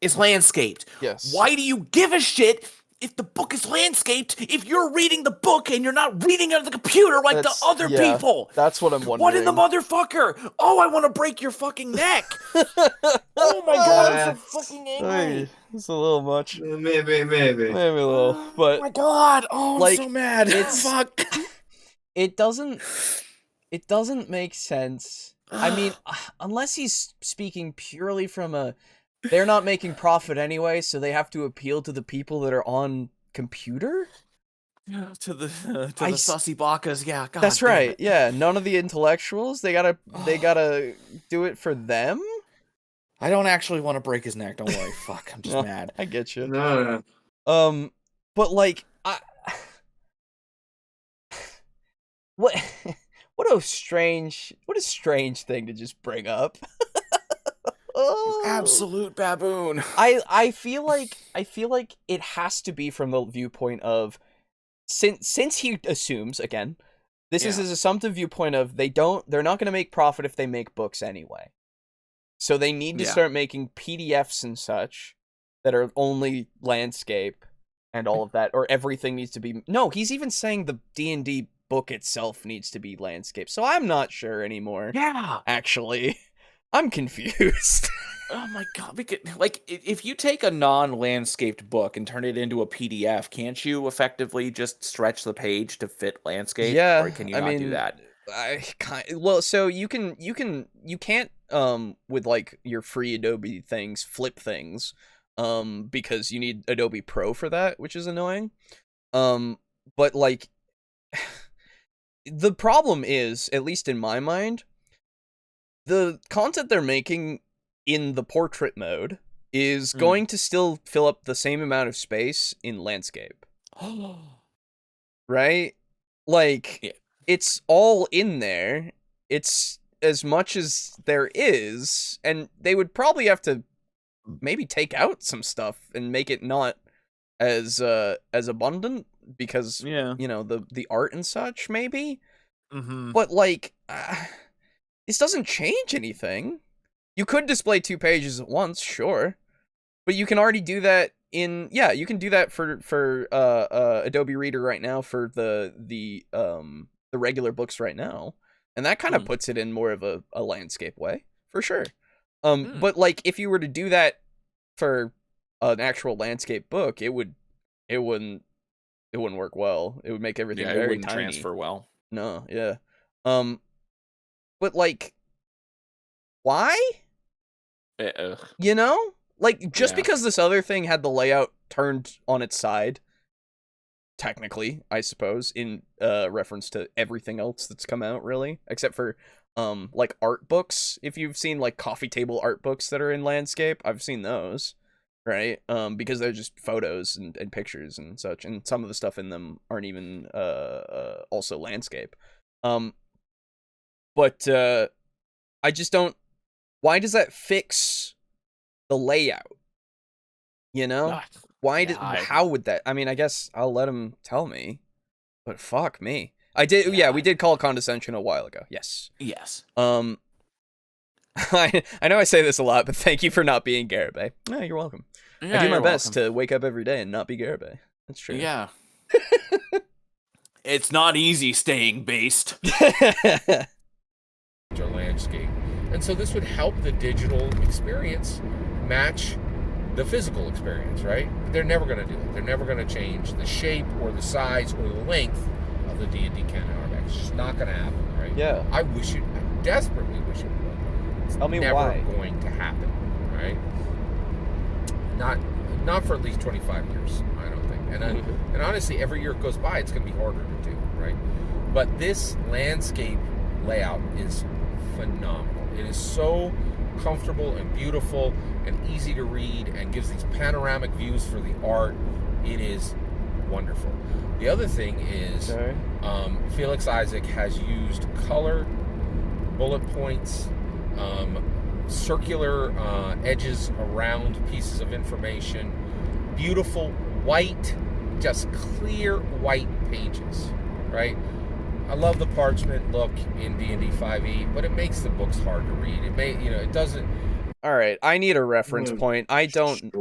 is landscaped. Yes. Why do you give a shit if the book is landscaped, if you're reading the book and you're not reading it on the computer like the other people? That's what I'm wondering. What in the motherfucker? Oh, I want to break your fucking neck. Oh my god, I'm so fucking angry. It's a little much. Maybe. Maybe a little. But oh my god. Oh, I'm like, so mad. it's Fuck. It doesn't make sense. I mean, unless he's speaking purely from they're not making profit anyway, so they have to appeal to the people that are on computer? To the sussy bakas, yeah. God that's right. It. Yeah, none of the intellectuals. They gotta do it for them. I don't actually want to break his neck. Don't worry. Fuck, I'm just mad. I get you. No. But like, what a strange thing to just bring up. You absolute baboon. I feel like it has to be from the viewpoint of since he assumes again, this is his assumptive viewpoint of they're not going to make profit if they make books anyway. So they need to start making PDFs and such that are only landscape and all of that, or everything needs to be. No, he's even saying the D&D book itself needs to be landscape. So I'm not sure anymore. Yeah, actually. I'm confused. Oh my god! If you take a non-landscaped book and turn it into a PDF, can't you effectively just stretch the page to fit landscape? Yeah, or can you not do that? So you can't with like your free Adobe things flip things, because you need Adobe Pro for that, which is annoying. But like, the problem is, at least in my mind, the content they're making in the portrait mode is going to still fill up the same amount of space in landscape. Right? Like, it's all in there. It's as much as there is, and they would probably have to maybe take out some stuff and make it not as abundant because, you know, the art and such, maybe? But, like, this doesn't change anything. You could display 2 pages at once, sure, but you can already do that you can do that for Adobe Reader right now for the regular books right now, and that kind of puts it in more of a landscape way for sure. But like if you were to do that for an actual landscape book, it wouldn't work well. It would make everything very it wouldn't tiny. Transfer well. No, yeah. But like, why? You know? Like, just because this other thing had the layout turned on its side, technically, I suppose, in reference to everything else that's come out, really, except for like art books. If you've seen like coffee table art books that are in landscape, I've seen those, right? Because they're just photos and pictures and such, and some of the stuff in them aren't even also landscape. But I just don't. Why does that fix the layout? You know? How would that? I mean, I guess I'll let him tell me. But fuck me. I did. Yeah, we did call condescension a while ago. Yes. Yes. I know I say this a lot, but thank you for not being Garibay. No, you're welcome. Yeah, I do my best to wake up every day and not be Garibay. That's true. Yeah. It's not easy staying based. Landscape. And so this would help the digital experience match the physical experience, right? They're never going to do it. They're never going to change the shape or the size or the length of the D&D canon artifact. It's just not going to happen, right? Yeah. I desperately wish it would. It's Tell me never why. going to happen, right? Not for at least 25 years, I don't think. And honestly, every year it goes by, it's going to be harder to do, right? But this landscape layout is phenomenal. It is so comfortable and beautiful and easy to read and gives these panoramic views for the art. It is wonderful. The other thing is Felix Isaac has used color, bullet points, circular edges around pieces of information, beautiful white, just clear white pages, right? I love the parchment look in D&D 5e, but it makes the books hard to read. It doesn't. All right, I need a reference point. I don't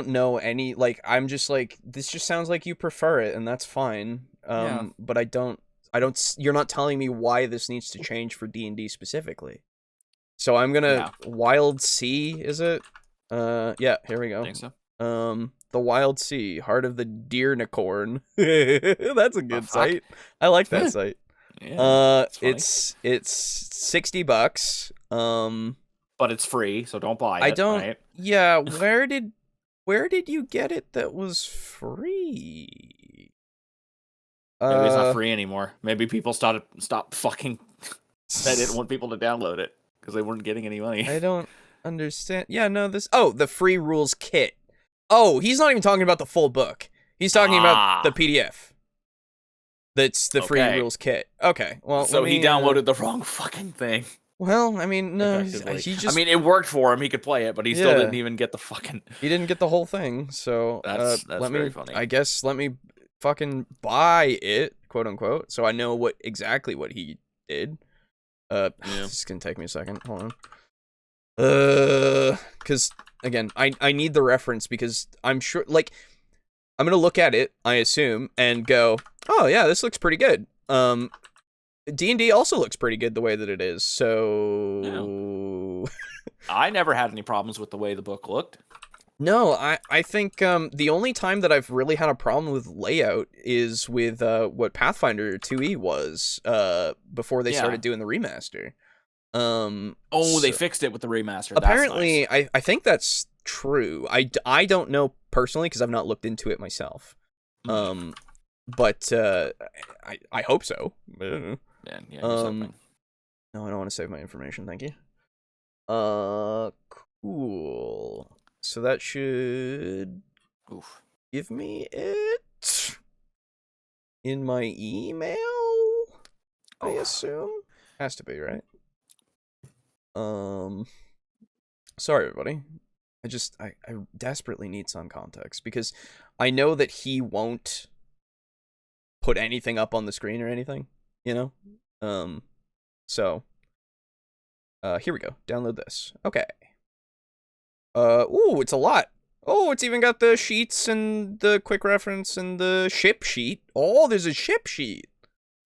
know any, like, I'm just like, this just sounds like you prefer it, and that's fine. But I don't, you're not telling me why this needs to change for D&D specifically. So I'm gonna, Wildsea, is it? Yeah, here we go. I think so. The Wildsea, Heart of the Deernicorn. That's a good site. I like that site. Yeah, it's $60. But it's free, so don't buy it. Right? Yeah, where did you get it that was free? Maybe it's not free anymore. Maybe people stopped fucking. They didn't want people to download it because they weren't getting any money. I don't understand. Yeah, no, the free rules kit. Oh, he's not even talking about the full book. He's talking about the PDF. That's the free rules kit. Okay, well, so he downloaded the wrong fucking thing. Well, I mean, no, it worked for him. He could play it, but he still didn't even get the fucking. He didn't get the whole thing. So that's very funny. I guess let me fucking buy it, quote unquote, so I know exactly what he did. This is gonna take me a second. Hold on. Because again, I need the reference because I'm sure, like, I'm gonna look at it, I assume, and go, oh yeah, this looks pretty good. D&D also looks pretty good the way that it is, so... I never had any problems with the way the book looked. No, I think the only time that I've really had a problem with layout is with what Pathfinder 2e was before they started doing the remaster. They fixed it with the remaster. Apparently, that's nice. I think that's true. I don't know personally because I've not looked into it myself. But I hope so. No, I don't want to save my information. Thank you. Cool. So that should give me it in my email, I assume. Has to be, right? Sorry, everybody. I desperately need some context because I know that he won't put anything up on the screen or anything, so here we go. Download this. Okay. Ooh, it's a lot. Oh, it's even got the sheets and the quick reference and the ship sheet. Oh, there's a ship sheet.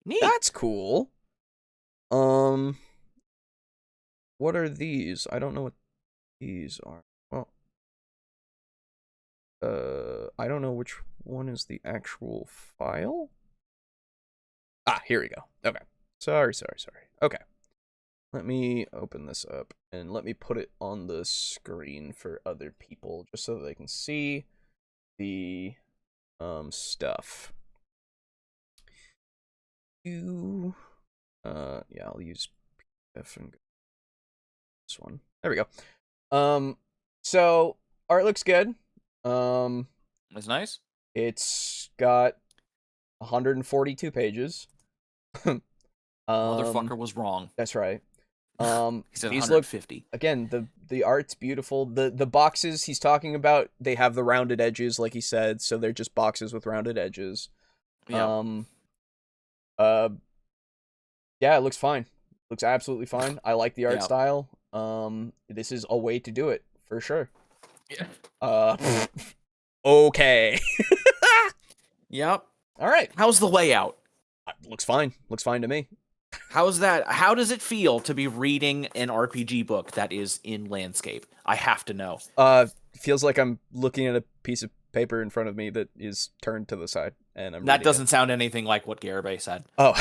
Neat. That's cool. What are these? I don't know what these are. Well, I don't know which one is the actual file. Ah, here we go. Okay. Sorry. Okay. Let me open this up and let me put it on the screen for other people just so they can see the stuff. Yeah, I'll use PDF and this one. There we go. So art looks good. It's nice. It's got 142 pages. Motherfucker was wrong. That's right. He said 150. Again, the art's beautiful. The boxes he's talking about, they have the rounded edges, like he said, so they're just boxes with rounded edges. Yeah. Yeah, it looks fine. Looks absolutely fine. I like the art style. This is a way to do it for sure. Yeah. Okay. Yep. All right. How's the layout? Looks fine. Looks fine to me. How's that? How does it feel to be reading an RPG book that is in landscape? I have to know. Feels like I'm looking at a piece of paper in front of me that is turned to the side, and I'm. That doesn't sound anything like what Garibay said. Oh,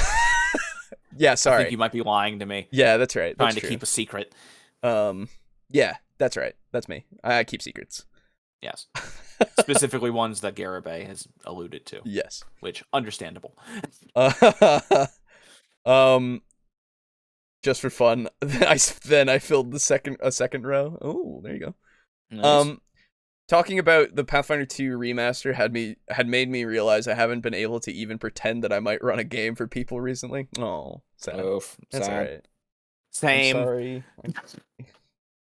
yeah. Sorry. I think you might be lying to me. Yeah, that's right. Trying to keep a secret. Yeah, that's right. That's me. I keep secrets. Yes. Specifically ones that Garibay has alluded to. Yes. Which, understandable. Just for fun, I filled a second row. Oh, there you go. Nice. Talking about the Pathfinder 2 remaster had made me realize I haven't been able to even pretend that I might run a game for people recently. Oh, sad. Oof, That's sad. all right. Same. I'm sorry.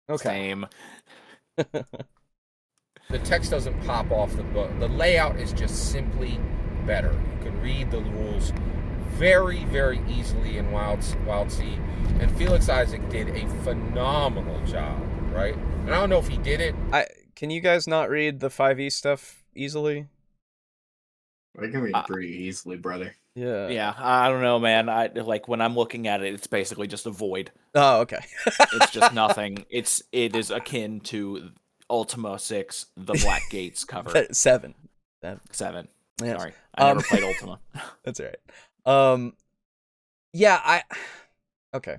Okay. Same. The text doesn't pop off the book. The layout is just simply better. You can read the rules very, very easily in Wildsea. And Felix Isaac did a phenomenal job, right? And I don't know if he did it. Can you guys not read the 5e stuff easily? I can read pretty easily, brother. Yeah. Yeah, I don't know, man. I like when I'm looking at it, it's basically just a void. Oh, okay. It's just nothing. It is akin to Ultima 6, the Black Gates cover. 7. 7. Yes. Sorry, I never played Ultima. That's all right. Yeah, okay.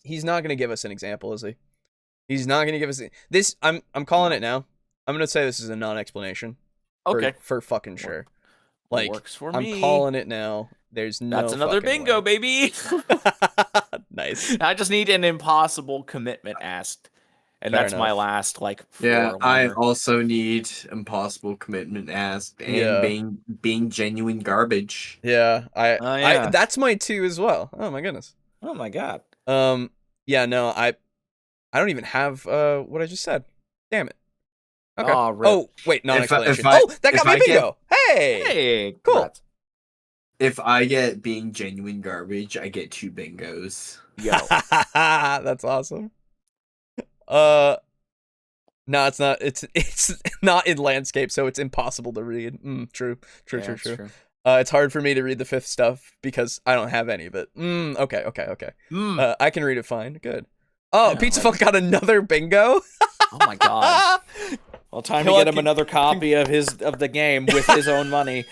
He's not gonna give us an example, is he? He's not gonna give us this. I'm calling it now. I'm gonna say this is a non-explanation. Okay, for fucking sure. Like, works for I'm me. calling it now. There's no. That's another bingo, way. baby. Nice. I just need an impossible commitment asked, and Fair that's enough. my last like. Yeah, I liner. also need impossible commitment asked and being genuine garbage. Yeah, yeah. That's my 2 as well. Oh my goodness. Oh my god. Yeah, no, I don't even have what I just said. Damn it. Okay. Oh, wait, non-explanation. I- That got me a bingo. Hey. Hey, Cool. congrats. If I get being genuine garbage, I get 2 bingos. Yo. That's awesome. No, it's not. It's not in landscape, so it's impossible to read. True. Yeah, that's true. It's hard for me to read the 5th stuff because I don't have any of it. Okay. I can read it fine. Good. Oh, Yeah, Pizza Fuck got another bingo. Oh my god. Well, time to get him another copy of the game with his own money.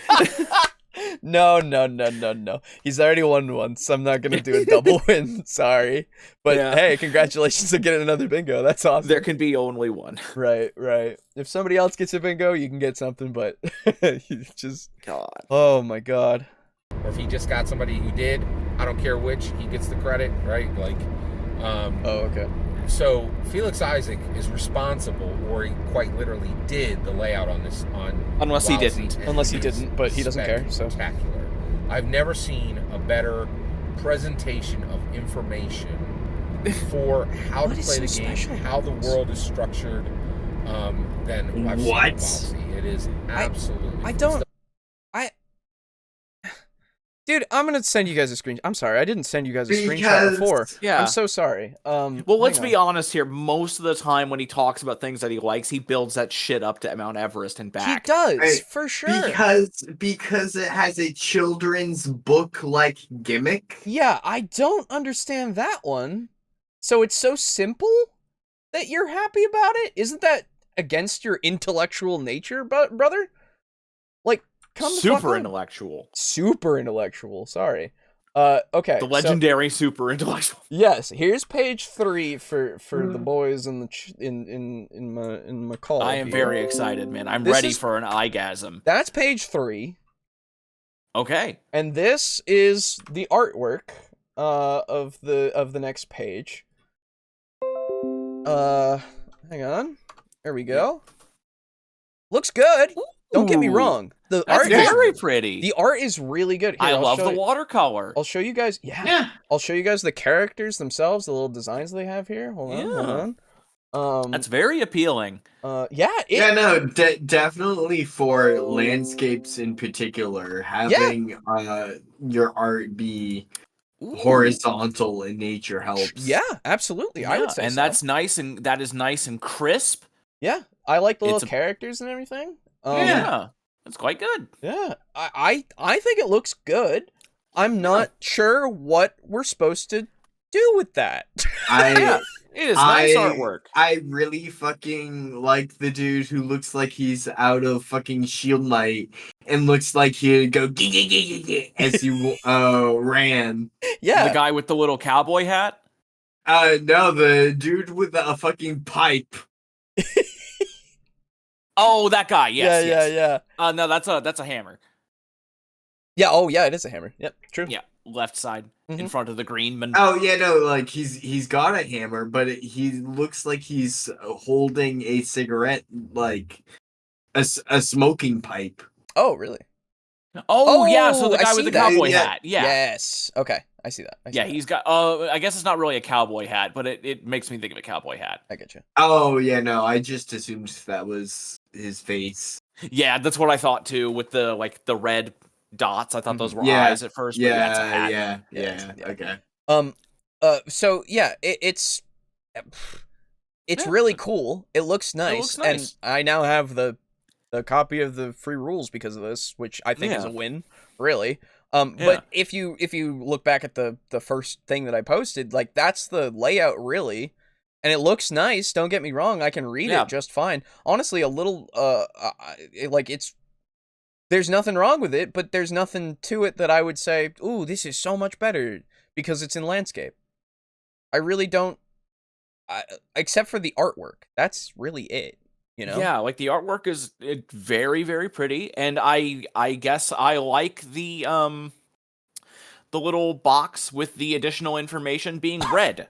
No. He's already won once. I'm not gonna do a double win. Sorry, but hey, congratulations on getting another bingo. That's awesome. There can be only one. Right. If somebody else gets a bingo, you can get something. But you just God. Oh my god. Or if he just got somebody who did, I don't care which, he gets the credit, right? Like, Oh, okay. So Felix Isaac is responsible, or he quite literally did the layout on this Unless he Wildsea, didn't. and Unless he it is didn't, but he doesn't care, so. Spectacular. I've never seen a better presentation of information for how to What is play the so game, special how the about this? world is structured, than I've seen What? in Wildsea. It is absolutely. I don't. Dude, I'm gonna send you guys a screen. I'm sorry, I didn't send you guys a screenshot before. Yeah. I'm so sorry. Well, let's be honest here. Most of the time when he talks about things that he likes, he builds that shit up to Mount Everest and back. He does, Right. for sure. Because it has a children's book like gimmick. Yeah, I don't understand that one. So it's so simple that you're happy about it? Isn't that against your intellectual nature, brother? Like, come the fuck Super on. intellectual. Super intellectual. Sorry. Okay. The legendary super intellectual. Yes, here's page 3 for the boys in the in my call. I am here. very excited, man. I'm This ready is- for an eyegasm. That's page 3, Okay. and this is the artwork of the next page. Hang on. There we go. Looks good. Don't get me Ooh. wrong. The That's art is very pretty. The art is really good. Here, I I'll love show the you- watercolor. I'll show you guys. Yeah. I'll show you guys the characters themselves, the little designs they have here. Hold on. That's very appealing. Definitely for landscapes in particular, having your art be horizontal in nature helps. Yeah, absolutely. I would say and so. that's nice, and that is nice and crisp. Yeah, I like the It's little a- characters and everything. Yeah, that's quite good. Yeah, I think it looks good. I'm not sure what we're supposed to do with that. Yeah, it is nice artwork. I really fucking like the dude who looks like he's out of fucking Shield Knight and looks like he'd go as you ran. Yeah, The guy with the little cowboy hat. No, the dude with a fucking pipe. Oh, that guy. Yes. yeah. No, that's a hammer. Yeah, oh yeah, it is a hammer. Yep, true. Yeah, left side in Mhm. front of the green man. Oh yeah, no, like he's got a hammer, but he looks like he's holding a cigarette, like a smoking pipe. Oh, really? Oh yeah, so the I guy see with the that. cowboy Yeah. hat. Yeah. Yes. Okay, I see that. He's got. I guess it's not really a cowboy hat, but it makes me think of a cowboy hat. I get you. Oh yeah, no, I just assumed that was his face. Yeah, that's what I thought too. With the red dots, I thought those were eyes at first. But that's a hat. Yeah. Okay. So yeah, it's really cool. It looks nice, and I now have the copy of the free rules because of this, which I think is a win, really. But if you look back at the first thing that I posted, like that's the layout really, and it looks nice. Don't get me wrong, I can read it just fine. Honestly, a little there's nothing wrong with it, but there's nothing to it that I would say, ooh, this is so much better because it's in landscape. I really don't, except for the artwork. That's really it. You know? Yeah, like the artwork is very, very pretty, and I guess I like the little box with the additional information being red.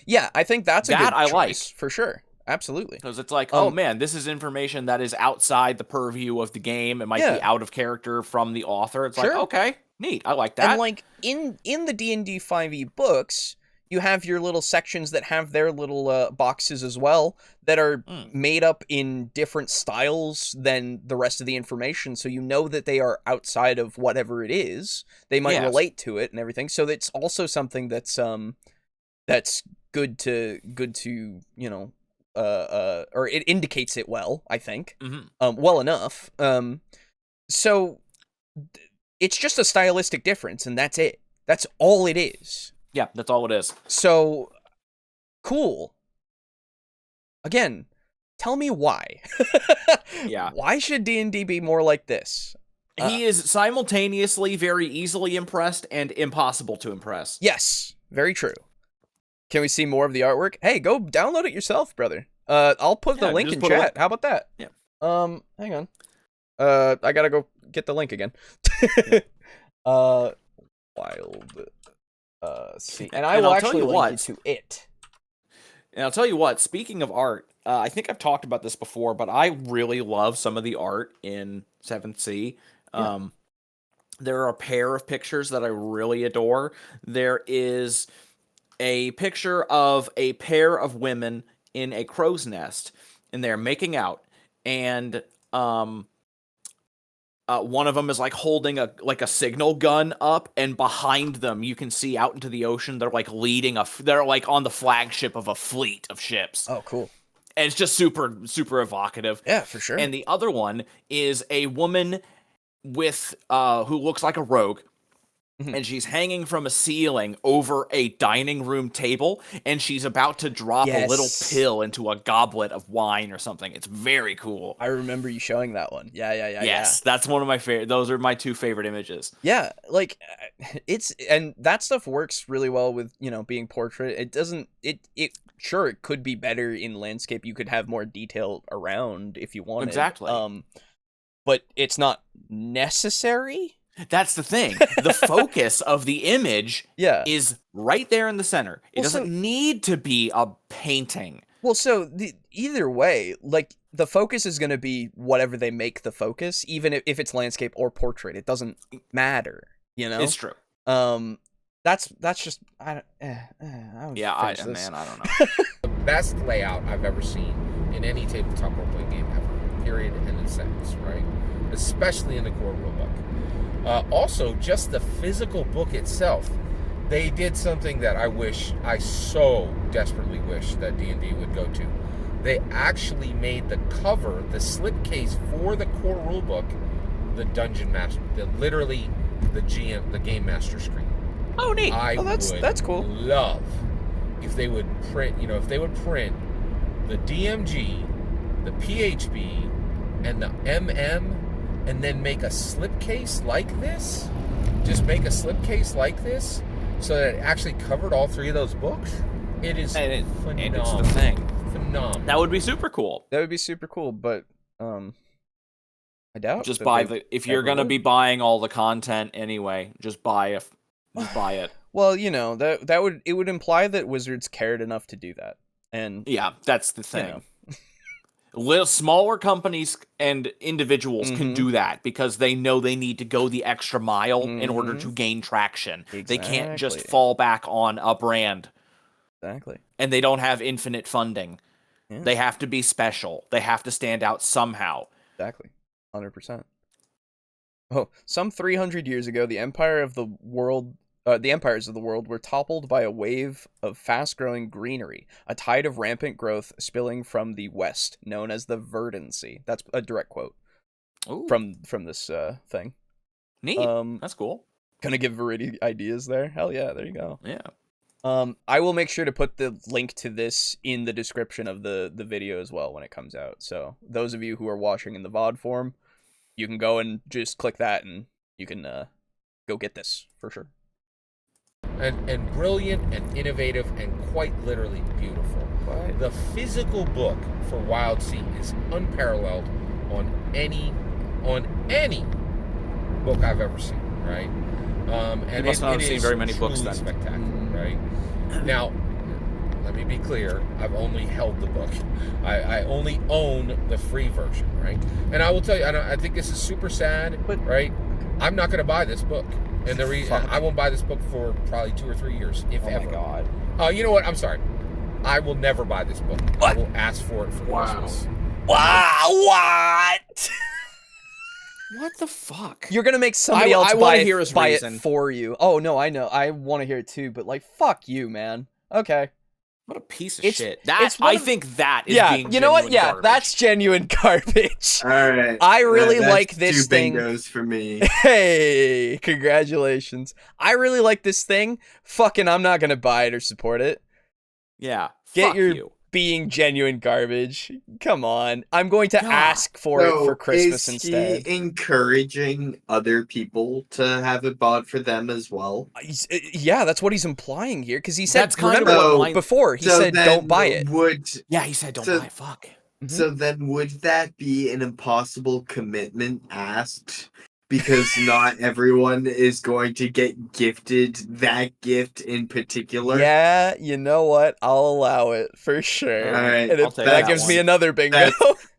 Yeah, I think that's a good choice, like for sure. Absolutely. Because it's like, oh man, this is information that is outside the purview of the game. It might be out of character from the author. It's like, okay, neat. I like that. And like in the D&D 5e books, you have your little sections that have their little boxes as well that are made up in different styles than the rest of the information, so you know that they are outside of whatever it is. They might relate to it and everything. So it's also something that's good to you know, or it indicates it well, I think. Well enough. So it's just a stylistic difference, and that's it. That's all it is. Yeah, that's all it is. So, cool. Again, tell me why. Yeah. Why should D&D be more like this? He is simultaneously very easily impressed and impossible to impress. Yes, very true. Can we see more of the artwork? Hey, go download it yourself, brother. I'll put the link in chat. How about that? Yeah. Hang on. I gotta go get the link again. Wild. See, and I will actually link you to it. And I'll tell you what. Speaking of art, I think I've talked about this before, but I really love some of the art in 7th Sea. There are a pair of pictures that I really adore. There is a picture of a pair of women in a crow's nest, and they're making out, and one of them is like holding a signal gun up, and behind them you can see out into the ocean. They're like they're like on the flagship of a fleet of ships. Oh, cool. And it's just super, super evocative. Yeah, for sure. And the other one is a woman with who looks like a rogue. And she's hanging from a ceiling over a dining room table, and she's about to drop a little pill into a goblet of wine or something. It's very cool. I remember you showing that one. Yeah. Yes, that's one of my favorite. Those are my two favorite images. Yeah, like and that stuff works really well with, you know, being portrait. It doesn't. Sure, it could be better in landscape. You could have more detail around if you wanted. Exactly. But it's not necessary. That's the thing. The focus of the image is right there in the center. It doesn't need to be a painting. Well, so either way, like the focus is going to be whatever they make the focus, even if it's landscape or portrait. It doesn't matter, you know? It's true. That's just I don't know. The best layout I've ever seen in any tabletop role-playing game ever. Period. End of sentence. Right? Especially in the core rulebook. Also, just the physical book itself, they did something that I so desperately wish that D&D would go to. They actually made the cover, the slipcase for the core rulebook, the Dungeon Master, the Game Master screen. Oh, neat. That's cool. Love if they would print, the DMG, the PHB, and the MM, and then make a slipcase like this. Just make a slipcase like this, so that it actually covered all three of those books. It is phenomenal. And it's the thing. Phenomenal. That would be super cool. That would be super cool, but I doubt. If you're gonna be buying all the content anyway, just buy it. Well, you know, it would imply that Wizards cared enough to do that, and yeah, that's the thing. You know. Smaller companies and individuals can do that because they know they need to go the extra mile in order to gain traction. Exactly. They can't just fall back on a brand. Exactly. And they don't have infinite funding. Yeah. They have to be special. They have to stand out somehow. Exactly. 100%. Oh, some 300 years ago, the empires of the world were toppled by a wave of fast-growing greenery, a tide of rampant growth spilling from the west, known as the Wildsea. That's a direct quote from this thing. Neat. That's cool. Gonna give Viridian ideas there? Hell yeah, there you go. Yeah. I will make sure to put the link to this in the description of the video as well when it comes out. So those of you who are watching in the VOD form, you can go and just click that and you can go get this for sure. And brilliant and innovative and quite literally beautiful. Right. The physical book for Wildsea is unparalleled on any book I've ever seen, right? And you must not have seen very many books then. Spectacular, right? Now, let me be clear. I've only held the book. I only own the free version, right? And I will tell you, I think this is super sad, right? I'm not going to buy this book. And the reason I won't buy this book for probably 2 or 3 years, if ever. Oh my god. You know what? I'm sorry. I will never buy this book. What? I will ask for it for Christmas. Wow. What? What the fuck? You're gonna make somebody else buy it for you. Oh no, I know. I want to hear it too, but like, fuck you, man. Okay. What a piece of shit. I think that is being you know what? Yeah, garbage. That's genuine garbage. All right. I really like this thing. 2 bingos for me. Hey, congratulations. I really like this thing. Fucking, I'm not gonna buy it or support it. Yeah. Get your you. Being genuine garbage. Come on. I'm going to ask for it for Christmas instead. Is he encouraging other people to have it bought for them as well? Yeah, that's what he's implying here, because he said, that's kind of what before, he said don't buy it. Yeah, he said don't buy it, fuck. Mm-hmm. So then would that be an impossible commitment asked? Because not everyone is going to get gifted that gift in particular. Yeah, you know what? I'll allow it for sure. All right, and that gives me another bingo.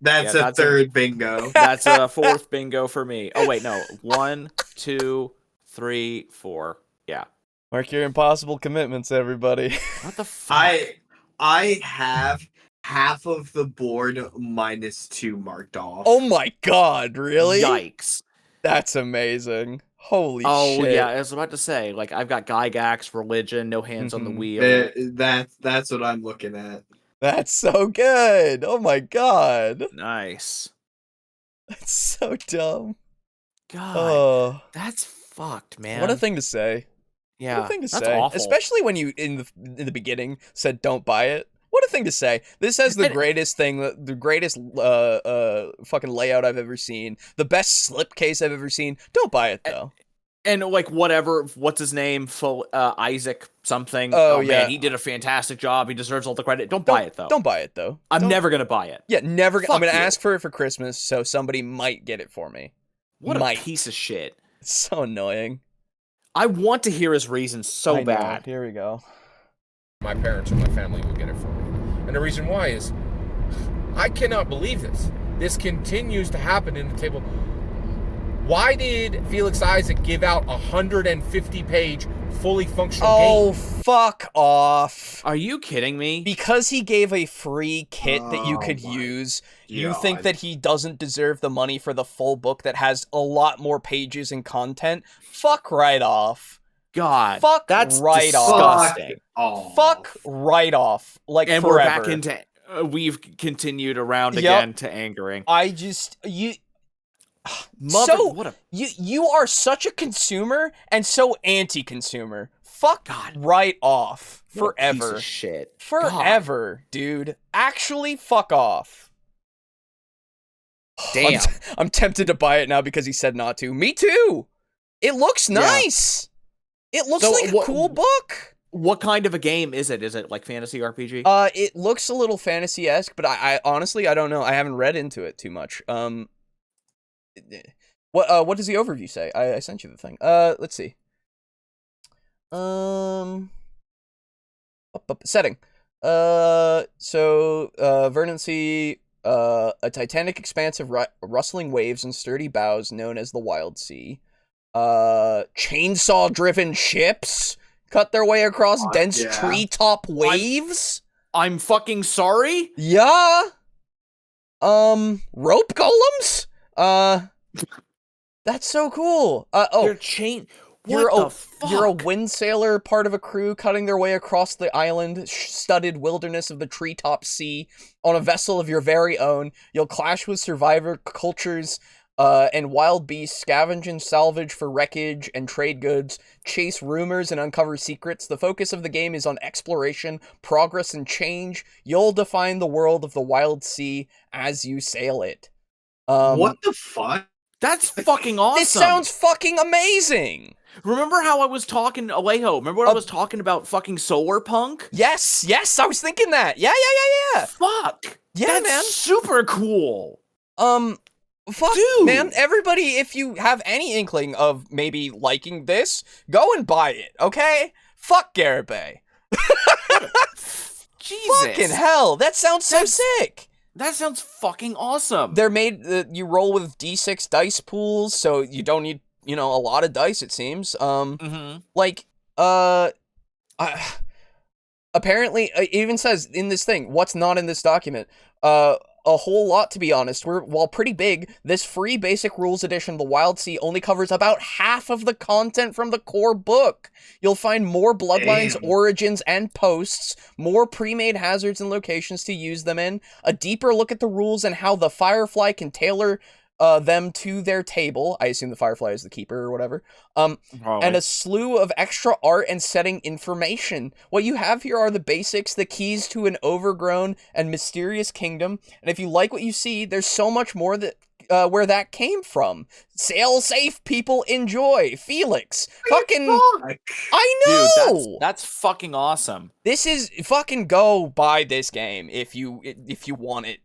That's a third bingo. That's a fourth bingo for me. Oh wait, no. 1, 2, 3, 4. Yeah. Mark your impossible commitments, everybody. What the fuck? I have half of the board -2 marked off. Oh my god, really? Yikes. That's amazing. Holy shit. Oh, yeah, I was about to say, like, I've got Gygax, Religion, No Hands on the Wheel. That's what I'm looking at. That's so good. Oh my god. Nice. That's so dumb. God. That's fucked, man. What a thing to say. Yeah. What a thing to that's say. Awful. Especially when you, in the beginning, said don't buy it. What a thing to say. This has the greatest thing, the greatest fucking layout I've ever seen. The best slipcase I've ever seen. Don't buy it, though. And like, what's his name? Isaac something. Oh, yeah. Man, he did a fantastic job. He deserves all the credit. Don't buy it, though. Don't buy it, though. I'm never going to buy it. Yeah, never. Fuck I'm going to you. ask for it for Christmas, so somebody might get it for me. What a piece of shit. It's so annoying. I want to hear his reasons so bad. Here we go. My parents or my family will get it for me. And the reason why is, I cannot believe this. This continues to happen in the table. Why did Felix Isaac give out a 150-page, fully functional game? Oh, fuck off. Are you kidding me? Because he gave a free kit that you could use, you think that he doesn't deserve the money for the full book that has a lot more pages and content? Fuck right off. God, fuck that's right disgusting. Off. Fuck right off. Like, and forever. We're back into we've continued around again to angering. You are such a consumer and so anti-consumer. Fuck God. Right off. What forever. A piece of shit. Forever, God. Dude. Actually, fuck off. Damn. I'm tempted to buy it now because he said not to. Me too. It looks nice. It looks like a cool book. What kind of a game is it? Is it like fantasy RPG? It looks a little fantasy-esque, but I honestly, I don't know. I haven't read into it too much. What does the overview say? I sent you the thing. Let's see. Setting. So, Wildsea a titanic expanse of rustling waves and sturdy boughs known as the Wildsea. Chainsaw-driven ships cut their way across dense treetop waves. I'm fucking sorry? Yeah. Rope golems? That's so cool. You're a wind sailor, part of a crew cutting their way across the island-studded wilderness of the treetop sea on a vessel of your very own. You'll clash with survivor cultures and wild beasts, scavenge and salvage for wreckage and trade goods, chase rumors and uncover secrets. The focus of the game is on exploration, progress, and change. You'll define the world of the Wildsea as you sail it. What the fuck? That's fucking awesome. This sounds fucking amazing. Remember how I was talking, Alejo? Remember when I was talking about fucking solar punk? Yes, I was thinking that. Yeah. Fuck. Yeah, that's man. Super cool. Fuck, dude. Man, everybody, if you have any inkling of maybe liking this, go and buy it, okay? Fuck Garibingo. Jesus. Fucking hell, that sounds so sick. That sounds fucking awesome. They're made, you roll with D6 dice pools, so you don't need, a lot of dice, it seems. Apparently, it even says in this thing, what's not in this document, a whole lot, to be honest. While pretty big, this free basic rules edition of the Wildsea only covers about half of the content from the core book. You'll find more bloodlines, origins, and posts, more pre-made hazards and locations to use them in, a deeper look at the rules and how the Firefly can tailor them to their table. I assume the Firefly is the keeper or whatever. And a slew of extra art and setting information. What you have here are the basics, the keys to an overgrown and mysterious kingdom. And if you like what you see, there's so much more that where that came from. Sail safe, people, enjoy. Felix. I know! Dude, that's fucking awesome. This is, fucking go buy this game if you want it.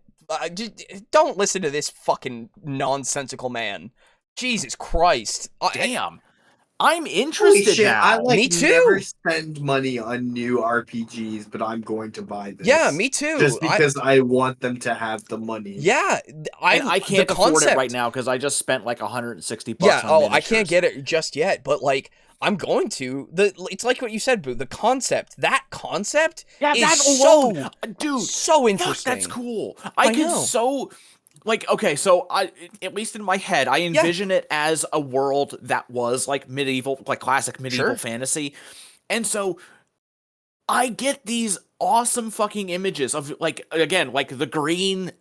Don't listen to this fucking nonsensical man. Jesus Christ. Damn. I'm interested now. Me too. Never spend money on new RPGs, but I'm going to buy this. Yeah, me too. Just because I want them to have the money. Yeah, I can't afford it right now because I just spent like $160 on miniatures. I can't get it just yet, but like I'm going to. It's like what you said, Boo. The concept, is so, dude, so interesting. That's cool. I could so. Like, okay, so at least in my head, I envision it as a world that was like medieval, like classic medieval fantasy. And so I get these awesome fucking images of like, again, like a green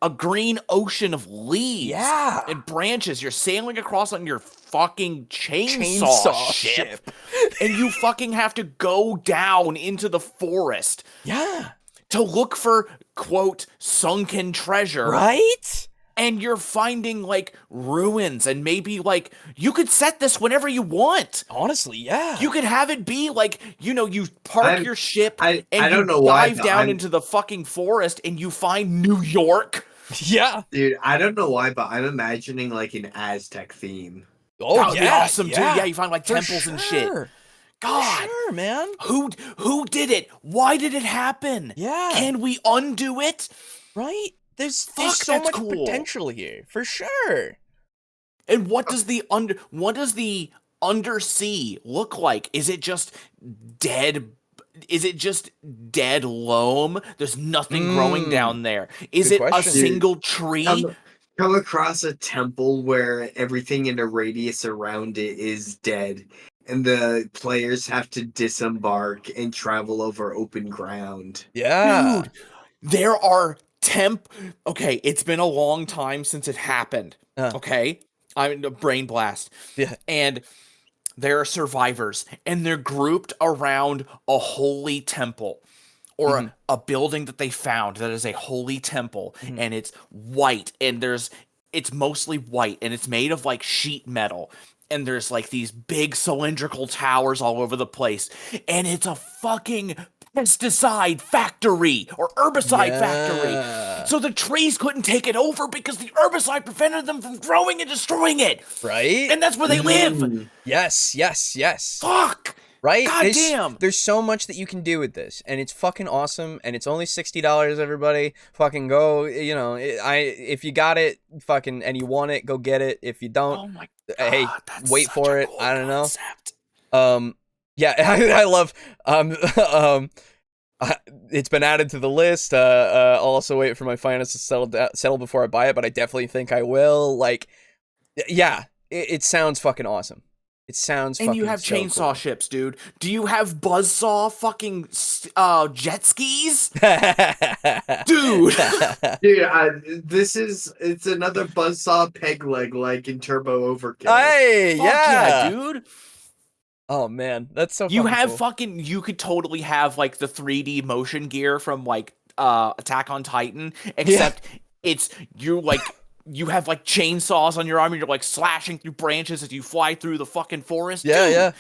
ocean of leaves and branches. You're sailing across on your fucking chainsaw ship. And you fucking have to go down into the forest. Yeah. To look for, quote, sunken treasure. Right? And you're finding, like, ruins, and maybe, like, you could set this whenever you want. Honestly, yeah. You could have it be, like, you park your ship, and I don't know dive down into the fucking forest, and you find New York. Yeah. Dude, I don't know why, but I'm imagining, like, an Aztec theme. Oh, that would be awesome, too. Yeah, you find, like, temples and shit. God. Sure, man. Who did it? Why did it happen? Yeah. Can we undo it? Right? There's so much potential here, for sure. And what does the undersea look like? Is it just dead? Is it just dead loam? There's nothing growing down there. Is it a single tree? Come across a temple where everything in a radius around it is dead, and the players have to disembark and travel over open ground. Yeah. Dude, there are okay, it's been a long time since it happened. Okay? I'm a brain blast. Yeah. And there are survivors, and they're grouped around a holy temple. Or a building that they found that is a holy temple, and it's white, and it's mostly white, and it's made of like sheet metal. And there's like these big cylindrical towers all over the place. And it's a fucking pesticide factory or herbicide factory. So the trees couldn't take it over because the herbicide prevented them from growing and destroying it. Right? And that's where they live. Yes. Fuck. Right? God damn! There's so much that you can do with this, and it's fucking awesome, and it's only $60, everybody. Fucking go, if you got it, fucking, and you want it, go get it. If you don't, Oh my hey, God, that's wait such for a it. cool I don't concept. know. Yeah, I love, it's been added to the list. I'll also wait for my finances to settle before I buy it, but I definitely think I will. Like, yeah, it sounds fucking awesome. It sounds and fucking you have so chainsaw cool. ships, dude. Do you have buzzsaw fucking jet skis? Dude! Dude, it's another buzzsaw peg leg like in Turbo Overkill. Hey, Fuck yeah, dude. Oh man, that's so You have cool. fucking, you could totally have like the 3D motion gear from like Attack on Titan, except it's you have like chainsaws on your arm and you're like slashing through branches as you fly through the fucking forest. Yeah.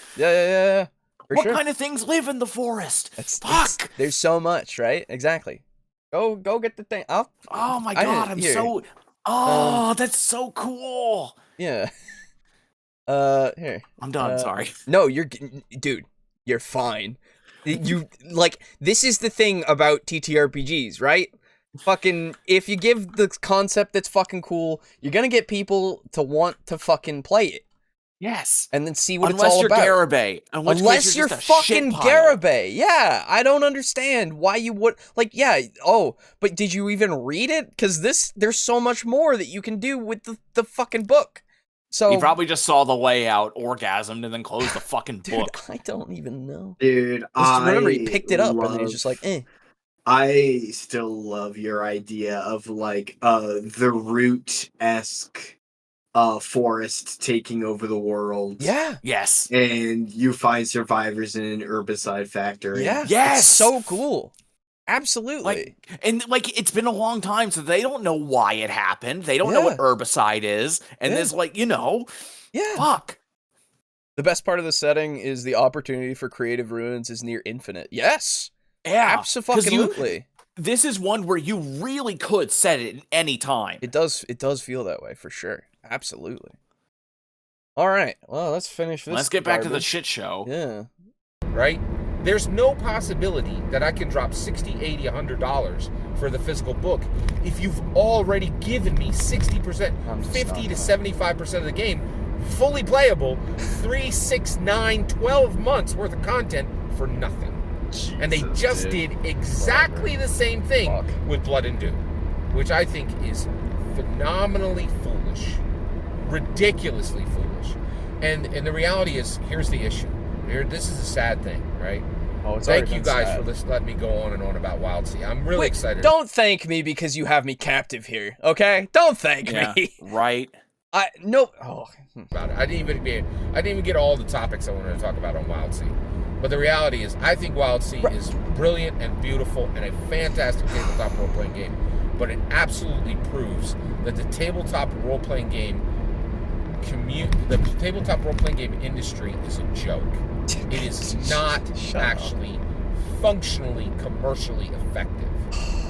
What kind of things live in the forest? Fuck. There's so much, right? Exactly. Go get the thing. Oh my god, that's so cool. Yeah. Here. I'm done, sorry. No, dude, you're fine. You, like, this is the thing about TTRPGs, right? Fucking, if you give the concept that's fucking cool, you're gonna get people to want to fucking play it. Yes. And then see what it's all about. Unless you're fucking Garibay. Yeah, I don't understand why you would, like, but did you even read it? Because there's so much more that you can do with the fucking book. So you probably just saw the layout, orgasmed, and then closed the fucking book. I don't even know. Dude, remember he picked it up and then he was just like, eh. I still love your idea of like the Root-esque forest taking over the world. Yeah. Yes. And you find survivors in an herbicide factory. Yeah. Yes. It's so cool. Absolutely. It's been a long time, so they don't know why it happened. They don't know what herbicide is. And there's fuck. The best part of the setting is the opportunity for creative ruins is near infinite. Yes. Yeah. Absolutely. This is one where you really could set it at any time. It does feel that way for sure. Absolutely. All right. Well, let's finish this. Let's get back to the shit show. Yeah. Right? There's no possibility that I can drop $60, $80, $100 for the physical book if you've already given me 60%, 50 to 75% of the game, fully playable, 3, 6, 9, 12 months worth of content for nothing. Jesus, and they just did exactly the same thing with Blood and Dew, which I think is phenomenally foolish, ridiculously foolish. And the reality is, here's the issue. This is a sad thing, right? Thank you guys for letting me go on and on about Wildsea. I'm really excited. Don't thank me because you have me captive here, okay? Don't thank me. Right. About it. I didn't even get all the topics I wanted to talk about on Wildsea. But the reality is, I think Wildsea is brilliant and beautiful and a fantastic tabletop role-playing game. But it absolutely proves that the tabletop role-playing game industry is a joke. It is not actually functionally, commercially effective,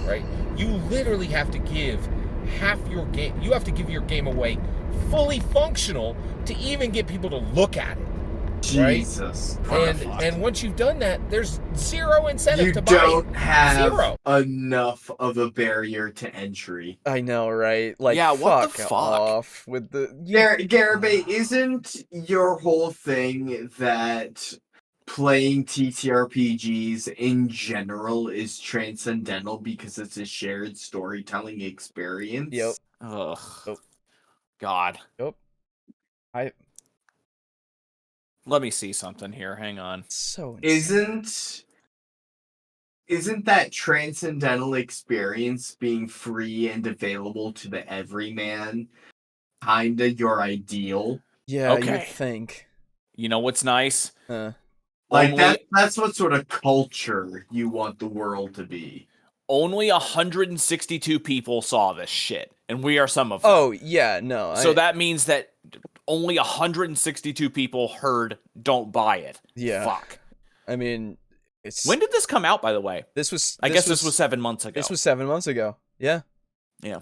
right? You literally have to give half your game. You have to give your game away fully functional to even get people to look at it. Jesus. Right? And once you've done that, there's zero incentive to buy it. You don't have enough of a barrier to entry. I know, right? Like, what the fuck? Off with the Garibay, isn't your whole thing that playing TTRPGs in general is transcendental because it's a shared storytelling experience? Yep. Ugh. Oh. God. Yep. Let me see something here. Hang on. So insane. Isn't that transcendental experience being free and available to the everyman kinda your ideal? Yeah, you think. You know what's nice? That's what sort of culture you want the world to be. Only 162 people saw this shit, and we are some of them. Oh, yeah, no. So that means that only 162 people heard "Don't buy it." Yeah. Fuck. I mean, when did this come out, by the way? This was 7 months ago. This was 7 months ago. Yeah. Yeah.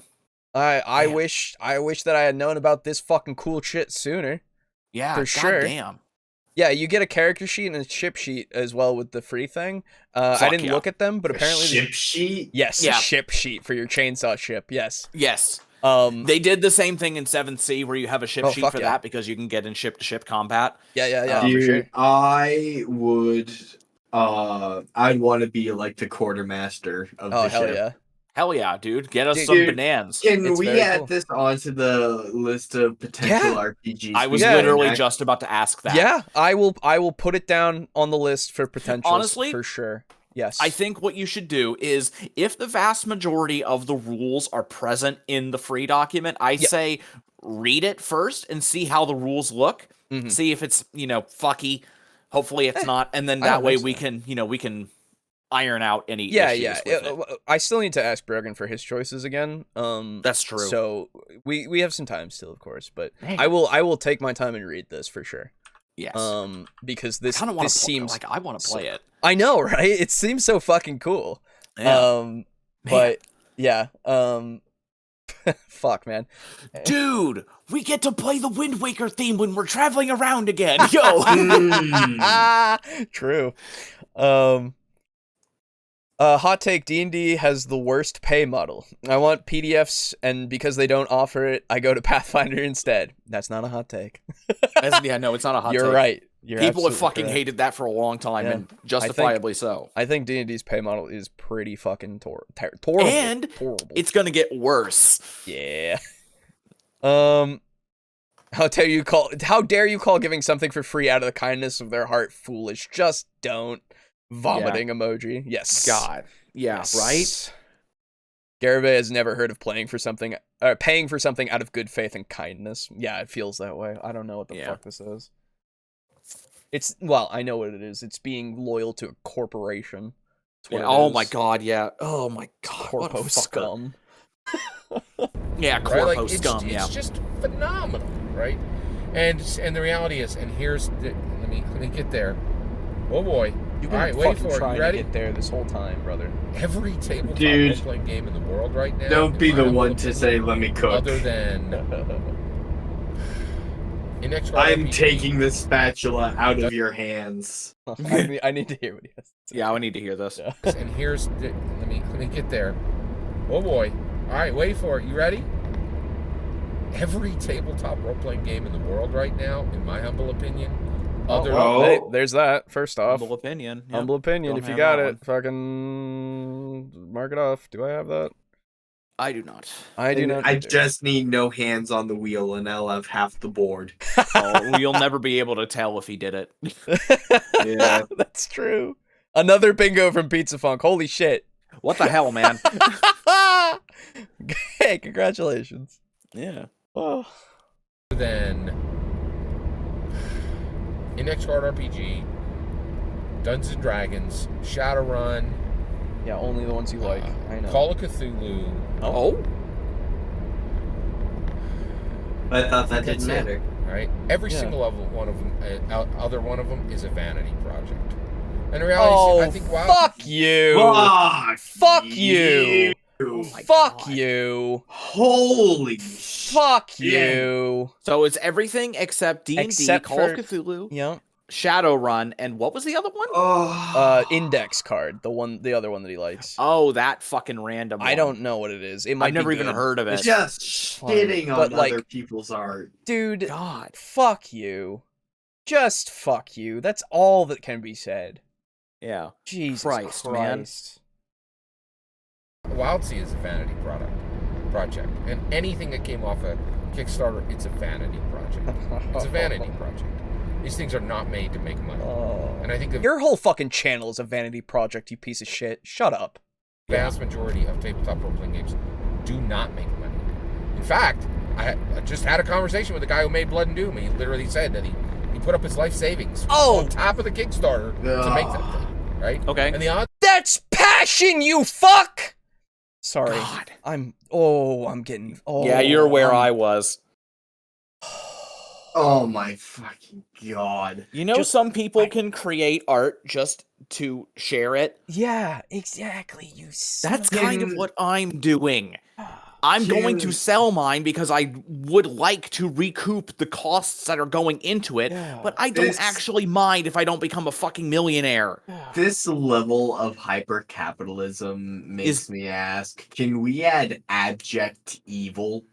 I wish that I had known about this fucking cool shit sooner. Yeah, for sure. Damn. Yeah, you get a character sheet and a ship sheet as well with the free thing. I didn't look at them, but apparently ship sheet. Yes, ship sheet for your chainsaw ship. Yes. Yes. They did the same thing in 7th Sea where you have a ship sheet for that because you can get in ship-to-ship combat. Yeah. Dude, for sure. I would. I'd want to be like the quartermaster of the ship. Hell yeah. Hell yeah, dude. Get us some bananas. Can we add this onto the list of potential RPGs? I was literally just about to ask that. Yeah, I will put it down on the list for potentials. Honestly, for sure. Yes. I think what you should do is, if the vast majority of the rules are present in the free document, I say read it first and see how the rules look. See if it's, fucky. Hopefully it's not. And then that way we can iron out any issues with it. I still need to ask Brogan for his choices again. That's true. So we have some time still, of course, but I will take my time and read this for sure. Yes. Because this seems like I want to play it. I know, right? It seems so fucking cool. Yeah. But yeah. Fuck, man. Dude, we get to play the Wind Waker theme when we're traveling around again. Yo. True. Hot take, D&D has the worst pay model. I want PDFs, and because they don't offer it, I go to Pathfinder instead. That's not a hot take. No, it's not a hot take. You're right. People have fucking hated that for a long time, and justifiably so. I think D&D's pay model is pretty fucking horrible. And it's gonna get worse. Yeah. How dare you call giving something for free out of the kindness of their heart foolish? Just don't. Vomiting emoji. Yes. God. Yeah, yes. Right? Garibingo has never heard of paying for something out of good faith and kindness. Yeah, it feels that way. I don't know what the fuck this is. I know what it is. It's being loyal to a corporation. Oh my god, yeah. Oh my god. Corpo scum. Yeah, corpo scum, It's just phenomenal, right? And the reality is, and here's let me get there. Oh boy. You've been fucking trying to get there this whole time, brother. Every tabletop role-playing game in the world right now. Don't be the one to say, let me cook. Other than... I'm taking the spatula out of your hands. I need to hear what he has to say. Yeah, I need to hear this. Yeah. And here's... let me get there. Oh boy. Alright, wait for it. You ready? Every tabletop role-playing game in the world right now, in my humble opinion... Hey, there's that. First off, humble opinion. Yep. Humble opinion. If you got it, fucking mark it off. Do I have that? I do not. I do not. I just need no hands on the wheel, and I'll have half the board. You'll never be able to tell if he did it. Yeah, that's true. Another bingo from Pizza Funk. Holy shit! What the hell, man? Hey, congratulations. Yeah. Oh. Then. Index Card RPG, Dungeons & Dragons, Shadowrun. Yeah, only the ones you like. I know. Call of Cthulhu. Oh. I thought that didn't matter. Right? Every single one of them, other one of them is a vanity project. And the reality is, I think, fuck you! Fuck you! Fuck you! Holy fuck you! So it's everything except D&D, Call of Cthulhu, Shadowrun, and what was the other one? Index Card, the other one that he likes. Oh, that fucking random one. I don't know what it is. It might I've never even heard of it. It's just shitting on other people's art. Dude, God, fuck you. Just fuck you. That's all that can be said. Yeah. Jesus Christ, man. Wildsea is a vanity project, and anything that came off a Kickstarter, it's a vanity project. It's a vanity project. These things are not made to make money. And I think your whole fucking channel is a vanity project, you piece of shit. Shut up. The vast majority of tabletop role-playing games do not make money. In fact, I just had a conversation with the guy who made Blood and Doom. He literally said that he put up his life savings on top of the Kickstarter to make that thing, right? Okay. And the odds... That's passion, you fuck! Sorry. God. I'm getting... yeah, you're where I was. Oh my fucking god. You know, some people can create art just to share it. Yeah, exactly. That's kind of what I'm doing. I'm going to sell mine because I would like to recoup the costs that are going into it, but I don't actually mind if I don't become a fucking millionaire. This level of hyper-capitalism makes me ask, can we add abject evil?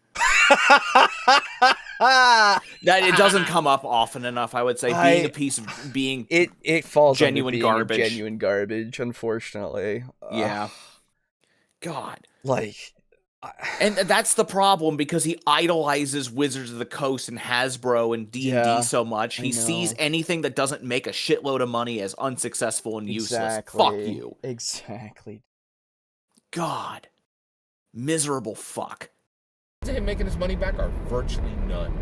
That it doesn't come up often enough, I would say. It falls genuine under being garbage. Genuine garbage, unfortunately. Yeah. God. Like, and that's the problem, because he idolizes Wizards of the Coast and Hasbro and D&D so much. He sees anything that doesn't make a shitload of money as unsuccessful and useless. Fuck you. Exactly. God. Miserable fuck. To him making his money back are virtually none.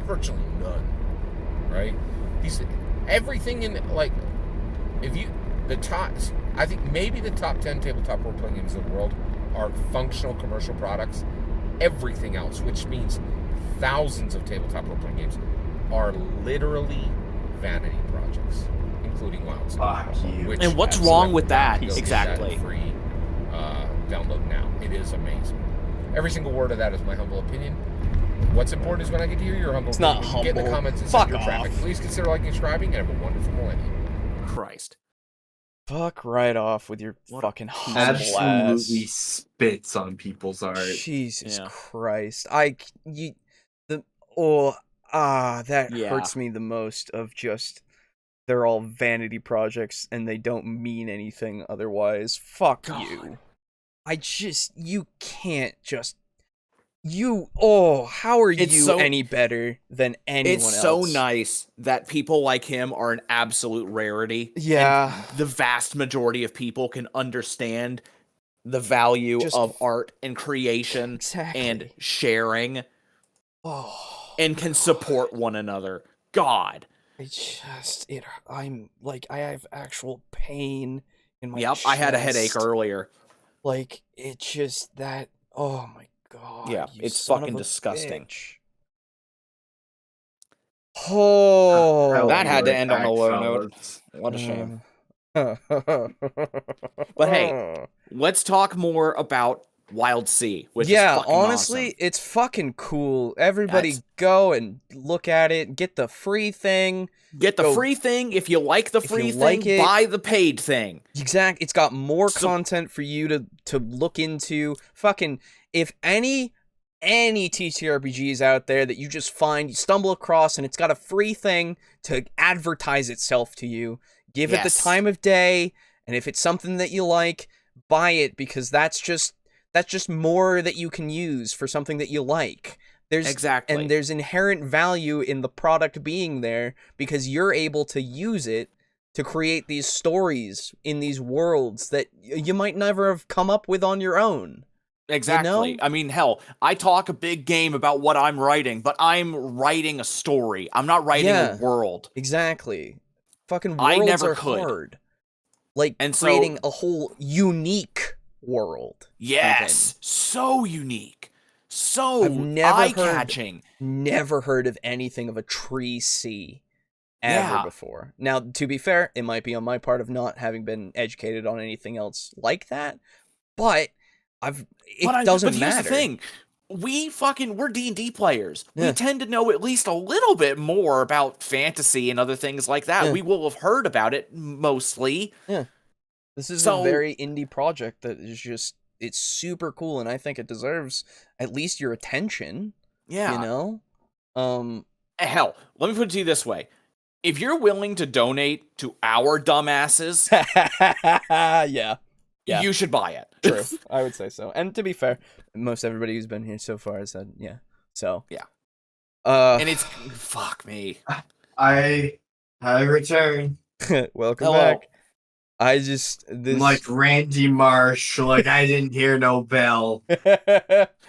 Virtually none. Right? He's everything in, like, I think maybe the top 10 tabletop role-playing games in the world are functional commercial products. Everything else, which means thousands of tabletop role-playing games, are literally vanity projects, including Wildsea. And what's wrong with that? Exactly. Free download now. It is amazing. Every single word of that is my humble opinion. What's important is when I get to hear your humble opinion. Not humble. Get in the comments and send your traffic. Please consider liking and subscribing, and have a wonderful millennium. Christ. Fuck right off with your fucking humble Absolutely ass. spits on people's art. Jesus Christ. That hurts me the most, of just, they're all vanity projects and they don't mean anything otherwise. Fuck you. You can't just, how are you any better than anyone else? It's so nice that people like him are an absolute rarity. Yeah. And the vast majority of people can understand the value of art and creation and sharing and can support one another. God. I have actual pain in my chest. I had a headache earlier. Like, it's just that, oh my God. Yeah, it's fucking disgusting. Bitch. Oh, that had to end on a low note. What a shame. But hey, let's talk more about Wildsea, which is fucking honestly, awesome. It's fucking cool. Everybody go and look at it. Get the free thing. Get the free thing. If you like the free thing, buy the paid thing. Exactly. It's got more content for you to look into. Fucking, if any TTRPGs out there that you just you stumble across, and it's got a free thing to advertise itself to you, give it the time of day, and if it's something that you like, buy it, because that's just more that you can use for something that you like. And there's inherent value in the product being there, because you're able to use it to create these stories in these worlds that you might never have come up with on your own. Exactly. You know? I mean, hell, I talk a big game about what I'm writing, but I'm writing a story. I'm not writing a world. Exactly. Fucking worlds are hard. Like, creating a whole unique world. Yes. So unique. So eye-catching. Never heard of anything of a tree sea ever before. Now, to be fair, it might be on my part of not having been educated on anything else like that, but it doesn't matter. Here's the thing. We're D&D players. We tend to know at least a little bit more about fantasy and other things like that. We will have heard about it mostly. Yeah. This is a very indie project that is just, it's super cool, and I think it deserves at least your attention. Yeah. You know? Hell, let me put it to you this way. If you're willing to donate to our dumbasses, you should buy it. True. I would say so. And to be fair, most everybody who's been here so far has said, So. Yeah. And it's, fuck me. I return. Welcome back. Like Randy Marsh, like I didn't hear no bell.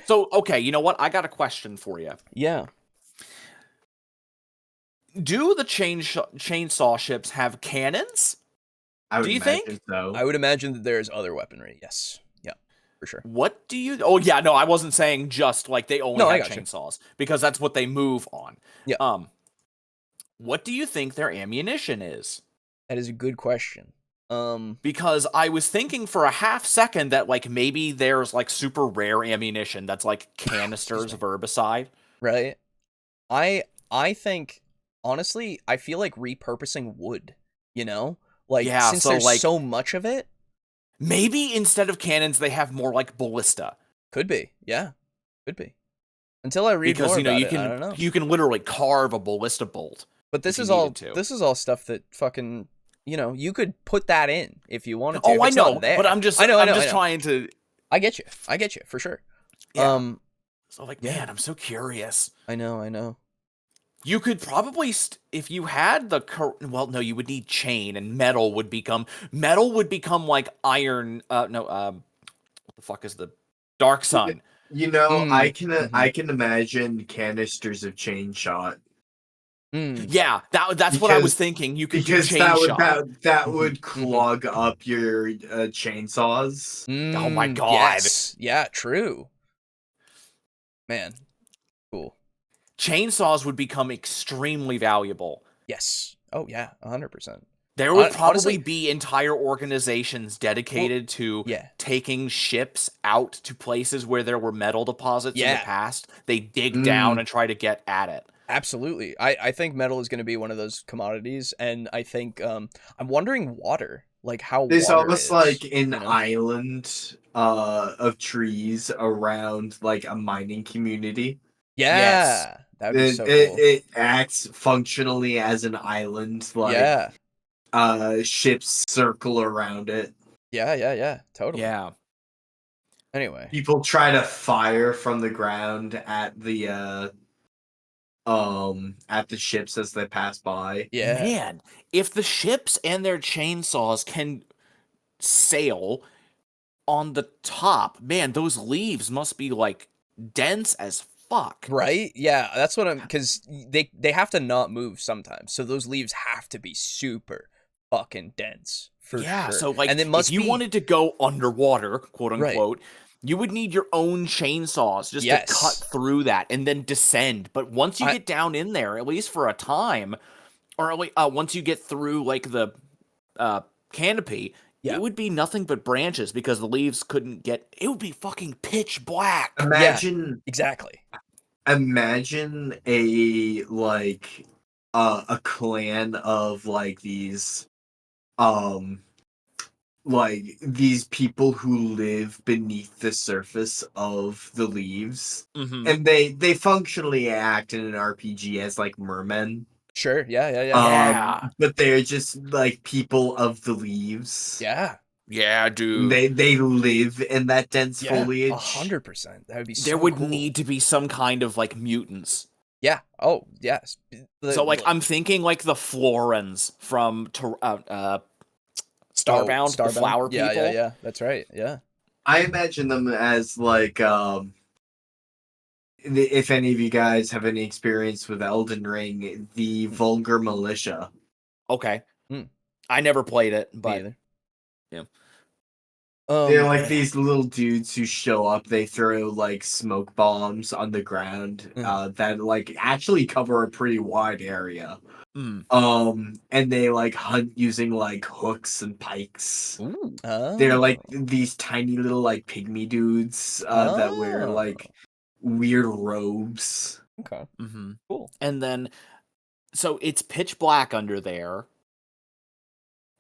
So, okay, you know what? I got a question for you. Yeah. Do the chainsaw ships have cannons? Do you think? So. I would imagine that there's other weaponry, yes. Yeah, for sure. What do you... Oh, yeah, no, I wasn't saying just, like, they only have chainsaws. Because that's what they move on. Yeah. What do you think their ammunition is? That is a good question. Because I was thinking for a half second that like maybe there's like super rare ammunition that's like canisters of herbicide. Right. I think honestly, I feel like repurposing wood, you know? Like since so there's like, so much of it, maybe instead of cannons they have more like ballista. Could be. Yeah. Could be. Until I read more about it, I don't know. You can literally carve a ballista bolt. But this is all stuff that fucking, you could put that in if you wanted to. Oh, I know, but I'm just trying to. I get you for sure. Yeah. So like, man, I'm so curious. I know. You could probably, if you had no, you would need chain, and metal would become like iron. What the fuck is the Dark Sun? I can imagine canisters of chain shot. Yeah, that's what I was thinking. You could do chain shot. That would clog up your chainsaws. Oh my god! Yes. Yeah, true. Man, cool. Chainsaws would become extremely valuable. Yes. Oh yeah, 100%. There would probably be entire organizations dedicated to taking ships out to places where there were metal deposits in the past. They dig down and try to get at it. Absolutely. I think metal is going to be one of those commodities, and I think I'm wondering water, like how there's water almost is, like an island of trees around like a mining community. Yeah, yes. That would be so cool. It acts functionally as an island, like ships circle around it. Yeah, totally. Yeah. Anyway, people try to fire from the ground at the ships as they pass by. Yeah. Man, if the ships and their chainsaws can sail on the top, man, those leaves must be like dense as fuck. Right? Yeah, that's what because they have to not move sometimes. So those leaves have to be super fucking dense for sure. So like, and if you wanted to go underwater, quote unquote, you would need your own chainsaws just to cut through that and then descend. But once you get down in there, at least for a time, or once you get through like the canopy, it would be nothing but branches because the leaves couldn't get. It would be fucking pitch black. Imagine exactly. Imagine a clan of like these people who live beneath the surface of the leaves, and they functionally act in an RPG as like mermen. Sure, yeah. But they're just like people of the leaves. Yeah, dude. They live in that dense foliage. 100%. That would be so There would cool. need to be some kind of like mutants. Yeah. Oh, yes. So like I'm thinking like the Florens from Starbound, the flower people. Yeah. That's right. Yeah. I imagine them as like if any of you guys have any experience with Elden Ring, the Vulgar Militia. Okay. I never played it, but yeah. They're like these little dudes who show up. They throw like smoke bombs on the ground that like actually cover a pretty wide area. And they like hunt using like hooks and pikes. They're like these tiny little like pygmy dudes that wear like weird robes. Okay. Cool. And then, so it's pitch black under there.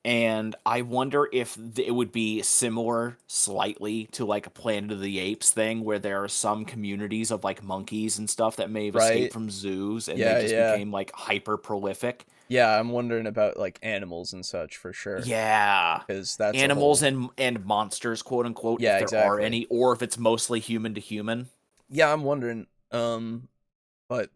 And I wonder if it would be similar slightly to like a Planet of the Apes thing where there are some communities of like monkeys and stuff that may have escaped from zoos and they just became like hyper prolific. Yeah, I'm wondering about like animals and such for sure. Yeah. Because that's animals and monsters, quote unquote, if there are any, or if it's mostly human to human. Yeah, I'm wondering. But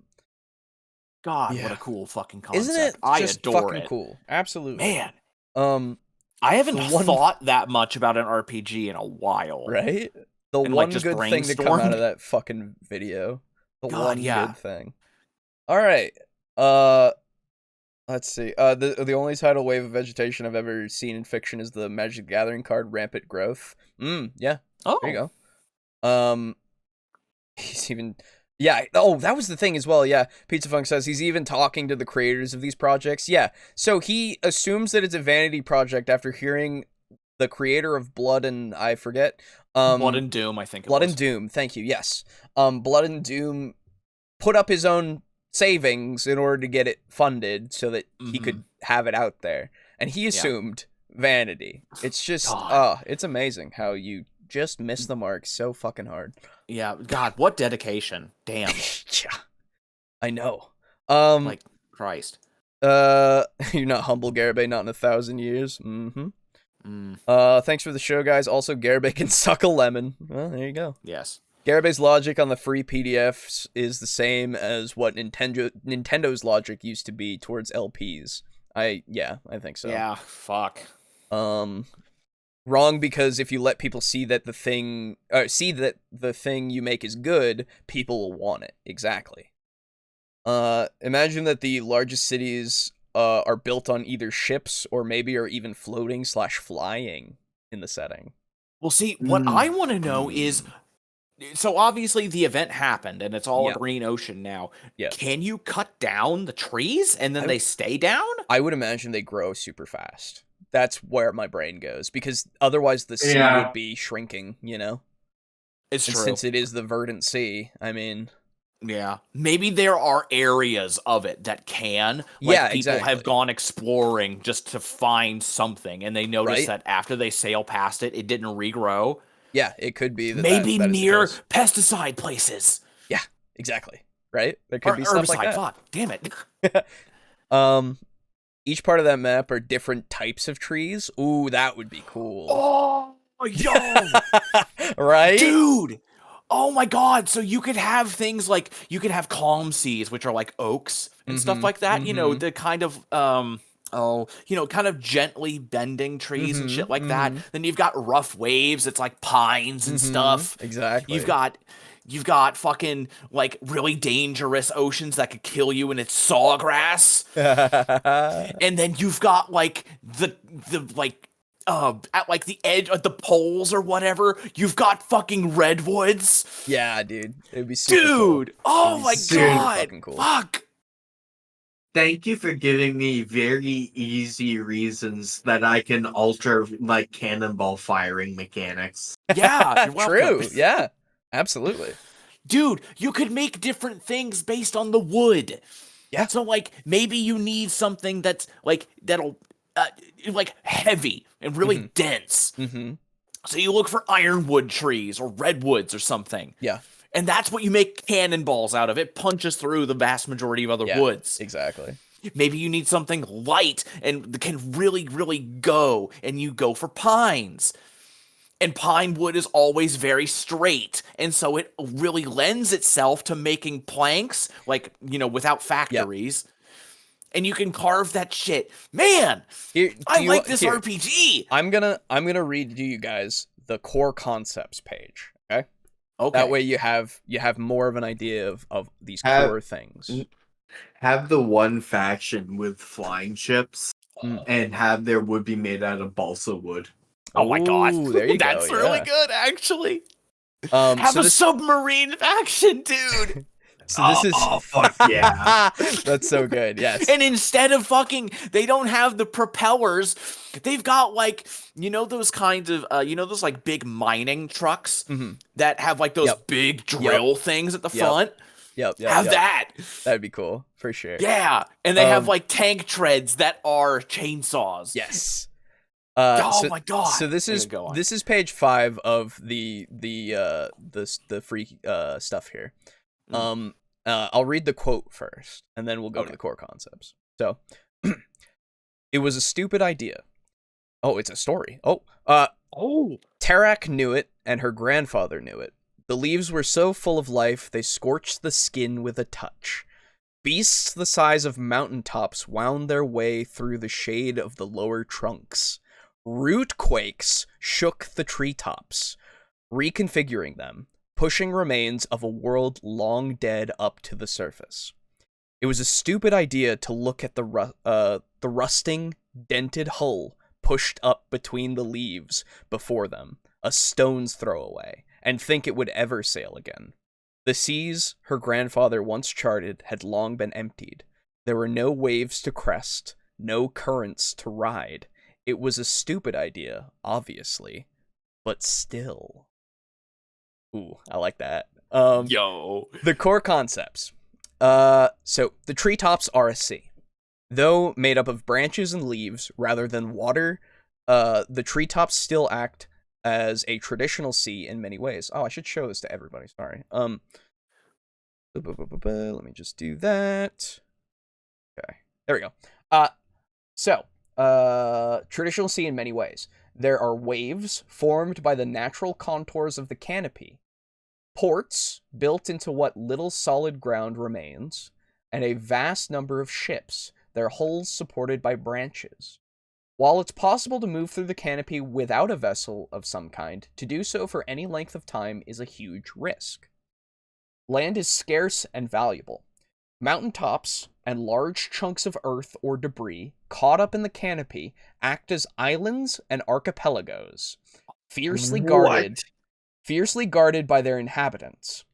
God, what a cool fucking concept. Isn't it I just adore fucking it. cool? Absolutely. Man. I haven't thought that much about an RPG in a while. Right? The one good thing to come out of that fucking video. The one good thing. All right. Let's see. The only tidal wave of vegetation I've ever seen in fiction is the Magic the Gathering card Rampant Growth. Yeah. Oh. There you go. He's even Yeah. Oh, that was the thing as well. Yeah. Pizza Funk says he's even talking to the creators of these projects. Yeah. So he assumes that it's a vanity project after hearing the creator of Blood and I forget. Blood and Doom, I think. Blood and Doom. Thank you. Yes. Blood and Doom put up his own savings in order to get it funded so that he could have it out there, and he assumed vanity. It's just, it's amazing how you just miss the mark so fucking hard. Yeah, God, what dedication. Damn. Yeah, I know. Like, Christ. You're not humble, Garibay, not in 1,000 years. Thanks for the show, guys. Also, Garibay can suck a lemon. Well, there you go. Yes. Garibay's logic on the free PDFs is the same as what Nintendo's logic used to be towards LPs. I think so. Yeah, fuck. Wrong, because if you let people see that the thing you make is good, people will want it. Exactly. Imagine that the largest cities are built on either ships or maybe are even floating/flying in the setting. Well, see, what I want to know is, so obviously the event happened and it's all a green ocean now. Yeah. Can you cut down the trees and then they stay down? I would imagine they grow super fast. That's where my brain goes, because otherwise the sea would be shrinking, you know? It's true. Since it is the verdant sea, I mean... Yeah. Maybe there are areas of it that can. Like, people have gone exploring just to find something, and they notice that after they sail past it, it didn't regrow. Yeah, it could be that maybe that near pesticide places. Yeah, exactly. Right? There could be stuff like that. Fuck, damn it. Each part of that map are different types of trees. Ooh, that would be cool. Oh, yo! Right? Dude! Oh my god, so you could have things like, you could have calm seas, which are like oaks and stuff like that, you know, the kind of, kind of gently bending trees and shit like that. Then you've got rough waves, it's like pines and stuff. Exactly. You've got fucking, like, really dangerous oceans that could kill you, and it's sawgrass. And then you've got, like, at, like, the edge of the poles or whatever, you've got fucking redwoods. Yeah, dude. It'd be super cool. Oh my god! Cool. Fuck! Thank you for giving me very easy reasons that I can alter, like, cannonball firing mechanics. Yeah, you're welcome. True, yeah. Absolutely. Dude, you could make different things based on the wood. Yeah. So, like, maybe you need something that's, like, that'll, like, heavy and really dense. So you look for ironwood trees or redwoods or something. Yeah. And that's what you make cannonballs out of. It punches through the vast majority of other woods. Exactly. Maybe you need something light and can really, really go, and you go for pines. And pine wood is always very straight, and so it really lends itself to making planks, like, you know, without factories. Yep. And you can carve that shit. Man, I like this RPG. I'm gonna read to you guys the core concepts page. Okay. Okay. That way you have more of an idea of these core things. Have the one faction with flying ships, and have their wood be made out of balsa wood. Oh my god, there you that's go, really good, actually. Have a submarine faction, dude. So this is fuck yeah. That's so good. Yes. And instead of they don't have the propellers. They've got, like, you know, those kinds of those, like, big mining trucks that have, like, those big drill things at the front. Yep. That. That'd be cool for sure. Yeah, and they have, like, tank treads that are chainsaws. Yes. My god! So this is page 5 of the free stuff here. I'll read the quote first, and then we'll go to the core concepts. So, it was a stupid idea. Oh, it's a story. Tarak knew it, and her grandfather knew it. The leaves were so full of life, they scorched the skin with a touch. Beasts the size of mountaintops wound their way through the shade of the lower trunks. Root quakes shook the treetops, reconfiguring them, pushing remains of a world long dead up to the surface. It was a stupid idea to look at the rusting, dented hull pushed up between the leaves before them, a stone's throw away, and think it would ever sail again. The seas her grandfather once charted had long been emptied. There were no waves to crest, no currents to ride. It was a stupid idea, obviously, but still. Ooh, I like that. The core concepts. So the treetops are a sea. Though made up of branches and leaves rather than water, the treetops still act as a traditional sea in many ways. Oh, I should show this to everybody. Sorry. Let me just do that. Okay, there we go. Traditional sea in many ways. There are waves formed by the natural contours of the canopy, ports built into what little solid ground remains, and a vast number of ships, their hulls supported by branches. While it's possible to move through the canopy without a vessel of some kind, to do so for any length of time is a huge risk. Land is scarce and valuable. Mountaintops and large chunks of earth or debris caught up in the canopy act as islands and archipelagos, fiercely guarded by their inhabitants.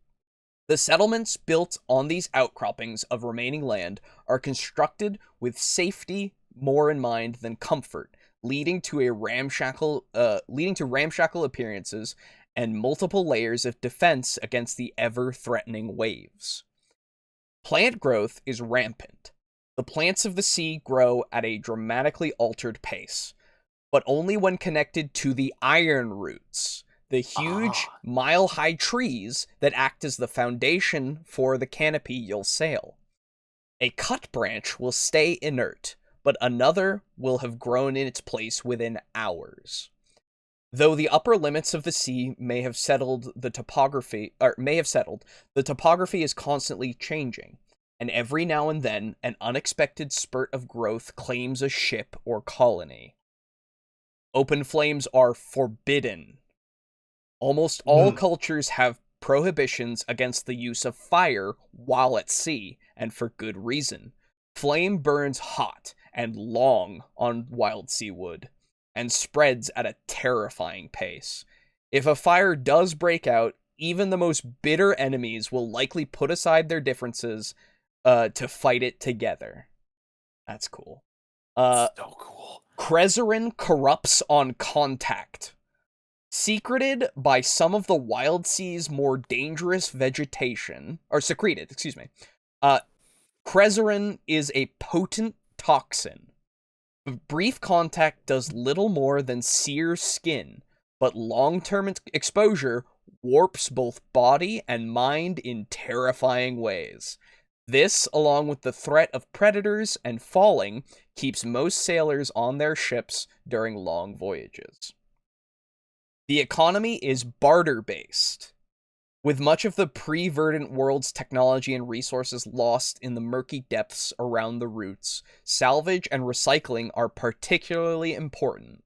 The settlements built on these outcroppings of remaining land are constructed with safety more in mind than comfort, leading to ramshackle appearances and multiple layers of defense against the ever-threatening waves. Plant growth is rampant. The plants of the sea grow at a dramatically altered pace, but only when connected to the iron roots, the huge mile-high trees that act as the foundation for the canopy you'll sail. A cut branch will stay inert, but another will have grown in its place within hours. Though the upper limits of the sea may have settled, the topography is constantly changing, and every now and then an unexpected spurt of growth claims a ship or colony. Open flames are forbidden. Almost all cultures have prohibitions against the use of fire while at sea, and for good reason. Flame burns hot and long on Wildsea wood, and spreads at a terrifying pace. If a fire does break out, even the most bitter enemies will likely put aside their differences to fight it together. That's cool. So cool. Crezerin corrupts on contact. Secreted by some of the Wildsea's more dangerous vegetation, or secreted, Crezerin is a potent toxin. Brief contact does little more than sear skin, but long-term exposure warps both body and mind in terrifying ways. This, along with the threat of predators and falling, keeps most sailors on their ships during long voyages. The economy is barter-based, with much of the pre-verdant world's technology and resources lost in the murky depths around the roots. Salvage and recycling are particularly important.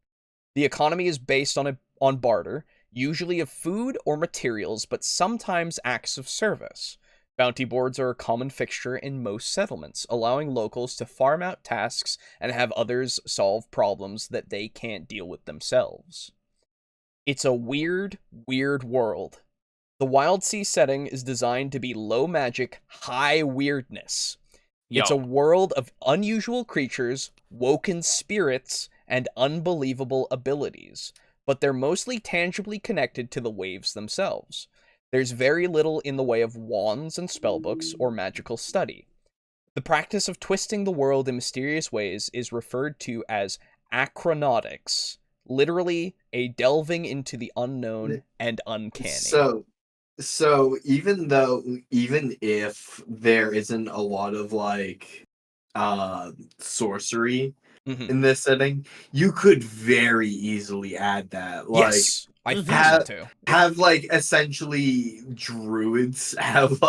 The economy is based on barter, usually of food or materials, but sometimes acts of service. Bounty boards are a common fixture in most settlements, allowing locals to farm out tasks and have others solve problems that they can't deal with themselves. It's a weird, weird world. The Wildsea setting is designed to be low magic, high weirdness. It's a world of unusual creatures, woken spirits, and unbelievable abilities, but they're mostly tangibly connected to the waves themselves. There's very little in the way of wands and spellbooks or magical study. The practice of twisting the world in mysterious ways is referred to as acronautics, literally a delving into the unknown and uncanny. So even if there isn't a lot of sorcery in this setting, you could very easily add that. Yes, I think so too. Have essentially druids have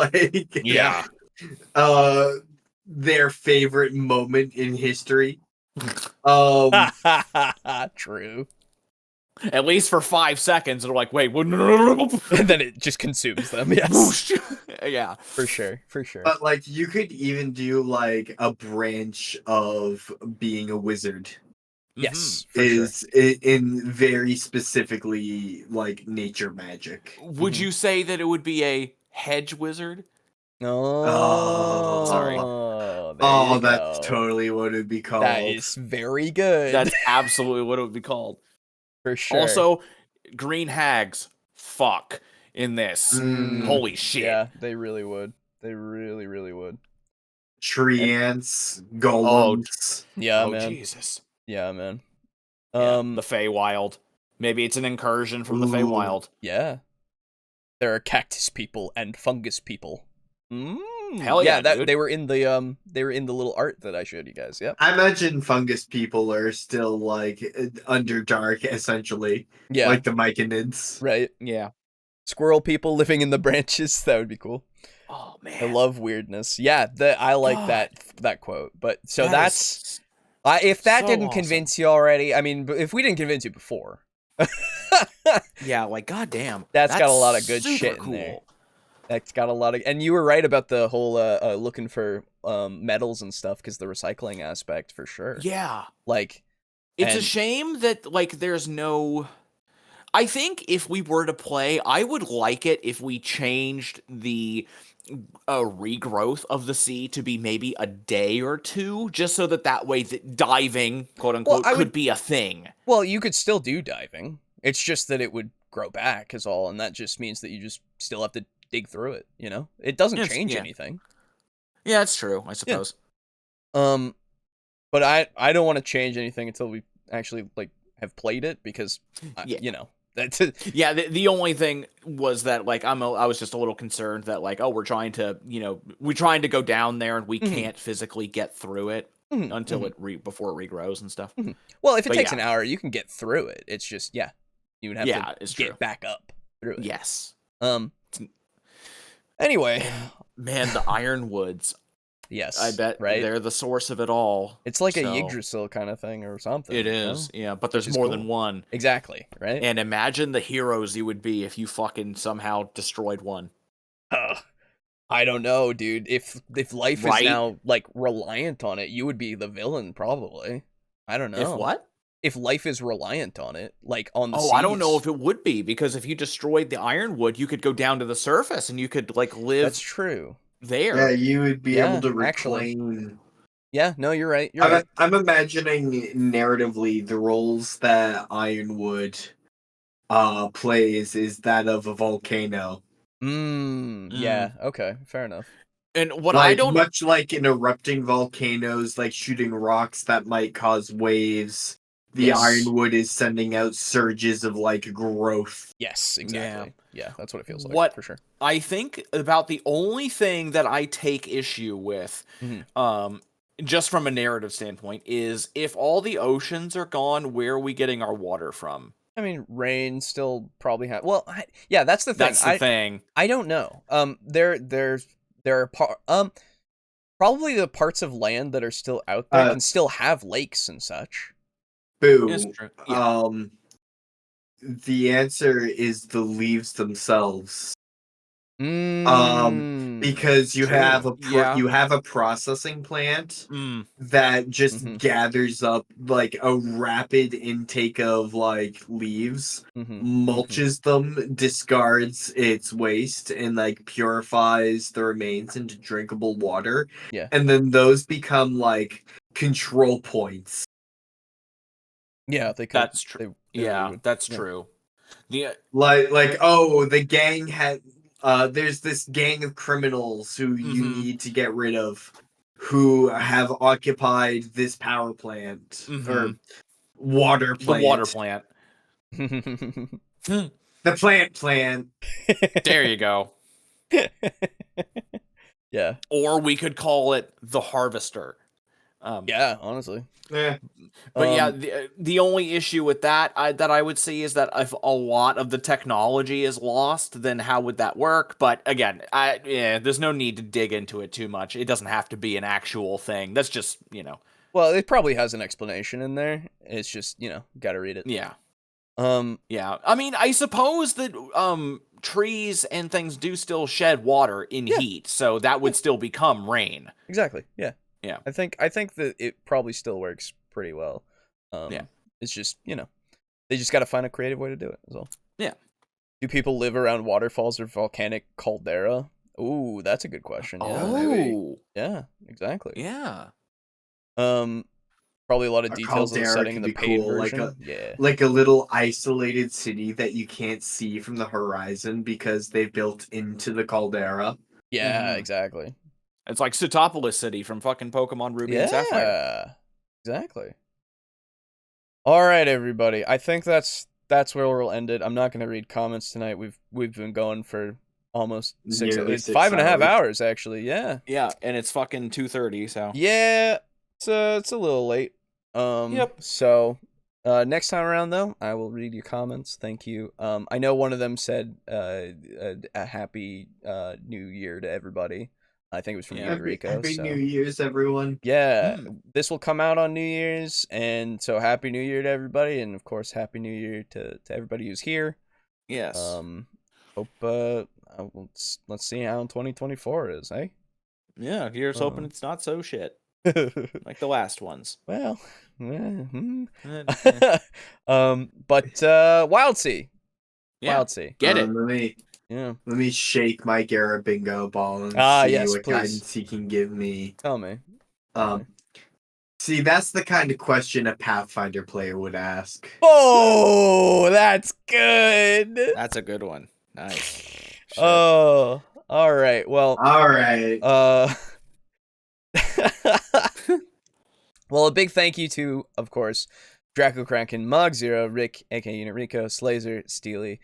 their favorite moment in history. True. At least for 5 seconds, they're like, wait, no. And then it just consumes them, yes. Yeah. For sure. But, you could even do, a branch of being a wizard. Yes, is in very specifically, nature magic. Would you say that it would be a hedge wizard. Oh, sorry. Oh, that's totally what it'd be called. That is very good. That's absolutely what it would be called. For sure. Also, green hags. Fuck in this. Holy shit. Yeah, they really would. They really, really would. Tree ants, golems. Yeah, man. Jesus. Yeah, man. The Feywild. Maybe it's an incursion from the Feywild. Yeah. There are cactus people and fungus people. Hell yeah, that dude. they were in the little art that I showed you guys. Yep. I imagine fungus people are still like underdark, essentially. Yeah. Like the Myconids. Right. Yeah. Squirrel people living in the branches. That would be cool. Oh man. I love weirdness. Yeah, I like that quote. But so that's if that didn't convince you already, I mean, if we didn't convince you before. Yeah, like goddamn. That's got a lot of good shit in there. That's got a lot of, and you were right about the whole looking for metals and stuff, because the recycling aspect for sure. Yeah. Like, it's a shame that like there's no. I think if we were to play, I would like it if we changed the regrowth of the sea to be maybe a day or two, just so that way diving, quote unquote, could be a thing. Well, you could still do diving. It's just that it would grow back is all, and that just means that you just still have to dig through it, you know? It doesn't change anything. Yeah, it's true, I suppose. Yeah. But I don't want to change anything until we actually like have played it, because you know, that's yeah, the only thing was that like I was just a little concerned that like, oh, we're trying to go down there and we can't physically get through it until before it regrows and stuff. Well, if it takes an hour, you can get through it. It's just you would have to get back up through it. Yes. Anyway, man, the ironwoods. Yes, I bet they're the source of it all. It's like a Yggdrasil kind of thing or something. It is, yeah, but there's more than one. Exactly, right? And imagine the heroes you would be if you fucking somehow destroyed one. I don't know, dude. If life is now like reliant on it, you would be the villain probably. I don't know. If what? If life is reliant on it, like on the seas. I don't know if it would be, because if you destroyed the ironwood, you could go down to the surface and you could like live. That's true. There. Yeah, you would be able to reclaim. Yeah, no, you're right. I'm imagining narratively the roles that Ironwood plays is that of a volcano. Yeah, okay, fair enough. And what I don't much like in erupting volcanoes, like shooting rocks that might cause waves. The ironwood is sending out surges of like growth. Yes, exactly. Yeah, that's what it feels like for sure. I think about the only thing that I take issue with, just from a narrative standpoint, is if all the oceans are gone, where are we getting our water from? I mean, rain still probably has. Well, that's the thing. That's the thing. I don't know. There are probably the parts of land that are still out there can still have lakes and such. Boo. Yeah. The answer is the leaves themselves. Because you have a processing plant that just gathers up like a rapid intake of like leaves, mulches them, discards its waste, and like purifies the remains into drinkable water. Yeah. And then those become like control points. Yeah, they could. That's true. That's true. The the gang had there's this gang of criminals who you need to get rid of, who have occupied this power plant or water plant. The water plant. The plant. There you go. Yeah. Or we could call it the harvester. Yeah, honestly. Yeah. But the only issue with that I would see is that if a lot of the technology is lost, then how would that work? But again, there's no need to dig into it too much. It doesn't have to be an actual thing. That's just, Well, it probably has an explanation in there. It's just, gotta read it. Yeah. Yeah. I mean, I suppose that trees and things do still shed water in heat, so that would still become rain. Exactly. Yeah. Yeah. I think that it probably still works pretty well. It's just, they just got to find a creative way to do it, is all. Yeah. Do people live around waterfalls or volcanic caldera? Ooh, that's a good question. Yeah. Oh, yeah, exactly. Yeah. Probably a lot of details on the setting in the paid cool. version. Like a little isolated city that you can't see from the horizon because they built into the caldera. Yeah, exactly. It's like Sootopolis City from fucking Pokemon Ruby and Sapphire. Yeah, exactly. All right, everybody. I think that's where we'll end it. I'm not going to read comments tonight. We've been going for almost 5.5 hours, actually. Yeah. Yeah, and it's fucking 2:30. So yeah, it's a little late. Yep. So next time around, though, I will read your comments. Thank you. I know one of them said a happy New Year to everybody. I think it was from Rico. Happy New Year's, everyone. Yeah, this will come out on New Year's, and so Happy New Year to everybody, and of course, Happy New Year to everybody who's here. Yes. Hope let's see how 2024 is, eh? Yeah, here's hoping it's not so shit like the last ones. Well, but Wildsea. Yeah. Wildsea. Get it. Let me shake my Garibingo ball and see what guidance he can give me. Tell me. See, that's the kind of question a Pathfinder player would ask. Oh, that's good. That's a good one. Nice. Shit. Oh, all right. Well, all right. Well, a big thank you to, of course, Draco Kraken, Mog Zero, Rick, aka Unit Rico, Slazer, Steely,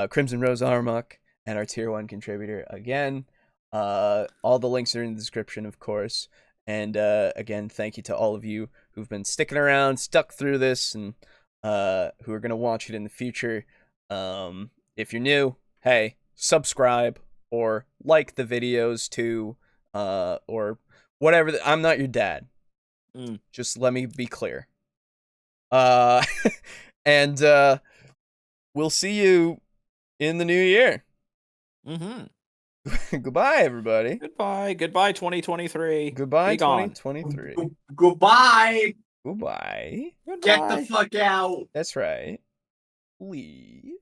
Crimson Rose Armok, and our tier 1 contributor again. All the links are in the description, of course. And again, thank you to all of you who've been sticking around, stuck through this, and who are going to watch it in the future. If you're new, hey, subscribe or like the videos too, or whatever. I'm not your dad. Just let me be clear. And we'll see you in the new year. Goodbye, everybody. Goodbye, 2023. Goodbye, 2023. Goodbye. Goodbye. Get the fuck out. That's right. Leave.